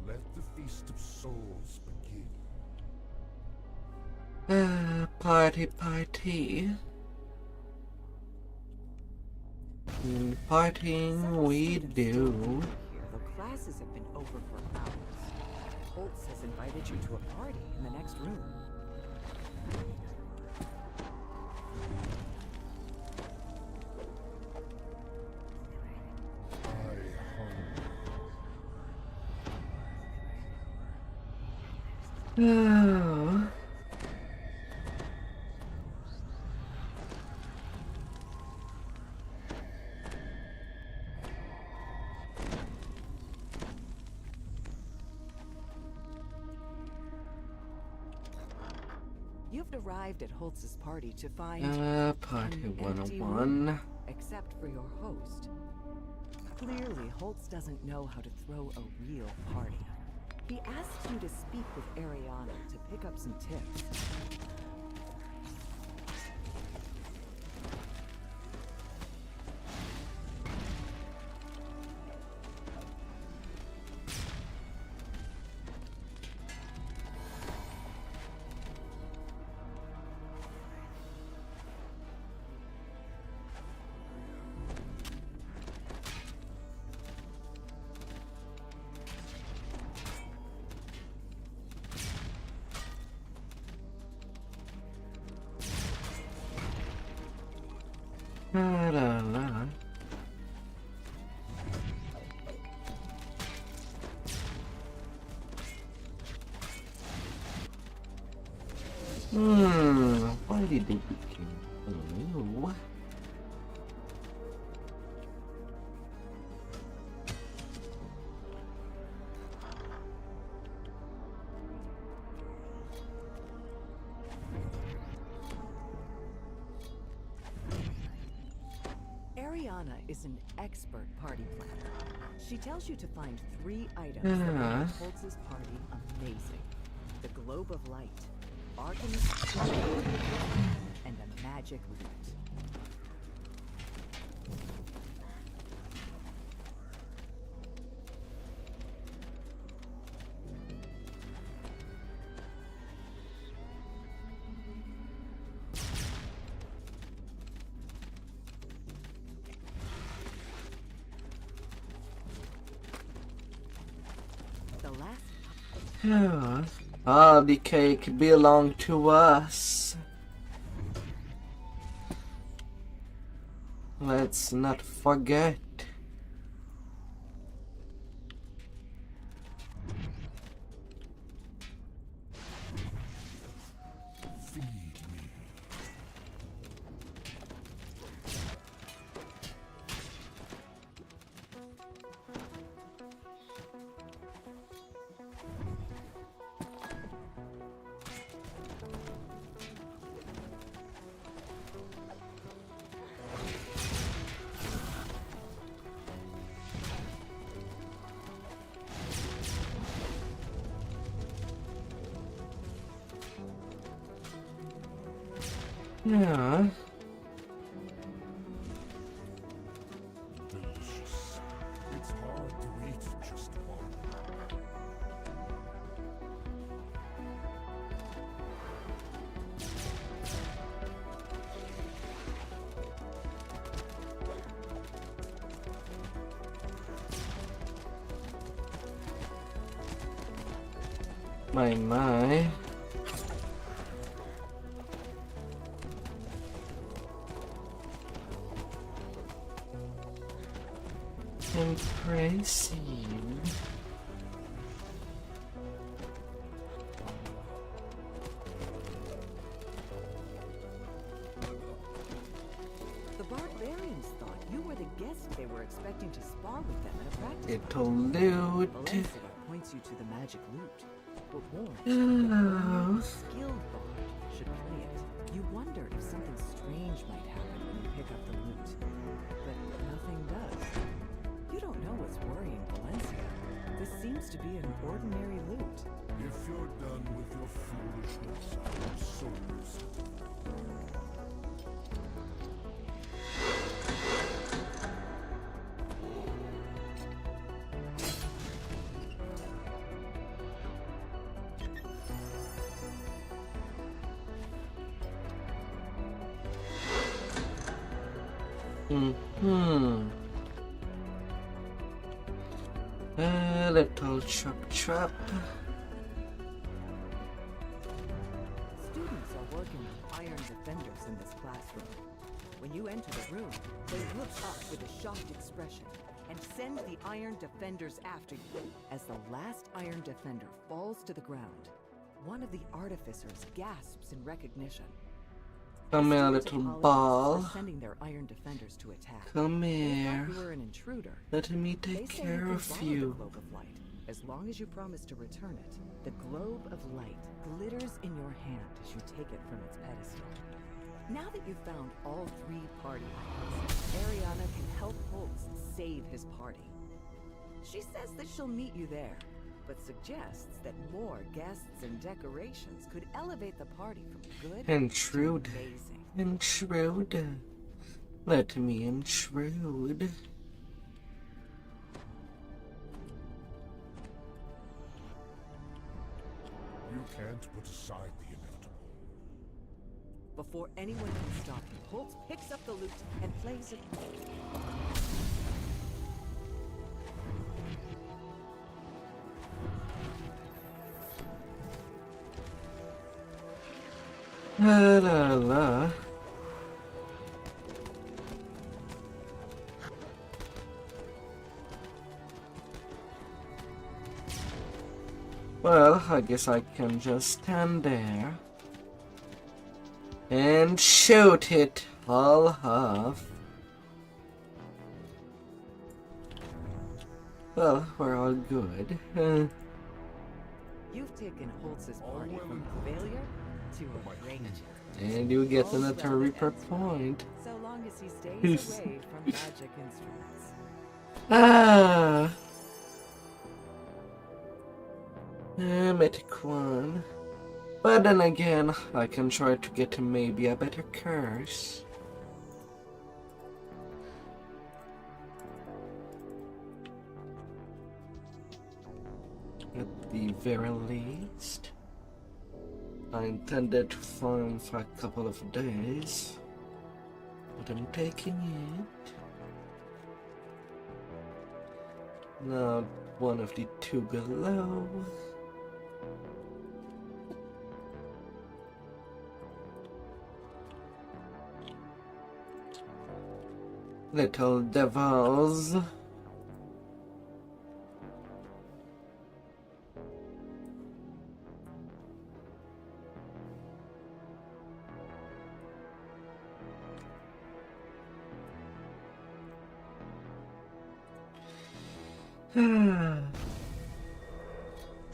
Let the feast of souls begin. Party. Partying we do. The classes have been over for hours. Holtz has invited you to a party in the next room. Oh. You've arrived at Holtz's party to find Party an 101. empty room, except for your host. Clearly, Holtz doesn't know how to throw a real party. He asks you to speak with Ariana to pick up some tips. La. Why did they become blue? Ariana is an expert party planner. She tells you to find 3 items that make Holtz's party amazing. The Globe of Light, Artemis, and a magic loot. All the cake belong to us. Let's not forget. Yeah. Delicious. It's hard to eat just one. My. Impressive. The barbarians thought you were the guest they were expecting to spar with them at a practice. Little loot. Valencia points you to the magic loot, but warns a skilled bard should play it. You wonder if something strange might happen when you pick up the loot, but nothing does. You don't know what's worrying Valencia. This seems to be an ordinary loot. If you're done with your foolishness, I'm so used. A little chop. Students are working with iron defenders in this classroom. When you enter the room, they look up with a shocked expression and send the iron defenders after you. As the last iron defender falls to the ground, one of the artificers gasps in recognition. Come here, little ball. Sending their iron defenders to attack. Come here. You were an intruder. Let me take care of you. The globe of light, as long as you promise to return it. The globe of light glitters in your hand as you take it from its pedestal. Now that you've found all 3 party items, Ariana can help Holtz save his party. She says that she'll meet you there, but suggests that more guests and decorations could elevate the party from good Intrude. to amazing. Intrude. Let me intrude. You can't put aside the inevitable. Before anyone can stop you, Holtz picks up the loot and plays it. La. Well, I guess I can just stand there and shoot it all off. Well, we're all good. You've taken Holtz's party from failure to a great. And you get All's another well that Reaper ends well, point. so long as he stays away from magic instruments. Ah! Mythic one. But then again, I can try to get maybe a better curse. At the very least. I intended to farm for a couple of days, but I'm taking it. Now one of the two below. Little devils.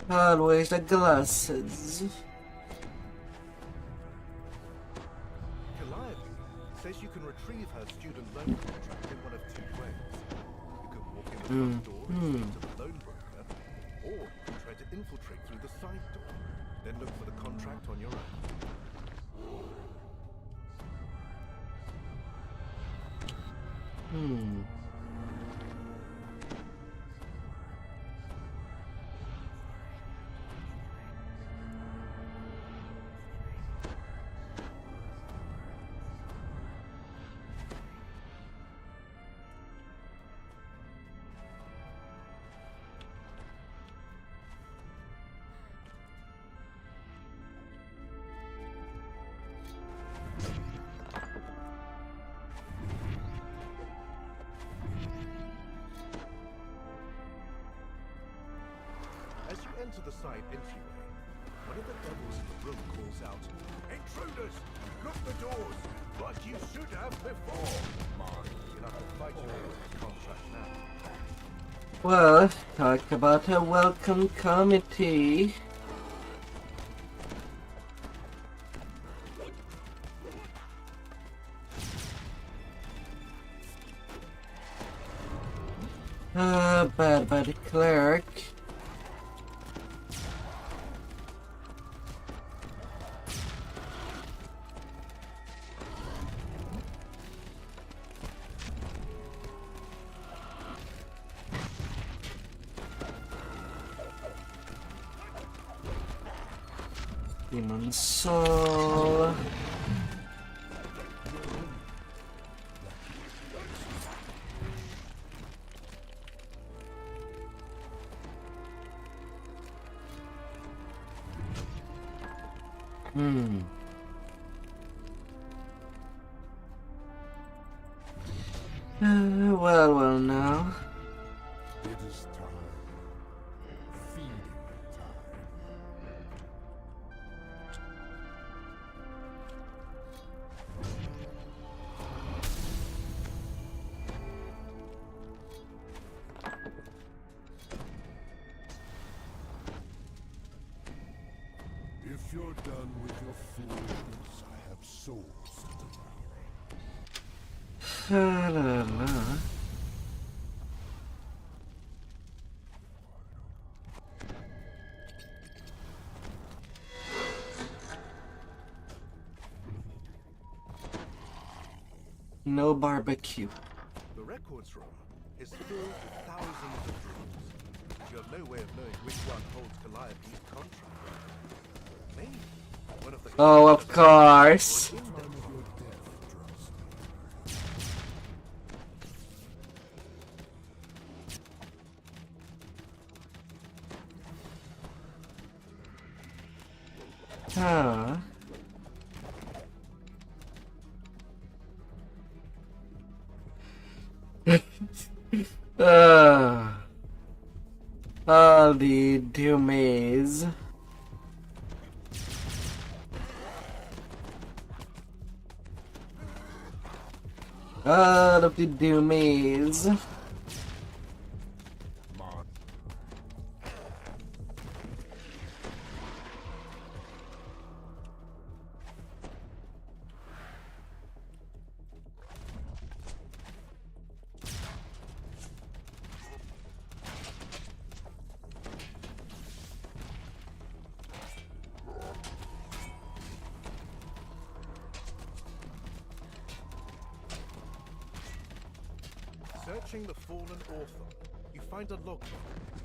Always the glasses. Calliope says you can retrieve her student loan contract in one of two ways. You can walk in the front door and speak to the loan broker, or you can try to infiltrate through the side door, then look for the contract on your own. As you enter the side entryway, one of the devils in the room calls out, "Intruders! Lock the doors! Like you should have before!" You'll have to fight your way to the contract now. Well, talk about a welcome committee. Bad by the cleric. Demon Soul. Well now. It is time. Feeding time. If you're done with your fools, I have souls to devour. La la la. No barbecue. The records room is filled with thousands of dreams, but you have no way of knowing which one holds Calliope's contract. Maybe one of the Oh, of course. Huh. All the doomies. All of the doomies. Searching the fallen author, you find a logbook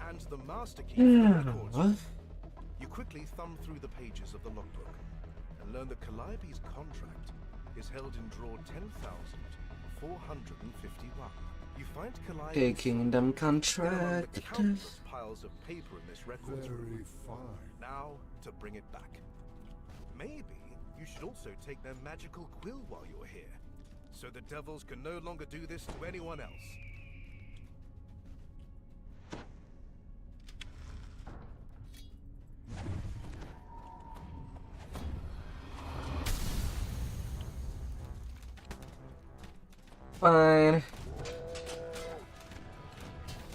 and the master key for the records. You quickly thumb through the pages of the logbook and learn that Calliope's contract is held in drawer 10,451. You find Calliope's taking them contract. the countless piles of paper in this records room. Very fine. Now to bring it back. Maybe you should also take their magical quill while you're here, so the devils can no longer do this to anyone else. Fine.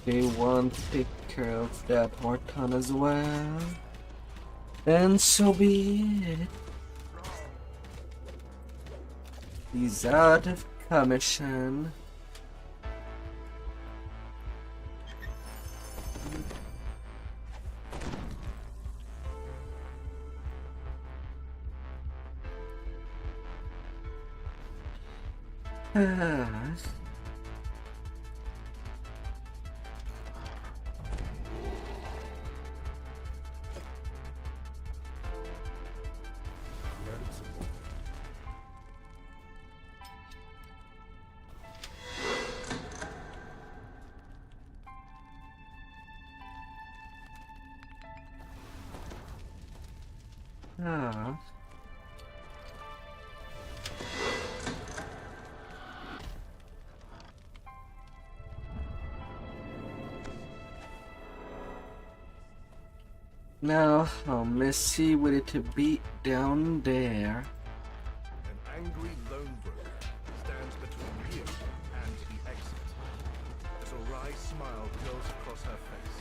They want to take care of that R10 as well. Then so be it. He's out of commission. Now, how messy would it to be down there? An angry lone broker stands between you and the exit. As a wry smile curls across her face,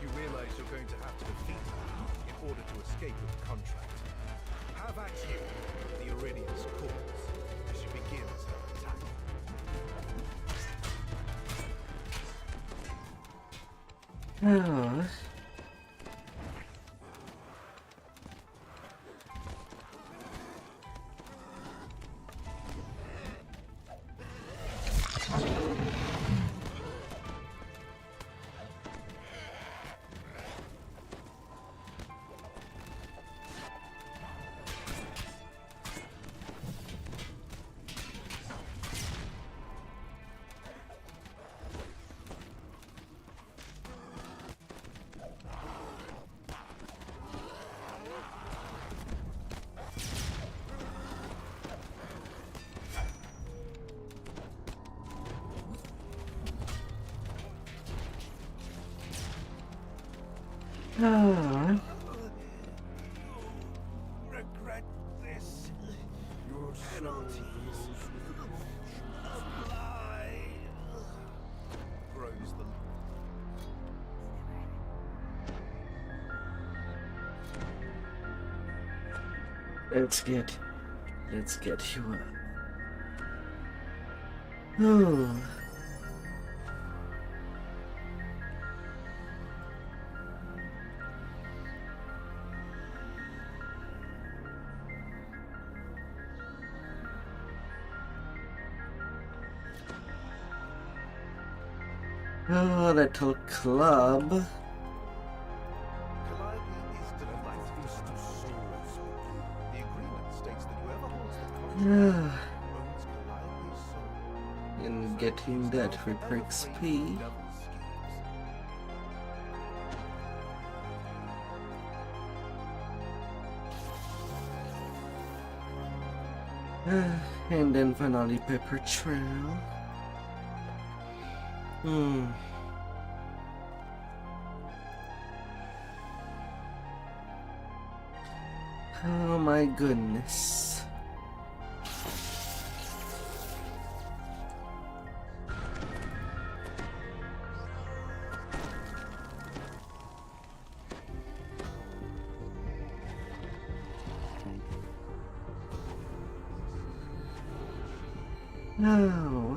you realize you're going to have to defeat her in order to escape with the contract. Have at you, the Iridius calls, as she begins her attack. Oh. Regret this. Your penalties. Apply. Groans the Let's get you up. Oh. Oh, little club. Calliope is delighted. The agreement states that whoever holds the contract owns Calliope's soul. And getting that for XP. And then finally paper trail. Oh my goodness. No.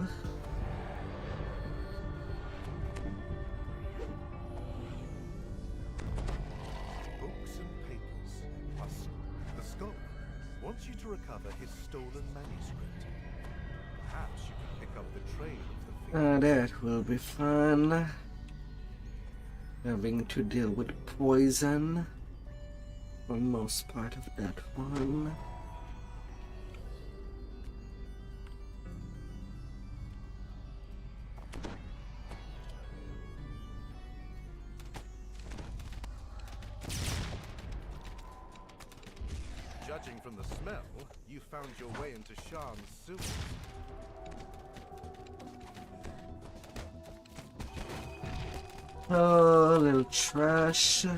Books and papers. Plus, the scholar wants you to recover his stolen manuscript. Perhaps you can pick up the trail of the That will be fun. Having to deal with poison for most part of that one. Judging from the smell, you found your way into Shan's sewers. Oh, a little trash. This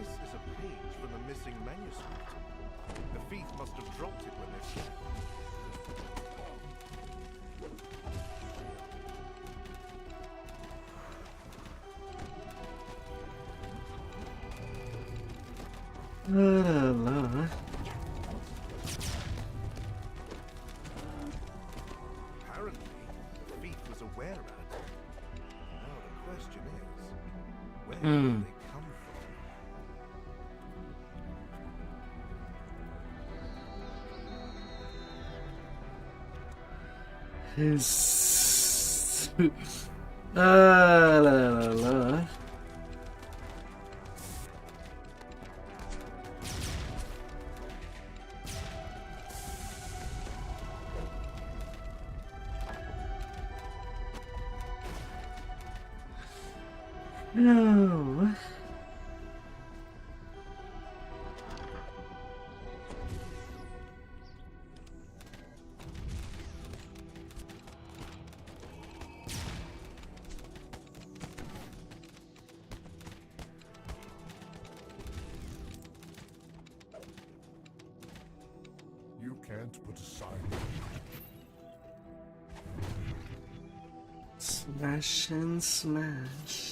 is a page from the missing manuscript. The thief must have dropped it when they fled. Apparently, the thief was aware of it. Now the question is, where did they come from? His la la la. No. You can't put aside. Smash and smash.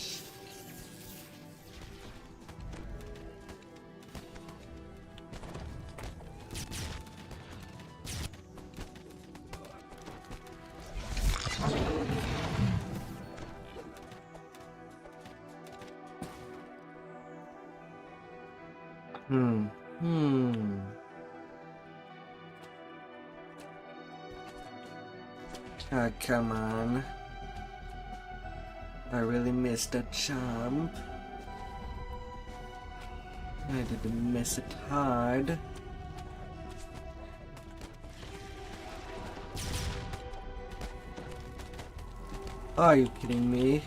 Ah, come on. I really missed that jump. I didn't miss it hard. Are you kidding me?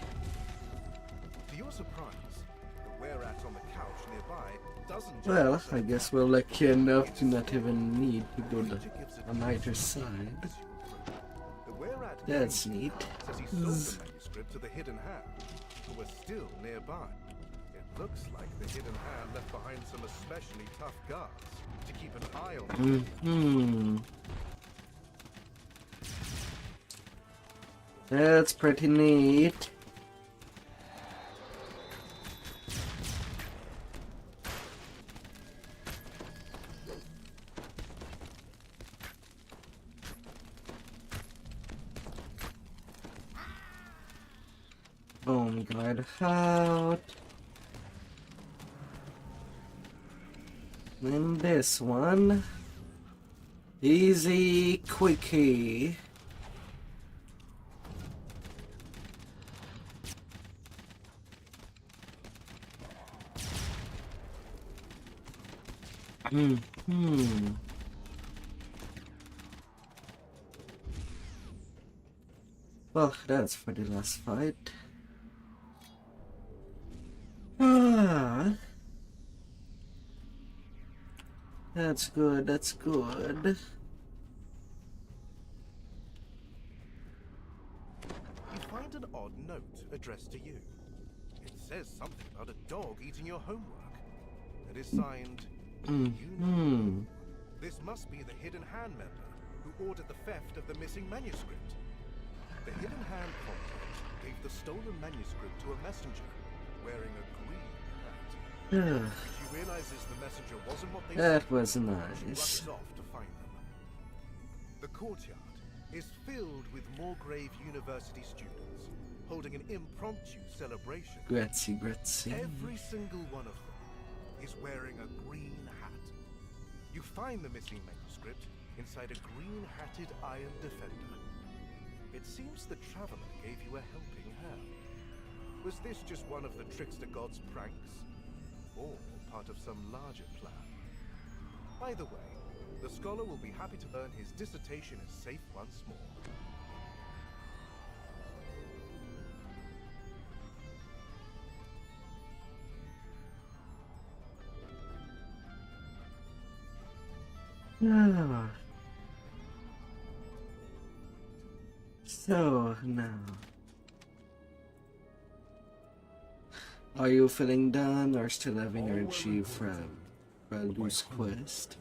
To your surprise, the were-rat on the couch nearby doesn't. Well, I guess we're lucky enough to not even need to go on either side. That's neat. Says he sold the manuscript to the hidden hand, who was still nearby. It looks like the hidden hand left behind some especially tough guards to keep an eye on them. That's pretty neat. Boom, guide out. Then this one. Easy, quickie. Well, that's for the last fight. That's good, that's good. You find an odd note addressed to you. It says something about a dog eating your homework. It is signed, This must be the Hidden Hand member who ordered the theft of the missing manuscript. The Hidden Hand contact gave the stolen manuscript to a messenger wearing a green hat. She realizes the messenger wasn't what they said. That was She nice. rushes off to find them. The courtyard is filled with Moorgrave University students holding an impromptu celebration. Grazie, grazie. Every single one of them is wearing a green You find the missing manuscript inside a green-hatted iron defender. It seems the Traveler gave you a helping hand. Was this just one of the Trickster God's pranks? Or part of some larger plan? Either way, the scholar will be happy to learn his dissertation is safe once more. Ah. So now, are you feeling done or still having energy from Raldu's quest?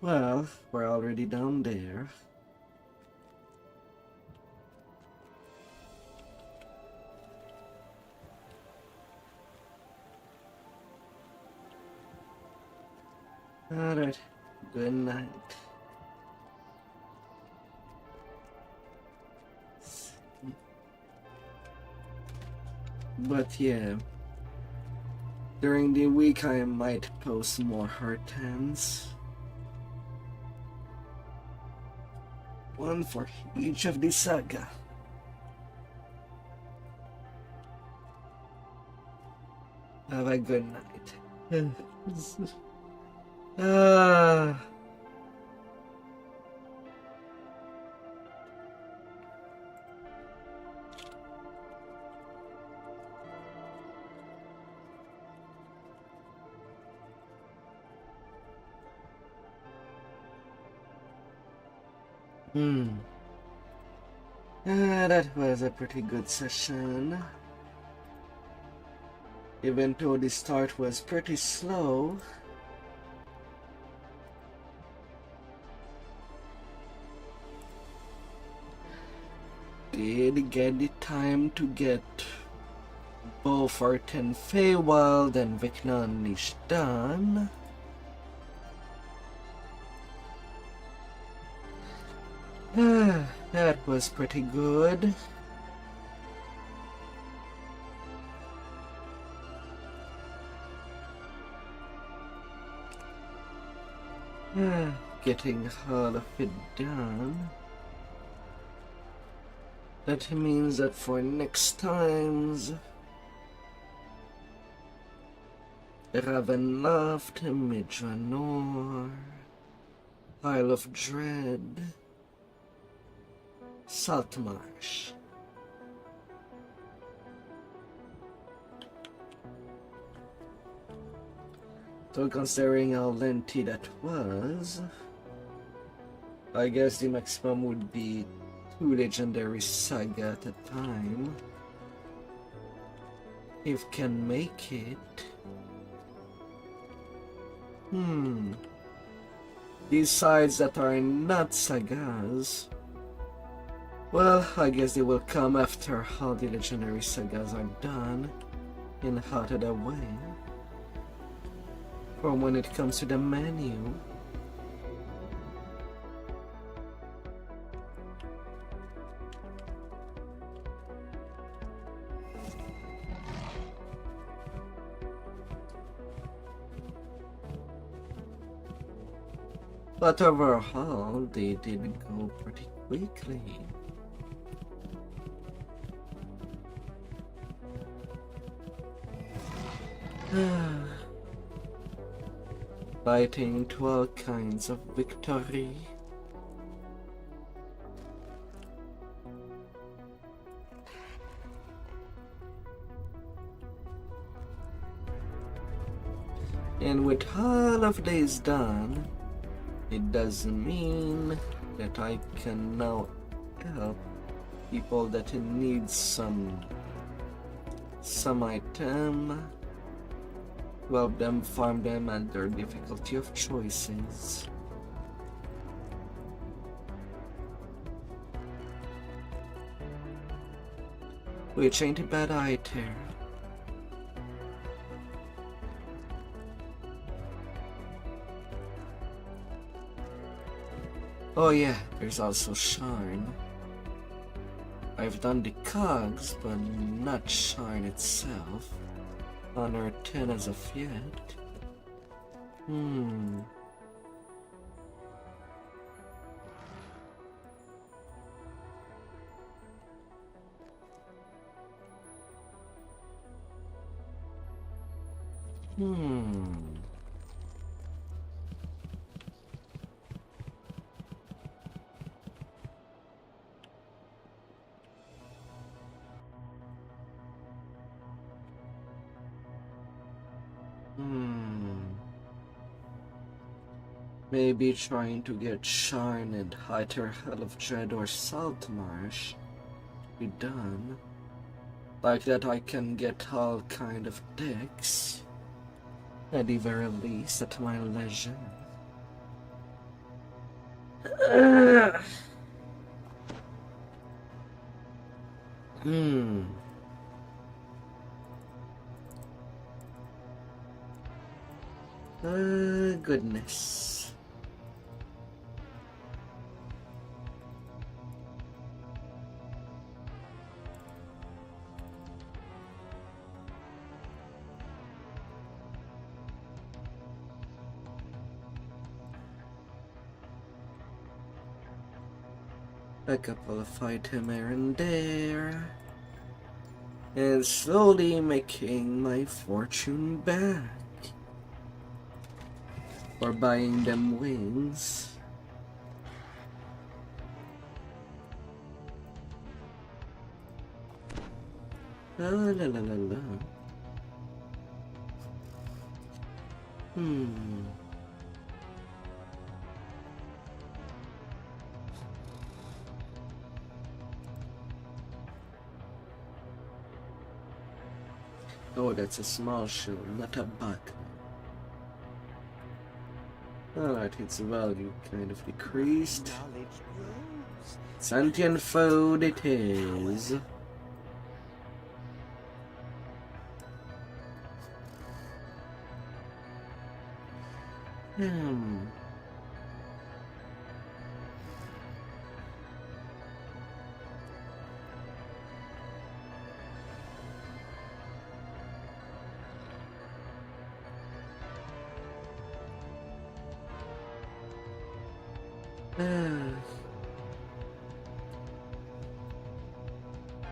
Well, we're already down there. Alright, good night. But yeah, during the week I might post more R10s. One for each of the saga. Have a good night. That was a pretty good session. Even though the start was pretty slow. Did get the time to get both R10 Feywild and Vecna Unleash done. That was pretty good. Getting all of it done. That means that for next times, Ravenloft, Midranor, Isle of Dread, Saltmarsh. So considering how lengthy that was, I guess the maximum would be 2 legendary saga at a time. If can make it. These sides that are not sagas, well, I guess they will come after all the legendary sagas are done in how to the way. For when it comes to the menu, but overall they did go pretty quickly. Fighting to all kinds of victory. And with all of this done, it doesn't mean that I can now help people that need some item. Help them farm them at their difficulty of choices. Which ain't a bad idea. Oh yeah, there's also Sharn. I've done the cogs, but not Sharn itself. on R10 as of yet. Maybe trying to get Shine and Highter Hell of Dread or Saltmarsh be done. Like that I can get all kind of decks, at the very least at my leisure. Goodness. A couple of items here and there, and slowly making my fortune back. Or buying them wings. La la la la la. Oh, that's a small shield, not a buck. Alright, its value kind of decreased. Sentient food it is.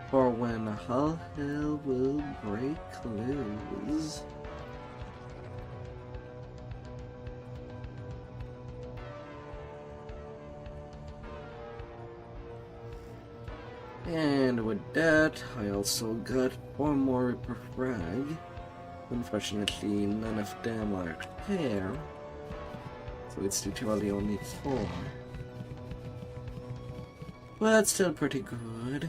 For when all hell will break loose. And with that, I also got one more Reaper frag. Unfortunately, none of them are there, so it's literally only 4. But still pretty good.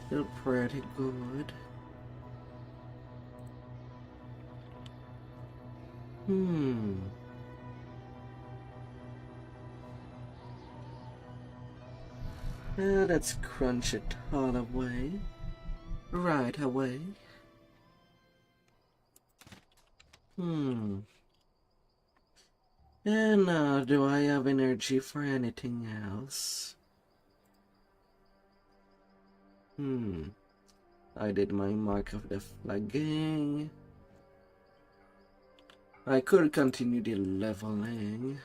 Still pretty good. Let's crunch it all away. Right away. And now, do I have energy for anything else? I did my mark of the flagging. I could continue the leveling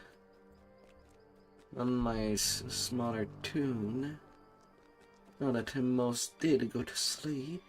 on my smaller tune, now that I most did go to sleep.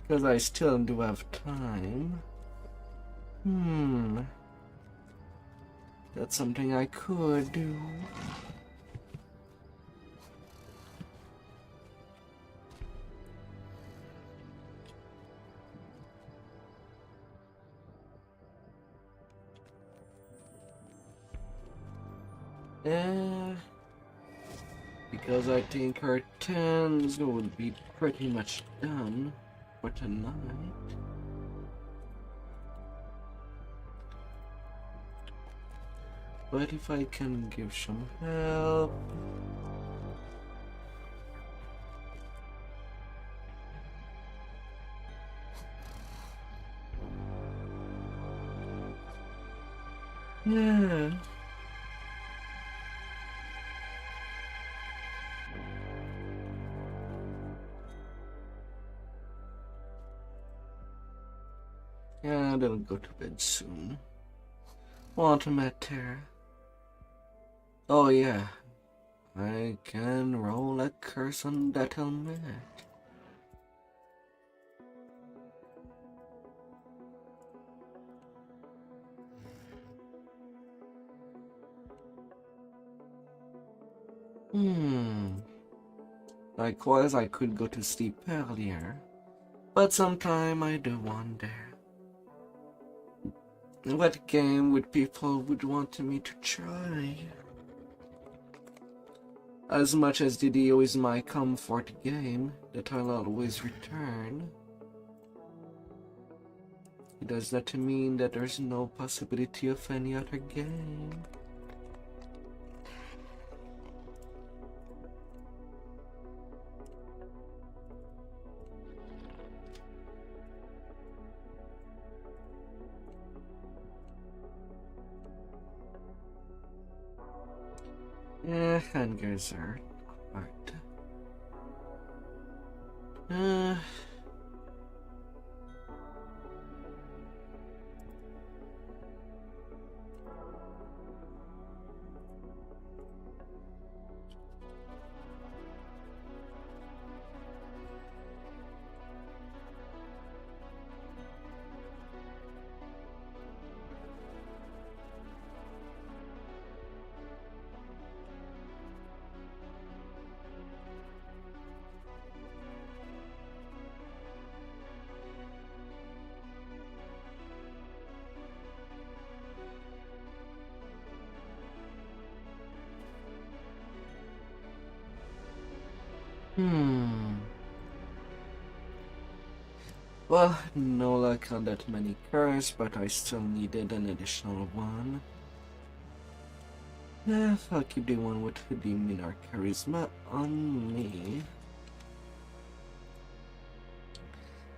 Because I still do have time. That's something I could do. Because I think our 10s would be pretty much done for tonight. But if I can give some help... Yeah. Yeah, they'll go to bed soon. Won't matter. Oh yeah, I can roll a curse on that helmet. Likewise, I could go to sleep earlier, but sometime I do wonder. What game would people would want me to try? As much as DDO is my comfort game that I'll always return, it does not mean that there's no possibility of any other game. Hangers are hard. Well, no luck on that many cars, but I still needed an additional one. I'll keep the one with the Minar Charisma on me.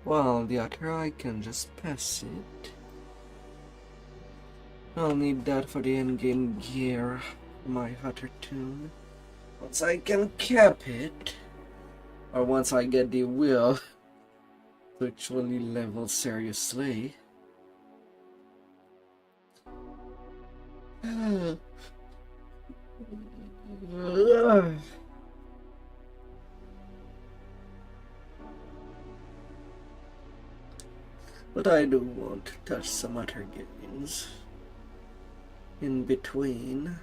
Well, the other I can just pass it. I'll need that for the endgame gear, my Hutter tune. Once I can cap it, or once I get the will to actually level seriously. But I do want to touch some other games in between.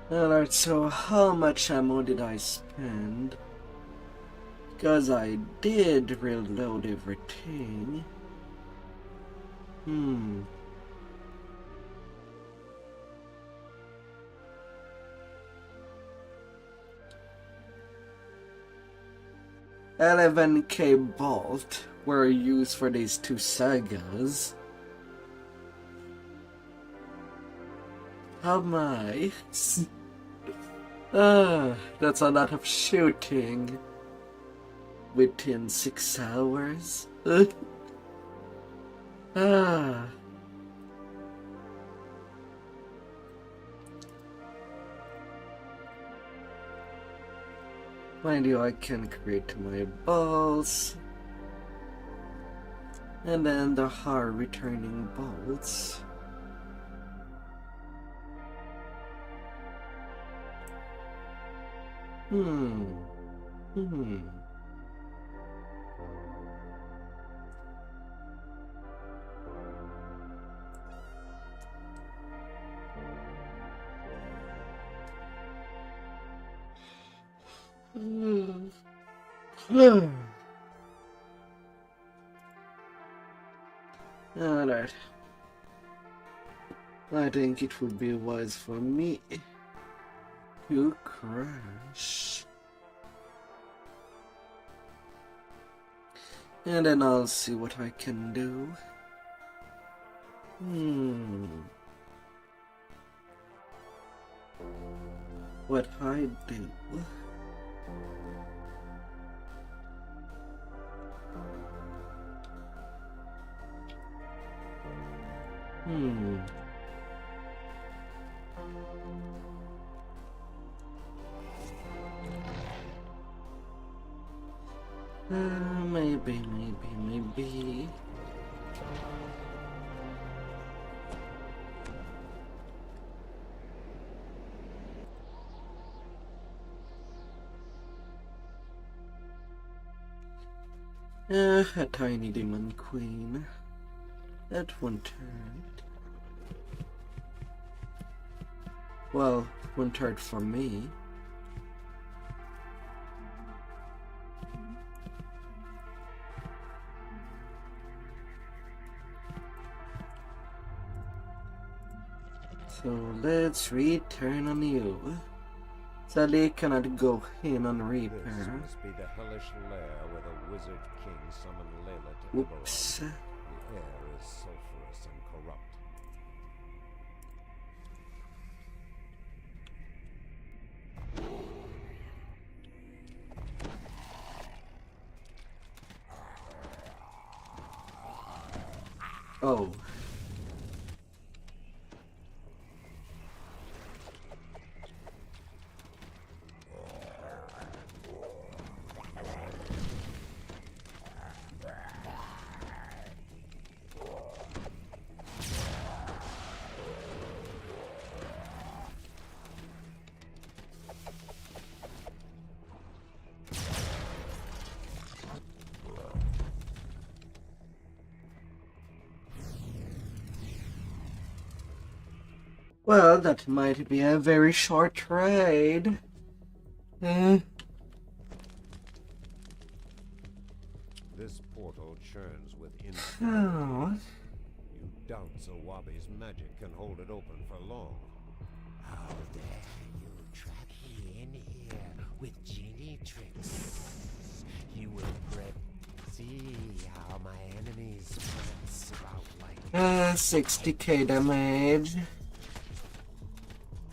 Alright, so how much ammo did I spend? Because I did reload everything. 11k bolt were used for these two sagas. How am I? That's a lot of shooting within 6 hours. Mind you, I can create my balls. And then the hard returning bolts. Hmm. 。Alright. I think it would be wise for me to crash. And then I'll see what I can do. What I do? Maybe. A tiny demon queen. That one turned. Well, 1/3 for me. So let's return on you. Sadly, I cannot go in on repair. This must be the hellish lair where the wizard king summoned Layla to Oops. Eberron. The air is sulphurous and corrupt. Oh. Well, that might be a very short ride. This portal churns with infinite. Oh. You doubt Zawabi's magic can hold it open for long. How dare you trap me in here with genie tricks? You will see how my enemies prance about like 60k damage.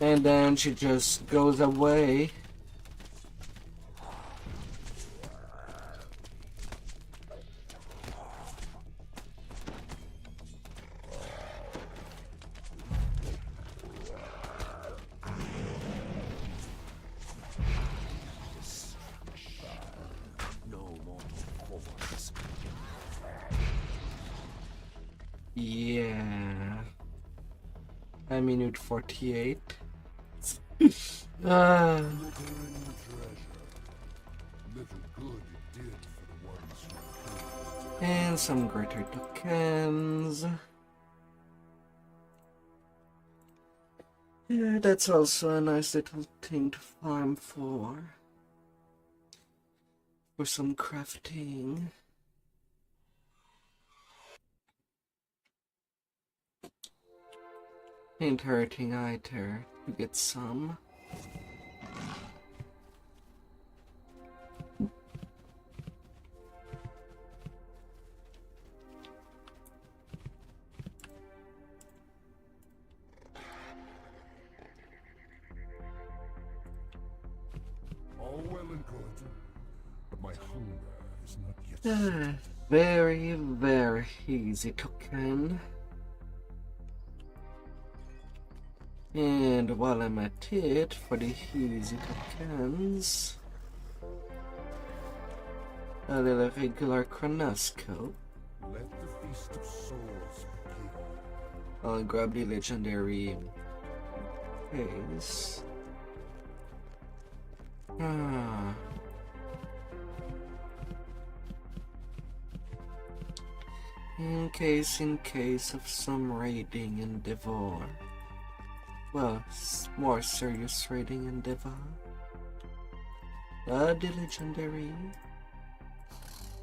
And then she just goes away. no mortal force. Yeah. I minute 48. Little good it did for the ones who killed. And some greater tokens. Yeah, that's also a nice little thing to farm for some crafting. Ain't hurting either to get some. All well and good, but my hunger is not yet. Very, very easy token. And while I'm at it, for the easy tokens, a little regular chronoscope. Let the feast of souls begin. I'll grab the legendary case. In case of some raiding and devour. Well, more serious raiding and devour. The legendary.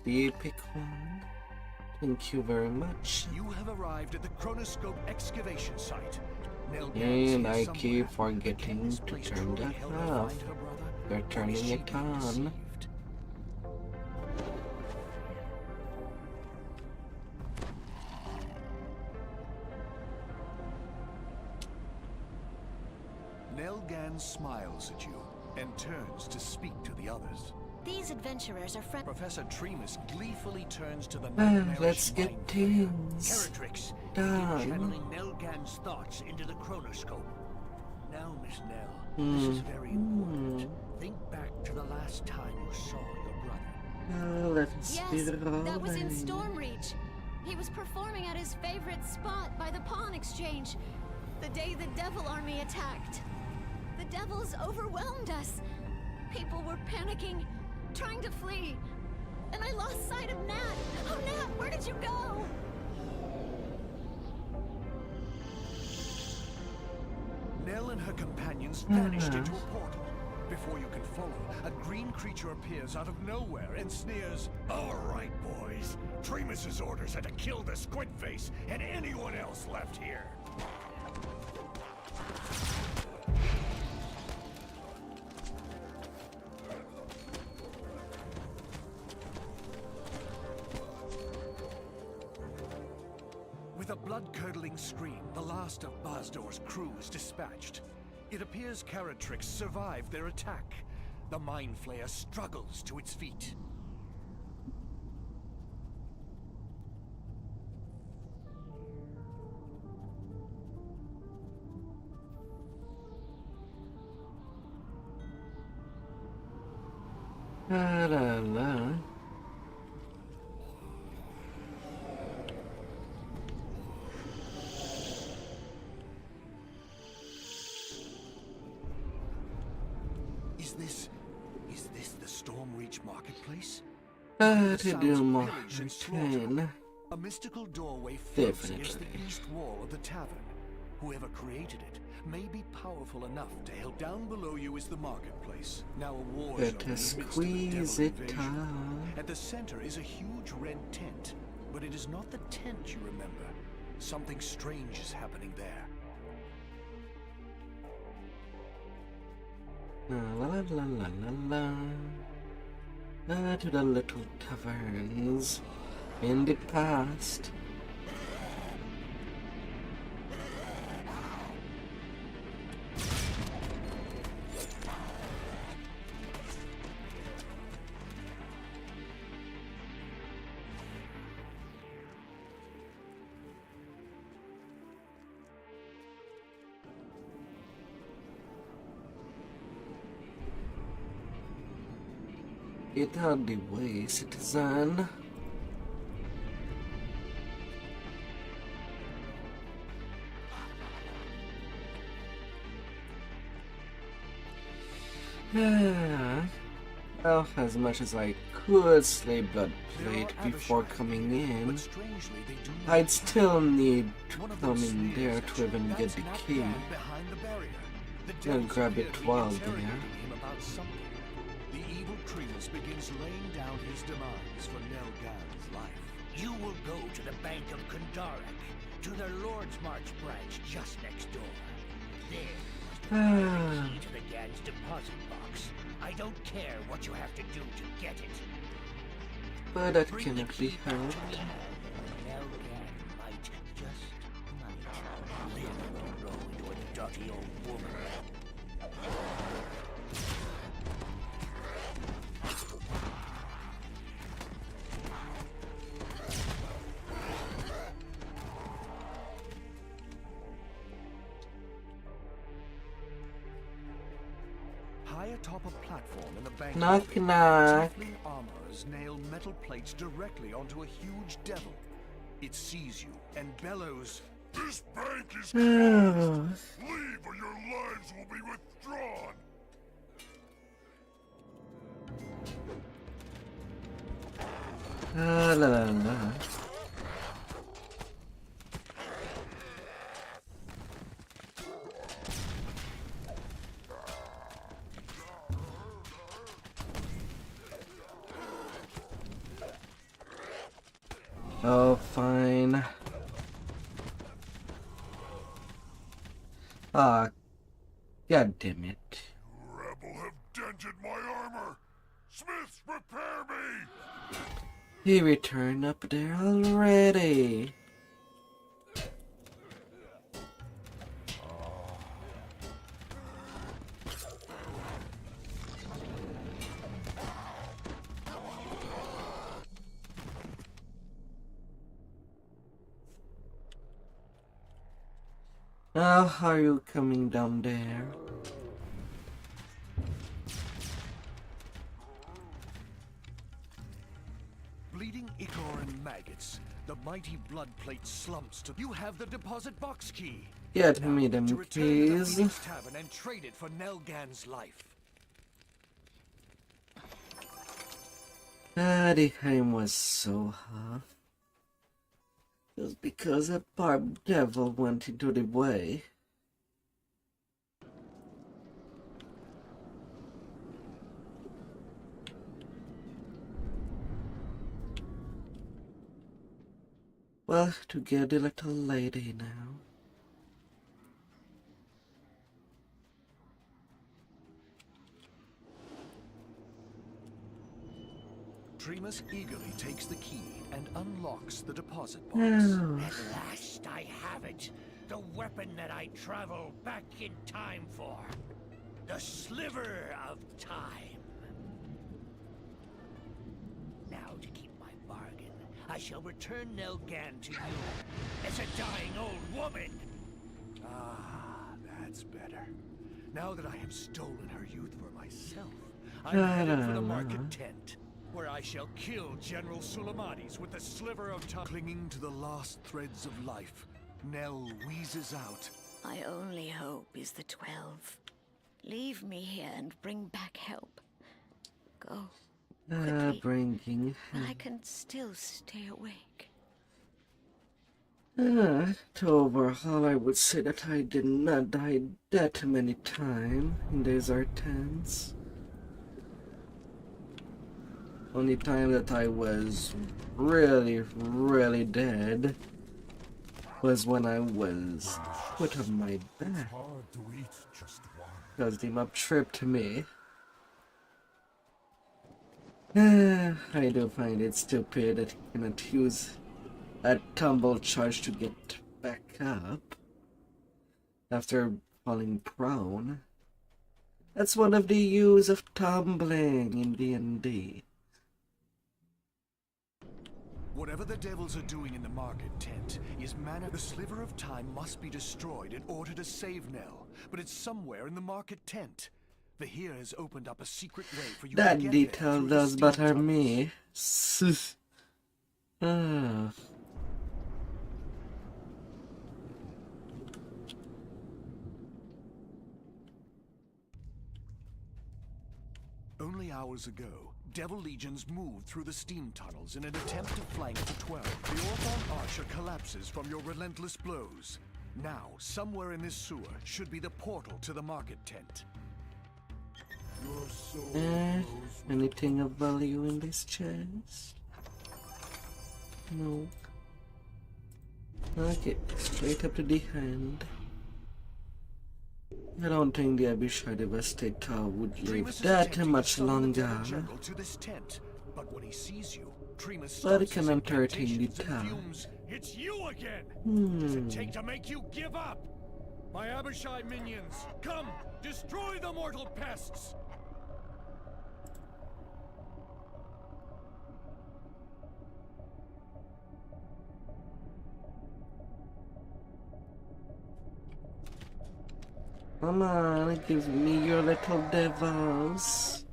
The epic one. Thank you very much. You have arrived at the Chronoscope excavation site. And I keep forgetting to turn that off. They're turning it on. Nelgan smiles at you and turns to speak to the others. These adventurers are Professor Tremus gleefully turns to the let's get things Caratrix, done. channeling Nelgan's thoughts into the Chronoscope. Now, Miss Nell, this is very important. Think back to the last time you saw your brother. Let's Yes, get it rolling. that was in Stormreach. He was performing at his favorite spot by the pawn exchange. The day the Devil Army attacked. The Devils overwhelmed us. People were panicking, trying to flee. And I lost sight of Nat. Oh, Nat, where did you go? Nell and her companions vanished into a portal. Before you can follow, a green creature appears out of nowhere and sneers, All right, boys. Tremus's orders are to kill the squid face and anyone else left here. With a blood-curdling scream, the last of Basdor's crew is dispatched. It appears Caratrix survived their attack. The Mind Flayer struggles to its feet. La la la. Is this the Stormreach marketplace? To do more 10. A mystical doorway floats against the Definitely. east wall of the tavern. Whoever created it may be powerful enough to help. Down below you is the marketplace. Now a war zone in the Better midst of a squeeze devil it invasion. out. At the center is a huge red tent, but it is not the tent you remember. Something strange is happening there. La la la la la la. To the little taverns in the past. Get out the way, citizen. Well, as much as I could slay Bloodplate before coming in, I'd still need to come in there to even get the key. I'll grab it while there. The evil Tremus begins laying down his demands for Nelgan's life. You will go to the Bank of Kundarak, to their Lord's March branch just next door. There, you must find the key to the Gan's deposit box. I don't care what you have to do to get it. But that cannot be helped. Nelgan might, just might, live to grow into a dirty old woman. High atop a platform in the bank, Knock, knock. tiefling armorers nail metal plates directly onto a huge devil. It sees you and bellows, This bank is Oh. closed. Leave or your lives will be withdrawn. La la la. Oh, fine. Ah, god damn it. Rebel have dented my armor! Smiths, repair me! He returned up there already. Now, how are you coming down there? Bleeding ichor and maggots. The mighty blood plate slumps to. You have the deposit box key. Get me them To return to the keys. Phoenix Tavern and trade it for Nelgan's life. The game was so hard. Just because a barbed devil went into the way. Well, to get the little lady now. Tremus eagerly takes the key and unlocks the deposit box. Oh. At last I have it. The weapon that I travel back in time for. The sliver of time. Now to keep my bargain, I shall return Nelgan to you as a dying old woman. Ah, that's better. Now that I have stolen her youth for myself, I'm headed for the market tent, where I shall kill General Sulamades with the sliver of time. Clinging to the last threads of life, Nell wheezes out. My only hope is the 12. Leave me here and bring back help. Go. Quickly. Bringing But I can still stay awake. To overhaul, I would say that I did not die that many times in these R10s. Only time that I was really dead was when I was put on my back. Hard to eat just one. Because the mob tripped me. I do find it stupid that you cannot use a tumble charge to get back up after falling prone. That's one of the use of tumbling in D&D. Whatever the devils are doing in the market tent is mana. The sliver of time must be destroyed in order to save Nell, but it's somewhere in the market tent. The here has opened up a secret way for you That to get detail there does through the butter steam me. Ah. Only hours ago, Devil Legions moved through the steam tunnels in an attempt to flank the 12. The Orthon Archer collapses from your relentless blows. Now, somewhere in this sewer should be the portal to the market tent. Anything of value in this chest? No. Okay, straight up to the hand. I don't think the Abishai Devastator would live that much longer. To this tent, but when he sees you, But it can entertain the town. It's you again! Does it take to make you give up? My Abishai minions, come! Destroy the mortal pests! Come on, give me your little devils.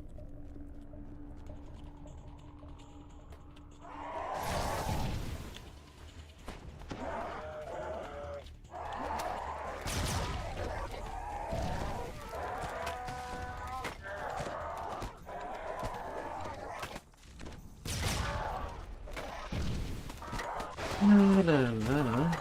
La la la.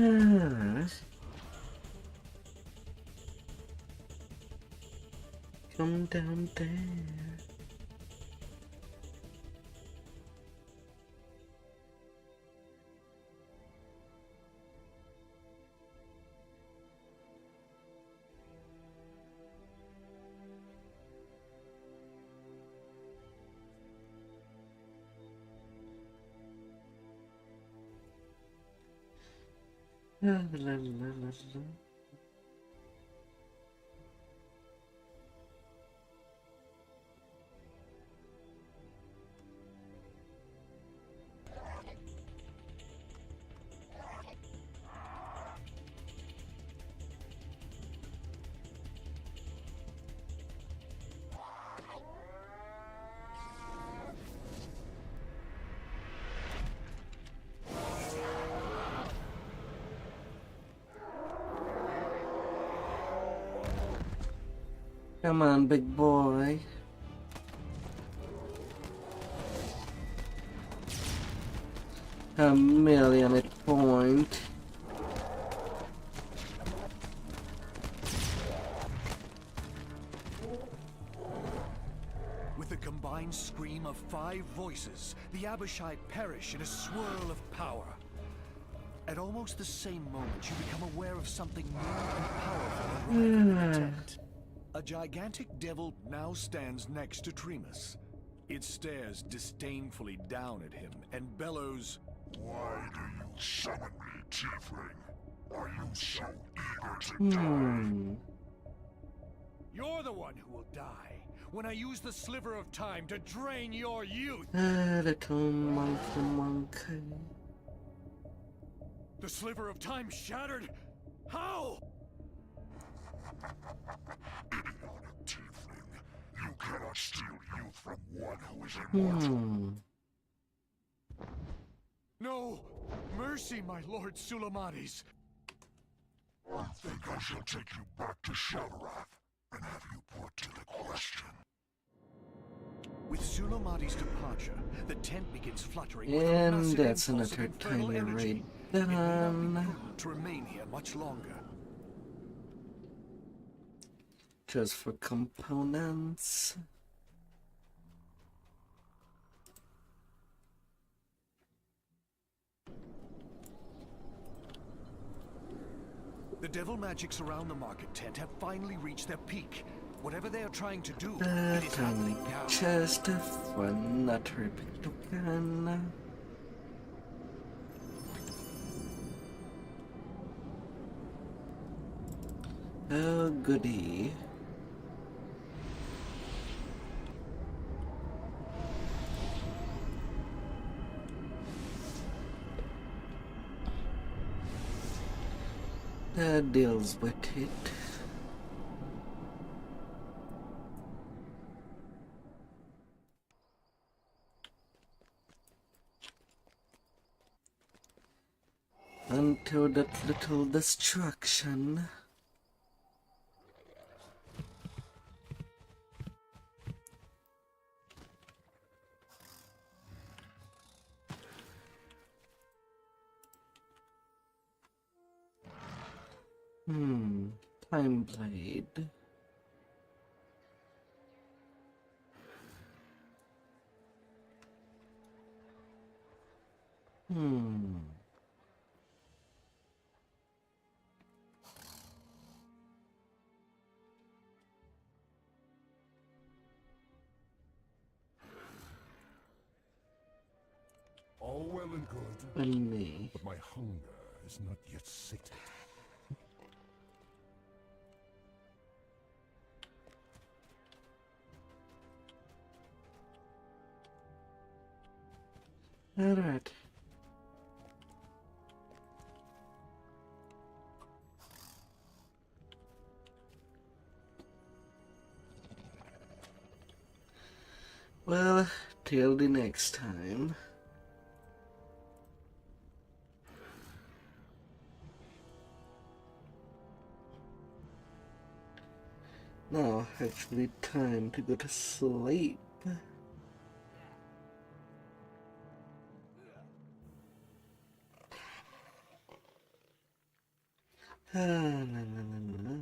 Ah. Come down there. La, la, la, la, la. Come on, big boy. A million at point. With the combined scream of 5 voices, the Abishai perish in a swirl of power. At almost the same moment, you become aware of something new and powerful arriving in the tent. A gigantic devil now stands next to Tremus. It stares disdainfully down at him and bellows, "Why do you summon me, Tiefling? Are you so eager to die?" "You're the one who will die when I use the sliver of time to drain your youth." Little monkey. The sliver of time shattered? How? Idiotic Tiefling. You cannot steal youth from one who is immortal. No! Mercy, my lord Sulamades! I think I shall take you back to Shelrath and have you put to the question. With Sulamades' departure, the tent begins fluttering And with a that's massive another impulse of infernal tiny energy. raid It may not be done. prudent to remain here much longer. Just for components. The devil magics around the market tent have finally reached their peak. Whatever they are trying to do, A it is tiny happening now. chest for another token. Oh, goody. That deals with it. Until that little destruction. Time Blade. All well and good, And me. but my hunger is not yet sated. All right. Well, till the next time. Now, actually, time to go to sleep. La, la, la, la.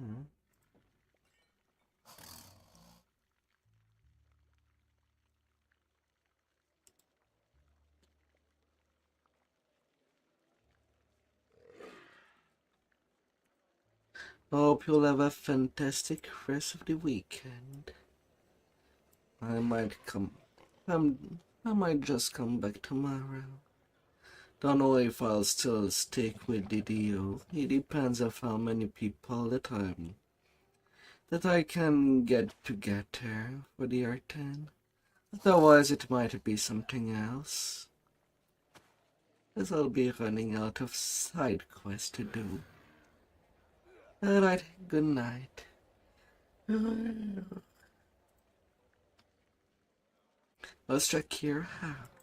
Hope you'll have a fantastic rest of the weekend. I might come. I might just come back tomorrow. Don't know if I'll still stick with the deal. It depends on how many people that I can get together for the R10. Otherwise, it might be something else, as I'll be running out of side quests to do. Alright, good night. Let's check your house.